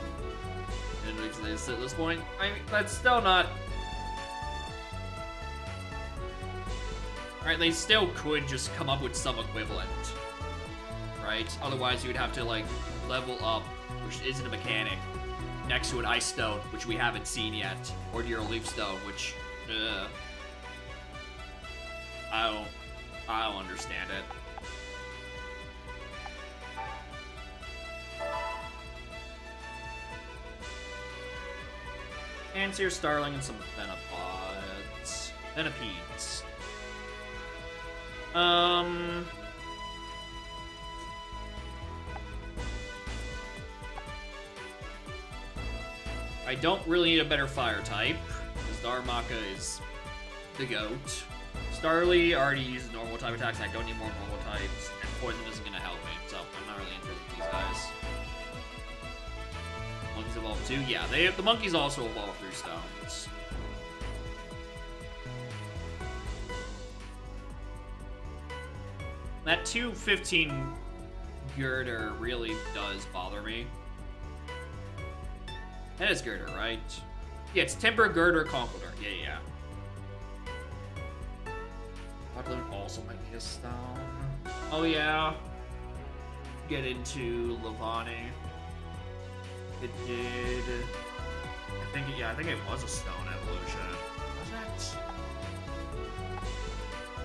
and exist at this point. I mean, that's still not. Right, they still could just come up with some equivalent, right? Otherwise, you would have to like level up, which isn't a mechanic, next to an ice stone, which we haven't seen yet, or near a leaf stone, which I don't understand it. Anseer, Starling, and some Venopedes. I don't really need a better fire type, because Darumaka is the GOAT. Starly already uses normal type attacks, and I don't need more normal types, and Poison isn't going to help me, so I'm not really interested in these guys. Monkeys evolve too? Yeah, the monkeys also evolve through stones. That 215 girder really does bother me. That is girder, right? Yeah, it's temper, girder, conqueror. Yeah. Bloodloon also might need a stone. Oh yeah. Get into Levani. It did. I think it was a stone evolution. Was that?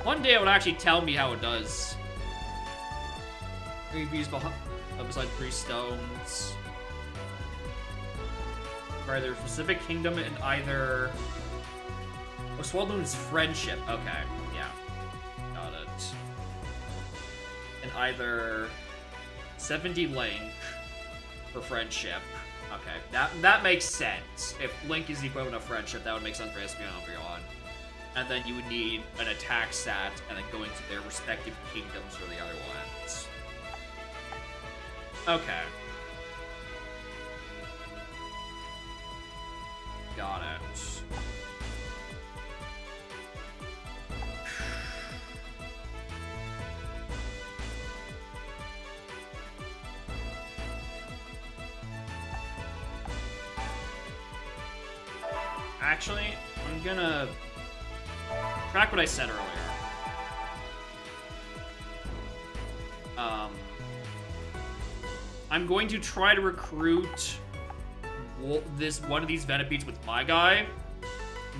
One day it would actually tell me how it does. Reviews beside 3 stones. For either a specific kingdom and either. Oh, Swalloon's friendship. Okay, yeah. Got it. And either 70 Link for friendship. Okay, that makes sense. If Link is the equivalent of friendship, that would make sense for Espeon and Umbreon. And then you would need an attack stat, and then going to their respective kingdoms for the other ones. Okay. Got it. Actually, I'm gonna track what I said earlier. I'm going to try to recruit one of these Venopedes with my guy.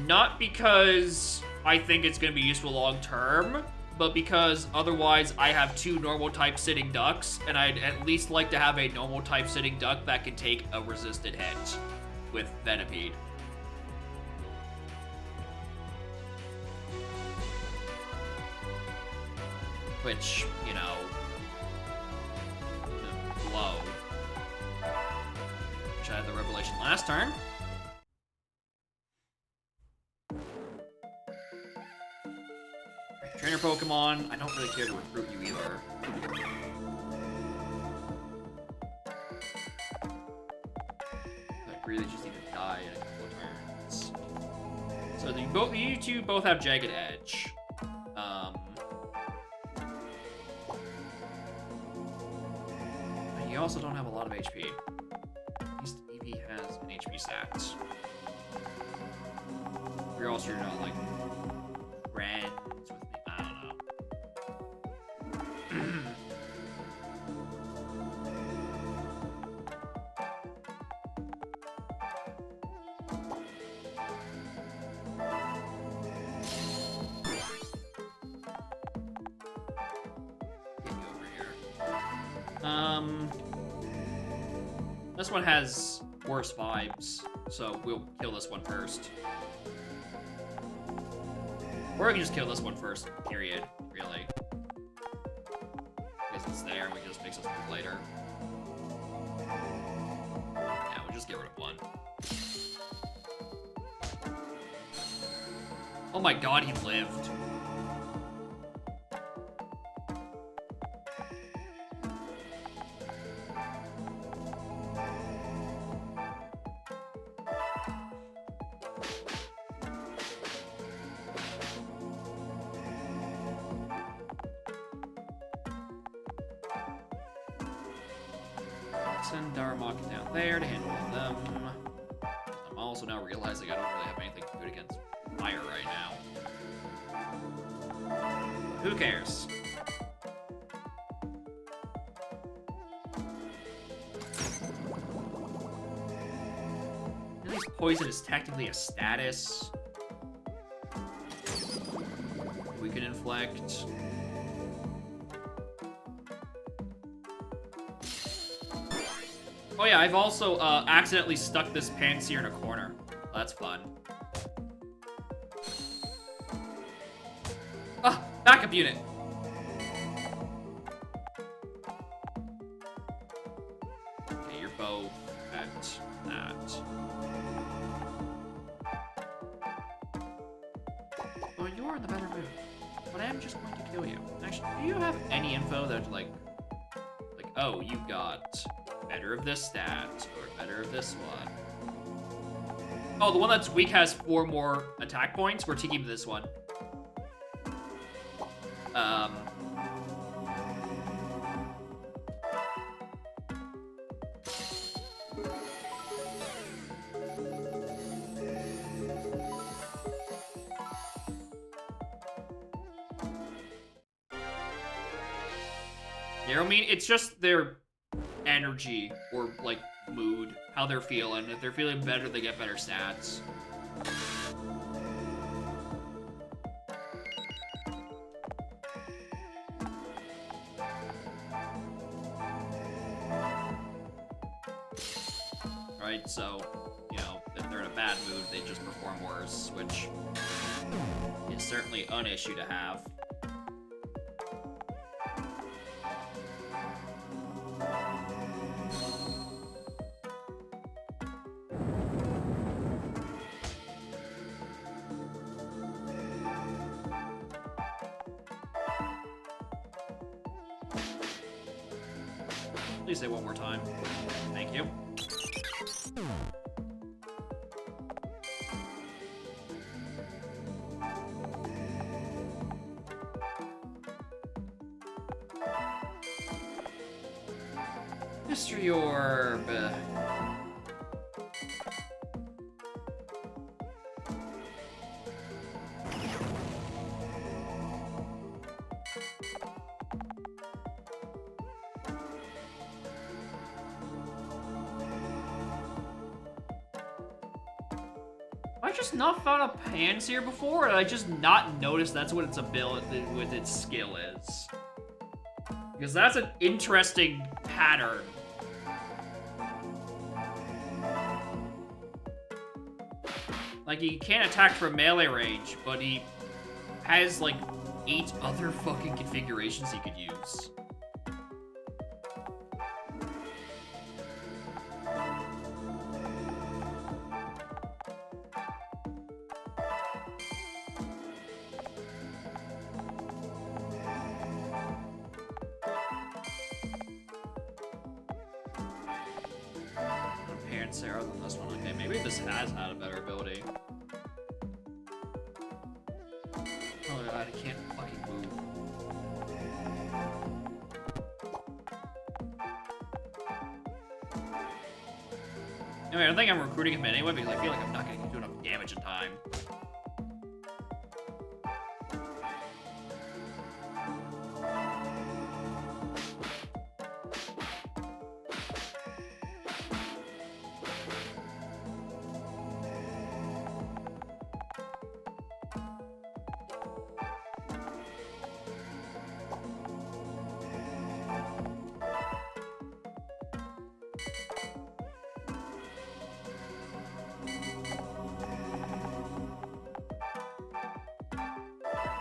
Not because I think it's going to be useful long term, but because otherwise I have 2 normal type sitting ducks, and I'd at least like to have a normal type sitting duck that can take a resisted hit with Venipede. Which, you know, low. Which I had the revelation last turn. Trainer Pokemon, I don't really care to recruit you either. I really just need to die in a couple of turns. So you two both have Jagged Edge. You also don't have a lot of HP. At least Eevee has an HP stat. You're also not like friends with me. I don't know. Get you over here. This one has worse vibes, so we'll kill this one first. Or we can just kill this one first, period, really. Because it's there, and we can just fix this one later. Yeah, we'll just get rid of one. Oh my god, he lived. Send Darmok down there to handle them. I'm also now realizing I don't really have anything good against fire right now. Who cares? At least poison is technically a status. We can inflict. Oh yeah, I've also accidentally stuck this Panseer in a corner. That's fun. Ah, backup unit. Okay, you're both at that. Well, you're in the better mood, but I am just going to kill you. Actually, do you have any info that like, oh, you got better of this stat, or better of this one? Oh, the one that's weak has 4 more attack points. We're taking this one. Yeah, I mean, it's just their energy or like mood, how they're feeling. If they're feeling better, they get better stats. Right, so, you know, if they're in a bad mood, they just perform worse, which is certainly an issue to have. Please say one more time. Thank you. Mystery Orb. I just not found a Panseer before, and I just not noticed that's what its ability with its skill is. Because that's an interesting pattern. Like, he can't attack from melee range, but he has, like, 8 other fucking configurations he could use. Sarah than this one. Okay, maybe this has had a better ability. Oh god, I can't fucking move. Anyway, I don't think I'm recruiting him anyway because I feel like I'm not gonna do enough damage in time.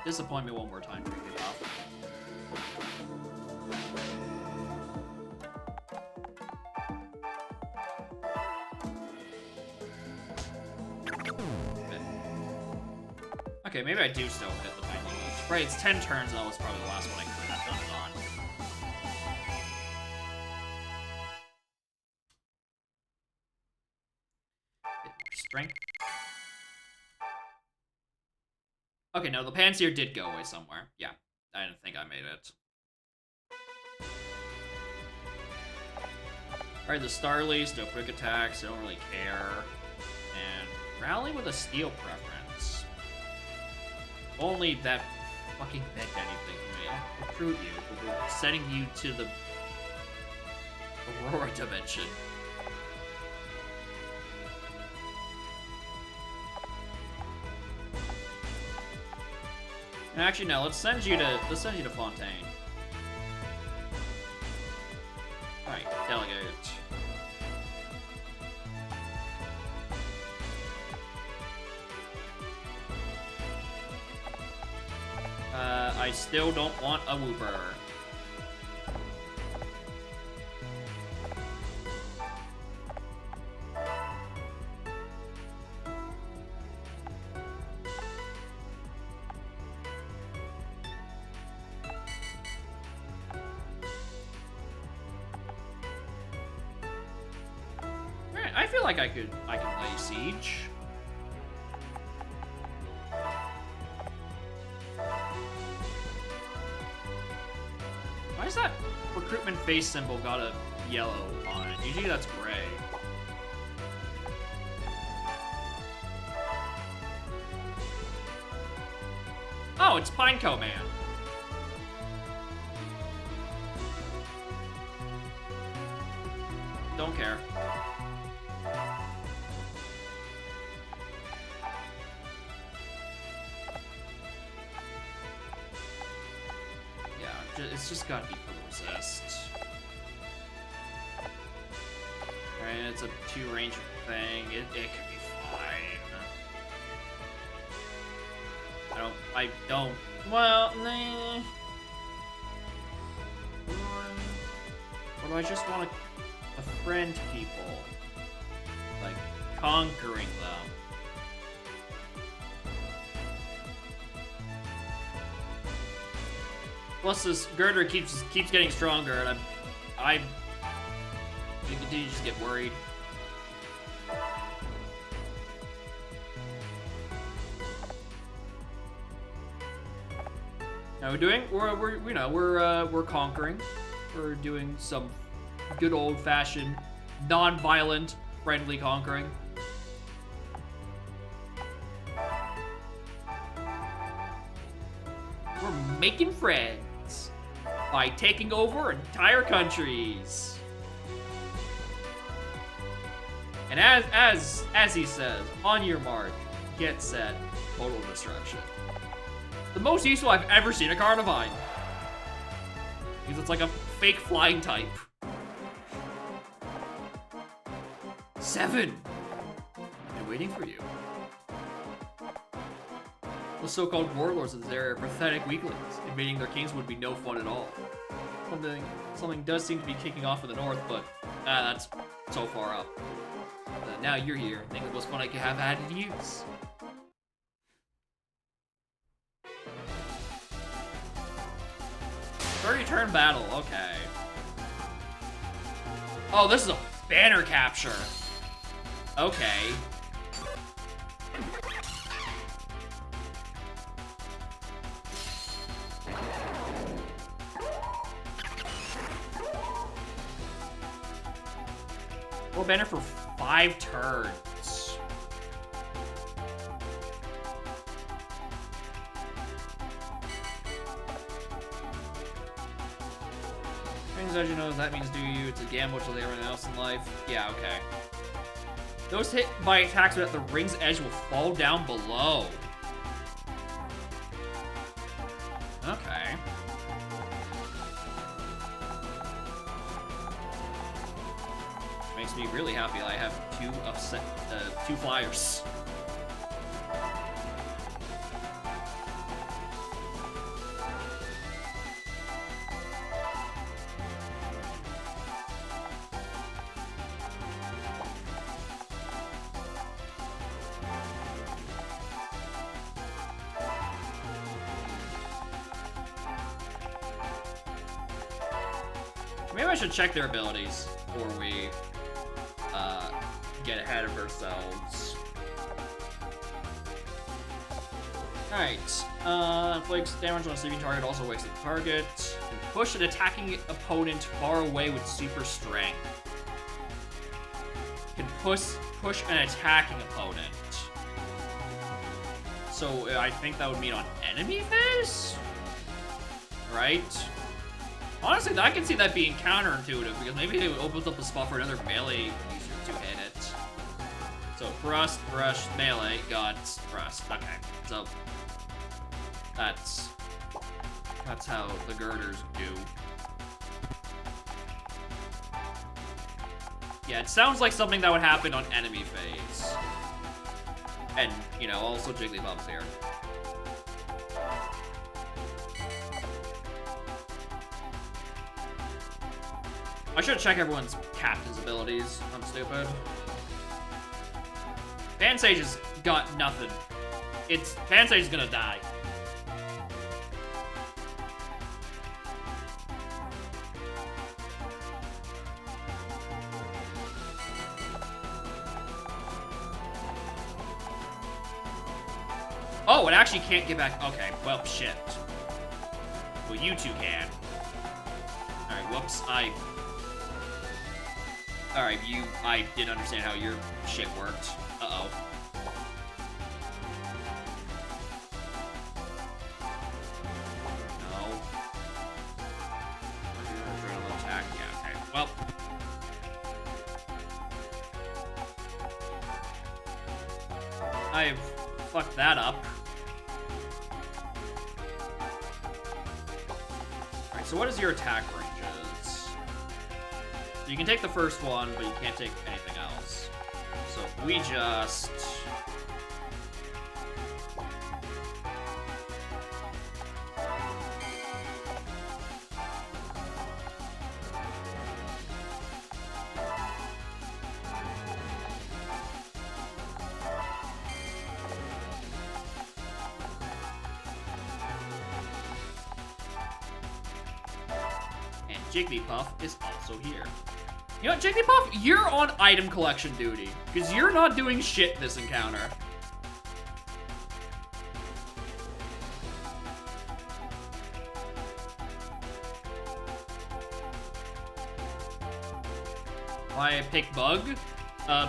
disappoint me one more time. Okay, maybe I do still hit the binding. Right, it's 10 turns, and that was probably the last one I could have done it on. Strength. Okay, no, the Panseer did go away somewhere. Yeah, I didn't think I made it. Alright, the Starlies, no quick attacks, I don't really care. And Rally with a steel preference. Only that fucking meant anything to me. I'll recruit you, but we're sending you to the Aurora dimension. Actually, no. Let's send you to Fontaine. All right, delegate. I still don't want a Wooper. I feel like I can lay siege. Why is that recruitment face symbol got a yellow on it? Usually that's gray. Oh, it's Pineco Man. Don't care. It's just gotta be for the resist. Alright, it's a 2-range thing. It could be fine. I don't. Well, nah. Or do I just want to befriend people? Like, conquering them. Plus, this girder keeps getting stronger, and I continue to just get worried. Now we're conquering. We're doing some good old-fashioned, non-violent, friendly conquering. We're making friends by taking over entire countries. And as he says, on your mark, get set, total destruction. The most useful I've ever seen a Carnivine. Because it's like a fake flying type. 7. I've been waiting for you. The so-called warlords of this area are pathetic weaklings. Invading their kings would be no fun at all. Something does seem to be kicking off in the north, but that's so far up. Now you're here. Think of the most fun I could have had to use. Turn battle. Okay. Oh, this is a banner capture. Okay. World banner for 5 turns. As you know, that means do you. It's a gamble just like everything else in life. Yeah, okay. Those hit by attacks at the ring's edge will fall down below. Okay. Makes me really happy that I have 2 flyers. Maybe I should check their abilities before we get ahead of ourselves. Alright. Inflicts damage on a sleeping target, also wakes up the target. Can push an attacking opponent far away with super strength. Can push an attacking opponent. So I think that would mean on enemy phase? Right? Honestly, I can see that being counterintuitive, because maybe it opens up a spot for another melee user to hit it. So thrust, rush, melee, guts, thrust. Okay, so that's how the girders do. Yeah, it sounds like something that would happen on enemy phase. And, you know, also Jigglypuff's here. I should check everyone's captain's abilities. I'm stupid. Fansage has got nothing. Fansage is gonna die. Oh, it actually can't get back. Okay, well, shit. Well, you two can. Alright, whoops, Alright, I didn't understand how your shit worked. Uh-oh. No. Adrenaline attack, yeah, okay. Well. I've fucked that up. Alright, so what is your attack ranges? So you can take the first one, but you can't take anything else. So if we just... And Jigglypuff is also here. You know what, Jigglypuff, you're on item collection duty, because you're not doing shit this encounter. Why I pick Bug?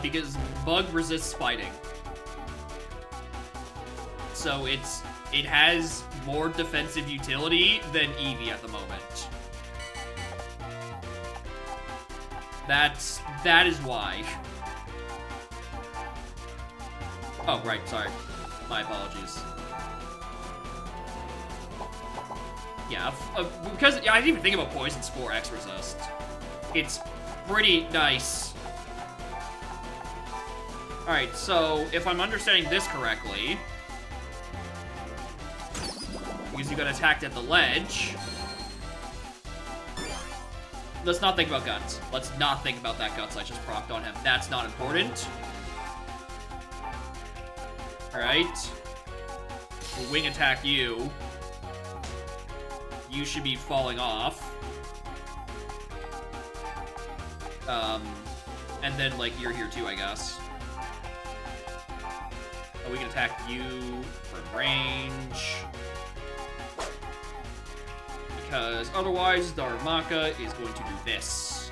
Because Bug resists fighting. So it has more defensive utility than Eevee at the moment. That is why. Oh, right, sorry. My apologies. Yeah, because I didn't even think about Poison Spore X resist. It's pretty nice. Alright, so if I'm understanding this correctly, because you got attacked at the ledge, let's not think about guts. Let's not think about that guts I just procced on him. That's not important. Alright. We'll wing attack you. You should be falling off. And then, like, you're here too, I guess. Oh, we can attack you from range. Because otherwise, Darumaka is going to do this.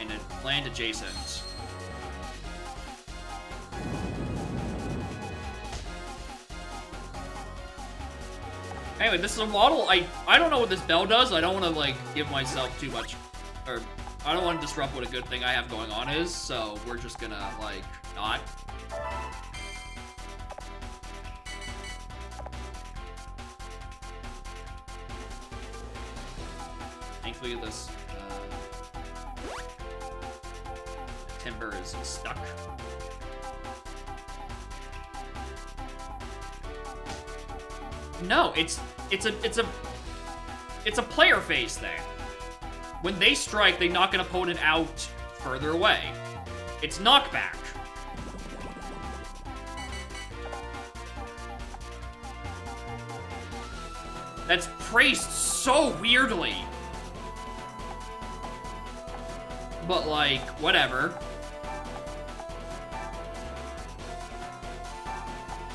And then land adjacent. Anyway, this is a model. I don't know what this bell does. I don't want to, like, give myself too much, or I don't want to disrupt what a good thing I have going on is, so we're just gonna, like, not. Thankfully, this timber is stuck. No, it's a player phase thing. When they strike, they knock an opponent out further away. It's knockback. That's praised so weirdly. but like, whatever.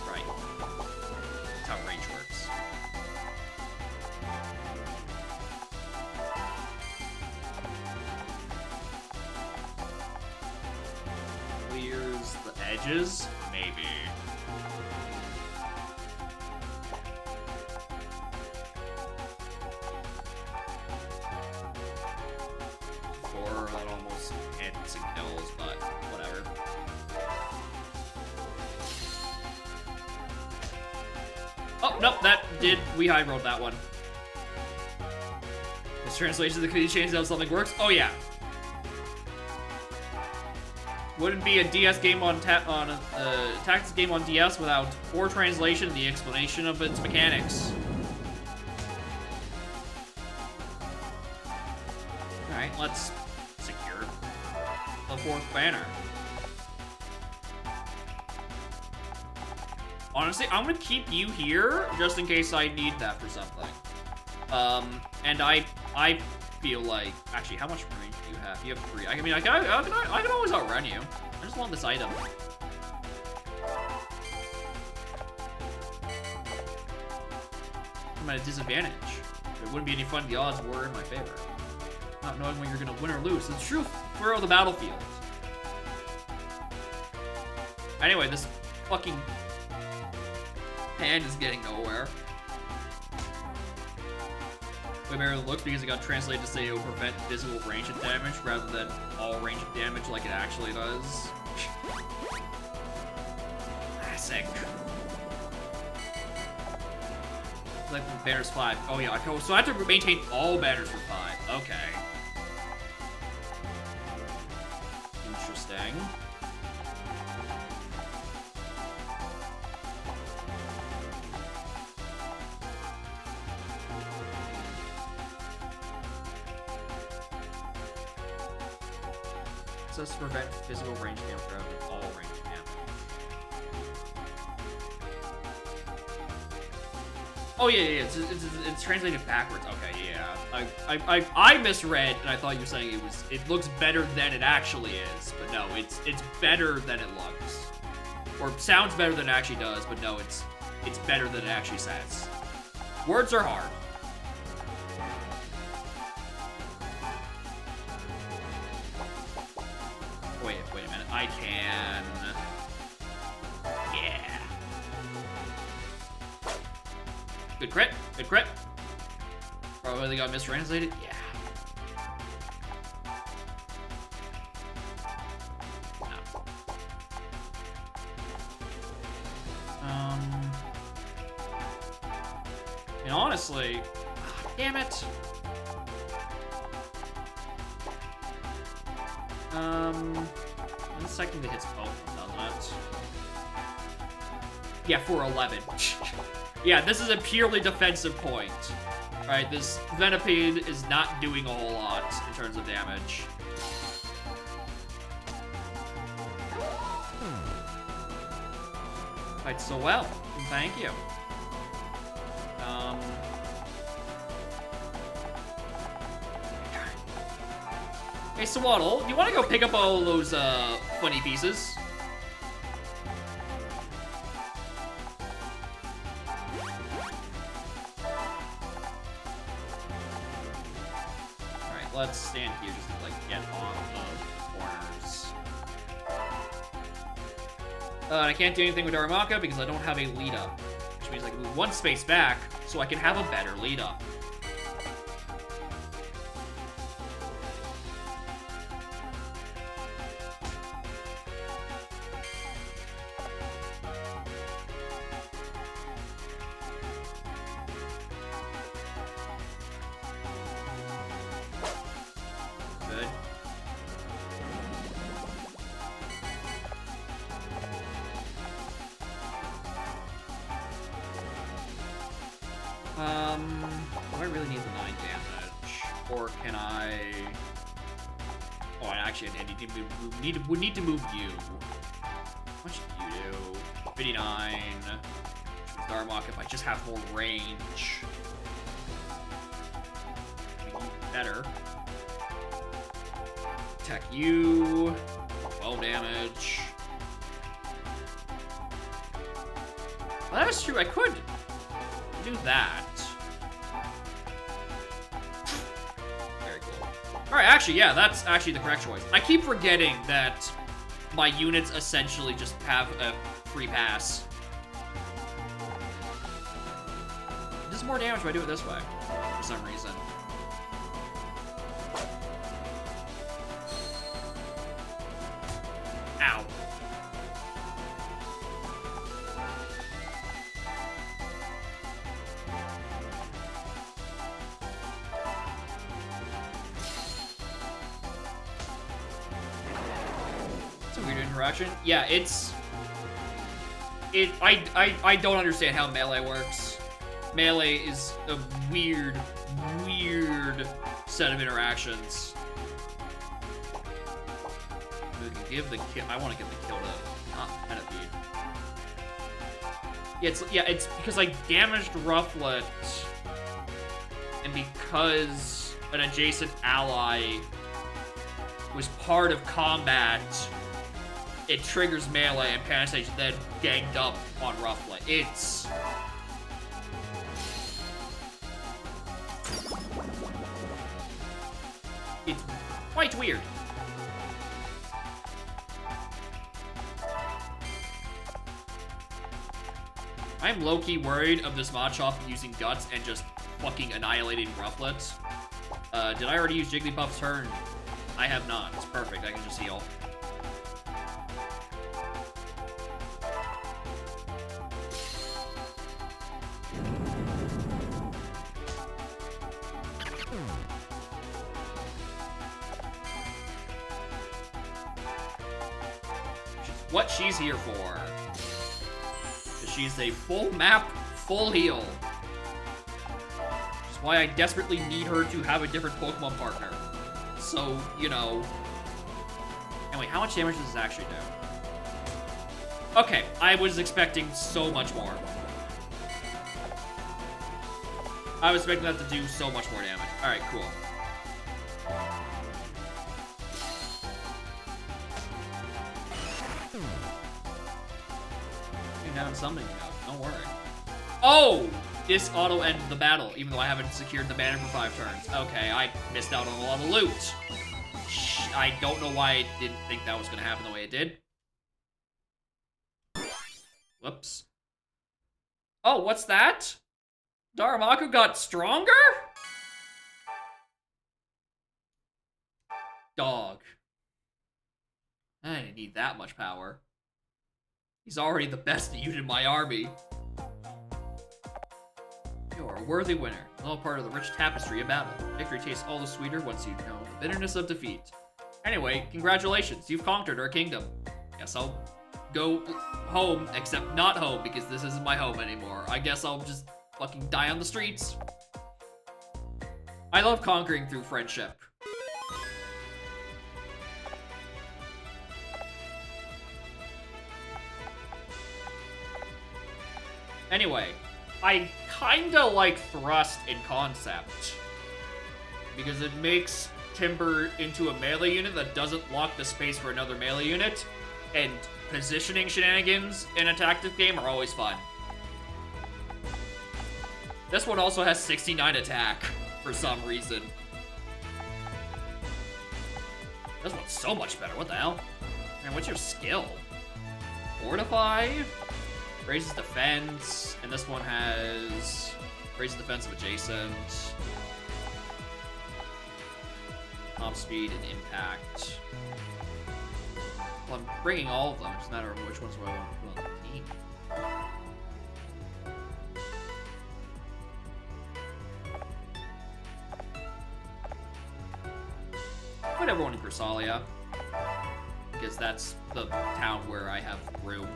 Right. That's how range works. Clears the edges? Maybe. That almost hit signals, but whatever. Oh, nope, that did. We high rolled that one. This translation of the community changes how something works? Oh, yeah. Wouldn't be a DS game on tactics game on DS without poor translation and the explanation of its mechanics. Alright, let's secure the 4th banner. Honestly, I'm gonna keep you here just in case I need that for something. And I feel like, actually, how much range do you have? You have 3. I mean, I can always outrun you. I just want this item. I'm at a disadvantage. It wouldn't be any fun. The odds were in my favor. Not knowing when you're gonna win or lose. It's true for the battlefield. Anyway, this fucking hand is getting nowhere. Way better than it looks because it got translated to say it will prevent visible range of damage rather than all range of damage like it actually does. Classic. Like the banners 5. Oh yeah, so I have to maintain all banners for 5. Okay. Interesting. It says to prevent physical range damage rather than all range damage. Oh yeah, it's translated backwards. Okay, yeah. I misread and I thought you were saying it looks better than it actually is, but no, it's better than it looks, or sounds better than it actually does, but no, it's better than it actually says. Words are hard. Wait a minute. I can. Yeah. Good crit. Good crit. Probably got mistranslated. Yeah. No. And honestly, damn it. One second to hits both, doesn't it? Yeah, for 11. Yeah, this is a purely defensive point. Alright, this Venipede is not doing a whole lot in terms of damage. Fights so well. Thank you. Hey, Swaddle, do you want to go pick up all those, funny pieces? Alright, let's stand here just to, like, get off of corners. I can't do anything with Aramaka because I don't have a lead-up. Which means I can move 1 space back so I can have a better lead-up. Do I really need the 9 damage? Or can I... Oh, actually, I would need to move you. How much do you do? 59. Darmok if I just have more range. Better. attack you. 12 damage. Well, that is true. I could do that. Very cool. Alright, actually, yeah, that's actually the correct choice. I keep forgetting that my units essentially just have a free pass. It does more damage if I do it this way, for some reason. Ow. It's a weird interaction. Yeah, I don't understand how melee works. Melee is a weird set of interactions. Give the kill. I want to get the kill to not Petapede. Yeah, it's because I damaged Rufflet, and because an adjacent ally was part of combat, it triggers melee, and Panic Stage then ganged up on Rufflet. It's quite weird. I'm low-key worried of this Machop using Guts and just fucking annihilating Rufflet. Did I already use Jigglypuff's turn? I have not. It's perfect. I can just heal. What she's here for. She's a full map, full heal. Which is why I desperately need her to have a different Pokemon partner. So, you know. Anyway, how much damage does this actually do? Okay, I was expecting so much more. I was expecting that to do so much more damage. Alright, cool. Now in summoning mode. Don't worry. Oh! This auto-ended the battle, even though I haven't secured the banner for 5 turns. Okay, I missed out on a lot of loot. I don't know why I didn't think that was going to happen the way it did. Whoops. Oh, what's that? Darumaka got stronger? Dog. I didn't need that much power. He's already the best unit in my army. You're a worthy winner. All part of the rich tapestry of battle. Victory tastes all the sweeter once you know the bitterness of defeat. Anyway, congratulations. You've conquered our kingdom. Guess I'll go home, except not home, because this isn't my home anymore. I guess I'll just fucking die on the streets. I love conquering through friendship. Anyway, I kinda like Thrust in concept, because it makes Timber into a melee unit that doesn't lock the space for another melee unit, and positioning shenanigans in a tactic game are always fun. This one also has 69 attack, for some reason. This one's so much better, what the hell? Man, what's your skill? Fortify? Raises defense, and this one has raises defense of adjacent, top speed, and impact. Well, I'm bringing all of them. It's just a matter of which ones do I want to put on the team. Put everyone in Chrysalia, because that's the town where I have room.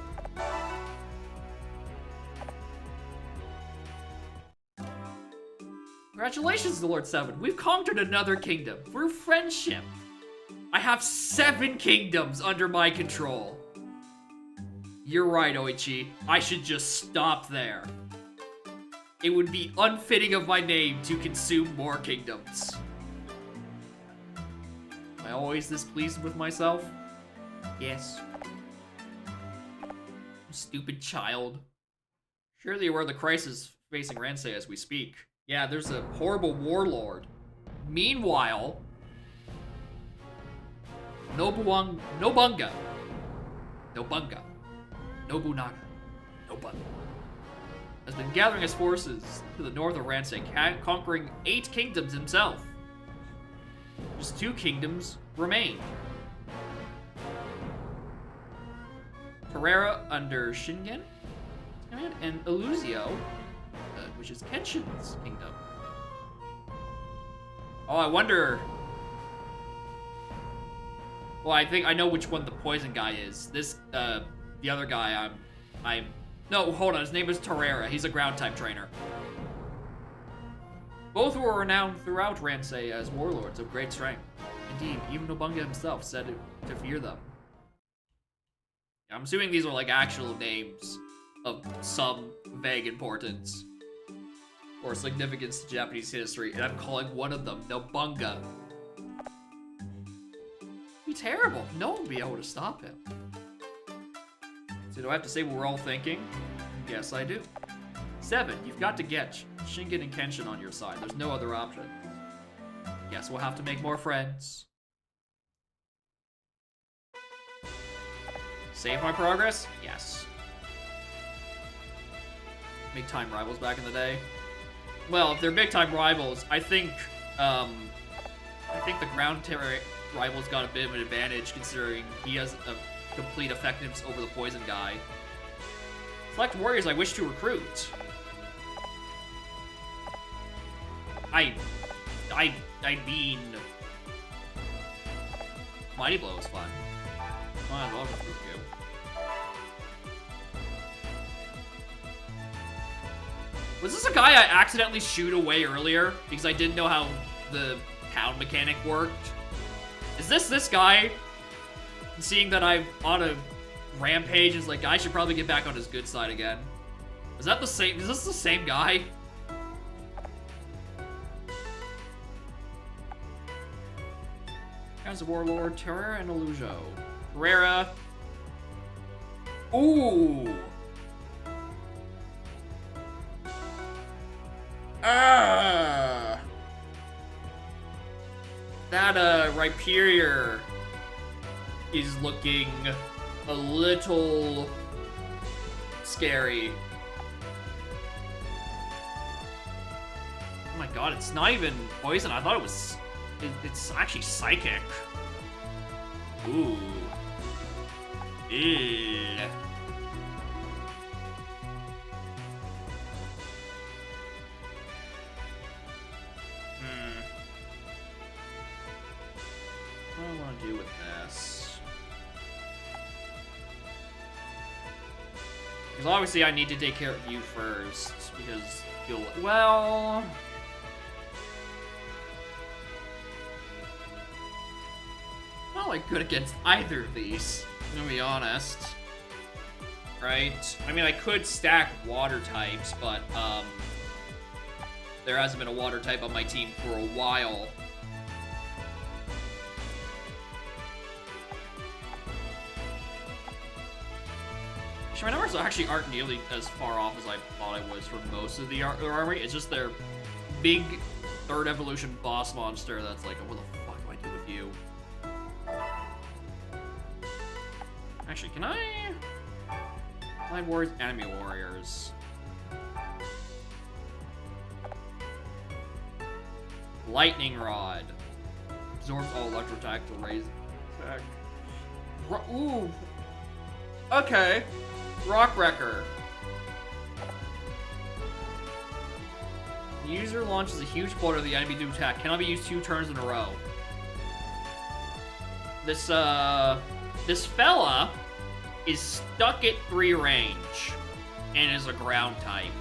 Congratulations, Lord 7. We've conquered another kingdom through friendship. I have 7 kingdoms under my control. You're right, Oichi. I should just stop there. It would be unfitting of my name to consume more kingdoms. My always this pleased with myself? Yes. Stupid child. Surely you're aware of the crisis facing Ransei as we speak. Yeah, there's a horrible warlord. Meanwhile, Nobunga, Nobunaga has been gathering his forces to the north of Ransei, conquering 8 kingdoms himself. Just 2 kingdoms remain. Terrera under Shingen and Illusio, which is Kenshin's kingdom. Oh, I wonder. Well, I think I know which one the poison guy is. This, the other guy, no, hold on, his name is Terrera. He's a ground type trainer. Both were renowned throughout Ransei as warlords of great strength. Indeed, even Nobunaga himself said to fear them. I'm assuming these are like actual names of some vague importance or significance to Japanese history, and I'm calling one of them Nobunaga. Be terrible. No one will be able to stop him. So do I have to say what we're all thinking? Yes, I do. 7, you've got to get Shingen and Kenshin on your side. There's no other option. Guess we'll have to make more friends. Save my progress? Yes. Big time rivals back in the day. Well, if they're big time rivals, I think the ground terror rival's got a bit of an advantage considering he has a complete effectiveness over the poison guy. Select warriors I wish to recruit. I mean, Mighty Blow is fun. Might as well recruit you. Was this a guy I accidentally shooed away earlier because I didn't know how the pound mechanic worked? Is this guy? Seeing that I'm on a rampage is like, I should probably get back on his good side again. Is that the same? Is this the same guy? As a warlord, Terrera and Illusio. Terrera. Ooh. That Rhyperior is looking a little scary. Oh my god, it's not even poison. I thought it was... It's actually psychic. Ooh. Ew. What do I want to do with this? Because obviously I need to take care of you first, because you'll... Well... Not like good against either of these, I'm gonna be honest. Right? I mean, I could stack water types, but, there hasn't been a water type on my team for a while. My numbers actually aren't nearly as far off as I thought I was for most of the armory. It's just their big 3rd evolution boss monster that's like, what the fuck do I do with you? Actually, can I... Allied Warriors, Enemy Warriors. Lightning Rod. Absorbs all electro attack to raise attack. Ooh. Okay. Rock Wrecker. The user launches a huge boulder of the enemy to attack. Cannot be used 2 turns in a row. This fella is stuck at 3 range and is a ground type.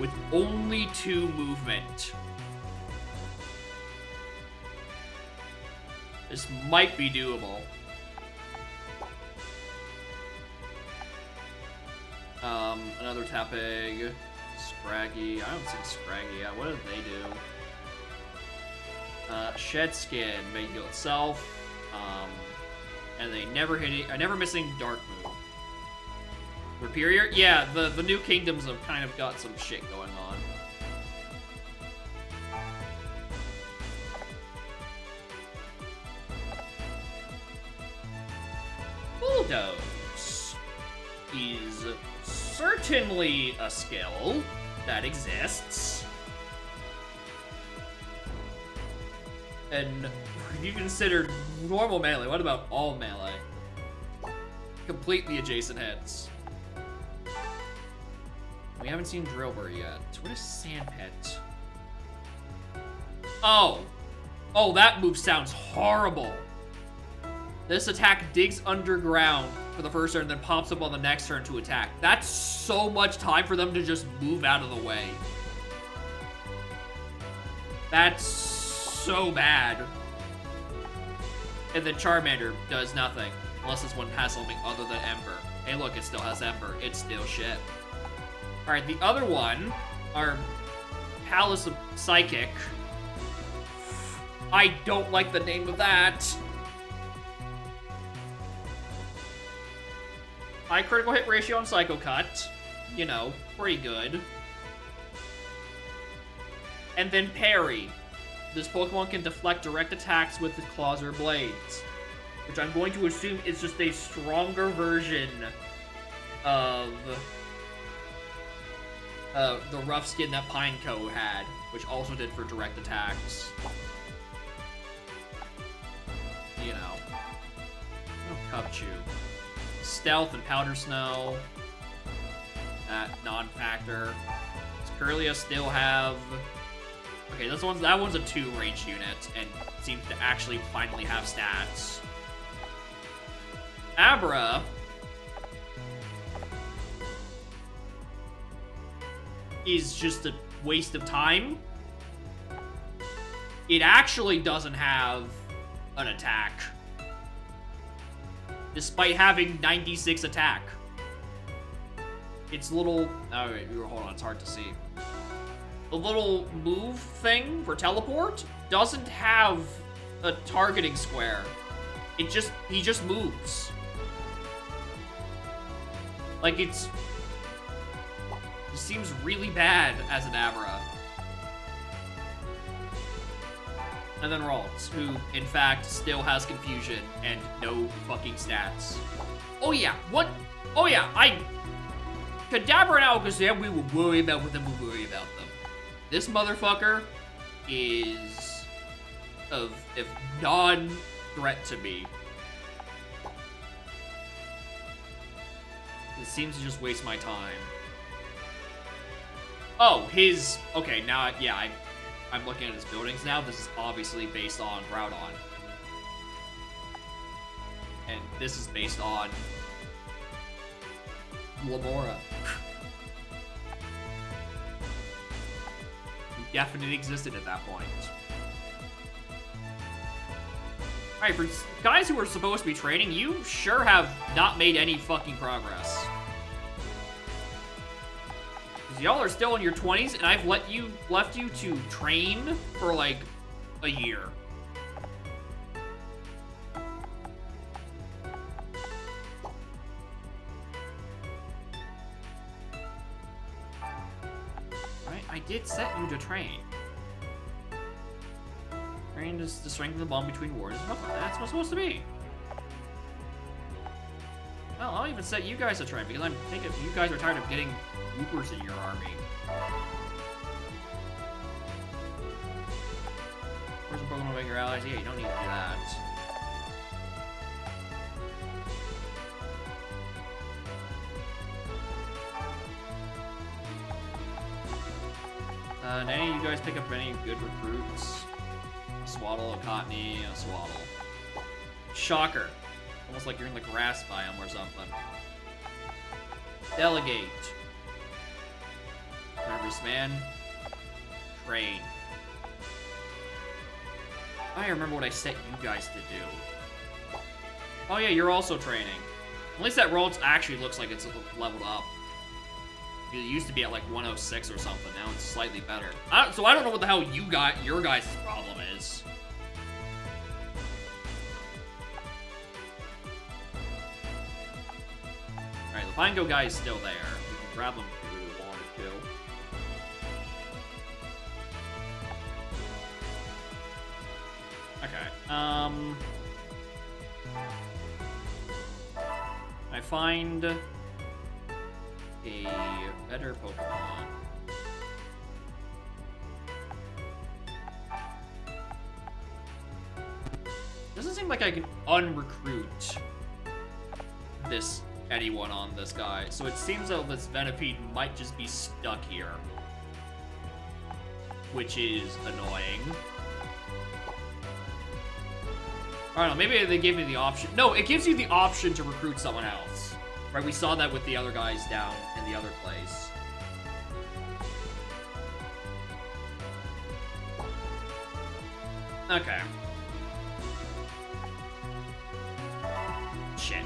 With only 2 movement. This might be doable. Another Tapeg, Scraggy. I don't see Scraggy yet. What did they do? Shed Skin may heal itself. And they never hit it. Never missing dark move. Superior? Yeah, the new kingdoms have kind of got some shit going on. Bulldoze is certainly a skill that exists. And if you consider normal melee, what about all melee? Complete the adjacent heads. We haven't seen Drillbur yet. What is Sandpit? Oh. Oh, that move sounds horrible. This attack digs underground for the first turn and then pops up on the next turn to attack. That's so much time for them to just move out of the way. That's so bad. And then Charmander does nothing. Unless this one has something other than Ember. Hey look, it still has Ember. It's still shit. Alright, the other one, our Palace of Psychic. I don't like the name of that. High critical hit ratio on Psycho Cut. You know, pretty good. And then Parry. This Pokemon can deflect direct attacks with its claws or blades. Which I'm going to assume is just a stronger version of the rough skin that Pineco had, which also did for direct attacks. You know. Oh, Cubchoo. Stealth and Powder Snow. That non-factor. Does Kirlia still have... Okay, that one's a 2 range unit, and seems to actually finally have stats. Abra... is just a waste of time. It actually doesn't have an attack. Despite having 96 attack. Its little... Oh, wait, hold on, it's hard to see. The little move thing for teleport doesn't have a targeting square. He just moves. Like, it seems really bad as an Abra. And then Ralts, who, in fact, still has confusion and no fucking stats. Oh yeah, what? Oh yeah, Kadabra and Alakazam, we will worry about what them, we'll worry about them. This motherfucker is of non-threat to me. It seems to just waste my time. Oh, okay, now, yeah, I'm looking at his buildings now. This is obviously based on Groudon. And this is based on Lamora. Who definitely existed at that point. Alright, for guys who are supposed to be training, you sure have not made any fucking progress. Y'all are still in your 20s, and I've left you to train for, like, a year. Right, I did set you to train. Train is to strengthen the bond between warriors. That's what's supposed to be. Well, I'll even set you guys to train, because I'm thinking you guys are tired of getting Woopers in your army. Where's a Pokemon about your allies? Yeah, you don't need to do that. Did any of you guys pick up any good recruits? A Swaddle, a Cottony, a Swaddle. Shocker. Almost like you're in the grass biome or something. Delegate. Nervous man. Train. I remember what I set you guys to do. Oh yeah, you're also training. At least that Ralts actually looks like it's leveled up. It used to be at like 106 or something. Now it's slightly better. So I don't know what the hell your guys' problem is. Alright, the Fango guy is still there. We can grab him if we really wanted to. Okay, I find a better Pokemon. Doesn't seem like I can unrecruit this anyone on this guy, so it seems that this Venipede might just be stuck here, which is annoying. I don't know, maybe they gave me the option. No, it gives you the option to recruit someone else. Right, we saw that with the other guys down in the other place. Okay. Shit.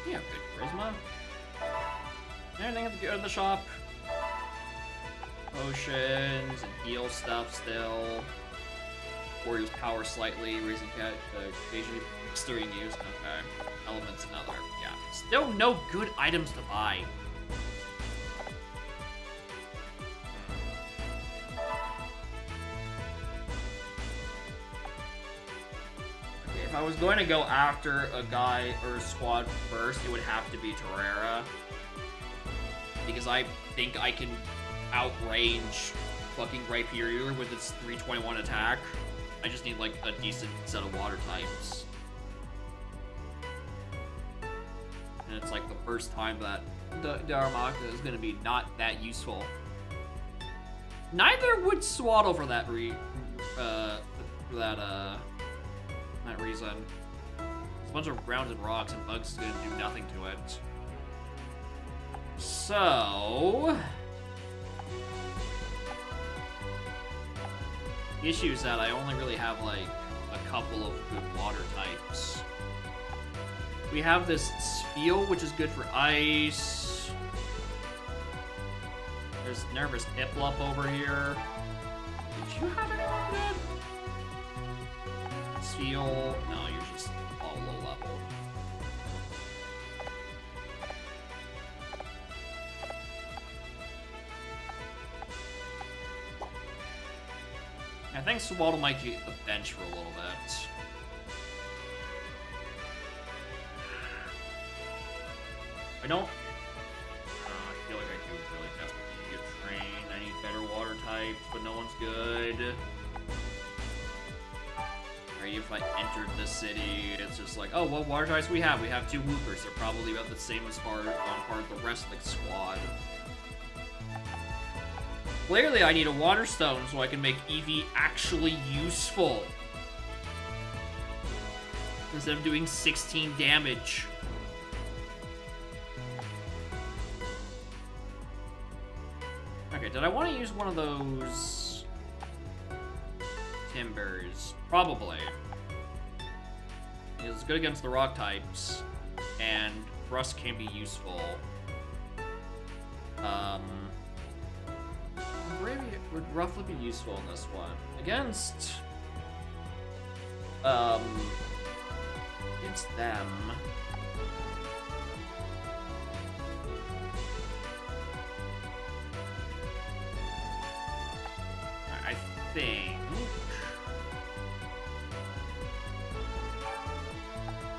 You have good charisma. Everything at the shop. Potions and heal stuff still. Warrior's power slightly, raising occasionally stirring use. Okay. Elements another. Yeah. Still no good items to buy. Okay, if I was going to go after a guy or a squad first, it would have to be Terrera. Because I think I can outrange fucking Rhyperior with its 321 attack. I just need like a decent set of water types. And it's like the first time that the Darumaka is gonna be not that useful. Neither would Swaddle for that that reason. There's a bunch of grounded rocks and bugs is gonna do nothing to it. So the issue is that I only really have like a couple of good water types. We have this Spiel, which is good for ice. There's Nervous Piplup over here. Did you have anyone good? Spiel? No, you're just all low level. I think Swaddle might get the bench for a little bit. I don't... I feel like I do really desperately need a train. I need better water types, but no one's good. Alright, if I entered the city, it's just like, oh, what water types we have? We have 2 Woopers. They're probably about the same as part of the rest of the squad. Clearly, I need a Water Stone so I can make Eevee actually useful. Instead of doing 16 damage. Okay, did I want to use one of those Timbers? Probably. It's good against the rock types, and Thrust can be useful. Bravia would roughly be useful in this one. Against them. I think...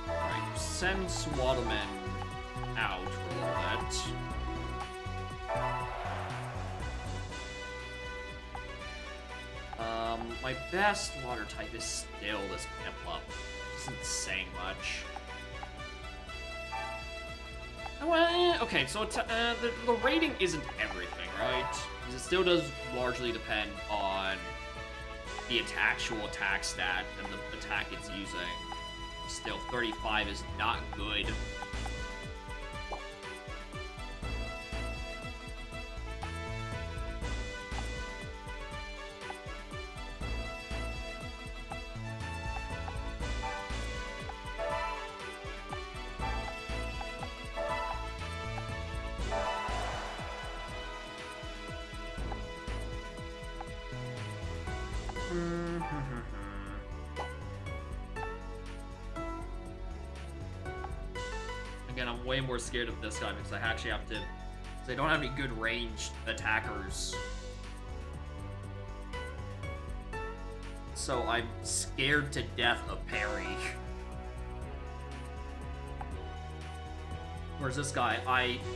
Alright, send Swaddleman out for a little bit. My best water type is still this Piplup. Isn't saying much. Well, okay, so the rating isn't everything, right? Because it still does largely depend on the actual attack stat and the attack it's using. Still, 35 is not good. Again, I'm way more scared of this guy because I actually have to... Because I don't have any good ranged attackers. So I'm scared to death of parry. Whereas this guy,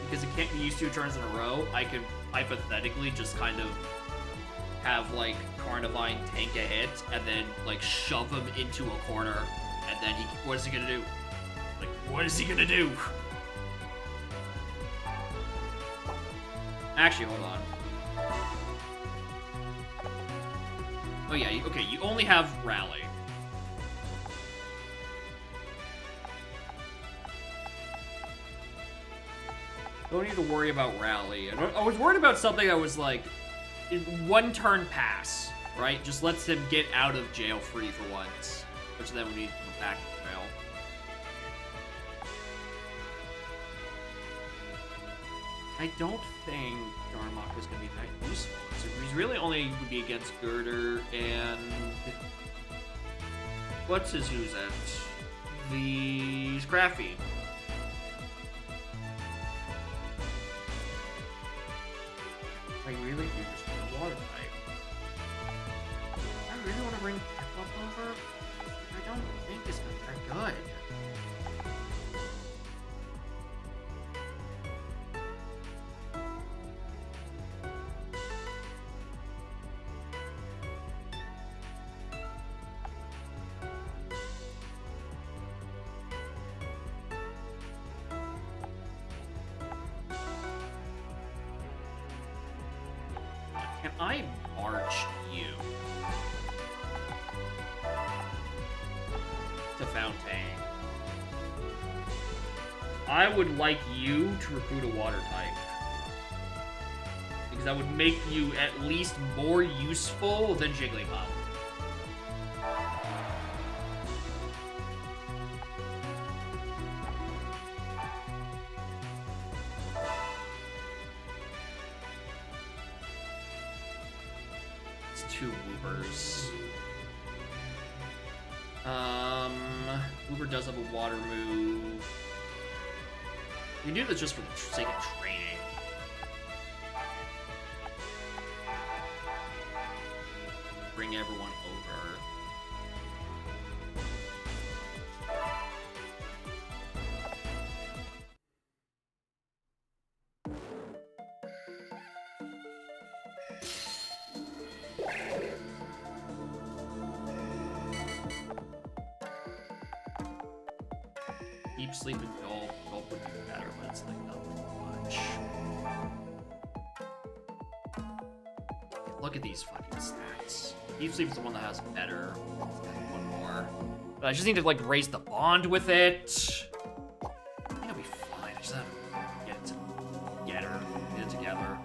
because it can't be used 2 turns in a row, I could hypothetically just kind of have, like, Carnivine tank a hit, and then, like, shove him into a corner, and then what is he gonna do? Like, what is he gonna do? Actually, hold on. Oh yeah, okay, you only have Rally. Don't need to worry about Rally. I was worried about something that was like, 1 turn pass, right? Just lets him get out of jail free for once. Which then we need to go back to jail. I don't think Darmok is going to be that useful. So he's really only would be against Girder and... What's his who's at? The Scraffy. I really do just want a water type. I really want to bring Piplup over. I don't think it's going to be that good. Can I march you to Fontaine? I would like you to recruit a water type. Because that would make you at least more useful than Jigglypuff. It's 2 Woopers. Wooper does have a water move. You can do this just for the sake of training. Bring everyone over. Deep Sleep and Gulp. Gulp would be better, but it's like not much. Look at these fucking stats. Deep Sleep is the one that has better. One more. But I just need to like raise the bond with it. I think I'll be fine. I just have to get it together.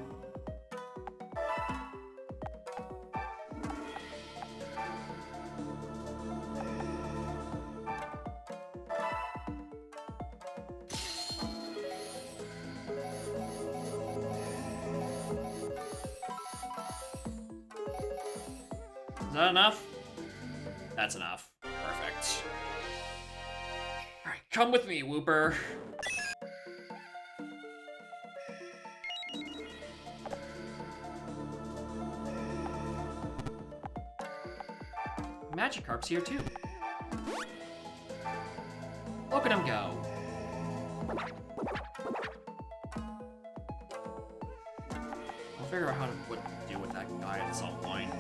Is that enough? That's enough. Perfect. Alright, come with me, Wooper. Magikarp's here too. Look at him go. I'll figure out what to do with that guy at some point.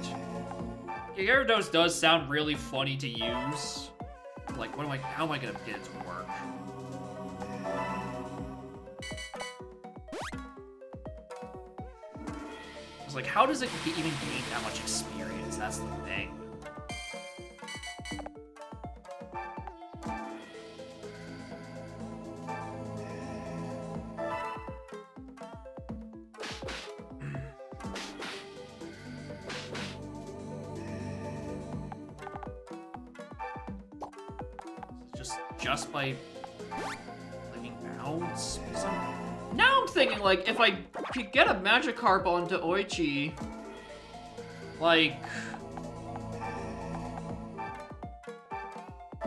Gyarados does sound really funny to use. Like, how am I gonna get it to work? I was like, how does it even gain that much experience? That's the thing. Just by clicking bounce? Now I'm thinking, like, if I could get a Magikarp onto Oichi, like,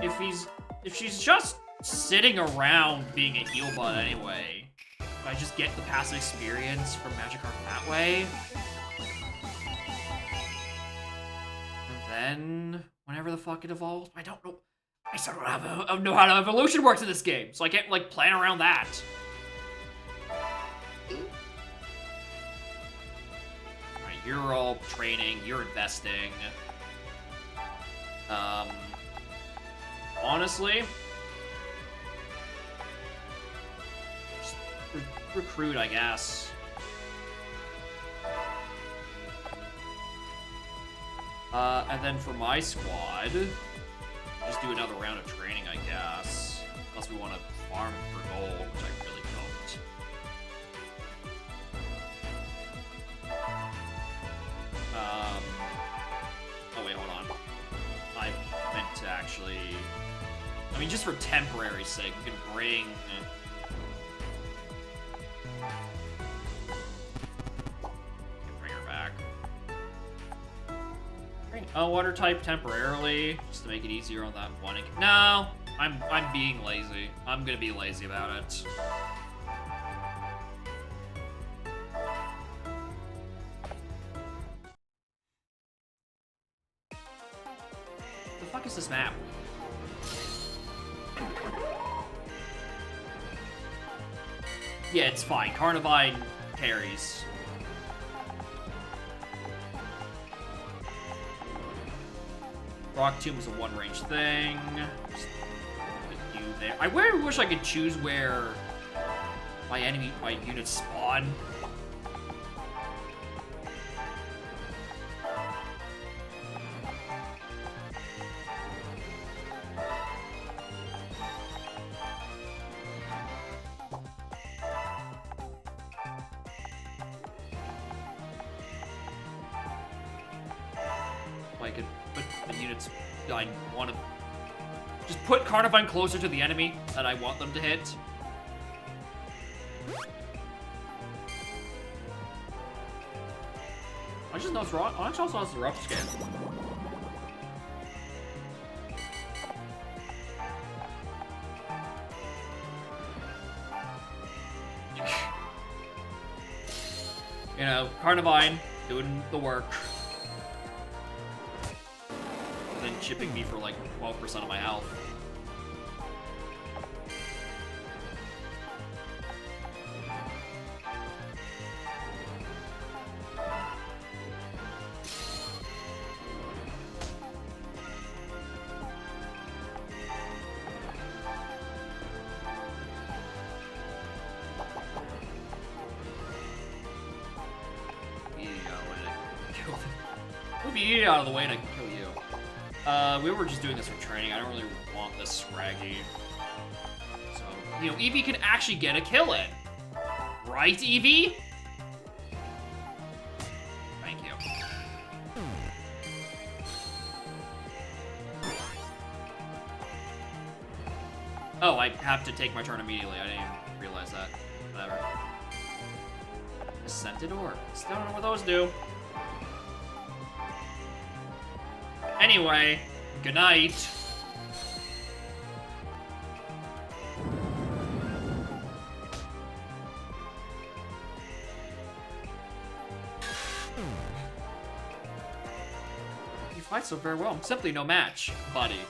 if she's just sitting around being a heal bot anyway, if I just get the passive experience from Magikarp that way, and then whenever the fuck it evolves, I don't know. I still don't know how evolution works in this game, so I can't like plan around that. Alright, you're all training, you're investing. Honestly, just recruit, I guess. And then for my squad, just do another round of training, I guess. Unless we want to farm for gold, which I really don't. Oh wait, hold on. I meant to actually... I mean, just for temporary sake, we can bring... Bring her back. Water type temporarily, just to make it easier on that one. No, I'm being lazy. I'm gonna be lazy about it. The fuck is this map? Yeah, it's fine. Carnivine carries. Rock Tomb is a one-range thing. Just put you there. I really wish I could choose where my units spawn. I could put the units I want to... Just put Carnivine closer to the enemy that I want them to hit. I just know it's rough. I also has the rough skin. You know, Carnivine doing the work. And then chipping me for like 12% of my health. Move you out of the way and I can kill you. We were just doing this for training. I don't really want this scraggy. So, you know, Eevee can actually get a kill in. Right, Eevee? Thank you. Oh, I have to take my turn immediately. I didn't even realize that. Whatever. Scented Orb. Still don't know what those do. Anyway, good night. You fight so very well. I'm simply no match, buddy.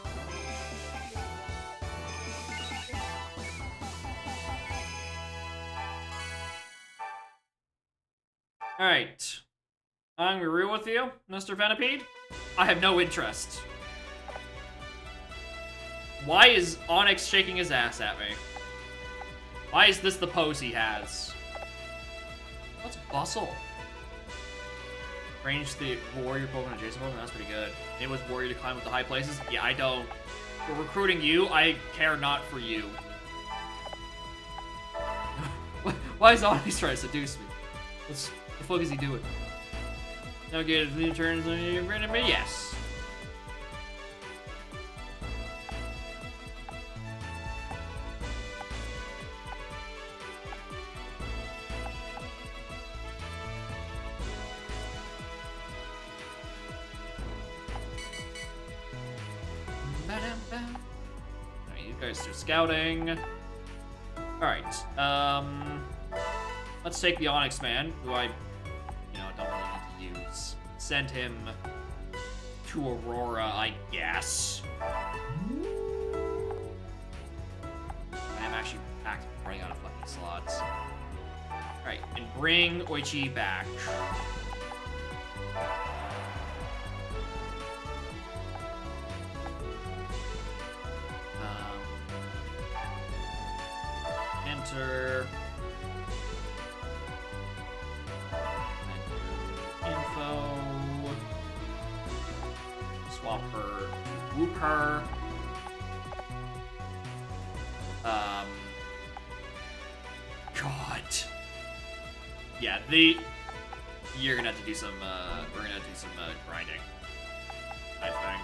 Alright. I'm gonna be real with you, Mr. Venipede. I have no interest. Why is Onyx shaking his ass at me? Why is this the pose he has? What's Bustle? Range the warrior Pokemon adjacent Pokemon? That's pretty good. It was warrior to climb up the high places? Yeah, I don't. For recruiting you, I care not for you. Why is Onyx trying to seduce me? What the fuck is he doing? Now get the turns on you, yes. You guys do scouting. Alright, let's take the Onyx Man, who I, don't really need to use. Send him to Aurora, I guess. I'm actually running out of fucking slots. Alright, and bring Oichi back. Enter. Info. Swap her. Whoop her. God. Yeah, you're gonna have to do some, we're gonna have to do some, grinding. I think.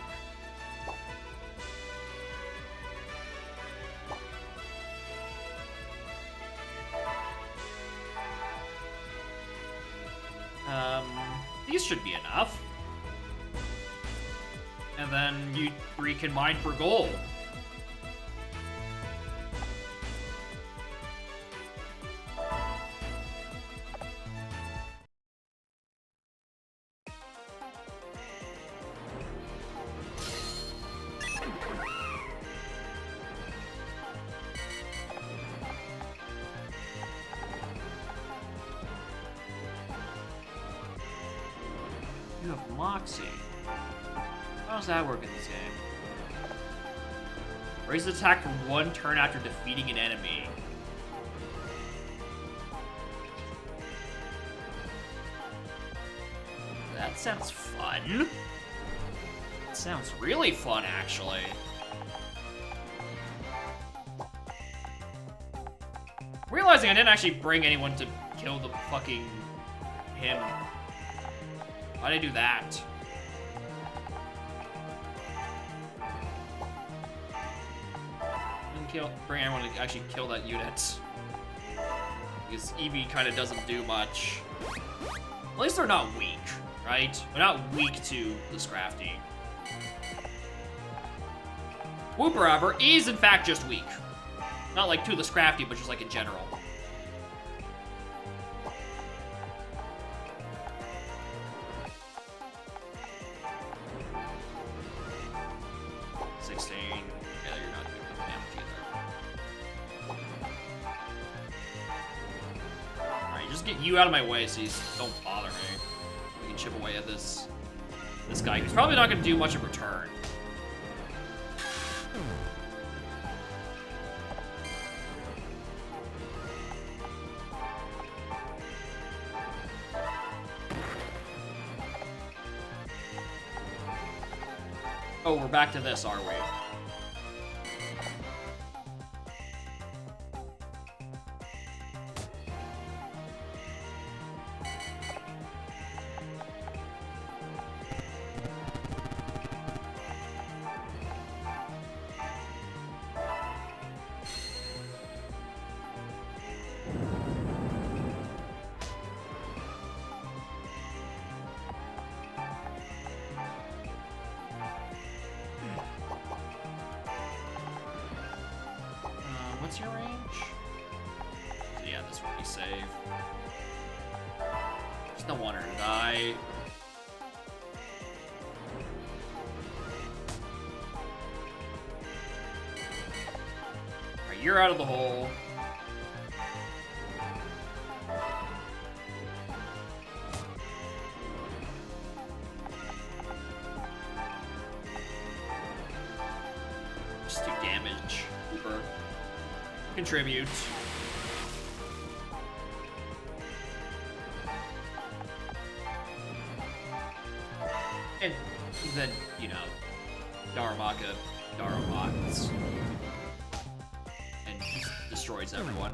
These should be enough. And then you three can mine for gold. You have Moxie. How does that work in this game? Raise attack for 1 turn after defeating an enemy. That sounds fun. That sounds really fun, actually. Realizing I didn't actually bring anyone to kill the fucking him. Why did I do that? Bring everyone to actually kill that unit. Because Eevee kind of doesn't do much. At least they're not weak, right? They're not weak to the Scrafty. Wooper, however, is in fact just weak. Not like to the Scrafty, but just like in general. You out of my way so you don't bother me. We can chip away at this guy who's probably not going to do much in return. Oh, we're back to this, are we? What's your range? Yeah, this would be safe. Just don't want her to die. Alright, you're out of the hole. Just do damage, Cooper. Contribute. And then, Darumaka and he destroys everyone.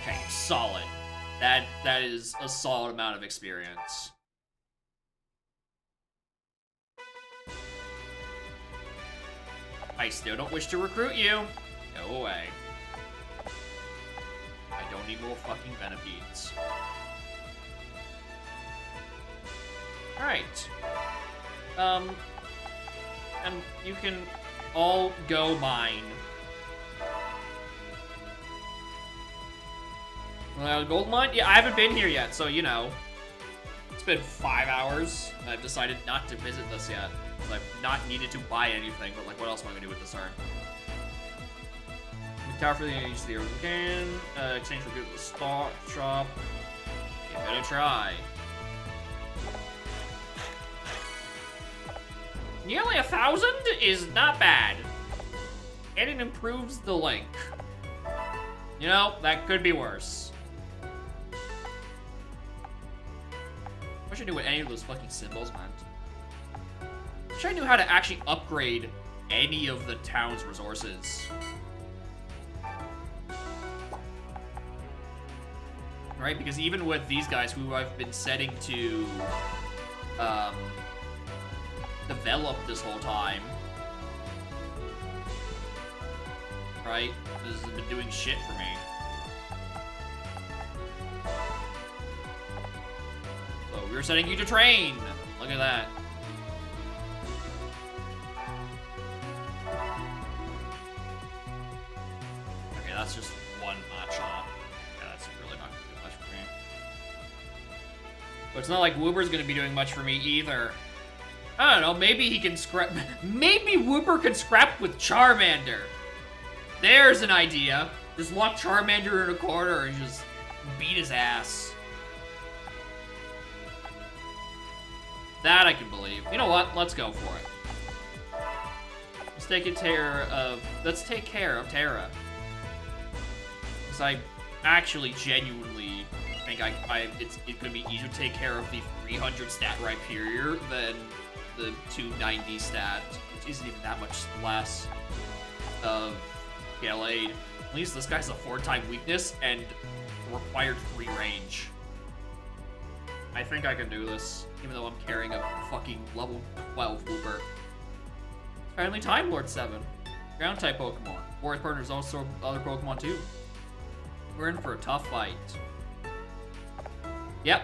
Okay, solid. That is a solid amount of experience. I still don't wish to recruit you. Go away. I don't need more fucking Venopedes. Alright. And you can all go mine. Gold mine? Yeah, I haven't been here yet, so you know. It's been 5 hours, and I've decided not to visit this yet. Because I've not needed to buy anything, but like, what else am I gonna do with this urn? Tower for the use the urn can. Exchange for good at the stock shop. Give it a try. Nearly 1,000 is not bad. And it improves the link. You know, that could be worse. I wish I knew what any of those fucking symbols meant. I wish I knew how to actually upgrade any of the town's resources. Right? Because even with these guys who I've been setting to develop this whole time, right? This has been doing shit for me. So we're setting you to train. Look at that. Okay, that's just one matcha. Yeah, that's really not gonna do much for me. But it's not like Wooper's gonna be doing much for me either. I don't know, maybe he can scrap. Maybe Wooper can scrap with Charmander. There's an idea. Just lock Charmander in a corner and just beat his ass. That I can believe. You know what? Let's go for it. Let's take care of Terra. Because I actually genuinely think it's gonna be easier to take care of the 300 stat Rhyperior than the 290 stat, which isn't even that much less of Gallade. At least this guy's a 4-time weakness and required 3 range. I think I can do this, even though I'm carrying a fucking level 12 Wooper. Apparently Time Lord 7. Ground type Pokemon. Warrior partners also other Pokemon too. We're in for a tough fight. Yep.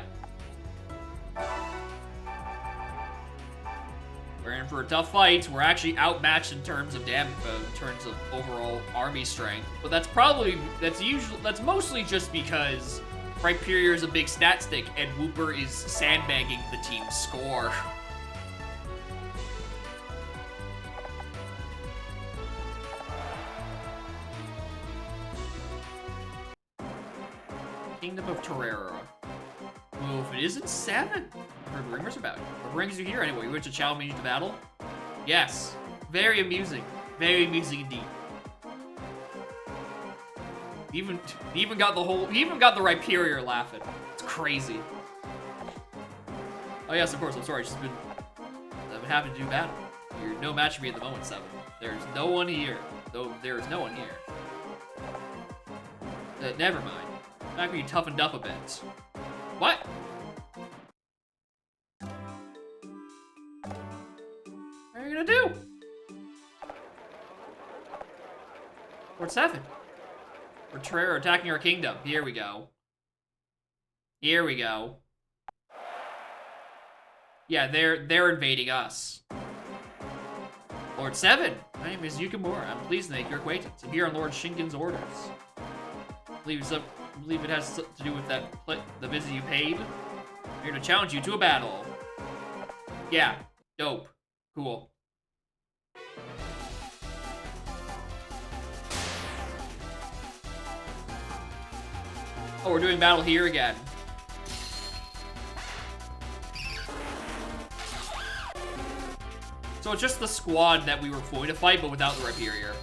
We're in for a tough fight. We're actually outmatched in terms of overall army strength. But that's mostly just because Rhyperior is a big stat stick and Wooper is sandbagging the team's score. Kingdom of Terrera. Move. It isn't 7. I've heard rumors about it. What brings you here anyway? You wish to challenge me to battle? Yes. Very amusing. Very amusing indeed. He even got the Rhyperior laughing. It's crazy. Oh yes, of course. I'm sorry. I've been having to do battle. You're no match for me at the moment, 7. There's no one here. Though there is no one here. Never mind. Not gonna be toughened up a bit. What? What are you gonna do? Lord 7. We're Terrera attacking our kingdom. Here we go. Here we go. Yeah, they're invading us. Lord 7. My name is Yukimura. I'm pleased to make your acquaintance. I'm here on Lord Shinken's orders. I believe it has to do with the visit you paid. I'm here to challenge you to a battle. Yeah, dope. Cool. Oh, we're doing battle here again. So it's just the squad that we were going to fight, but without the Rhyperior.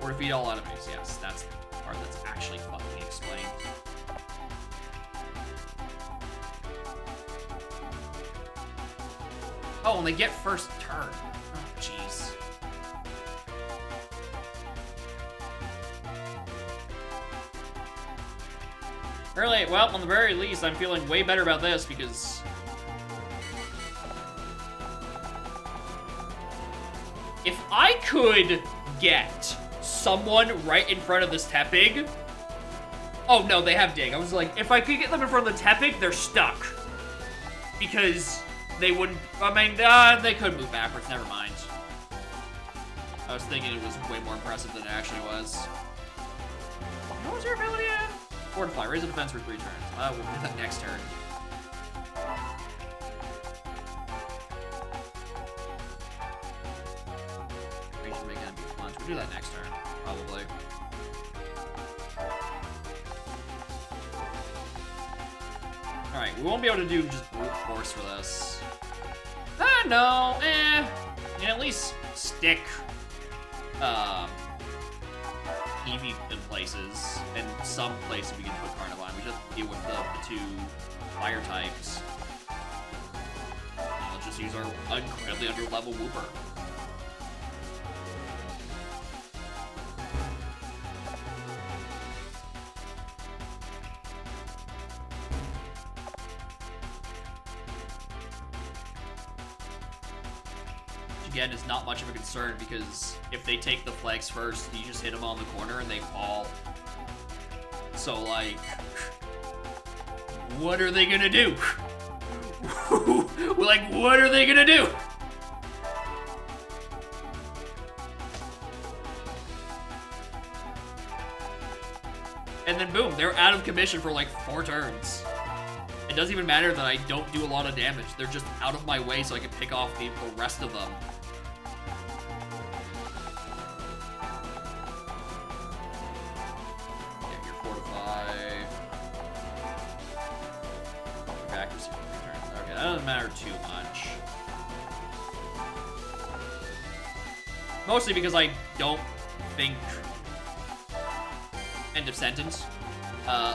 Or defeat all enemies, yes. That's the part that's actually fucking explained. Oh, and they get first turn. Oh, jeez. Really, well, on the very least, I'm feeling way better about this because if I could get someone right in front of this Tepig, Oh, no, they have dig. I was like, if I could get them in front of the Tepic, they're stuck. Because they wouldn't... I mean, they could move backwards. Never mind. I was thinking it was way more impressive than it actually was. What was your ability again? Fortify. Raise the defense for 3 turns. We'll do that next turn. Range to make enemy plunge. We'll do that next turn, probably. Alright, we won't be able to do just brute force for this. No, You can at least stick, Eevee in places, and some places we can put Carnivine. We just deal with the 2 fire types. Let's just use our incredibly under-level Wooper. Again, is not much of a concern because if they take the flags first, you just hit them on the corner and they fall. So, like, what are they gonna do? Like, what are they gonna do? And then boom, they're out of commission for like 4 turns. It doesn't even matter that I don't do a lot of damage. They're just out of my way so I can pick off the rest of them. Yeah, your fortify. Accuracy for 3 turns. Okay, that doesn't matter too much. Mostly because I don't think... End of sentence.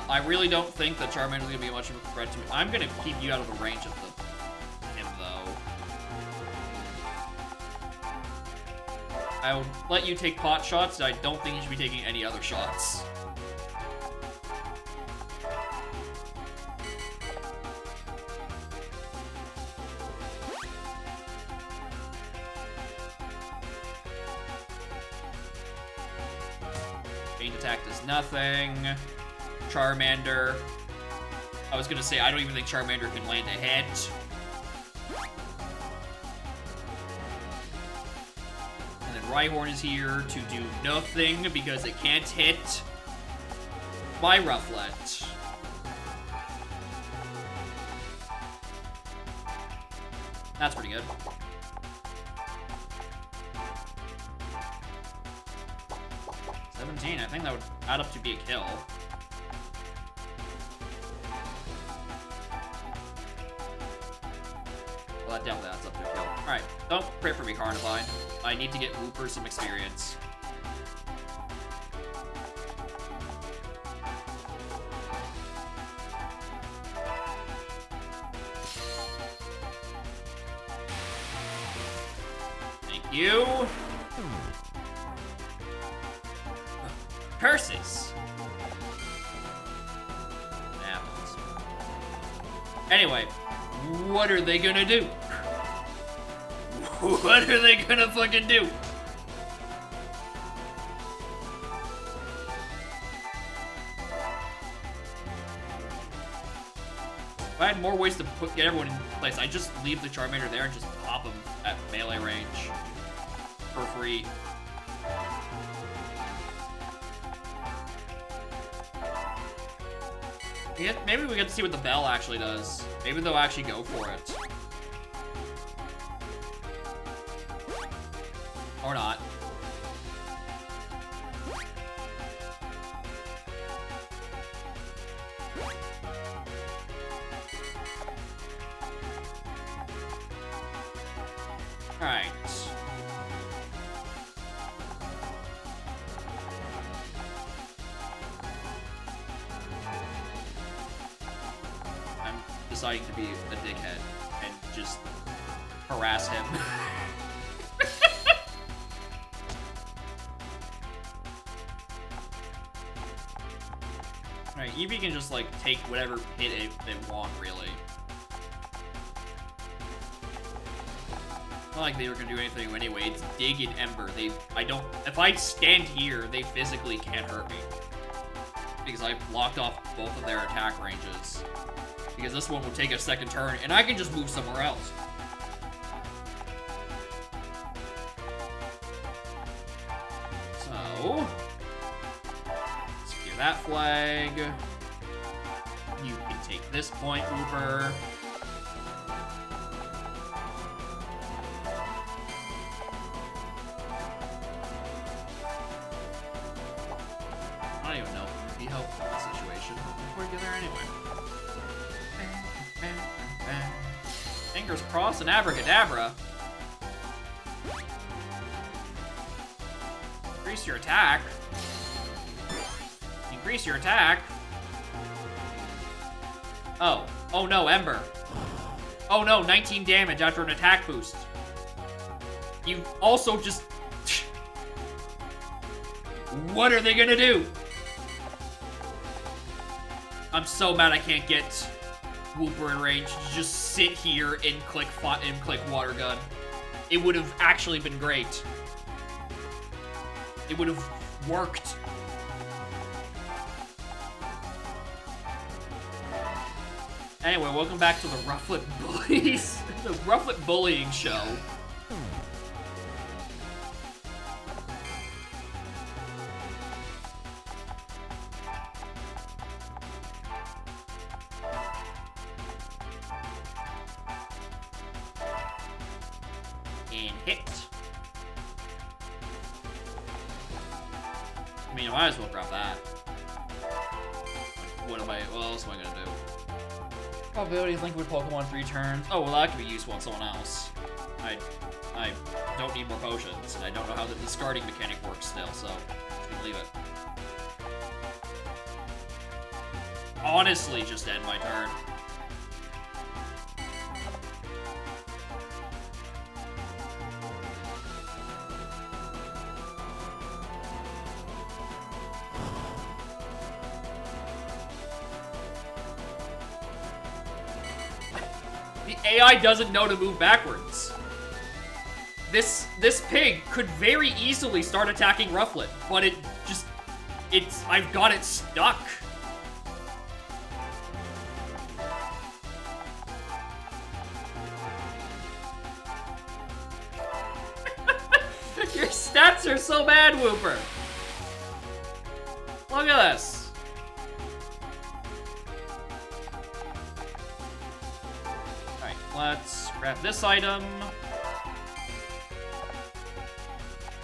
I really don't think that Charmander's gonna be much of a threat to me. I'm gonna keep you out of the range of him, though. I'll let you take pot shots. I don't think you should be taking any other shots. Ranged attack does nothing. Charmander. I was gonna say, I don't even think Charmander can land a hit. And then Rhyhorn is here to do nothing because it can't hit my Rufflet. That's pretty good. 17, I think that would add up to be a kill. Well, that definitely adds up to a kill. Alright, don't pray for me, Carnivine. I need to get Wooper some experience. Thank you. Curses. Apples. Anyway, what are they gonna do? What are they gonna fucking do? If I had more ways to get everyone in place, I'd just leave the Charmander there and just pop him at melee range for free. Yeah, maybe we get to see what the bell actually does. Maybe they'll actually go for it. Or not. Alright. I'm deciding to be a dickhead and just harass him. Alright, Eevee can just, like, take whatever hit they want, really. Not like they were gonna do anything anyway. It's Dig and Ember. If I stand here, they physically can't hurt me. because I blocked off both of their attack ranges. Because this one would take a second turn, and I can just move somewhere else. So, secure that flag. You can take this point, Uber. I don't even know if it would be helpful in this situation. Before we get there anyway. Fingers crossed and abracadabra. Increase your attack. Increase your attack. Oh. Oh no, Ember. Oh no, 19 damage after an attack boost. You also just... What are they gonna do? I'm so mad I can't get Wooper in range. Just sit here and click water gun. It would have actually been great. It would have worked. Anyway, welcome back to the Rufflet Bullies. The Rufflet Bullying Show. And hit. I mean, I might as well grab that. What else am I gonna do? Probability link with Pokemon 3 turns. Oh, well, that could be useful on someone else. I don't need more potions, and I don't know how the discarding mechanic works still, so I'm gonna leave it. Honestly, just end my turn. The AI doesn't know to move backwards. This pig could very easily start attacking Rufflet, but I've got it stuck. Your stats are so bad, Wooper. Look at this. Let's grab this item.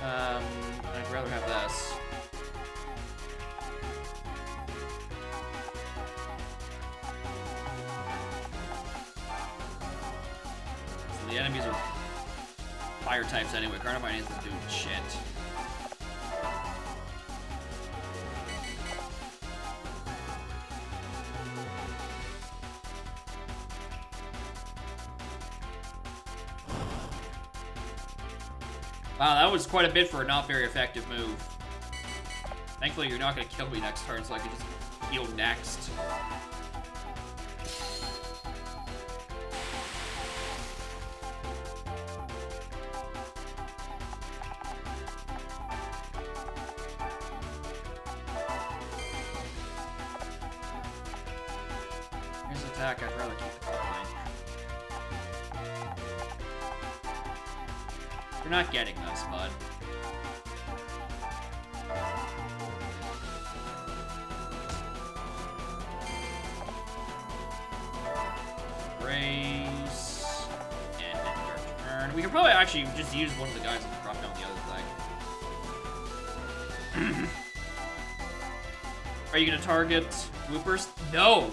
I'd rather have this. So the enemies are fire types anyway. Carnivine isn't doing shit. Wow, that was quite a bit for a not very effective move. Thankfully, you're not going to kill me next turn, so I can just heal next. Here's the attack. I'd rather keep the line. You're not getting this, bud. Raise. And end your turn. We could probably actually just use one of the guys and drop down the other thing. Are you gonna target Woopers? No!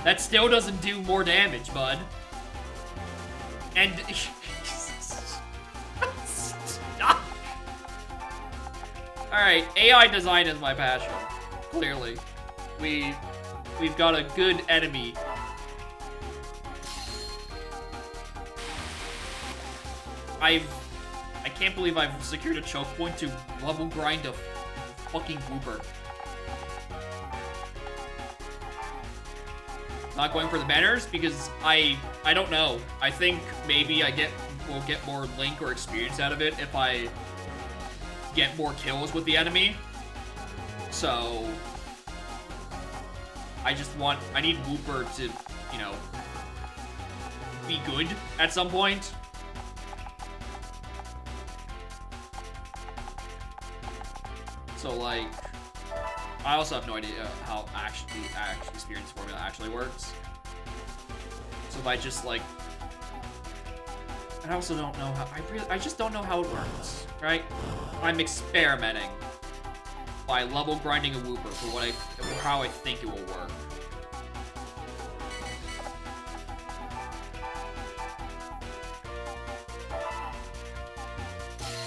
That still doesn't do more damage, bud. And... Alright, AI design is my passion. Clearly. We've got a good enemy. I can't believe I've secured a choke point to level grind a fucking Wooper. Not going for the banners because I don't know. I think maybe we'll get more Link or experience out of it if I get more kills with the enemy. So I need Wooper to, you know, be good at some point. So, like, I also have no idea how actually experience formula actually works. So if I just, like, I also don't know how, I just don't know how it works, right? I'm experimenting by level grinding a Wooper for how I think it will work.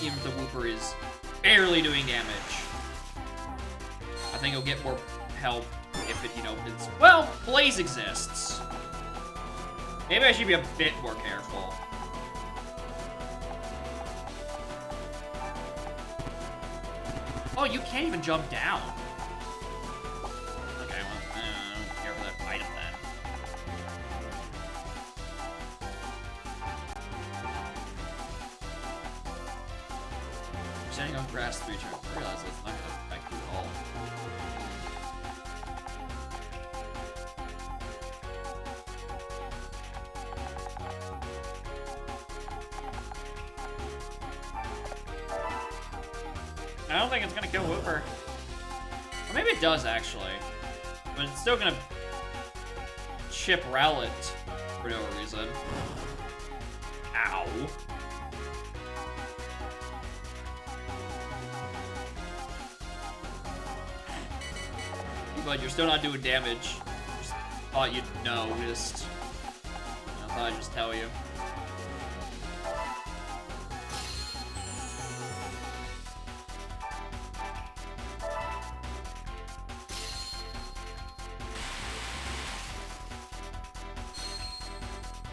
Even if the Wooper is barely doing damage, I think it'll get more help if it, you know, it's, well, Blaze exists. Maybe I should be a bit more careful. Oh, you can't even jump down. Okay, well, I don't care for that item then. Standing on grass 3 turns. I realize that's not gonna affect you at all. I don't think it's gonna kill Wooper. Or maybe it does, actually. But it's still gonna chip Rowlet for no reason. Ow. But you're still not doing damage. Just thought you'd know, I thought I'd just tell you.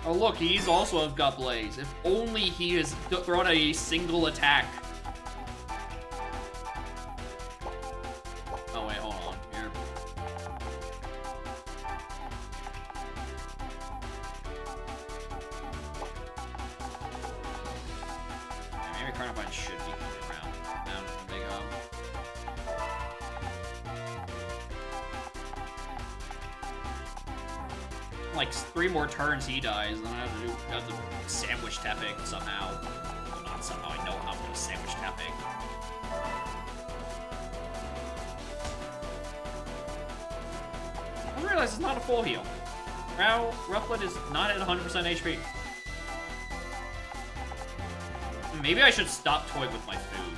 Oh look, he's also got Blaze. If only he has thrown a single attack. Oh wait, hold on. Here. Yeah, maybe Carnivine should be coming around now when they come. Like 3 more turns he dies, and then I have to sandwich tapping somehow. Well, not somehow, I know how I'm gonna sandwich tapping. I realize it's not a full heal. Rufflet is not at 100% HP. Maybe I should stop toying with my food.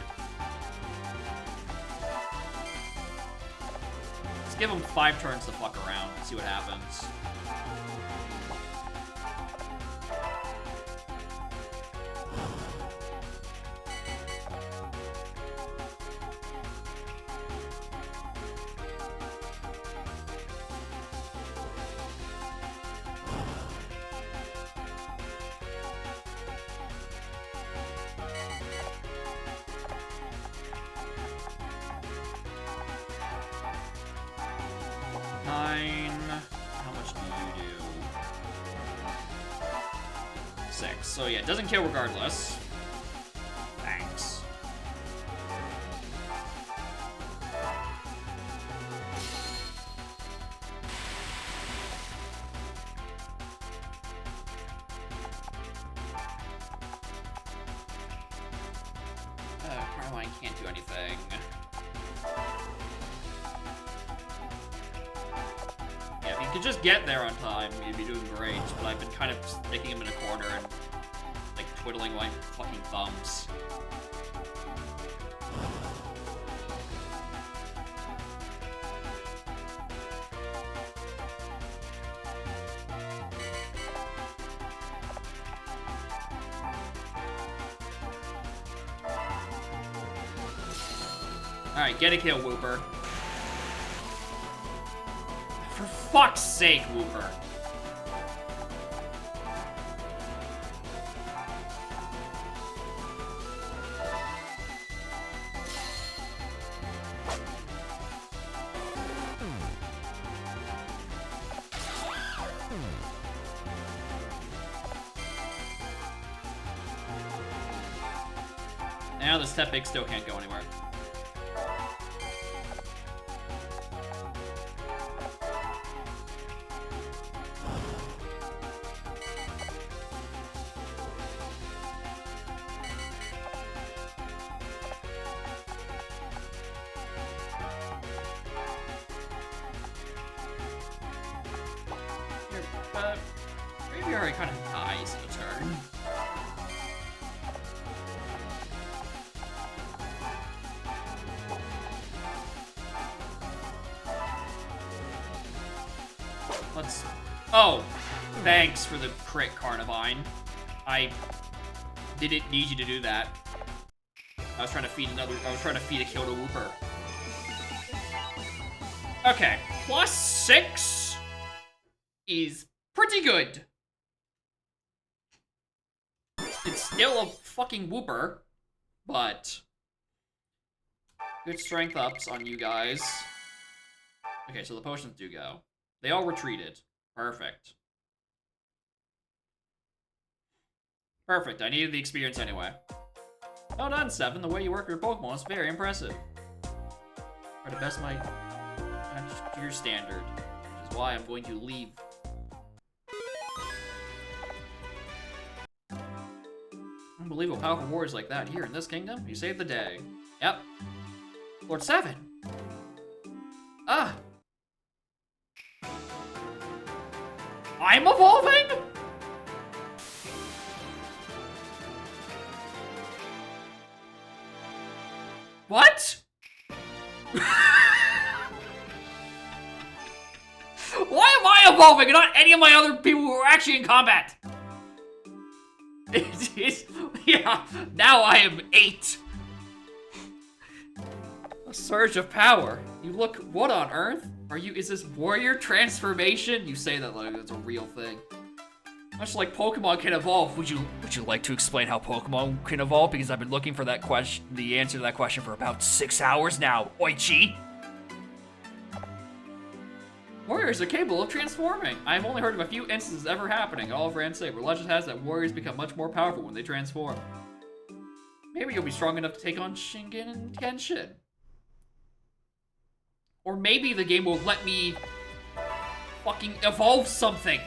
Let's give him 5 turns to fuck around and see what happens. So yeah, it doesn't kill regardless. Thanks. Caroline can't do anything. Yeah, if he could just get there on time, he'd be doing great, but I've been kind of sticking him in a corner and twiddling my fucking thumbs. Alright, get a kill, Wooper. For fuck's sake, Wooper. Now this Tepig still can't go anywhere. Maybe already kind of dies in a turn. Let's... Oh! Thanks for the crit, Carnivine. I didn't need you to do that. I was trying to feed a kill to Wooper. Okay, +6 is pretty good. It's still a fucking Wooper, but good strength ups on you guys. Okay, so the potions do go. They all retreated. Perfect. Perfect, I needed the experience anyway. Well done, Seven. The way you work your Pokemon is very impressive. Or to best my to your standard, which is why I'm going to leave. Unbelievable powerful warriors like that here in this kingdom. You saved the day. Yep. Lord Seven. Ah. I'm evolving? What? Why am I evolving and not any of my other people who are actually in combat? Yeah, now I am 8. A surge of power. You look, what on earth? Is this warrior transformation? You say that like it's a real thing. Much like Pokemon can evolve, would you like to explain how Pokemon can evolve? Because I've been looking for that question, the answer to that question for about 6 hours now, Oichi. Warriors are capable of transforming. I've only heard of a few instances ever happening, all of Ransay, where legend has that warriors become much more powerful when they transform. Maybe you'll be strong enough to take on Shingen and Kenshin. Or maybe the game will let me fucking evolve something.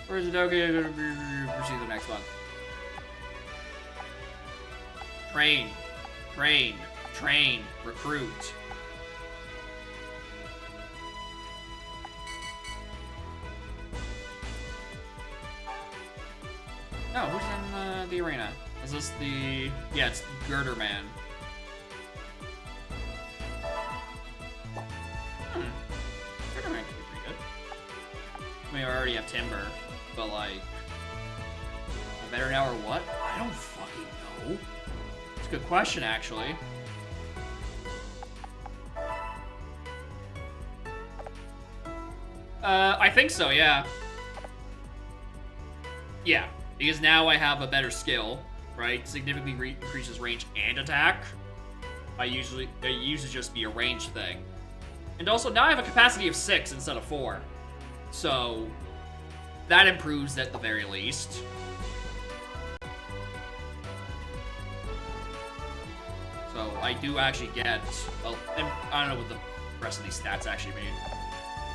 Or is it okay to proceed the next one? Train. Train. Train. Recruit. No, who's in the arena? Is this the... Yeah, it's Girder Man. Girder Man could be pretty good. I mean, I already have Timber, but like... A better now or what? I don't fucking know. It's a good question, actually. I think so, yeah. Yeah, because now I have a better skill, right? Significantly increases range and attack. It used to just be a range thing. And also, now I have a capacity of 6 instead of 4. So, that improves at the very least. So, I do actually get... Well, I don't know what the rest of these stats actually mean.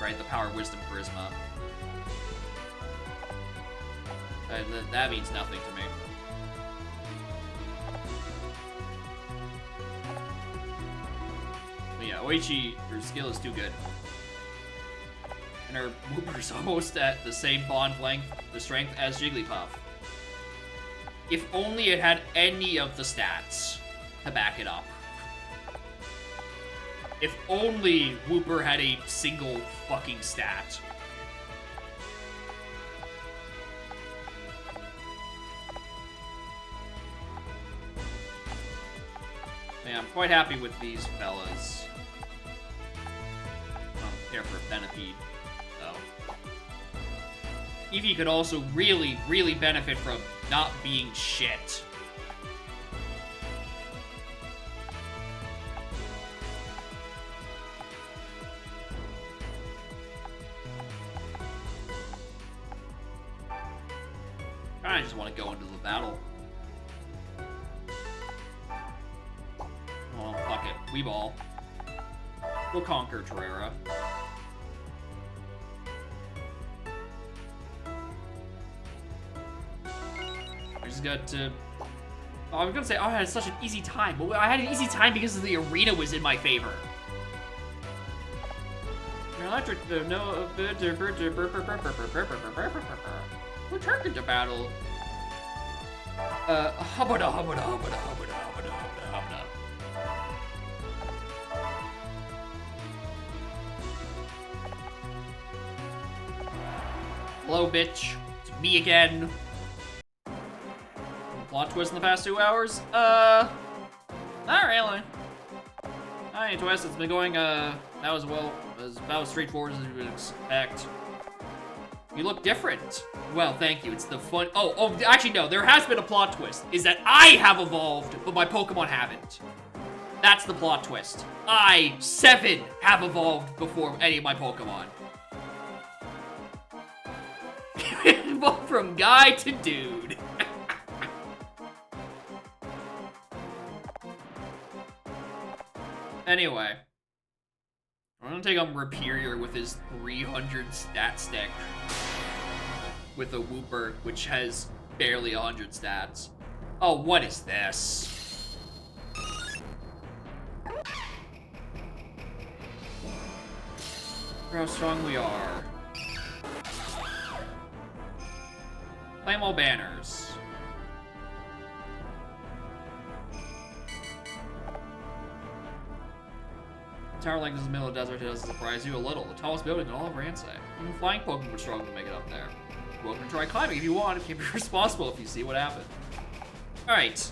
Right? The power, wisdom, charisma. That means nothing to me. But yeah, Oichi, her skill is too good. And her Wooper's almost at the same bond length, the strength as Jigglypuff. If only it had any of the stats to back it up. If only Wooper had a single fucking stat. Yeah, I'm quite happy with these fellas. I don't care for a Venipede, though. Eevee could also really, really benefit from not being shit. I just want to go into the battle. Oh, fuck it. Weeball. We'll conquer Terrera. I just got to Oh, I was gonna say, oh, I had such an easy time. But I had an easy time because the arena was in my favor. Return to battle. Hubba. Hello, bitch. It's me again. Plot twist in the past 2 hours? Not really. Hi, twist. It's been going, that was about as straightforward as you would expect. You look different. Well, thank you. It's the fun. Oh, actually, no. There has been a plot twist. Is that I have evolved, but my Pokemon haven't. That's the plot twist. I, 7, have evolved before any of my Pokemon. Evolved from guy to dude. Anyway. I'm gonna take on Rapirier with his 300 stat stick. With a Wooper, which has barely 100 stats. Oh, what is this? How strong we are. Claim all banners. Tower like this is the middle of the desert, it doesn't surprise you a little. The tallest building in all of Ransay. Even flying Pokemon would struggle to make it up there. You're welcome to try climbing if you want. You can be responsible if you see what happened. Alright.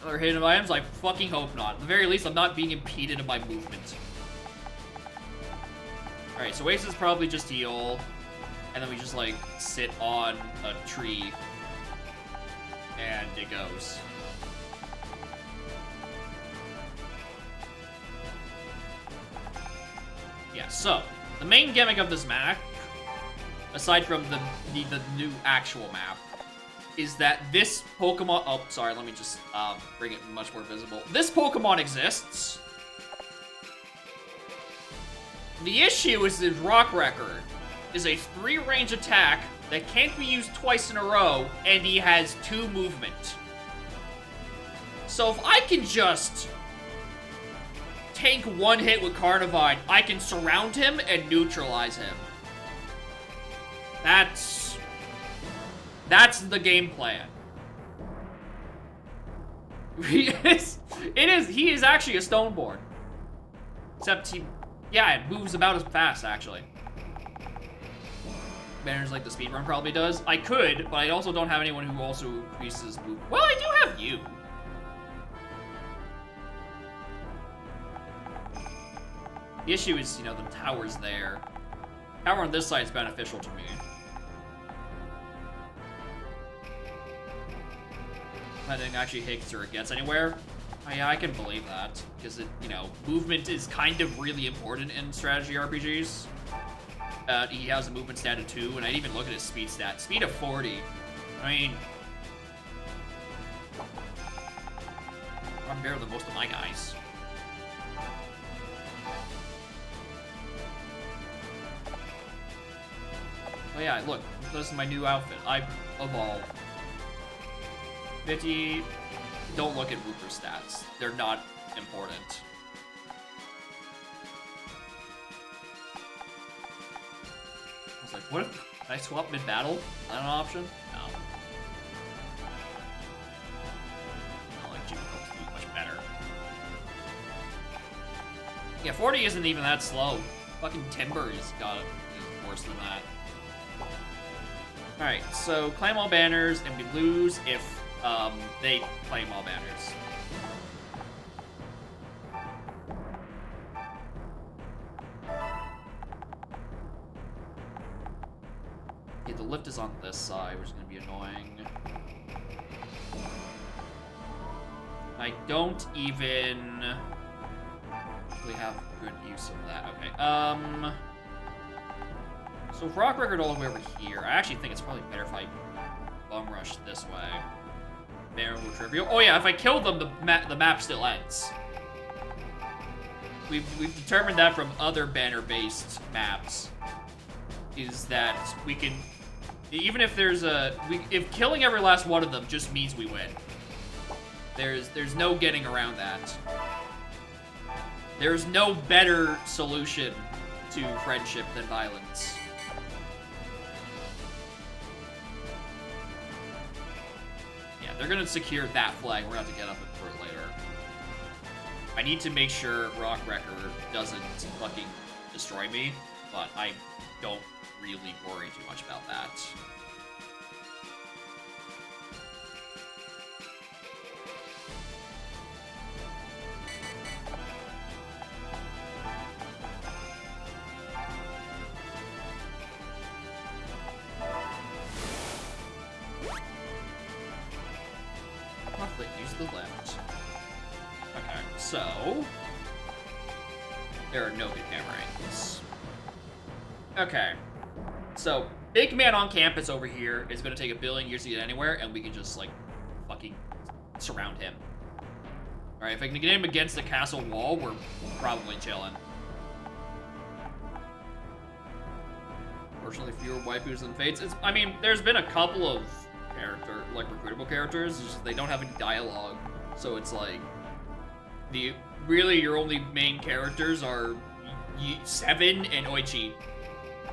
Other hidden items? I fucking hope not. At the very least, I'm not being impeded in my movement. Alright, so Oasis is probably just heal. And then we just, like, sit on a tree. And it goes. Yeah, so, the main gimmick of this map, aside from the new actual map, is that this Pokemon... Oh, sorry, let me just bring it much more visible. This Pokemon exists. The issue is his Rock Record is a 3-range attack that can't be used twice in a row, and he has 2 movement. So if I can just tank 1 hit with Carnivine, I can surround him and neutralize him. That's the game plan. He is actually a Stoneborn. Except yeah, it moves about as fast, actually. Banners like the speedrun probably does. I could, but I also don't have anyone who also increases move. Well, I do have you. The issue is, you know, the tower's there. Tower on this side is beneficial to me. I didn't actually hit or it gets anywhere. Oh, yeah, I can believe that. Because, it, you know, movement is kind of really important in strategy RPGs. He has a movement stat of 2, and I'd even look at his speed stat. Speed of 40. I mean... I'm better than most of my guys. Oh yeah, look, this is my new outfit. I evolved. 50. Don't look at Wooper stats. They're not important. I was like, what if can I swap mid-battle? Is that an option? No. I like Jigglypuff much better. Yeah, 40 isn't even that slow. Fucking Timber is worse than that. Alright, so claim all banners, and we lose if they claim all banners. Yeah, the lift is on this side, which is going to be annoying. I don't even really have good use of that. Okay, so for Rock Record all the way over here, I actually think it's probably better if I bum rush this way. Banner will trivial. Oh yeah, if I kill them, the map still ends. We've determined that from other banner-based maps, is that we can, Even if there's if killing every last one of them just means we win. There's no getting around that. There's no better solution to friendship than violence. Yeah, they're gonna secure that flag. We're gonna have to get up for it later. I need to make sure Rock Wrecker doesn't fucking destroy me, but I don't really worry too much about that. Use the left. Okay, so there are no good camera angles. Okay, so big man on campus over here is gonna take a billion years to get anywhere, and we can just like fucking surround him. All right, if I can get him against the castle wall, we're probably chilling. Fortunately, fewer waifus than fates. I mean, there's been a couple of recruitable characters, it's just they don't have any dialogue, so it's like really your only main characters are Seven and Oichi,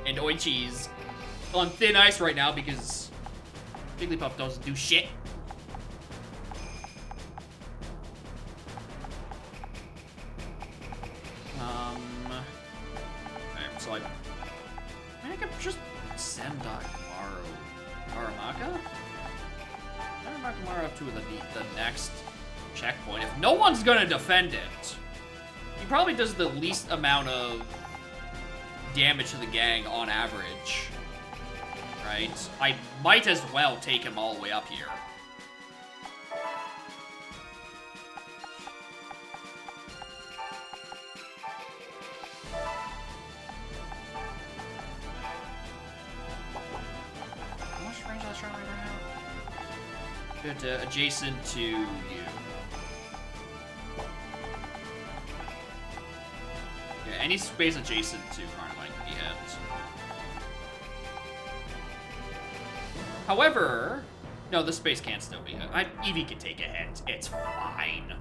and Oichi's on thin ice right now because Jigglypuff doesn't do shit. Okay, so I could just send Daramaka up to the next checkpoint. If no one's gonna defend it, he probably does the least amount of damage to the gang on average, right? I might as well take him all the way up here. How much range does Charmander have? Good, adjacent to you. Yeah, any space adjacent to Carnivine can be hit. However, no, this space can still be hit. Eevee can take a hit. It's fine.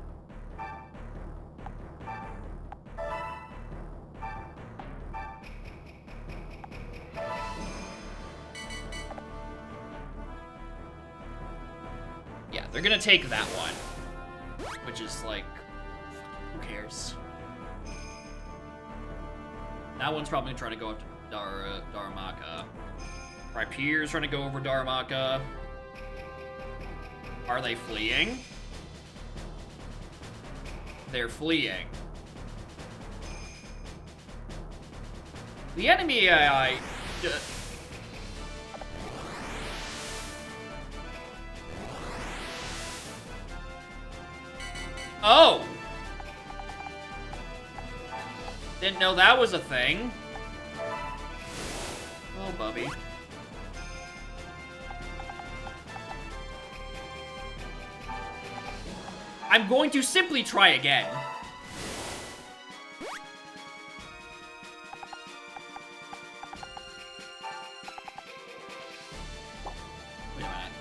Yeah, they're gonna take that one. Which is like, who cares? That one's probably trying to go up to Daramaka. Rhypier's trying to go over Daramaka. Are they fleeing? They're fleeing. The enemy AI... Oh! Didn't know that was a thing. Oh, Bubby. I'm going to simply try again. Wait a minute.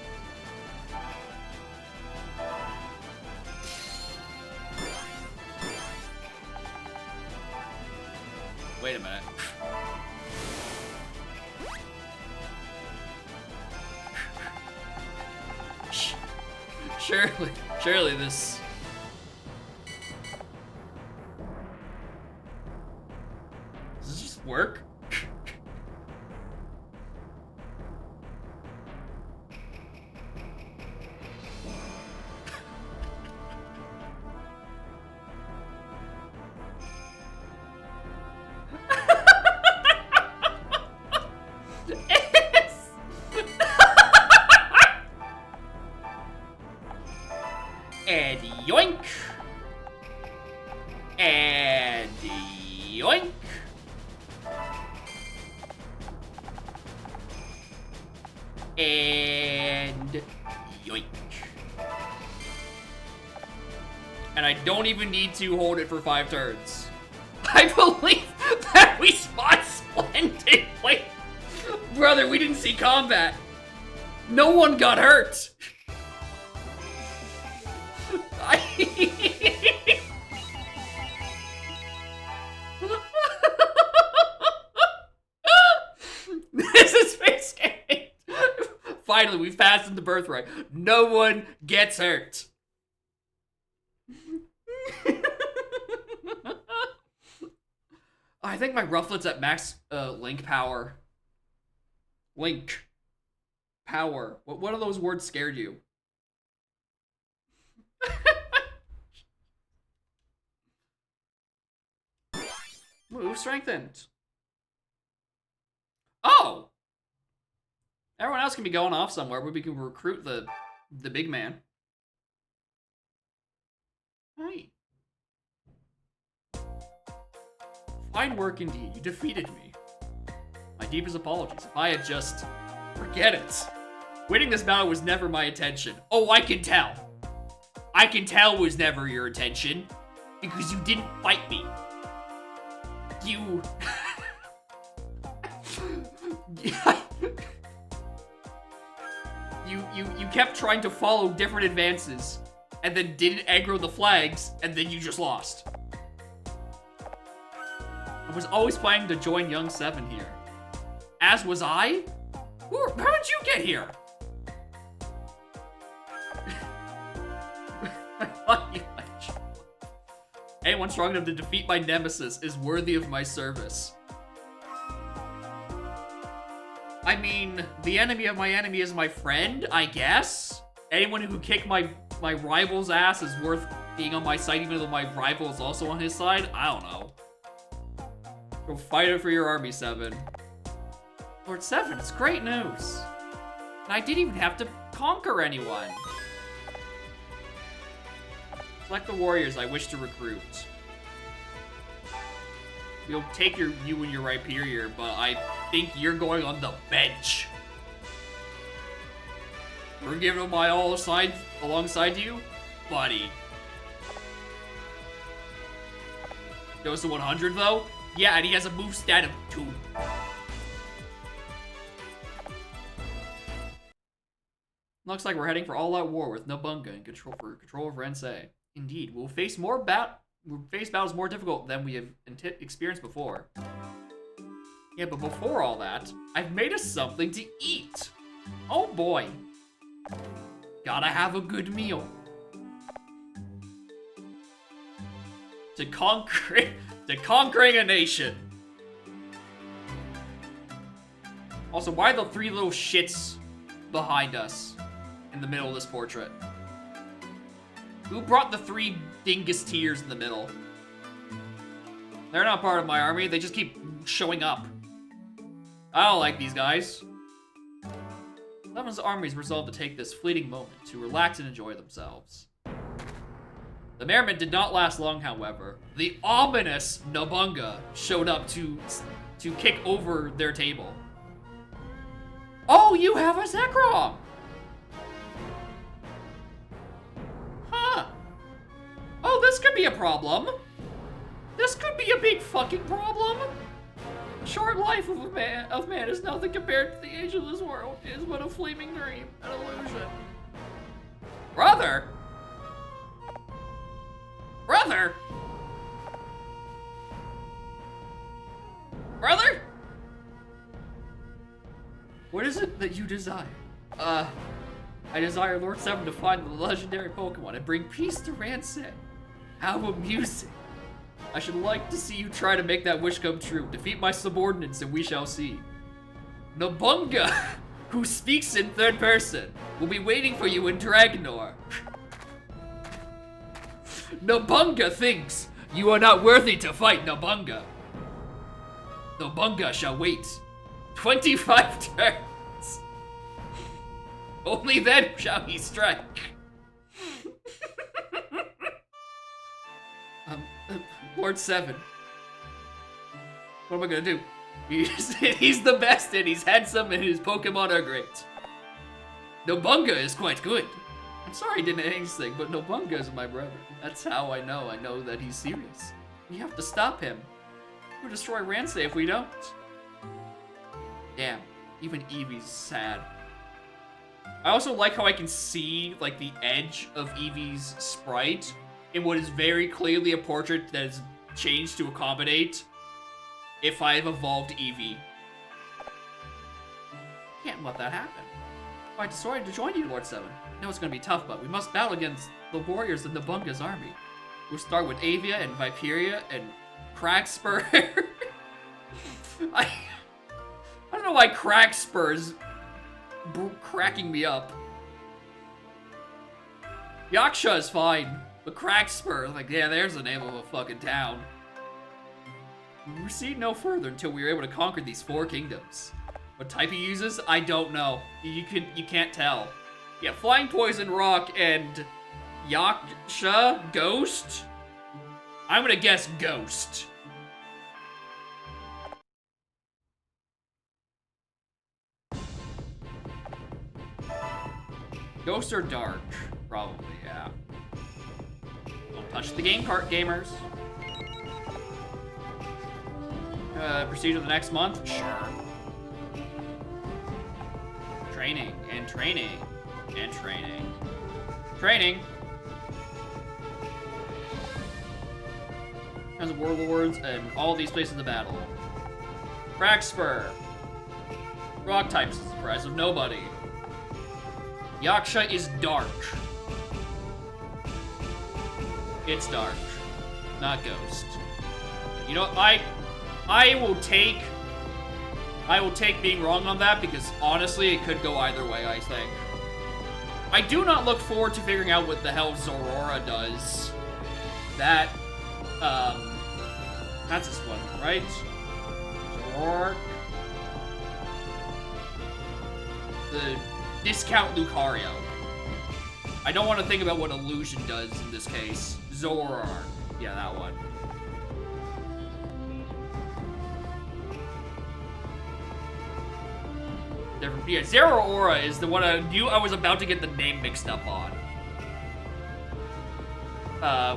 Wait a minute. Surely this... Does this just work? And yoink. And yoink. And yoink. And I don't even need to hold it for 5 turns. I believe that we spot splendidly. Brother, we didn't see combat. No one got hurt! This is face game. Finally, we've passed the birthright. No one gets hurt. I think my Rufflet's at max link power. Link. Power. What of those words scared you? Move strengthened. Oh! Everyone else can be going off somewhere, but we can recruit the big man. Hey. Fine work indeed. You defeated me. My deepest apologies. If I had just... Forget it. Winning this battle was never my intention. Oh, I can tell. I can tell it was never your intention. Because you didn't fight me. You... you kept trying to follow different advances. And then didn't aggro the flags. And then you just lost. I was always planning to join Young 7 here. As was I? How did you get here? Anyone strong enough to defeat my nemesis is worthy of my service. I mean, the enemy of my enemy is my friend, I guess? Anyone who kicked my rival's ass is worth being on my side, even though my rival is also on his side? I don't know. Go fight it for your army, 7. Lord 7, it's great news. And I didn't even have to conquer anyone. Select the warriors I wish to recruit. You'll take you and your Rhyperior, but I think you're going on the bench. We're giving them my all side alongside you? Buddy. Goes to 100 though? Yeah, and he has a move stat of 2. Looks like we're heading for all-out war with Nobunga in control of Rensei. Indeed, we'll face battles more difficult than we have experienced before. Yeah, but before all that, I've made us something to eat. Oh boy. Gotta have a good meal. To conquering a nation. Also, why are the 3 little shits behind us in the middle of this portrait? Who brought the 3 dingus tears in the middle? They're not part of my army, they just keep showing up. I don't like these guys. Lemon's armies resolved to take this fleeting moment to relax and enjoy themselves. The merriment did not last long, however. The ominous Nobunga showed up to kick over their table. Oh, you have a Zekrom! Huh. Oh, this could be a problem. This could be a big fucking problem. The short life of man is nothing compared to the age of this world. It is but a fleeting dream, an illusion. Brother? Brother? Brother? What is it that you desire? I desire Lord 7 to find the legendary Pokemon and bring peace to Rensei. How amusing. I should like to see you try to make that wish come true. Defeat my subordinates and we shall see. Nobunga, who speaks in third person, will be waiting for you in Dragonor. Nobunga thinks you are not worthy to fight Nobunga. Nobunga shall wait 25 turns. Only then shall he strike. Lord 7. What am I gonna do? He's the best and he's handsome and his Pokemon are great. Nobunga is quite good. I'm sorry he didn't anything, but Nobunga is my brother. That's how I know that he's serious. We have to stop him. We'll destroy Rensei if we don't. Damn, even Eevee's sad. I also like how I can see, like, the edge of Eevee's sprite in what is very clearly a portrait that is changed to accommodate if I've evolved Eevee. Can't let that happen. I decided to join you, Lord 7. I know it's gonna be tough, but we must battle against the warriors in Nabunga's army. We'll start with Avia and Viperia and Crackspur. I don't know why Crackspur's cracking me up. Yaksha is fine, but Crackspur, like, yeah, there's the name of a fucking town. We proceed no further until we are able to conquer these 4 kingdoms. What type he uses, I don't know. You can't tell. Yeah, Flying Poison Rock and Yaksha Ghost. I'm gonna guess Ghost. Ghost or Dark? Probably, yeah. Don't touch the game cart, gamers. Proceed to the next month? Sure. Training, and training, and training. Training! Has warlords and all these places of battle. Crackspur. Rock types, surprise of nobody. Yaksha is dark. It's dark, not ghost. You know, I will take being wrong on that because honestly, it could go either way, I think. I do not look forward to figuring out what the hell Zorora does. That's this one, right? Zorora. The discount Lucario. I don't want to think about what Illusion does in this case. Zorora. Yeah, that one. Yeah, Zeraora is the one I knew I was about to get the name mixed up on.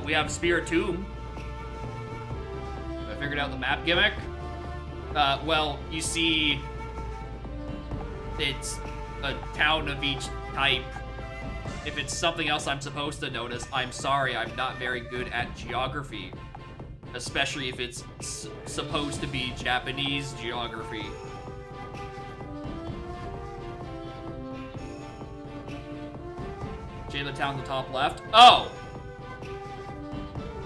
We have Spiritomb. I figured out the map gimmick. Well, you see, it's a town of each type. If it's something else I'm supposed to notice, I'm sorry, I'm not very good at geography. Especially if it's supposed to be Japanese geography. Jayla Town, the top left. Oh!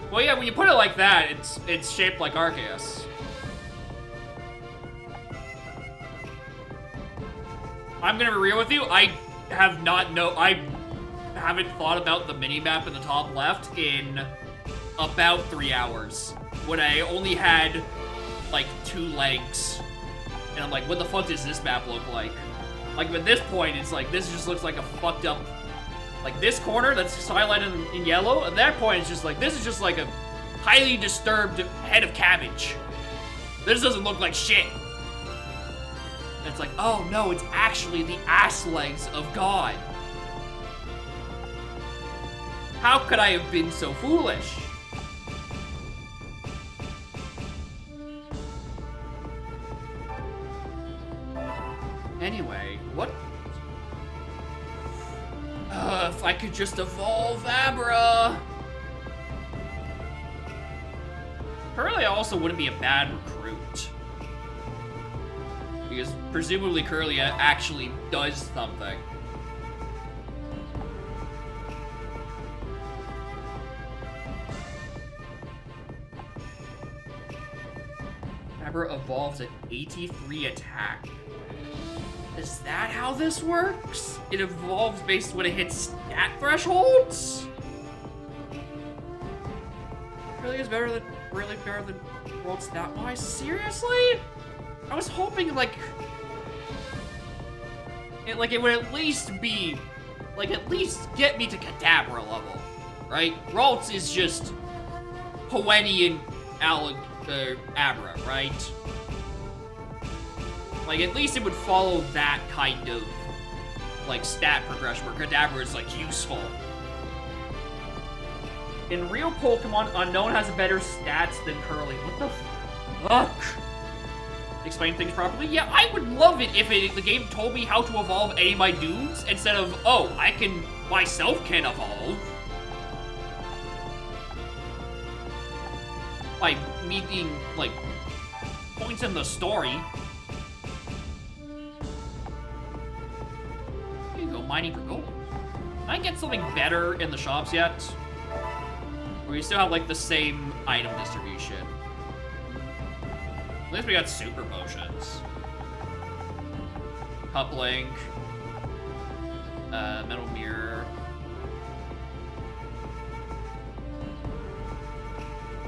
Well, yeah, when you put it like that, it's shaped like Arceus. I'm gonna be real with you, I haven't thought about the mini-map in the top left in about 3 hours. When I only had, like, 2 legs. And I'm like, what the fuck does this map look like? Like, at this point, it's like, this just looks like a fucked up... Like, this corner that's just highlighted in yellow, at that point, it's just like, this is just like a highly disturbed head of cabbage. This doesn't look like shit. And it's like, oh no, it's actually the ass legs of God. How could I have been so foolish? Anyway, what? If I could just evolve Abra. Curly also wouldn't be a bad recruit. Because presumably Curly actually does something. Abra evolves at 83 attack. Is that how this works? It evolves based when it hits stat thresholds? Really is better than world stat wise? Seriously? I was hoping like it would at least be at least get me to Kadabra level, right? Ralts is just Hoenn and Abra, right? Like, at least it would follow that kind of, like, stat progression where Kadabra is, like, useful. In real Pokemon, Unknown has better stats than Curly. What the fuck? explain things properly. Yeah, I would love it if the game told me how to evolve any of my dudes instead of, oh, myself can evolve. Like, me being, like, points in the story. There you go, mining for gold. Can I get something better in the shops yet? Or we still have, like, the same item distribution? At least we got super potions. Coupling. Metal mirror.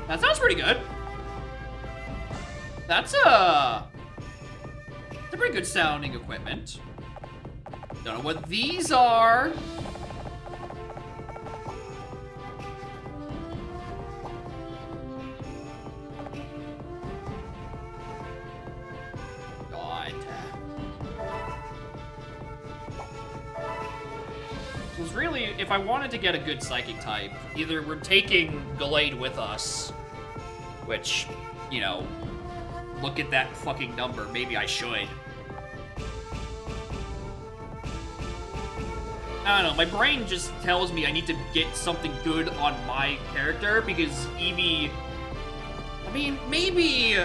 That sounds pretty good. That's a pretty good sounding equipment. Don't know what these are. God. So it's really, if I wanted to get a good psychic type, either we're taking Gallade with us, which, you know, look at that fucking number. Maybe I should. I don't know. My brain just tells me I need to get something good on my character because Eevee... I mean, maybe...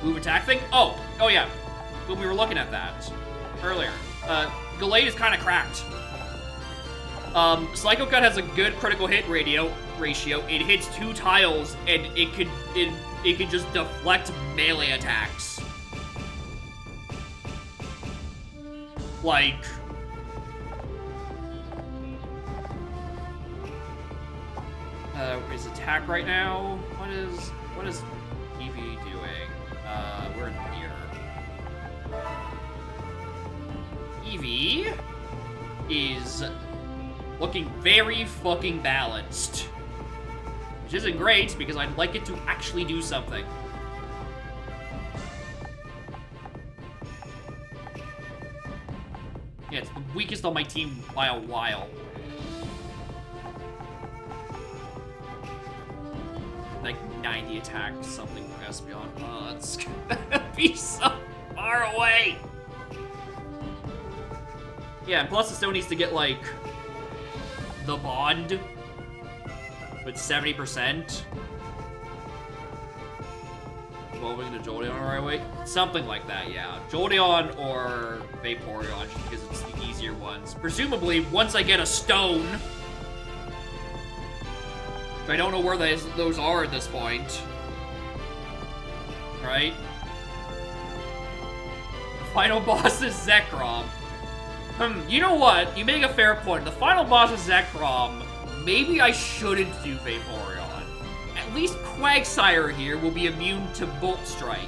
Move attack thing? Oh yeah. But we were looking at that earlier. Gallade is kind of cracked. Psycho Cut has a good critical hit ratio. It hits 2 tiles, and it could just deflect melee attacks. Like, his attack right now. What is Eevee doing? We're in here. Eevee is looking very fucking balanced. Which isn't great, because I'd like it to actually do something. Yeah, it's the weakest on my team by a while. Like 90 attack, something for Espeon. Oh, that's gonna be so far away. Yeah, and plus it still needs to get, like, the bond with 70%. Evolving to Jolteon the right way? Something like that, yeah. Jolteon or Vaporeon, just because it's the easier ones. Presumably, once I get a stone, I don't know where those are at this point. Right? The final boss is Zekrom. You know what? You make a fair point. The final boss is Zekrom. Maybe I shouldn't do Vaporeon. At least Quagsire here will be immune to Bolt Strike.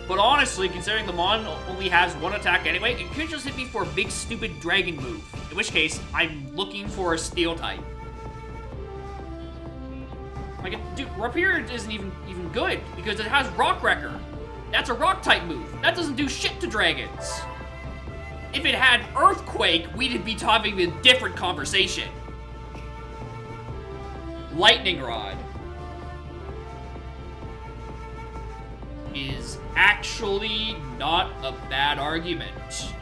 But honestly, considering the Mon only has 1 attack anyway, it could just hit me for a big stupid dragon move. In which case, I'm looking for a Steel type. Like, dude, Rapier isn't even good because it has Rock Wrecker. That's a Rock type move. That doesn't do shit to dragons. If it had Earthquake, we'd be having a different conversation. Lightning Rod is actually not a bad argument.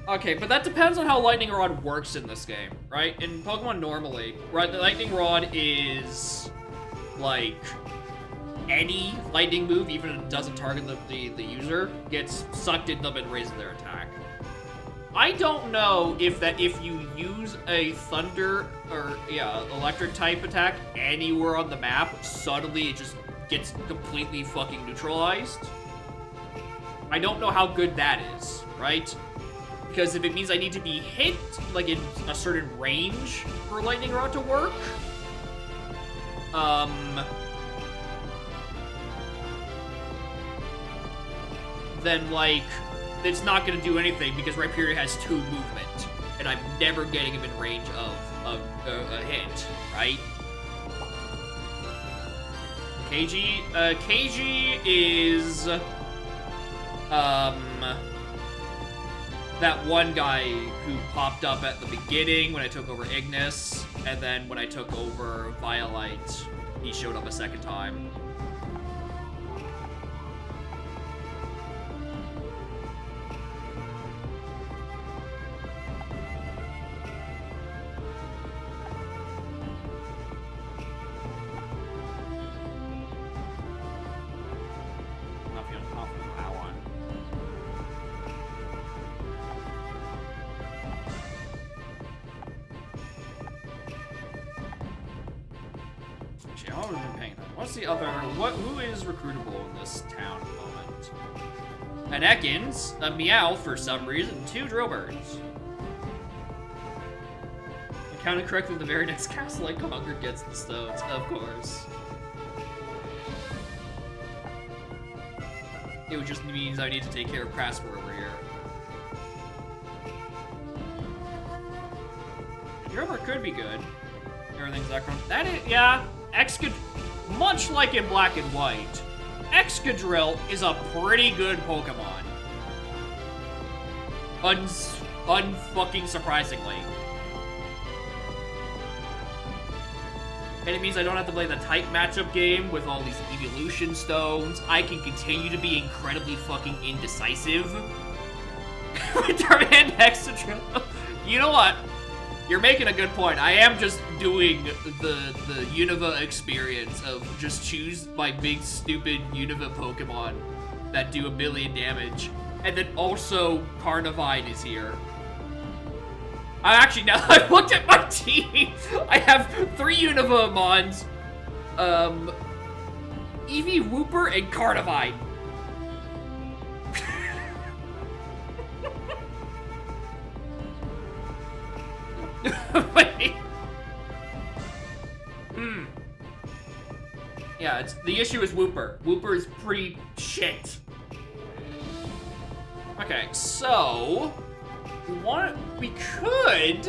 Okay, but that depends on how Lightning Rod works in this game, right? In Pokemon normally, right, the Lightning Rod is like any lightning move, even if it doesn't target the user, gets sucked into them and raises their attack. I don't know if you use a thunder or electric type attack anywhere on the map, suddenly it just gets completely fucking neutralized. I don't know how good that is, right? Because if it means I need to be hit, like in a certain range for Lightning Rod to work, then, like, it's not going to do anything because Rhyperior has 2 movement, and I'm never getting him in range of a hit, right? KG is, that one guy who popped up at the beginning when I took over Ignis, and then when I took over Violite, he showed up a second time. Not feeling confident with that one. Actually, I haven't been paying attention. What's the other? Who is recruitable in this town at the moment? An Ekans, a Meowth for some reason, 2 Drillbirds. I counted correctly. The very next castle I conquer gets the stones, of course. It just means I need to take care of Prasper over here. Drillbird could be good. Everything's that grown. That is, yeah. Much like in Black and White, Excadrill is a pretty good Pokemon. Unfucking surprisingly. And it means I don't have to play the type matchup game with all these evolution stones. I can continue to be incredibly fucking indecisive. With Darman Excadrill. You know what? You're making a good point. I am just doing the Unova experience of just choose my big stupid Unova Pokemon that do 1 million damage. And then also Carnivine is here. Actually, now I've looked at my team. I have 3 Unova Mons, Eevee, Wooper, and Carnivine. Wait. Yeah, the issue is Wooper. Wooper is pretty shit. Okay, so we could.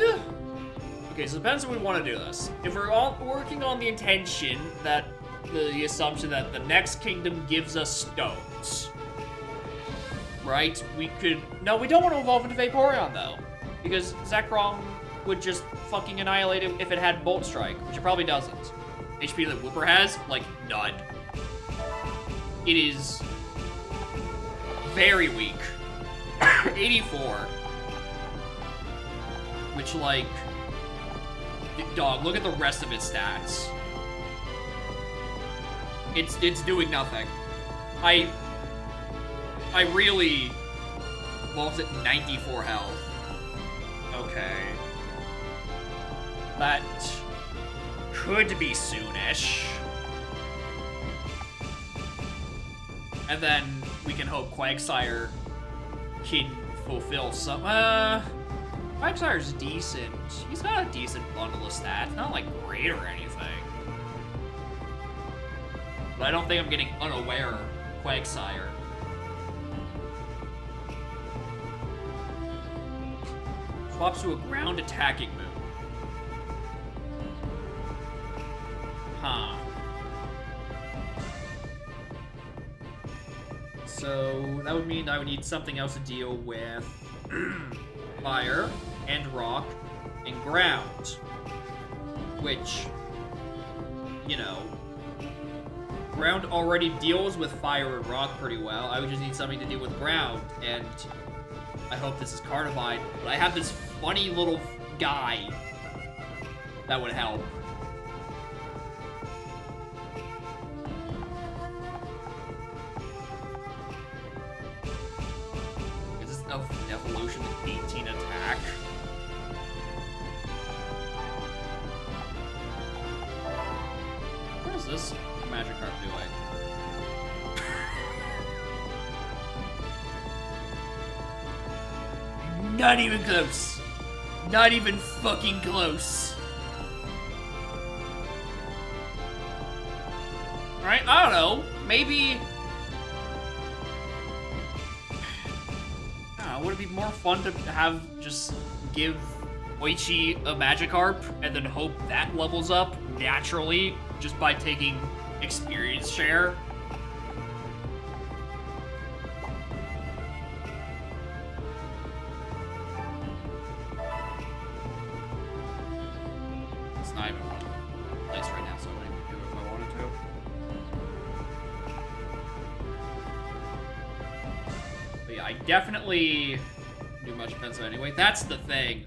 Okay, so it depends if we want to do this. If we're all working on the intention that the assumption that the next kingdom gives us stones, right? We could. No, we don't want to evolve into Vaporeon though, because Zekrom would just fucking annihilate it if it had Bolt Strike, which it probably doesn't. HP that Wooper has, like, none. It is very weak. 84. Which, like, dog, look at the rest of its stats. It's doing nothing. I really, well, it's at 94 health. Okay. That could be soonish. And then we can hope Quagsire can fulfill some. Quagsire's decent. He's got a decent bundle of stats. Not like great or anything. But I don't think I'm getting unaware Quagsire. Swaps to a ground attacking move. Huh. So that would mean I would need something else to deal with fire and rock and ground. Which, you know, ground already deals with fire and rock pretty well. I would just need something to deal with ground, and I hope this is Carnivine, but I have this funny little guy that would help. Is this evolution 18 attack? What is this Magikarp doing? Not even close. Not even fucking close. Alright, I don't know. Maybe... I don't know, would it be more fun to have just give Oichi a Magikarp and then hope that levels up naturally just by taking experience share? It's not even one place right now, so I wouldn't even do it if I wanted to. definitely do much offensive anyway. That's the thing.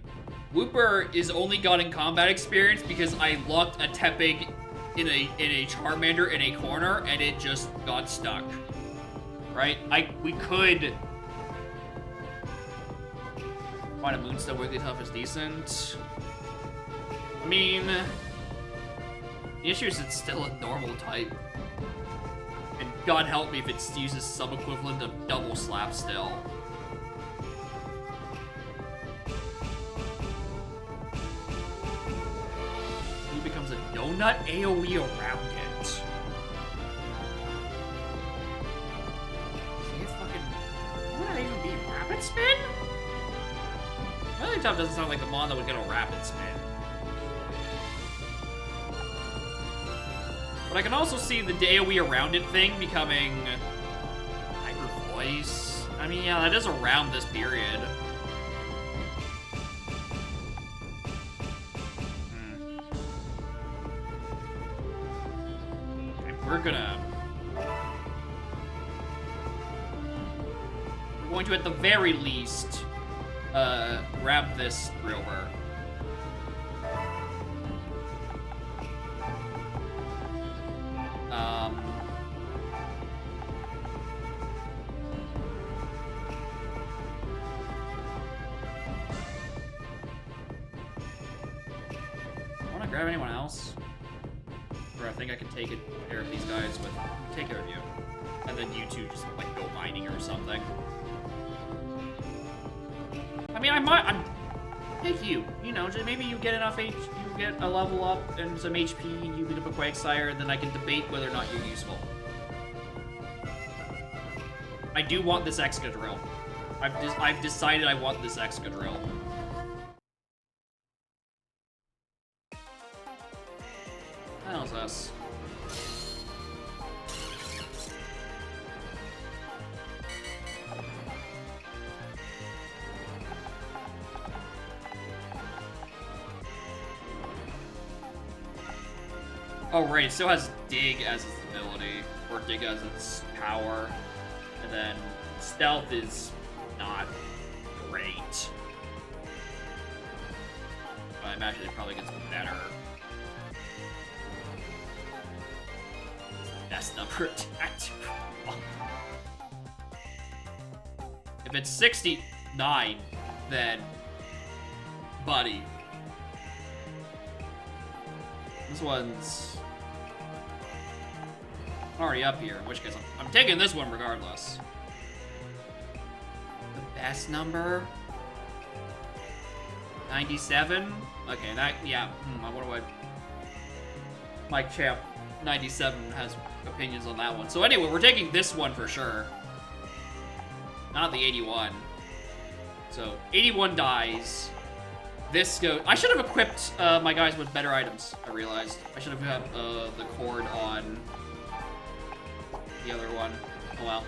Wooper is only gotten combat experience because I locked a Tepig in a Charmander in a corner and it just got stuck. Right? We could find a Moonstone Wiggly Tough is decent. I mean, the issue is it's still a normal type. And God help me if it uses some equivalent of Double Slap still. He becomes a donut AoE around it. See, it's fucking... Would that even be Rapid Spin? Wigglytuff doesn't sound like the mon that would get a Rapid Spin. But I can also see the AoE around it thing becoming Hyper Voice. I mean, yeah, that is around this period. Okay, we're going to, at the very least, grab this Rover. Want to grab anyone else? Or I think I can take care of these guys with... Take care of you. And then you two just, like, go mining or something. I mean, I'm... Take you. You know, just maybe you get enough you get a level up and some HP, and you beat up a Quagsire, and then I can debate whether or not you're useful. I do want this Excadrill. I've decided I want this Excadrill. What else is this? Oh, right, it still has Dig as its ability, or Dig as its power, and then Stealth is not great. But I imagine it probably gets better. Best number attack. If it's 69, then, buddy. This one's already up here, in which case I'm taking this one regardless. The best number? 97? Okay, that, yeah, what do I... Mike Champ 97 has opinions on that one. So anyway, we're taking this one for sure. Not the 81. So, 81 dies. This goes... I should have equipped my guys with better items, I realized. I should have had the cord on the other one. Oh well.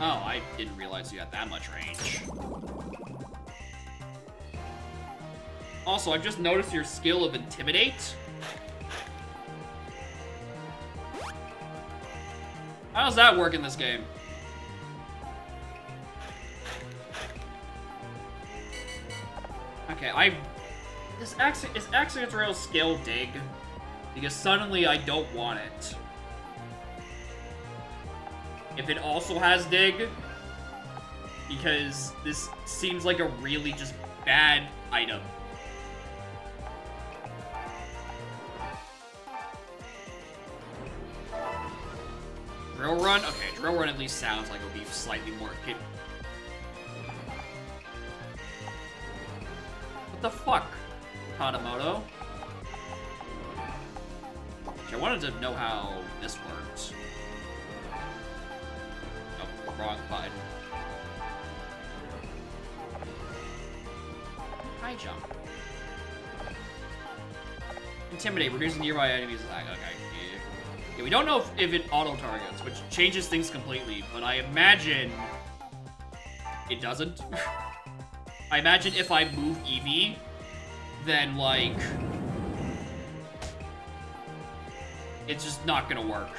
Oh, I didn't realize you had that much range. Also, I've just noticed your skill of Intimidate. How does that work in this game? Okay, is Excadrill skill Dig? Because suddenly I don't want it. If it also has Dig, because this seems like a really just bad item. Drill Run? Okay, Drill Run at least sounds like it'll be slightly more capable. What the fuck, Tadamoto? I wanted to know how this worked. Oh, wrong button. high jump. Intimidate, reduces nearby enemies attack. Okay. Yeah, we don't know if it auto-targets, which changes things completely, but I imagine it doesn't. I imagine if I move Eevee, then, like, it's just not gonna work.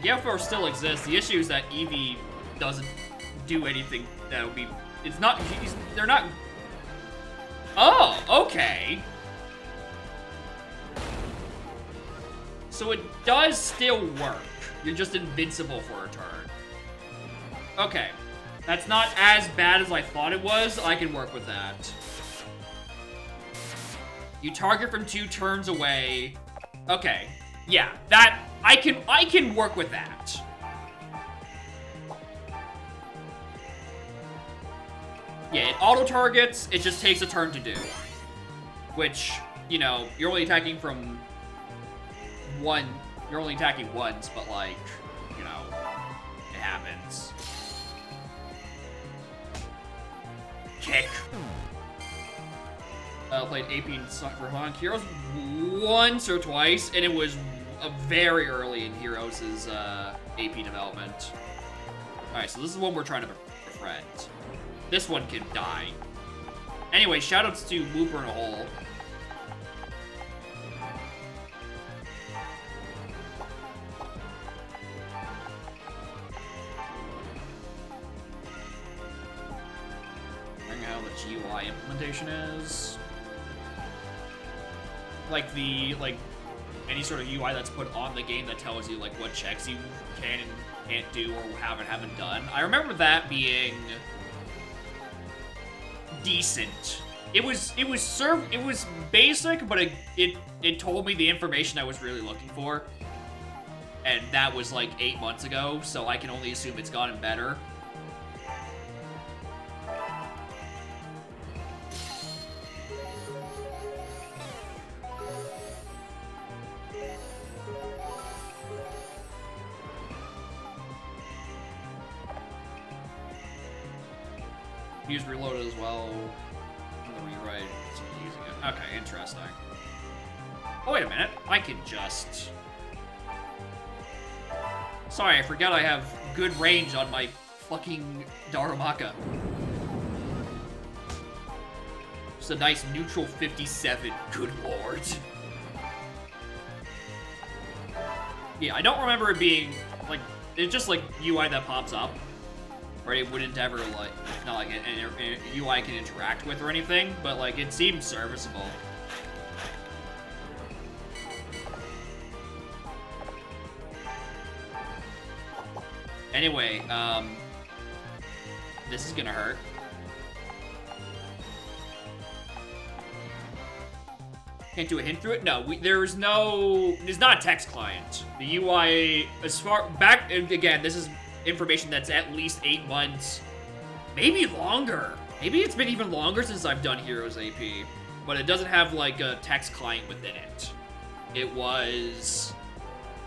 Gale Force still exists. The issue is that Eevee doesn't do anything that would be... It's not... They're not... Oh, okay. So it does still work. You're just invincible for a turn. Okay. That's not as bad as I thought it was. I can work with that. You target from 2 turns away. Okay. Yeah, that... I can work with that. Yeah, it auto-targets, it just takes a turn to do. Which, you know, you're only attacking from one, you're only attacking once, but like, you know, it happens. Kick. Played AP and Soccer Honk Heroes once or twice, and it was very early in Heroes' AP development. Alright, so this is the one we're trying to befriend. This one can die. Anyway, shoutouts to Wooper in a Hole. Bring out what the GUI implementation is. Like the, any sort of UI that's put on the game that tells you, like, what checks you can and can't do or haven't done. I remember that being decent. It was basic, but it told me the information I was really looking for. And that was, like, 8 months ago, so I can only assume it's gotten better. Use reloaded as well. And the rewrite is using it. Okay, interesting. Oh, wait a minute. I can just... Sorry, I forgot I have good range on my fucking Darumaka. Just a nice neutral 57. Good lord. Yeah, I don't remember it being, like, it's just, like, UI that pops up. Or it wouldn't ever, like, not like an UI I can interact with or anything, but, like, it seems serviceable. Anyway, this is gonna hurt. Can't do a hint through it? No, there's not a text client. The UI, as far back, again, this is information that's at least 8 months, maybe longer. Maybe it's been even longer since I've done Heroes AP, but it doesn't have like a text client within it. It was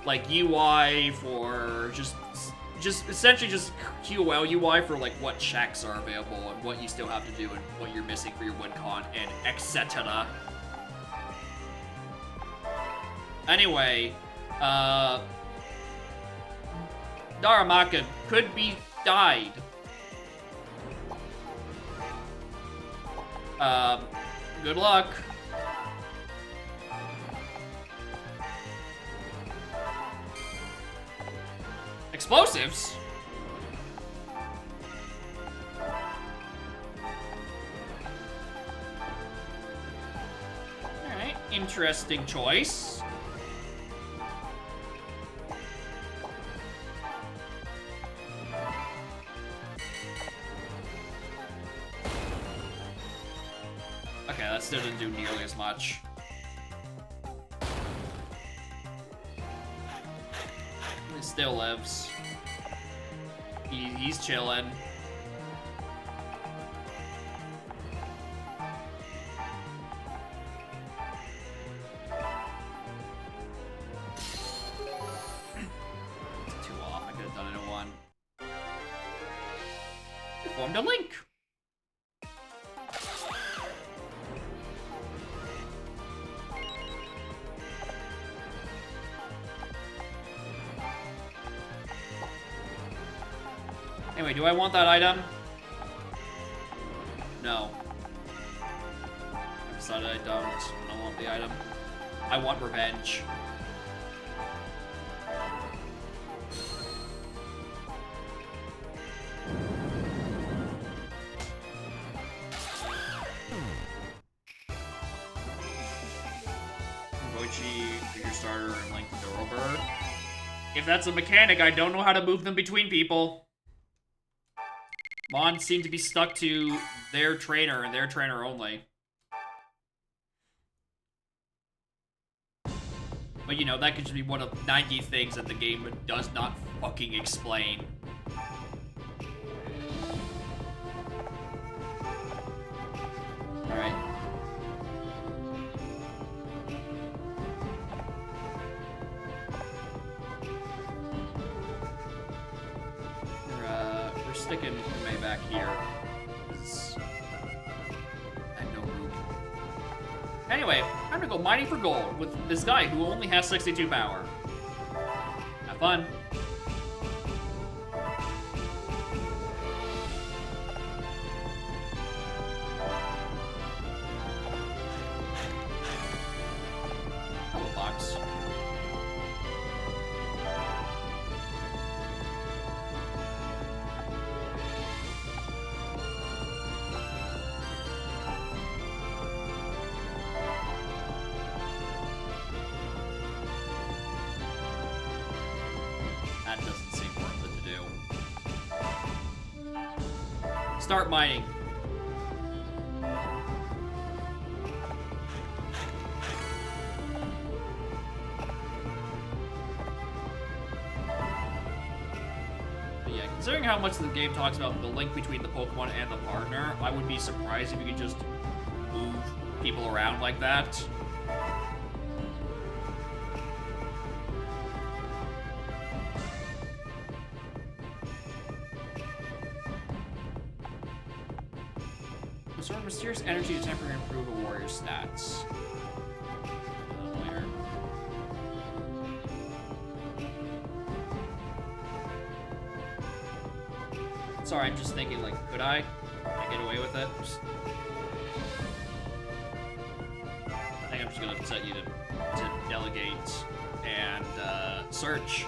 like UI for just essentially just QOL UI for like what checks are available and what you still have to do and what you're missing for your WinCon and etc. Anyway, Darumaka could be died. Good luck. Explosives? Alright, interesting choice. that still didn't do nearly as much. He still lives. He's chilling. Too off. I could have done it in one. Formed a link. Anyway, do I want that item? No. I decided I don't want the item. I want revenge. Figure starter, and Link Durable. If that's a mechanic, I don't know how to move them between people. Mons seem to be stuck to their trainer and their trainer only. But you know, that could just be one of 90 things that the game does not fucking explain. Alright. We're sticking May back here. I have no room. Anyway, I'm gonna go mining for gold with this guy who only has 62 power. Have fun. Hello, box. That doesn't seem worth it to do. Start mining. But yeah, considering how much the game talks about the link between the Pokemon and the partner, I would be surprised if you could just move people around like that. Sort of mysterious energy to temporarily improve a warrior's stats. Where? Sorry, I'm just thinking, like, could I get away with it? I think I'm just gonna set you to delegate and search.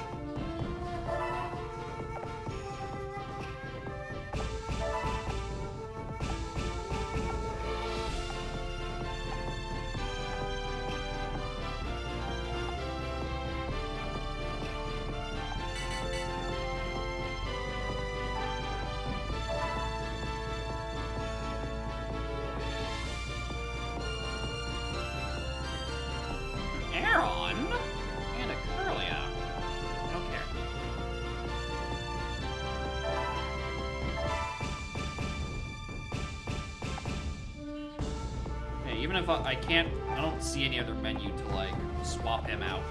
Even if I don't see any other menu to, like, swap him out.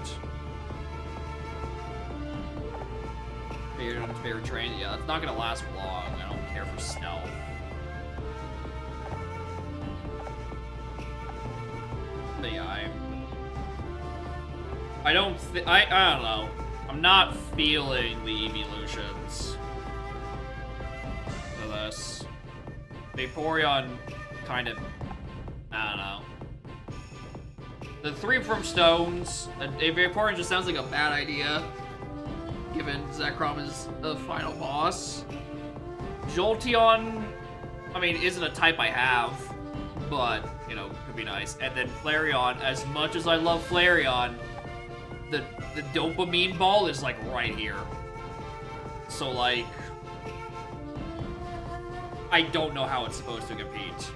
Favorite train? Yeah, that's not gonna last long. I don't care for stealth. But yeah, I don't know. I'm not feeling the evolutions for this. Vaporeon kind of, I don't know. The 3 from Stones, Vaporeon just sounds like a bad idea, given Zekrom is the final boss. Jolteon, I mean, isn't a type I have, but, you know, could be nice. And then Flareon, as much as I love Flareon, the dopamine ball is, like, right here. So, like, I don't know how it's supposed to compete.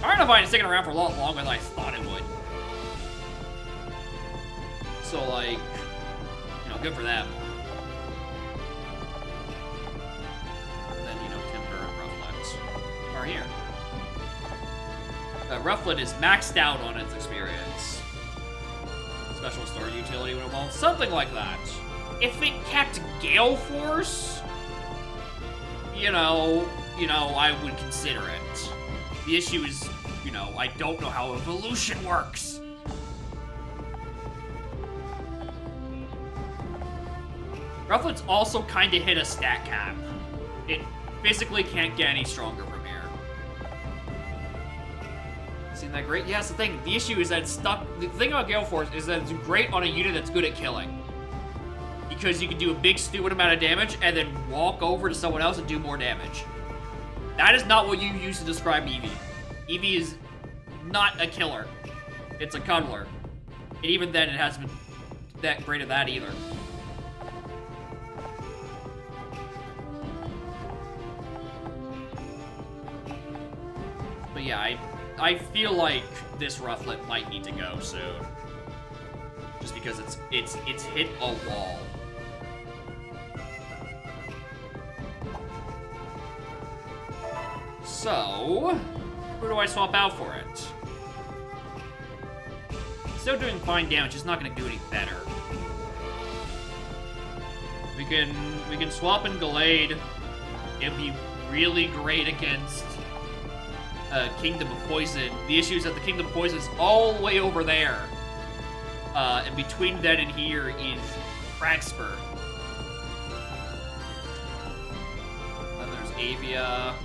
Carnivine is sticking around for a lot longer than I thought it would. So, like, you know, good for them. And then, you know, Timber and Rufflet are here. Rufflet is maxed out on its experience. Special star utility when it won't. Something like that. If it kept Gale Force, you know, I would consider it. The issue is, you know, I don't know how evolution works. Rufflet's also kind of hit a stat cap. It basically can't get any stronger from here. Isn't that great? Yeah, that's the thing. The issue is that it's stuck. The thing about Gale Force is that it's great on a unit that's good at killing. Because you can do a big, stupid amount of damage and then walk over to someone else and do more damage. That is not what you use to describe Eevee. Eevee is not a killer. It's a cuddler. And even then, it hasn't been that great at that either. But yeah, I feel like this Rufflet might need to go soon. Just because it's hit a wall. So, who do I swap out for it? Still doing fine damage, it's not gonna do any better. We can swap in Gallade. It'd be really great against Kingdom of Poison. The issue is that the Kingdom of Poison is all the way over there. And between then and here is Crackspur. Then there's Avia.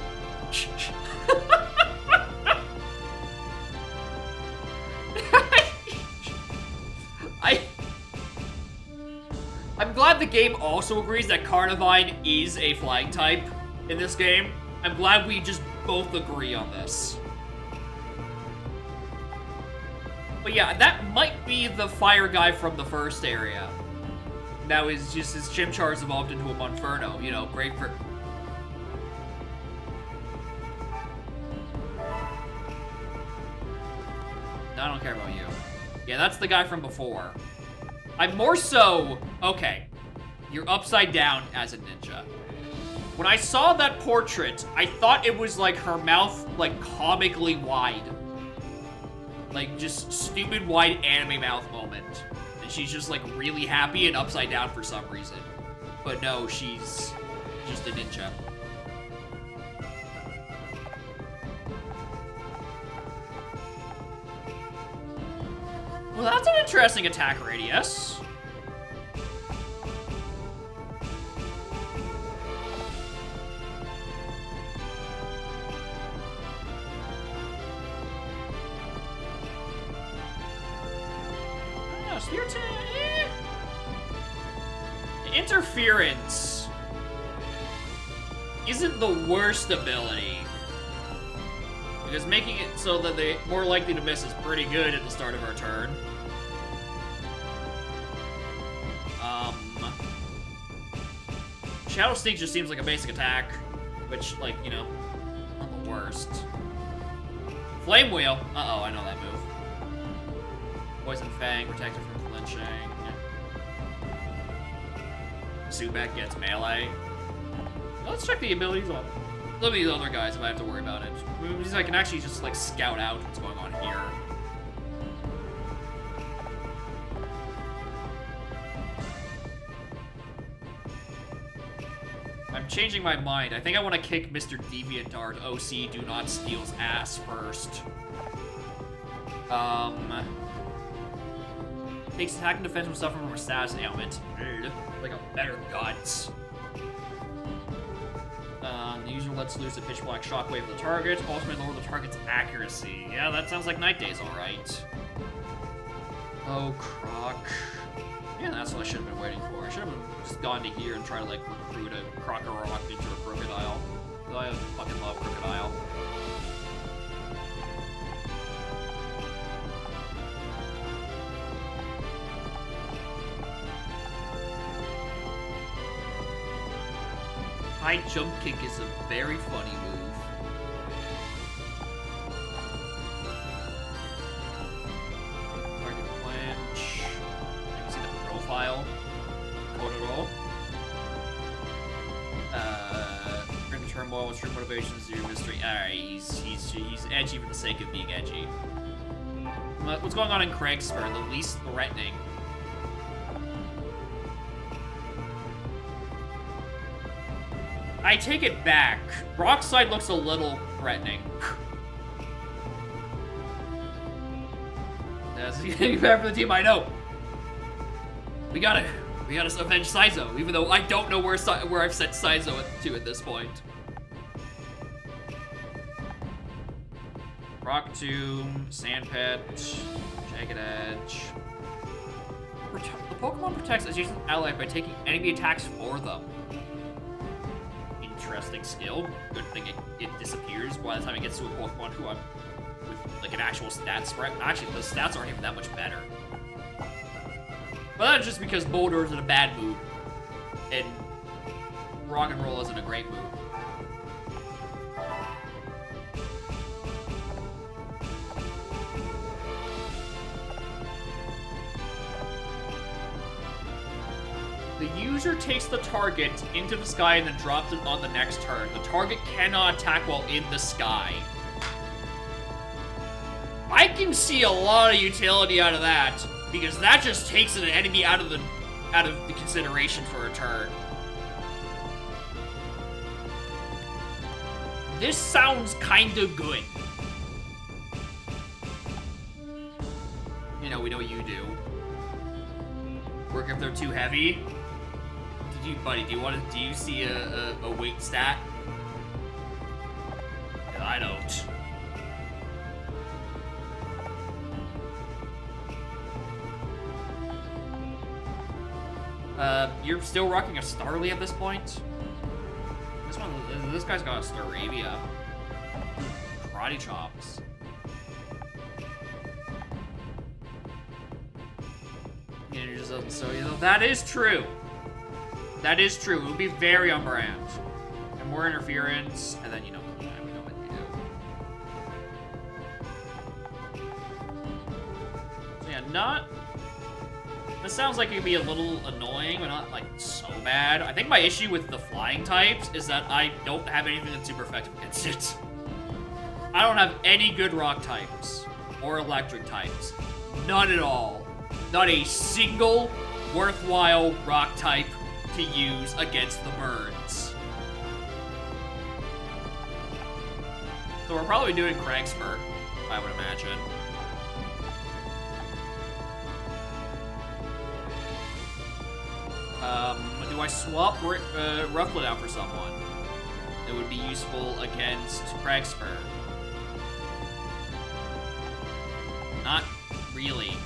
I'm glad the game also agrees that Carnivine is a flying type in this game. I'm glad we just both agree on this. But yeah, that might be the fire guy from the first area. Now is just his Chimchar's evolved into a Monferno, you know, great for... I don't care about you. Yeah, that's the guy from before. I'm more so... Okay, you're upside down as a ninja. When I saw that portrait, I thought it was like her mouth, like, comically wide. Like, just stupid wide anime mouth moment. And she's just, like, really happy and upside down for some reason. But no, she's just a ninja. Well, that's an interesting attack radius. Interference isn't the worst ability, because making it so that they're more likely to miss is pretty good at the start of our turn. Shadow Sneak just seems like a basic attack, which, like, you know, not the worst. Flame Wheel. Uh-oh, I know that move. Poison Fang, protected from flinching. Zubat gets melee. Let's check the abilities on some of these other guys if I have to worry about it. Because I can actually just, like, scout out what's going on here. I'm changing my mind. I think I want to kick Mr. Deviantart OC Do Not Steal's ass first. Takes attack and defense when suffering from a status ailment. Like a better guts. The user lets loose a pitch black shockwave of the target. Ultimately lower the target's accuracy. Yeah, that sounds like Night Days, alright. Oh, Croc. Yeah, that's what I should have been waiting for. I should have just gone to here and tried to, like, recruit a Crocorock into a Crocodile. I fucking love Crocodile. High jump kick is a very funny move. pile. Kororo. Bring the turmoil with true motivations, zero mystery. Alright, he's edgy for the sake of being edgy. What's going on in Craigspur? The least threatening. I take it back. Rockside looks a little threatening. That's getting bad for the team, I know. We gotta avenge Saizo, even though I don't know where I've set Saizo to at this point. Rock Tomb, Sand Pit, Jagged Edge. The Pokemon protects its ally by taking enemy attacks for them. Interesting skill. Good thing it disappears by the time it gets to a Pokemon who I'm with like an actual stat spread. Actually, the stats aren't even that much better. But that's just because Boulder is in a bad mood, and Rock and Roll is in a great mood. The user takes the target into the sky and then drops it on the next turn. The target cannot attack while in the sky. I can see a lot of utility out of that, because that just takes an enemy out of the consideration for a turn. This sounds kinda good. You know, we know you do. Work if they're too heavy. Buddy, do you see a weight stat? I don't. You're still rocking a Starly at this point? This guy's got a Staravia. Karate chops. So, you know, that is true. That is true. It would be very on brand. And more interference, and then, you know, yeah, we know what they do. So yeah, this sounds like it could be a little annoying, but not, like, so bad. I think my issue with the flying types is that I don't have anything that's super effective against it. I don't have any good rock types or electric types. None at all. Not a single worthwhile rock type to use against the birds. So we're probably doing Craigspur, I would imagine. Do I swap Rufflet out for someone that would be useful against Craigspur? Not really.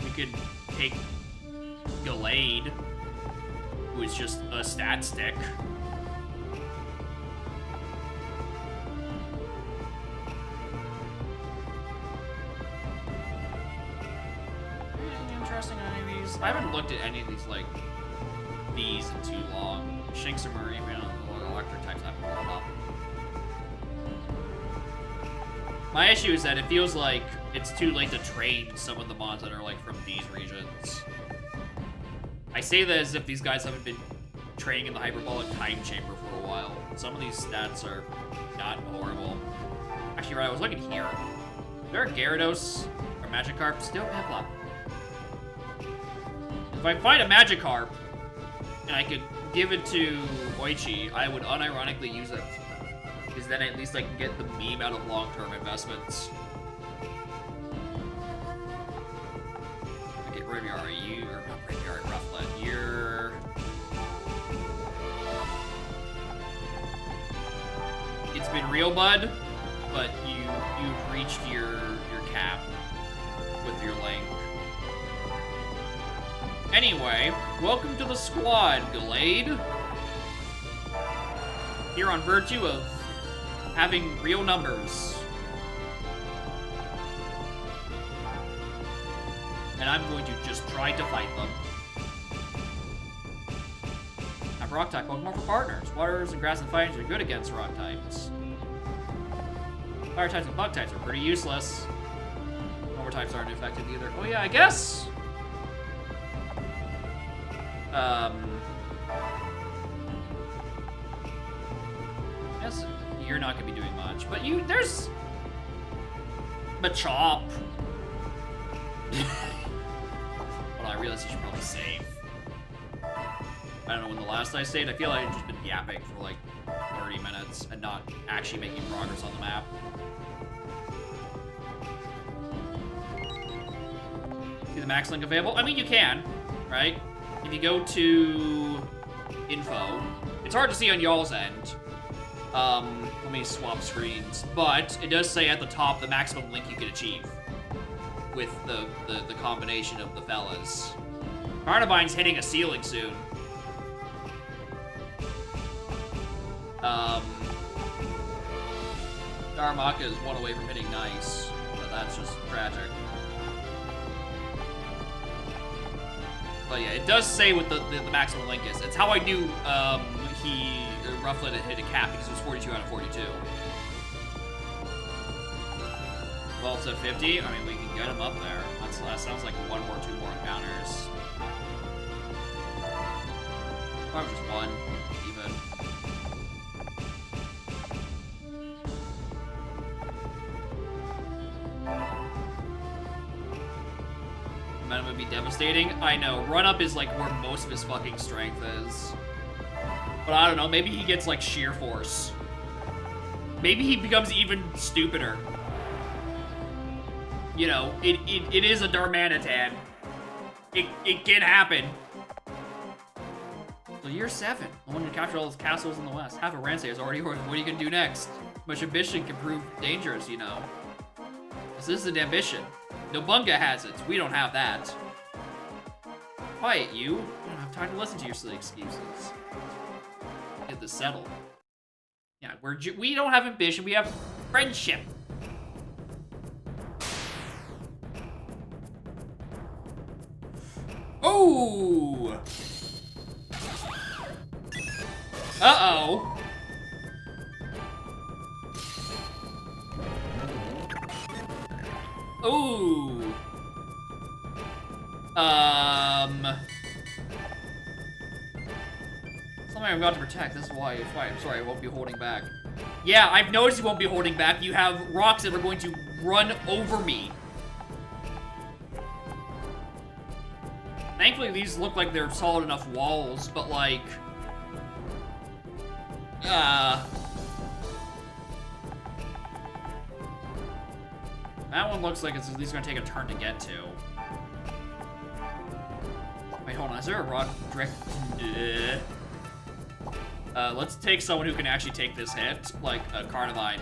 We could take Gallade, who is just a stat stick. Anything interesting on any of these? I haven't looked at any of these, like, these in too long. Shinx or Marie, you know, the electric types haven't come up. My issue is that it feels like it's too late to train some of the mods that are, like, from these regions. I say that as if these guys haven't been training in the hyperbolic time chamber for a while. Some of these stats are not horrible. Actually, right, I was looking here. Is there a Gyarados or Magikarp? Still Piplup. If I find a Magikarp and I could give it to Oichi, I would unironically use it. Because then at least I can get the meme out of long-term investments. Okay, Braviary, or not Braviary, Rufflet, it's been real, bud, but you've reached your cap with your link. Anyway, welcome to the squad, Gallade. Here on virtue of having real numbers. And I'm going to just try to fight them. I have rock type Pokemon for partners. Waters and grass and fighters are good against rock types. Fire types and bug types are pretty useless. Normal types aren't effective either. Oh yeah, I guess Guess you're not gonna be doing much, but there's Machop. Well, I realize you should probably save. I don't know when the last I saved. I feel like I've just been yapping for like 30 minutes and not actually making progress on the map. See the max link available? I mean, you can, right? If you go to info, it's hard to see on y'all's end. Let me swap screens. But it does say at the top the maximum link you can achieve with the combination of the fellas. Carnivine's hitting a ceiling soon. Darmaka is one away from hitting nice, but that's just tragic. But yeah, it does say what the maximum link is. It's how I knew Rufflet had hit a cap, because it was 42 out of 42. Well, it's at 50. I mean, we can get him up there. That sounds like one or two more encounters. Or just one, even. Momentum would be devastating. I know. Run up is like where most of his fucking strength is. But I don't know. Maybe he gets like sheer force. Maybe he becomes even stupider. You know, it is a Darmanitan. It can happen. So year 7. I wanted to capture all those castles in the west. Half of Ransay is already yours. What are you gonna do next? Much ambition can prove dangerous, you know. This isn't ambition. Nobunga has it. We don't have that. Quiet, you. I don't have time to listen to your silly excuses. Get this settled. Yeah, we don't have ambition. We have friendship. Oh! Uh-oh. Ooh. Something I'm about to protect. This is why. I'm sorry, I won't be holding back. Yeah, I've noticed you won't be holding back. You have rocks that are going to run over me. Thankfully, these look like they're solid enough walls, but like... That one looks like it's at least gonna take a turn to get to. Wait, hold on, is there a rock drift? Let's take someone who can actually take this hit, like a Carnivine.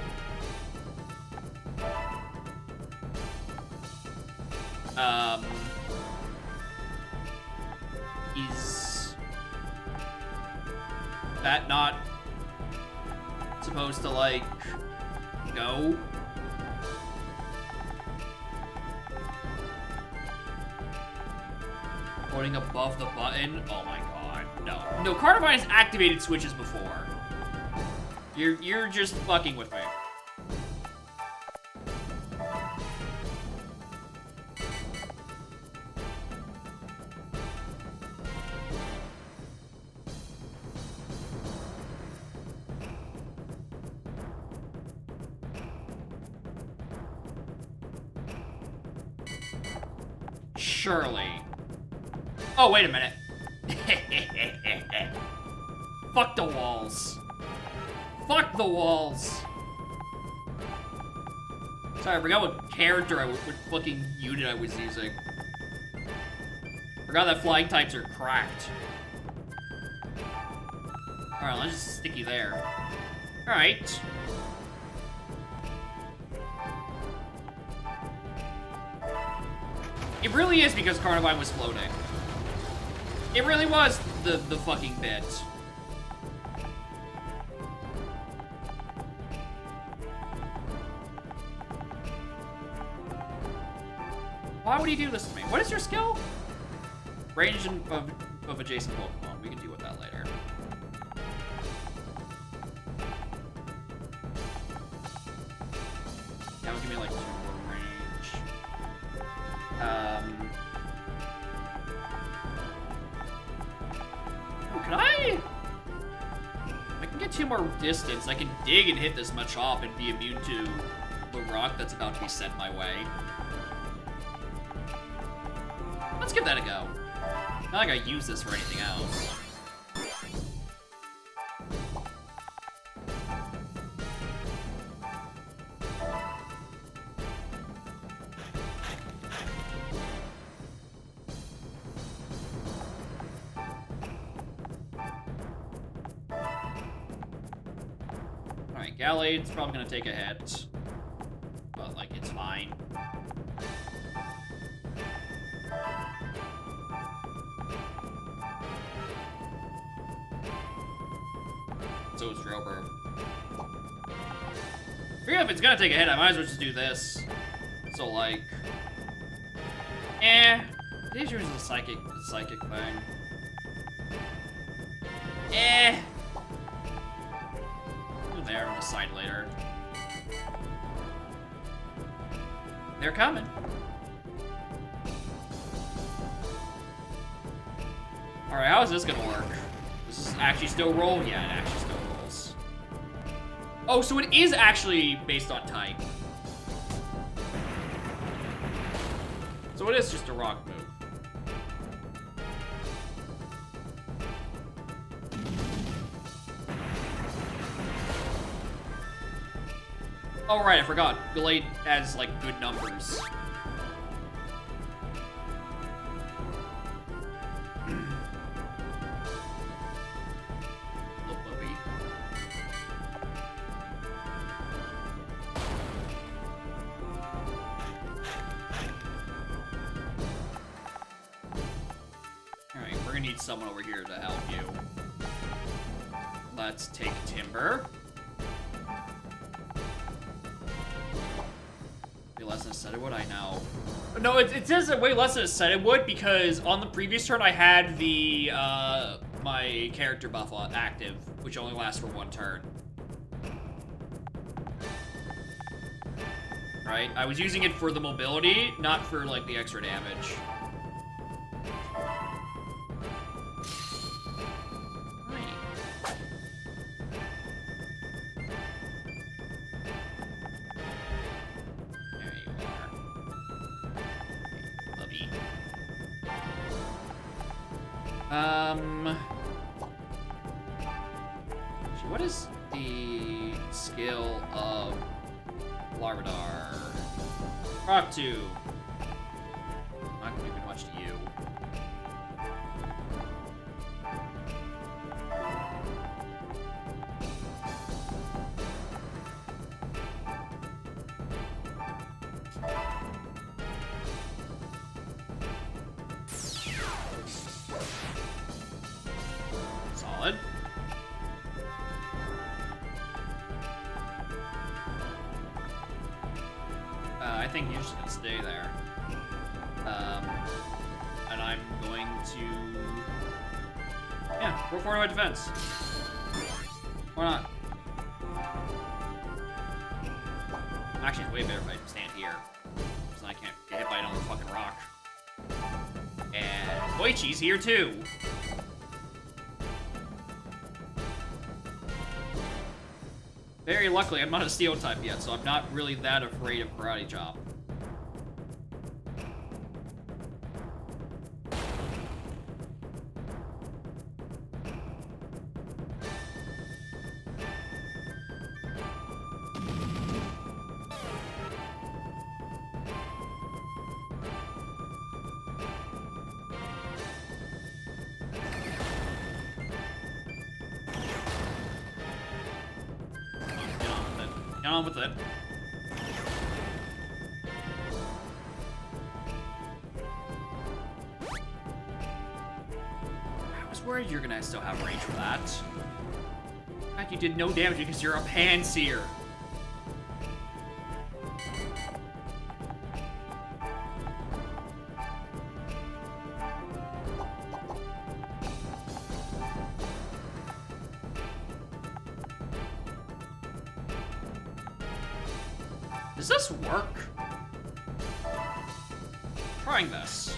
Is that not supposed to, like, go? Holding above the button? Oh my god, no. No, Carnivine has activated switches before. You're just fucking with me. Surely. Oh, wait a minute. Fuck the walls. Fuck the walls. Sorry, I forgot what character what fucking unit I was using. Forgot that flying types are cracked. Alright, let's just stick you there. Alright. It really is because Carnivine was floating. It really was the fucking bit. Why would he do this to me? What is your skill? Range of adjacent Pokemon. We can deal with that later. That would give me like 2 more range. Can I? I can get 2 more distance. I can dig and hit this much off and be immune to the rock that's about to be sent my way. Let's give that a go. Not like I use this for anything else. Alright, Gallade's probably gonna take a hit. But, like, it's fine. So is Drillbur. Forget if it's gonna take a hit, I might as well just do this. So, like... Danger is a psychic thing. There, we'll decide later. They're coming. Alright, how is this gonna work? Does this actually still roll? Yeah, it actually still rolls. Oh, so it is actually based on type. So it is just a rock move. Oh, right, I forgot. Gallade has, like, good numbers. Little puppy. Alright, we're gonna need someone over here to help you. Let's take Timber. Less than I said it would, I know. No, it says way less than I said it would because on the previous turn I had the my character buff active, which only lasts for 1 turn. Right? I was using it for the mobility, not for like the extra damage. What is the skill of Larvidar? Rock 2. Not gonna do much to you. Solid. I think you're just gonna stay there. And I'm going to... Yeah, roll 4 to my defense. Why not? Actually, it's way better if I stand here. So I can't get hit by another fucking rock. And Koichi's here too. Very luckily, I'm not a steel type yet, so I'm not really that afraid of Karate Chop. Get on with it. I was worried you're gonna still have range for that. In fact, you did no damage because you're a Panseer. Does this work? Trying this.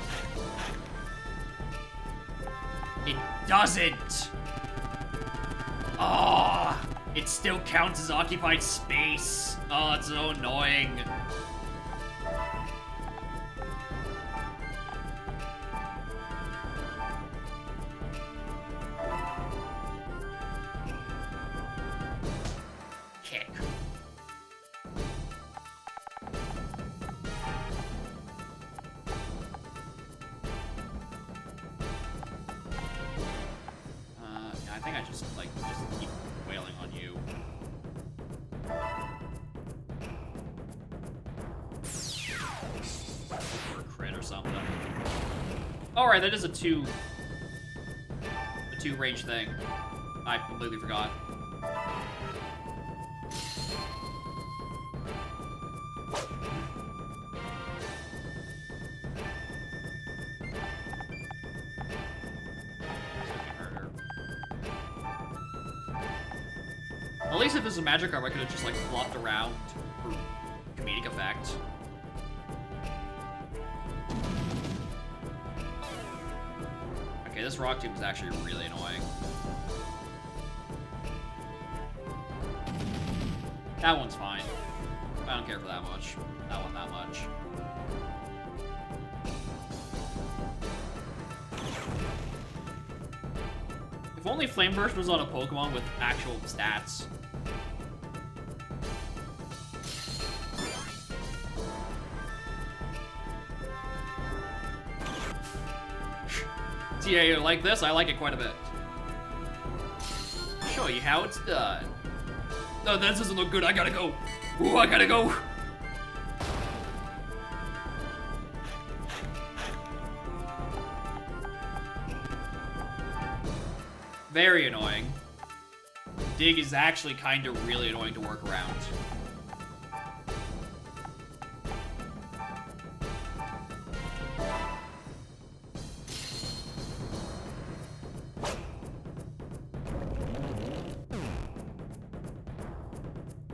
It doesn't! Oh, it still counts as occupied space. Oh, it's so annoying. Kick. Yeah, I think I just keep wailing on you. For a crit or something. Alright, that is a two range thing. I completely forgot. At least if this is a magic arm, I could have just like flopped around for comedic effect. Okay, this rock tube is actually really annoying. That one's fine. I don't care for that much. That one that much. If only Flame Burst was on a Pokemon with actual stats. Yeah, you like this? I like it quite a bit. Show you how it's done. No, this doesn't look good. I gotta go. Ooh, I gotta go. Very annoying. Dig is actually kind of really annoying to work around.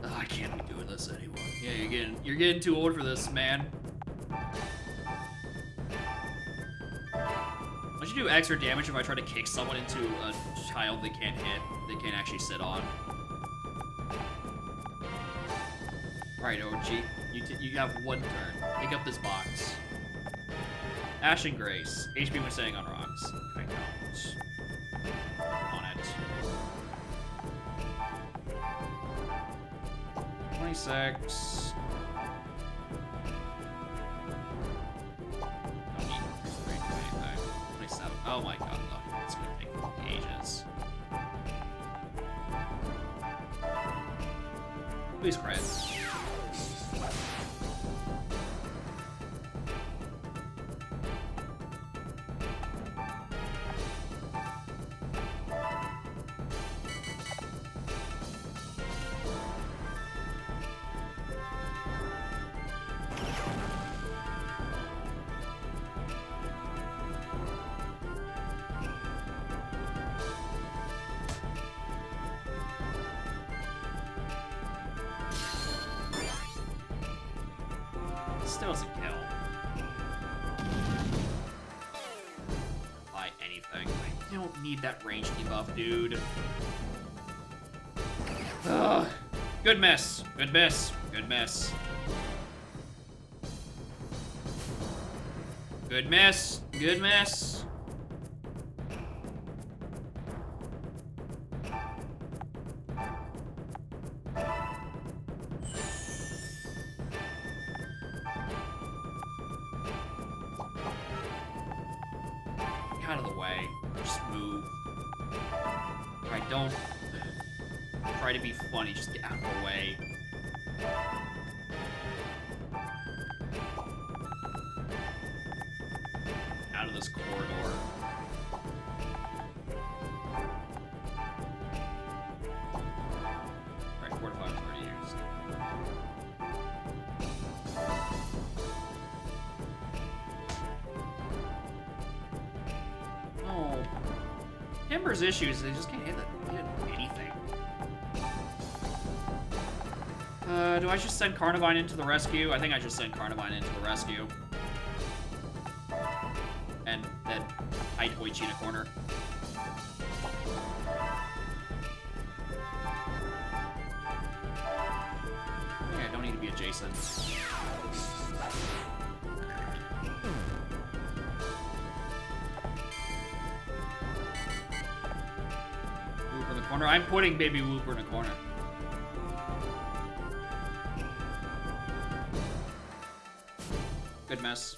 Ugh, I can't be doing this anymore. Yeah, you're getting too old for this, man. Don't you do extra damage if I try to kick someone into a child they can't hit, they can't actually sit on? Alright, OG, you have one turn. Pick up this box. Ash and Grace. HP when staying on rocks. I don't. On it. 26. Oh my god, look, it's gonna take ages. Please crit. Still doesn't kill. Buy anything. I don't need that range debuff, dude. Ugh. Good miss. Good miss. Good miss. Good miss. Good miss. Out of the way. Just move. Alright, don't try to be funny. Just get out of the way. Out of this corridor. Alright, 4 to 5 is already used. Oh. Timber's issues, they just can't hit anything. Do I just send Carnivine into the rescue? I think I just send Carnivine into the rescue. And then hide Oichi in a corner. can be adjacent. Whoop in the corner. I'm putting baby Whooper in the corner. Good mess.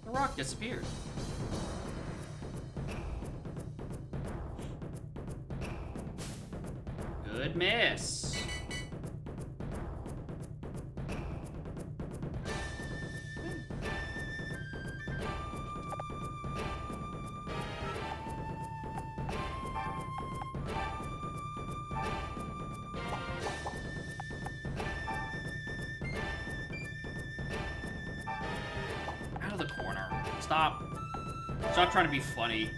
The rock disappeared. Good miss. Out of the corner. Stop. Stop trying to be funny.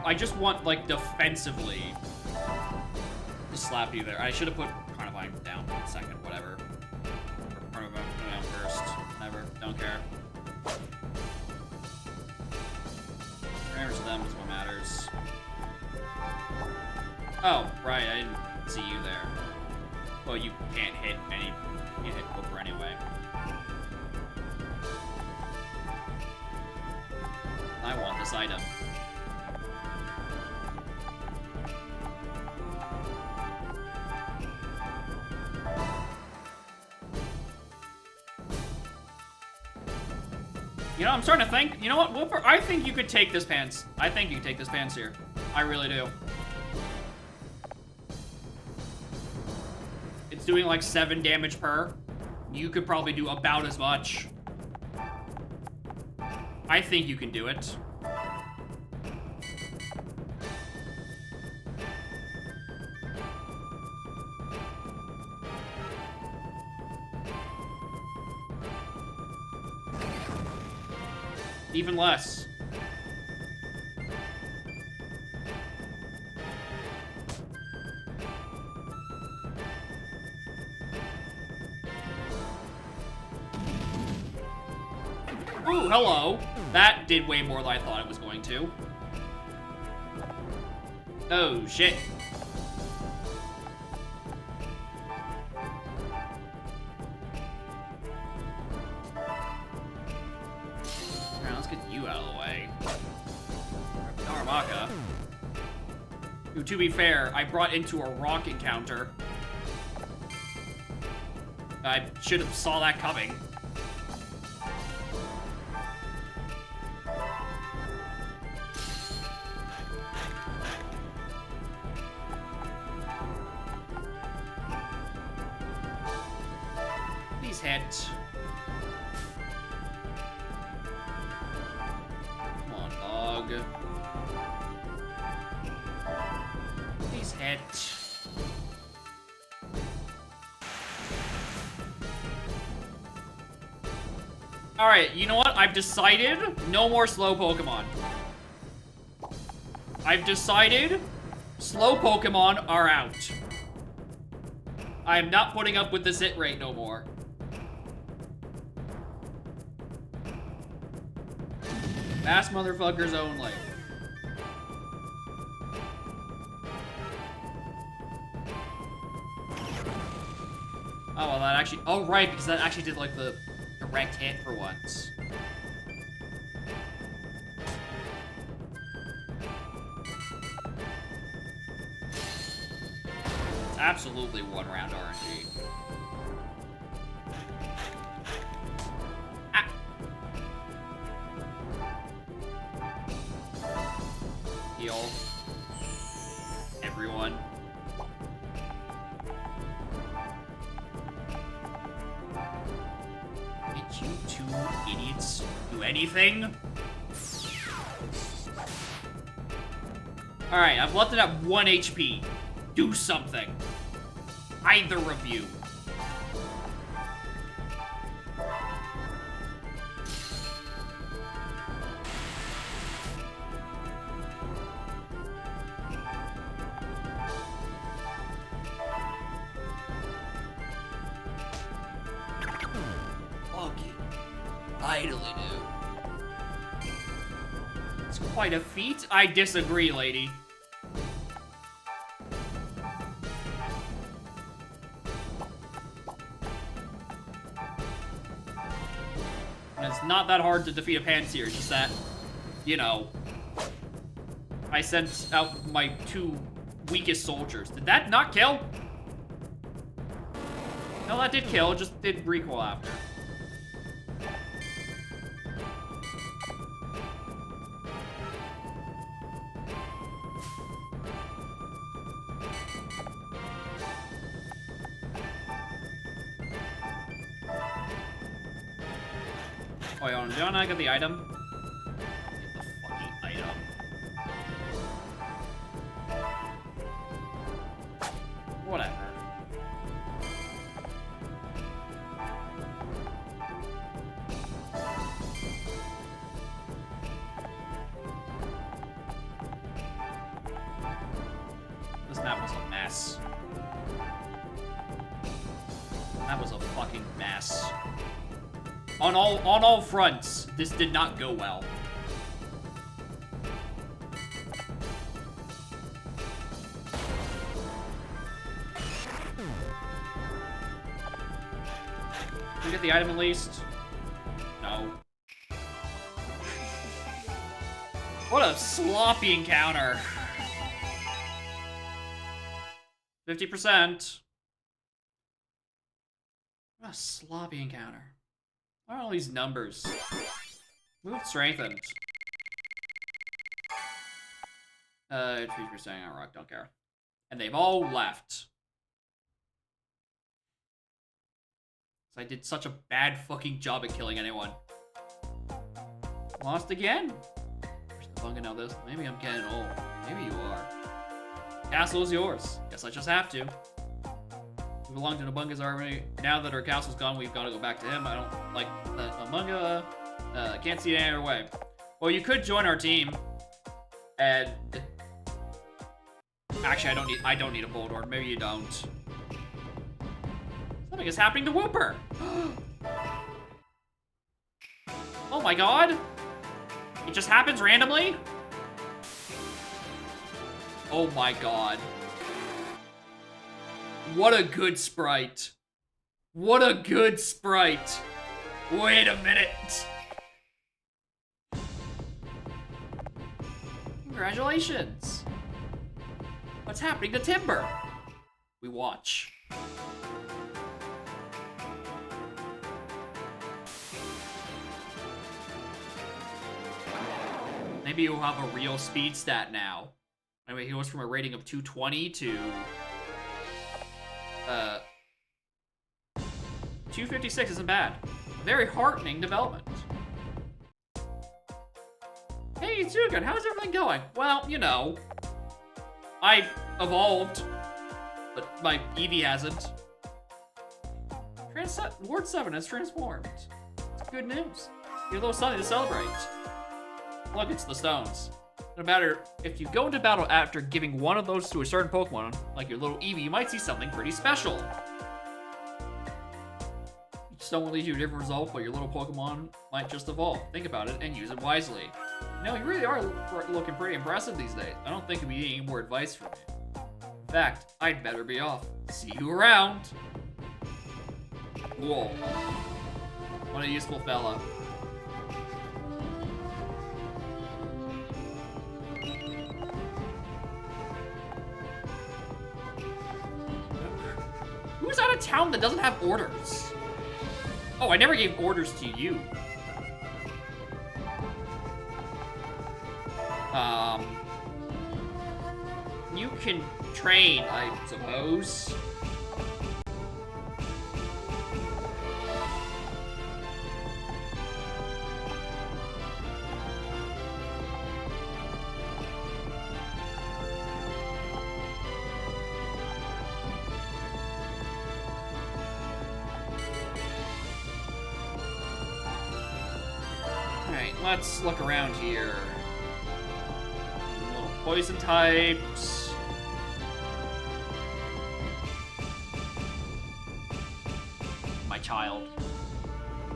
I just want, like, defensively to slap you there. I should have put Carnivine down for a second, whatever. Or Carnivine down first. Whatever. Don't care. Damage to them is what matters. Oh, right. I didn't see you there. Well, you can't hit any... You can't hit Whooper anyway. I want this item. You know, I'm starting to think, you know what, Whooper, I think you could take this pants. I think you could take this pants here. I really do. It's doing like 7 damage per. You could probably do about as much. I think you can do it. Even less. Ooh, hello. That did way more than I thought it was going to. Oh, shit. Who, to be fair, I brought into a rock encounter. I should have saw that coming. Please hit. Come on, dog. Hit. Alright, you know what? I've decided no more slow Pokemon. I've decided slow Pokemon are out. I am not putting up with this hit rate no more. Fast motherfuckers only. Oh, well, that actually... Oh, right, because that actually did, like, the direct hit for once. It's absolutely one-round RNG. Ah! Heal. Everyone. Did you two idiots do anything? Alright, I've left it at 1 HP. Do something. Either of you. finally do. It's quite a feat. I disagree, lady. And it's not that hard to defeat a Panseer, it's just that, you know, I sent out my 2 weakest soldiers. Did that not kill? No, that did kill, it just did recoil after. Oh, yeah, don't I get the item? Get the fucking item. Whatever. This map was a mess. That was a fucking mess. On all fronts, this did not go well. Did we get the item at least? No. What a sloppy encounter. 50%. What a sloppy encounter. What are all these numbers? Move strengthened. 3% on rock, don't care. And they've all left. So I did such a bad fucking job at killing anyone. Lost again? Where's the bunga now this? Maybe I'm getting old. Maybe you are. Castle is yours. Guess I just have to. We belong to Nabunga's army. Now that our castle's gone, we've got to go back to him. I don't like that Nabunga. Can't see it any other way. Well, you could join our team. And actually, I don't need a bold order. Maybe you don't. Something is happening to Whooper. Oh my god. It just happens randomly? Oh my god. What a good sprite. What a good sprite. Wait a minute. Congratulations. What's happening to Timber? We watch. Maybe you'll have a real speed stat now. Anyway, he goes from a rating of 220 to 256 isn't bad. A very heartening development. Hey, Zugan, how's everything going? Well, you know, I evolved, but my Eevee hasn't. Ward 7 has transformed. It's good news. You have a little something to celebrate. Look, it's the stones. No matter if you go into battle after giving one of those to a certain Pokemon, like your little Eevee, you might see something pretty special. Each stone will lead you to a different result, but your little Pokemon might just evolve. Think about it and use it wisely. You know, you really are looking pretty impressive these days. I don't think we need any more advice from you. In fact, I'd better be off. See you around. Cool. What a useful fella. Who's out of town that doesn't have orders? Oh, I never gave orders to you. You can train, I suppose. Alright, let's look around here. Little poison types. My child.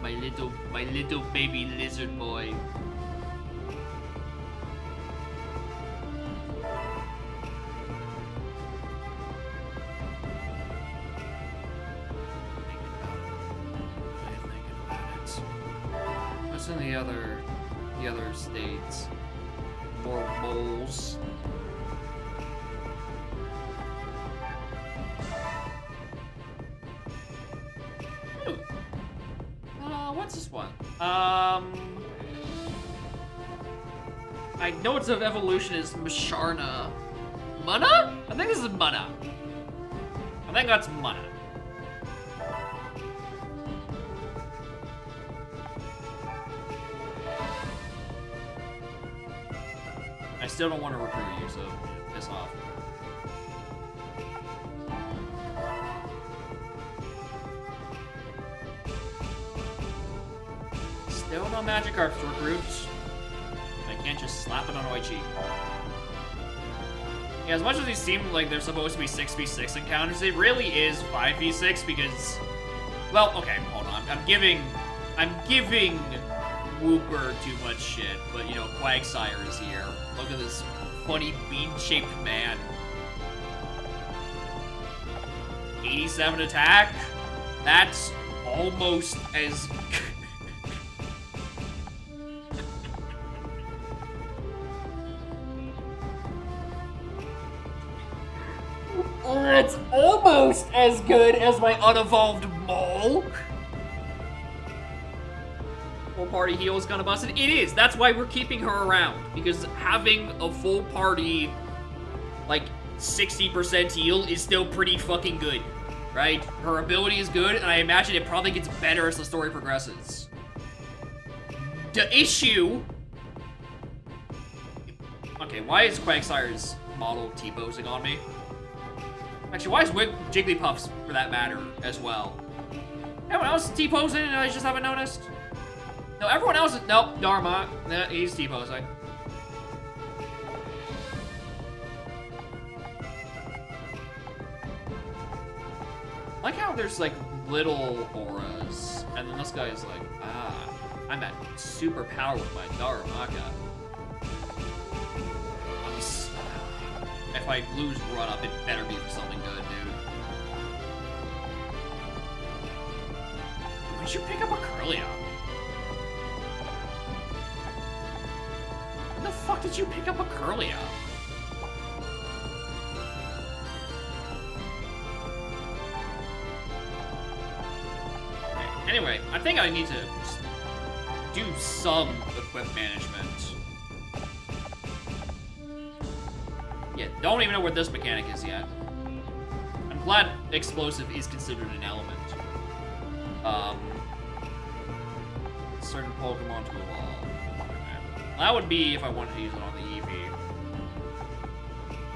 my little baby lizard boy. What's in the other states? More moles. Ooh. What's this one? I know its evolution is Masharna. Mana? I think this is Mana. I think that's Mana. I still don't want to recruit you, so piss off. Still no Magikarps to recruit. I can't just slap it on Oichi. Yeah, as much as these seem like they're supposed to be 6v6 encounters, it really is 5v6 because... Well, okay, hold on. I'm giving Wooper too much shit, but, you know, Quagsire is here. Look at this funny bean-shaped man. 87 attack? That's almost as... That's almost as good as my unevolved mole. Full party heal is gonna bust it. It is. That's why we're keeping her around. Because having a full party, like, 60% heal is still pretty fucking good. Right? Her ability is good, and I imagine it probably gets better as the story progresses. The issue... Okay, why is Quagsire's model T-posing on me? Actually, why is Jigglypuff's, for that matter, as well? Everyone else is T-posing and I just haven't noticed? No, everyone else is... Nope, Dharma. Nah, he's T-posing. I like how there's, like, little auras, and then this guy is like, I'm at super power with my Darumaka. If I lose run up, it better be for something good, dude. Why did you pick up a Curlia? When the fuck did you pick up a Curlia? Okay, anyway, I think I need to do some equip management. Yeah, don't even know where this mechanic is yet. I'm glad explosive is considered an element. Certain Pokemon to evolve. Okay. That would be if I wanted to use it on the Eevee.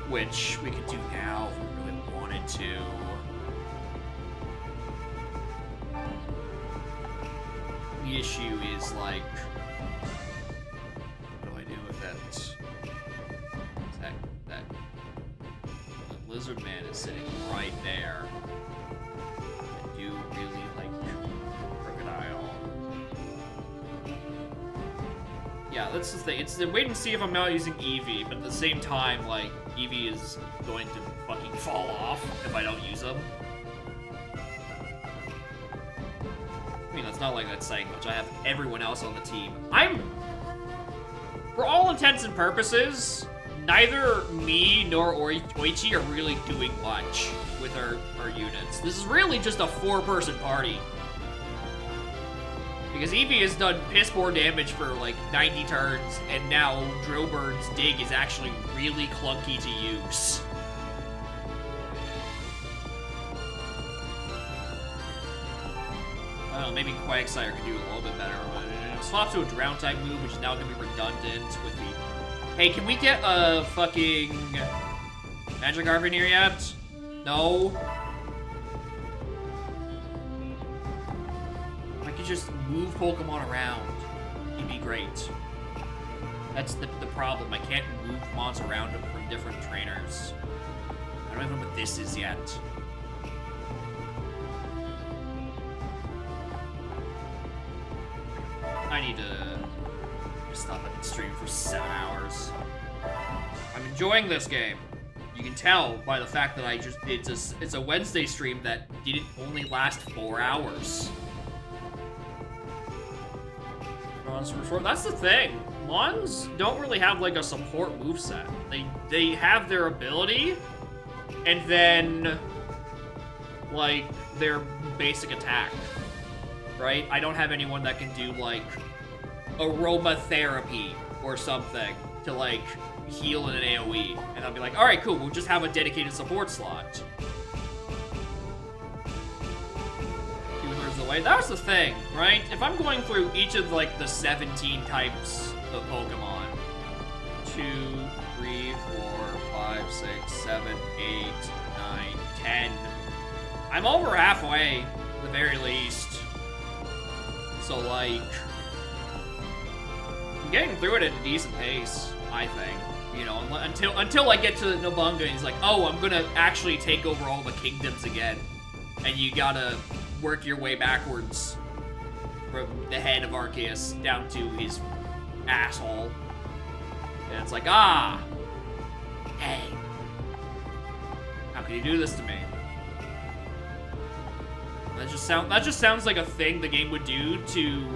Which we could do now if we really wanted to. The issue is like, what do I do with that? That Lizard Man is sitting right there. I do really like Crocodile. Yeah, that's the thing. It's the wait and see if I'm not using Eevee, but at the same time, like, Eevee is going to fucking fall off if I don't use him. I mean, that's not like that's saying much. I have everyone else on the team. For all intents and purposes, neither me nor Oichi are really doing much with our units. This is really just a 4-person party. Because Eevee has done piss poor damage for like 90 turns, and now Drillbird's dig is actually really clunky to use. I don't know, maybe Quagsire could do a little bit better, but it swaps to a Drown type move, which is now going to be redundant with the... Hey, can we get a fucking Magikarp in here yet? No? If I could just move Pokemon around, it'd be great. That's the problem. I can't move mons around from different trainers. I don't even know what this is yet. enjoying this game. You can tell by the fact that it's a Wednesday stream that didn't only last 4 hours. That's the thing. Mons don't really have like a support moveset. They have their ability, and then like their basic attack, right? I don't have anyone that can do like aromatherapy or something to like heal in an AoE, and I'll be like, all right, cool, we'll just have a dedicated support slot. 2/3 of the way. That was the thing, right? If I'm going through each of like the 17 types of Pokemon, 2, 3, 4, 5, 6, 7, 8, 9, 10. I'm over halfway, at the very least. So like, I'm getting through it at a decent pace, I think. You know, until I get to Nobunga and he's like, oh, I'm gonna actually take over all the kingdoms again. And you gotta work your way backwards from the head of Arceus down to his asshole. And it's like, ah, hey, how can you do this to me? That just sounds like a thing the game would do to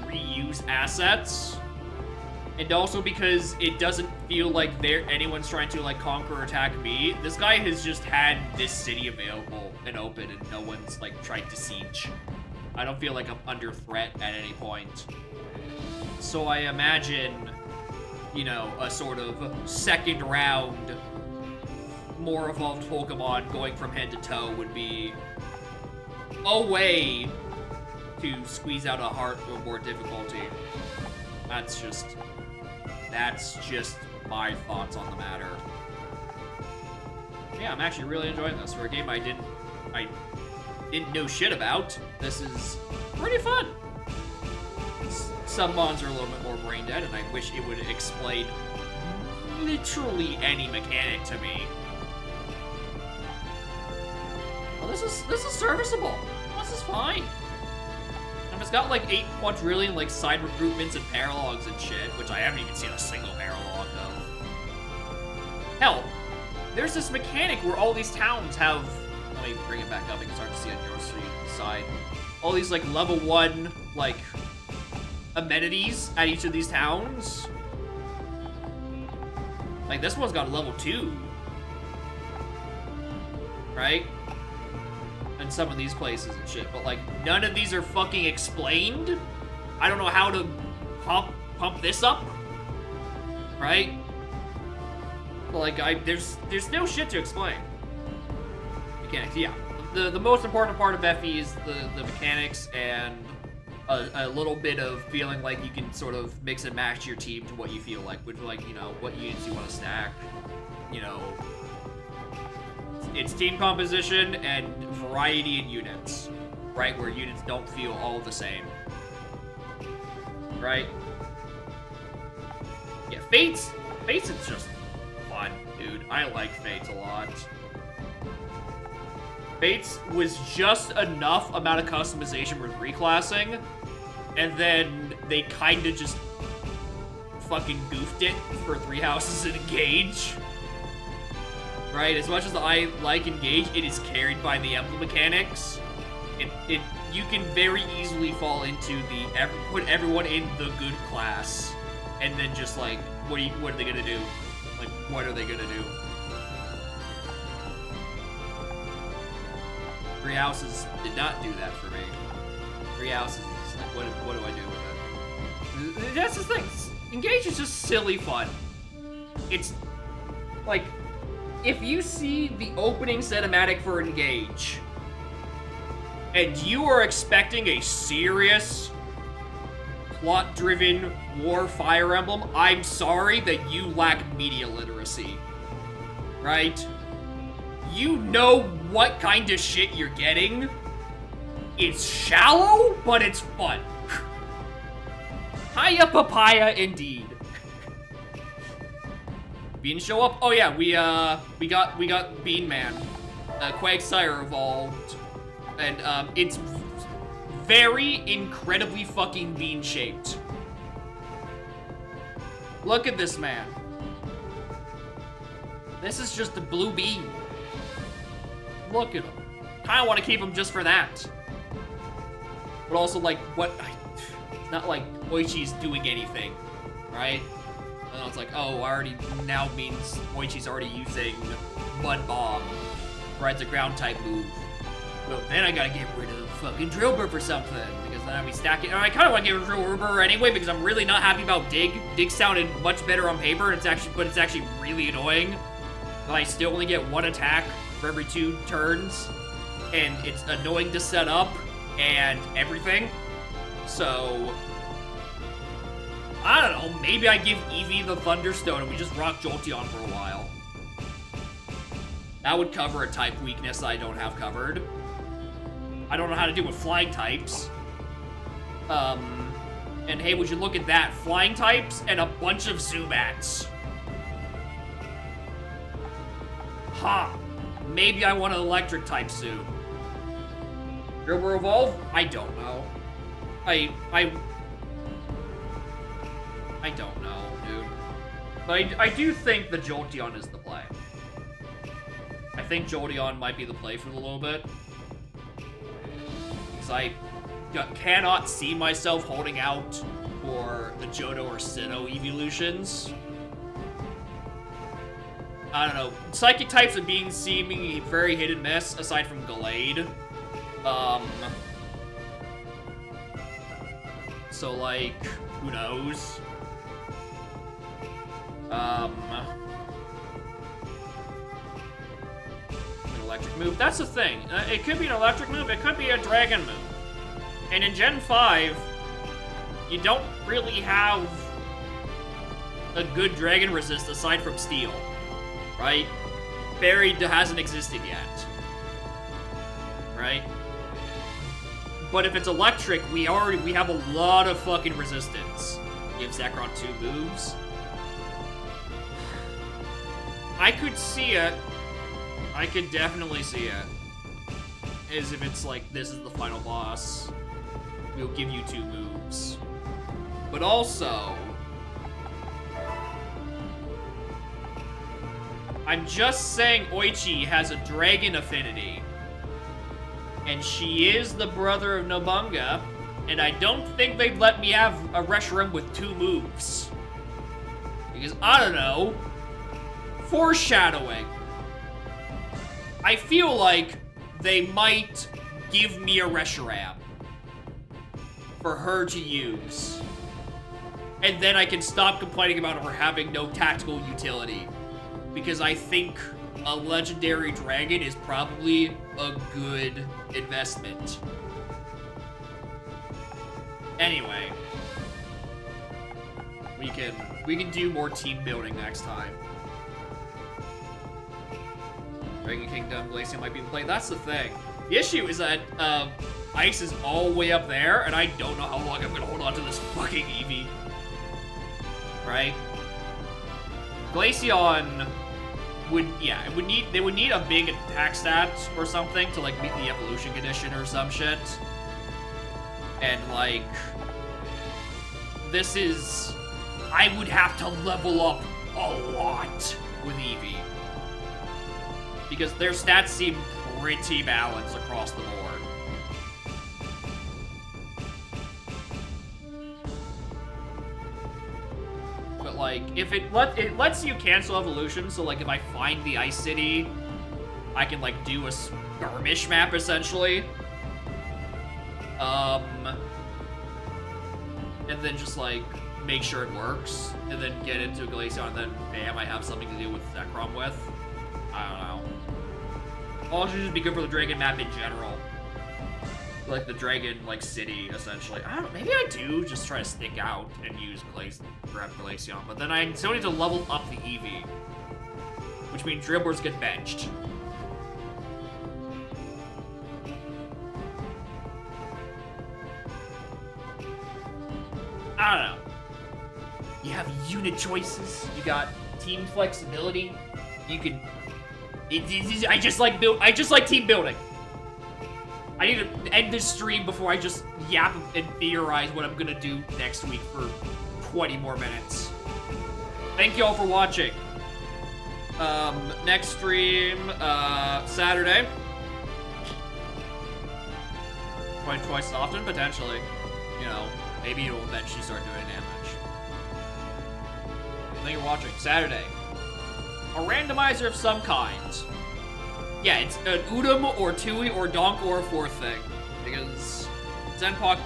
reuse assets. And also because it doesn't feel like anyone's trying to like conquer or attack me. This guy has just had this city available and open and no one's like tried to siege. I don't feel like I'm under threat at any point. So I imagine, you know, a sort of second round, more evolved Pokemon going from head to toe would be a way to squeeze out a heart or more difficulty. That's just my thoughts on the matter. Yeah, I'm actually really enjoying this. For a game I didn't know shit about, this is pretty fun. Some mons are a little bit more brain dead, and I wish it would explain literally any mechanic to me. Well, this is serviceable. This is fine. It's got like 8 quadrillion like side recruitments and paralogs and shit, which I haven't even seen a single paralog of. Hell, there's this mechanic where all these towns have, let me bring it back up, you can start to see on your side, all these like level 1 like amenities at each of these towns. Like this one's got a level 2. Right? And some of these places and shit, but like none of these are fucking explained. I don't know how to pump this up, right? But like there's no shit to explain. Mechanics, yeah. The most important part of FE is the mechanics and a little bit of feeling like you can sort of mix and match your team to what you feel like, which like, you know, what units you want to stack, you know. It's team composition and variety in units, right? Where units don't feel all the same, right? Yeah, Fates is just fun, dude. I like Fates a lot. Fates was just enough amount of customization with reclassing, and then they kind of just fucking goofed it for 3 houses in Engage. Right, as much as I like Engage, it is carried by the emblem mechanics. You can very easily fall into put everyone in the good class, and then just like, what are they gonna do? Like, what are they gonna do? 3 houses did not do that for me. 3 houses is like, what do I do with it? That's the thing. Engage is just silly fun. It's like, if you see the opening cinematic for Engage, and you are expecting a serious, plot-driven war Fire Emblem, I'm sorry that you lack media literacy, right? You know what kind of shit you're getting. It's shallow, but it's fun. Hiya papaya indeed. Bean show up? Oh yeah, we got Bean Man. Quagsire evolved. And it's very incredibly fucking bean shaped. Look at this man. This is just the blue beam. Look at him. Kinda want to keep him just for that. But also, like, it's not like Oichi's doing anything, right? And it's like, oh, already now means Oichi's already using Mud Bomb, right? It's a ground type move. Well, then I gotta get rid of fucking Drillbur for something, because then I'll be stacking. And I kind of want to get rid of Drillbur anyway, because I'm really not happy about Dig. Dig sounded much better on paper, and it's actually really annoying. But I still only get 1 attack for every 2 turns, and it's annoying to set up and everything. So I don't know, maybe I give Eevee the Thunderstone and we just rock Jolteon for a while. That would cover a type weakness I don't have covered. I don't know how to deal with flying types. And hey, would you look at that? Flying types and a bunch of Zubats. Ha! Maybe I want an electric type soon. Drillbur Evolve? I don't know. I don't know, dude. But I do think the Jolteon is the play. I think Jolteon might be the play for a little bit. Because I cannot see myself holding out for the Johto or Sinnoh evolutions. I don't know. Psychic types are being seemingly very hit and miss, aside from Gallade. So, like, who knows? An electric move. That's the thing. It could be an electric move, it could be a dragon move. And in Gen 5, you don't really have a good dragon resist aside from Steel, right? Fairy hasn't existed yet, right? But if it's electric, we have a lot of fucking resistance. Give Zekrom 2 moves. I could see it. I could definitely see it. As if it's like, this is the final boss. We'll give you 2 moves. But also, I'm just saying Oichi has a dragon affinity. And she is the brother of Nobunga, and I don't think they'd let me have a Reshiram with 2 moves. Because, I don't know, foreshadowing. I feel like they might give me a Reshiram for her to use. And then I can stop complaining about her having no tactical utility. Because I think a legendary dragon is probably a good investment. Anyway, we can do more team building next time. Dragon Kingdom, Glaceon might be in play. That's the thing. The issue is that Ice is all the way up there, and I don't know how long I'm gonna hold on to this fucking Eevee. Right? Glaceon they would need a big attack stat or something to like meet the evolution condition or some shit. And like, I would have to level up a lot with Eevee. Because their stats seem pretty balanced across the board. But like, if it lets you cancel evolution, so like if I find the Ice City, I can like do a skirmish map essentially. And then just like make sure it works, and then get into a Glaceon, and then bam, I have something to deal with Zekrom with. I don't know. All should just be good for the Dragon map in general. Like the Dragon, like, city, essentially. I don't know, maybe I do just try to stick out and use grab Glaceon, but then I still need to level up the Eevee. Which means Dribblers get benched. I don't know. You have unit choices, you got team flexibility, you can... I just like team building. I need to end this stream before I just yap and theorize what I'm gonna do next week for 20 more minutes. Thank you all for watching. Next stream, Saturday. Twice as often, potentially. You know, maybe it'll eventually start doing damage. I think you're watching. Saturday. A randomizer of some kind. Yeah, it's an Udom or Tui or Donk or a fourth thing. Because Zenpok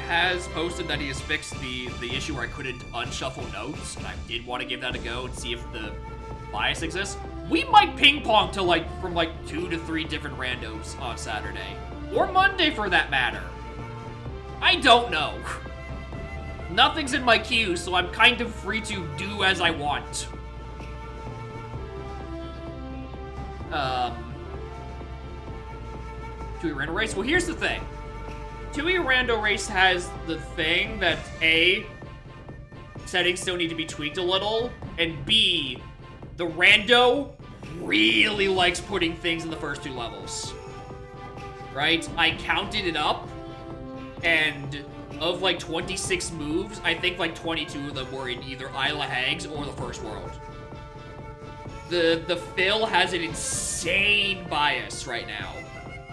has posted that he has fixed the issue where I couldn't unshuffle notes, and I did want to give that a go and see if the bias exists. We might ping pong to from 2 to 3 different randos on Saturday. Or Monday for that matter. I don't know. Nothing's in my queue, so I'm kind of free to do as I want. Tui Rando Race? Well, here's the thing. Tui Rando Race has the thing that A, settings still need to be tweaked a little, and B, the rando really likes putting things in the first 2 levels. Right? I counted it up, and of 26 moves, I think 22 of them were in either Isla Hags or the First World. The Phil has an insane bias right now,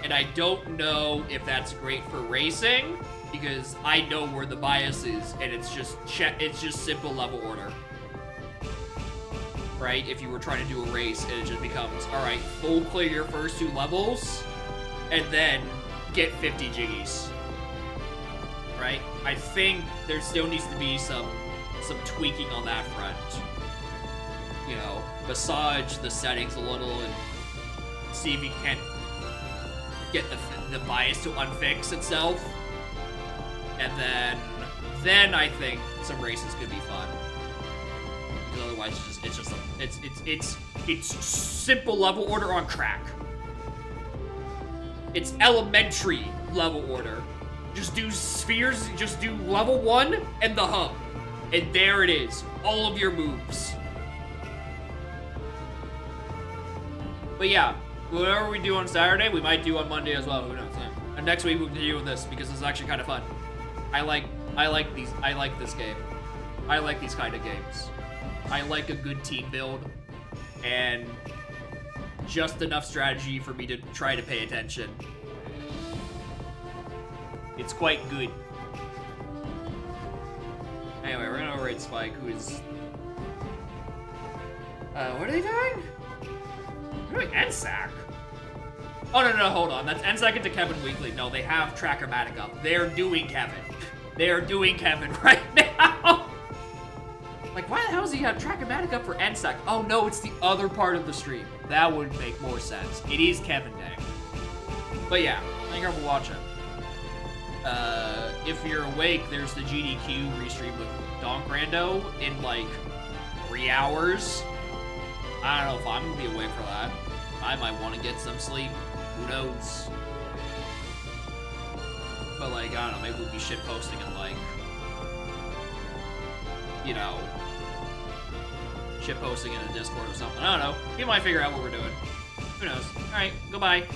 and I don't know if that's great for racing, because I know where the bias is, and it's just simple level order. Right? If you were trying to do a race, and it just becomes, alright, full clear your first 2 levels, and then get 50 jiggies. Right? I think there still needs to be some tweaking on that front. You know, massage the settings a little and see if you can't get the bias to unfix itself. And then I think some races could be fun. Because otherwise it's simple level order on crack. It's elementary level order. Just do spheres, just do level 1 and the hub. And there it is. All of your moves. But yeah, whatever we do on Saturday, we might do on Monday as well. Who knows? And next week we can deal with this because it's actually kind of fun. I like this game. I like these kind of games. I like a good team build and just enough strategy for me to try to pay attention. It's quite good. Anyway, we're gonna overrate Spike, who is... what are they doing? They're doing NSAC. Oh, no, hold on. That's NSAC into Kevin Weekly. No, they have Trackermatic up. They're doing Kevin. They're doing Kevin right now. Like, why the hell does he have Trackermatic up for NSAC? Oh, no, it's the other part of the stream. That would make more sense. It is Kevin Day. But yeah, thank you for watching. If you're awake, there's the GDQ restream with Donk Rando in 3 hours. I don't know if I'm gonna be awake for that. I might want to get some sleep. Who knows? But I don't know, maybe we'll be shitposting and you know, shitposting in a Discord or something. I don't know. We might figure out what we're doing. Who knows? Alright, goodbye.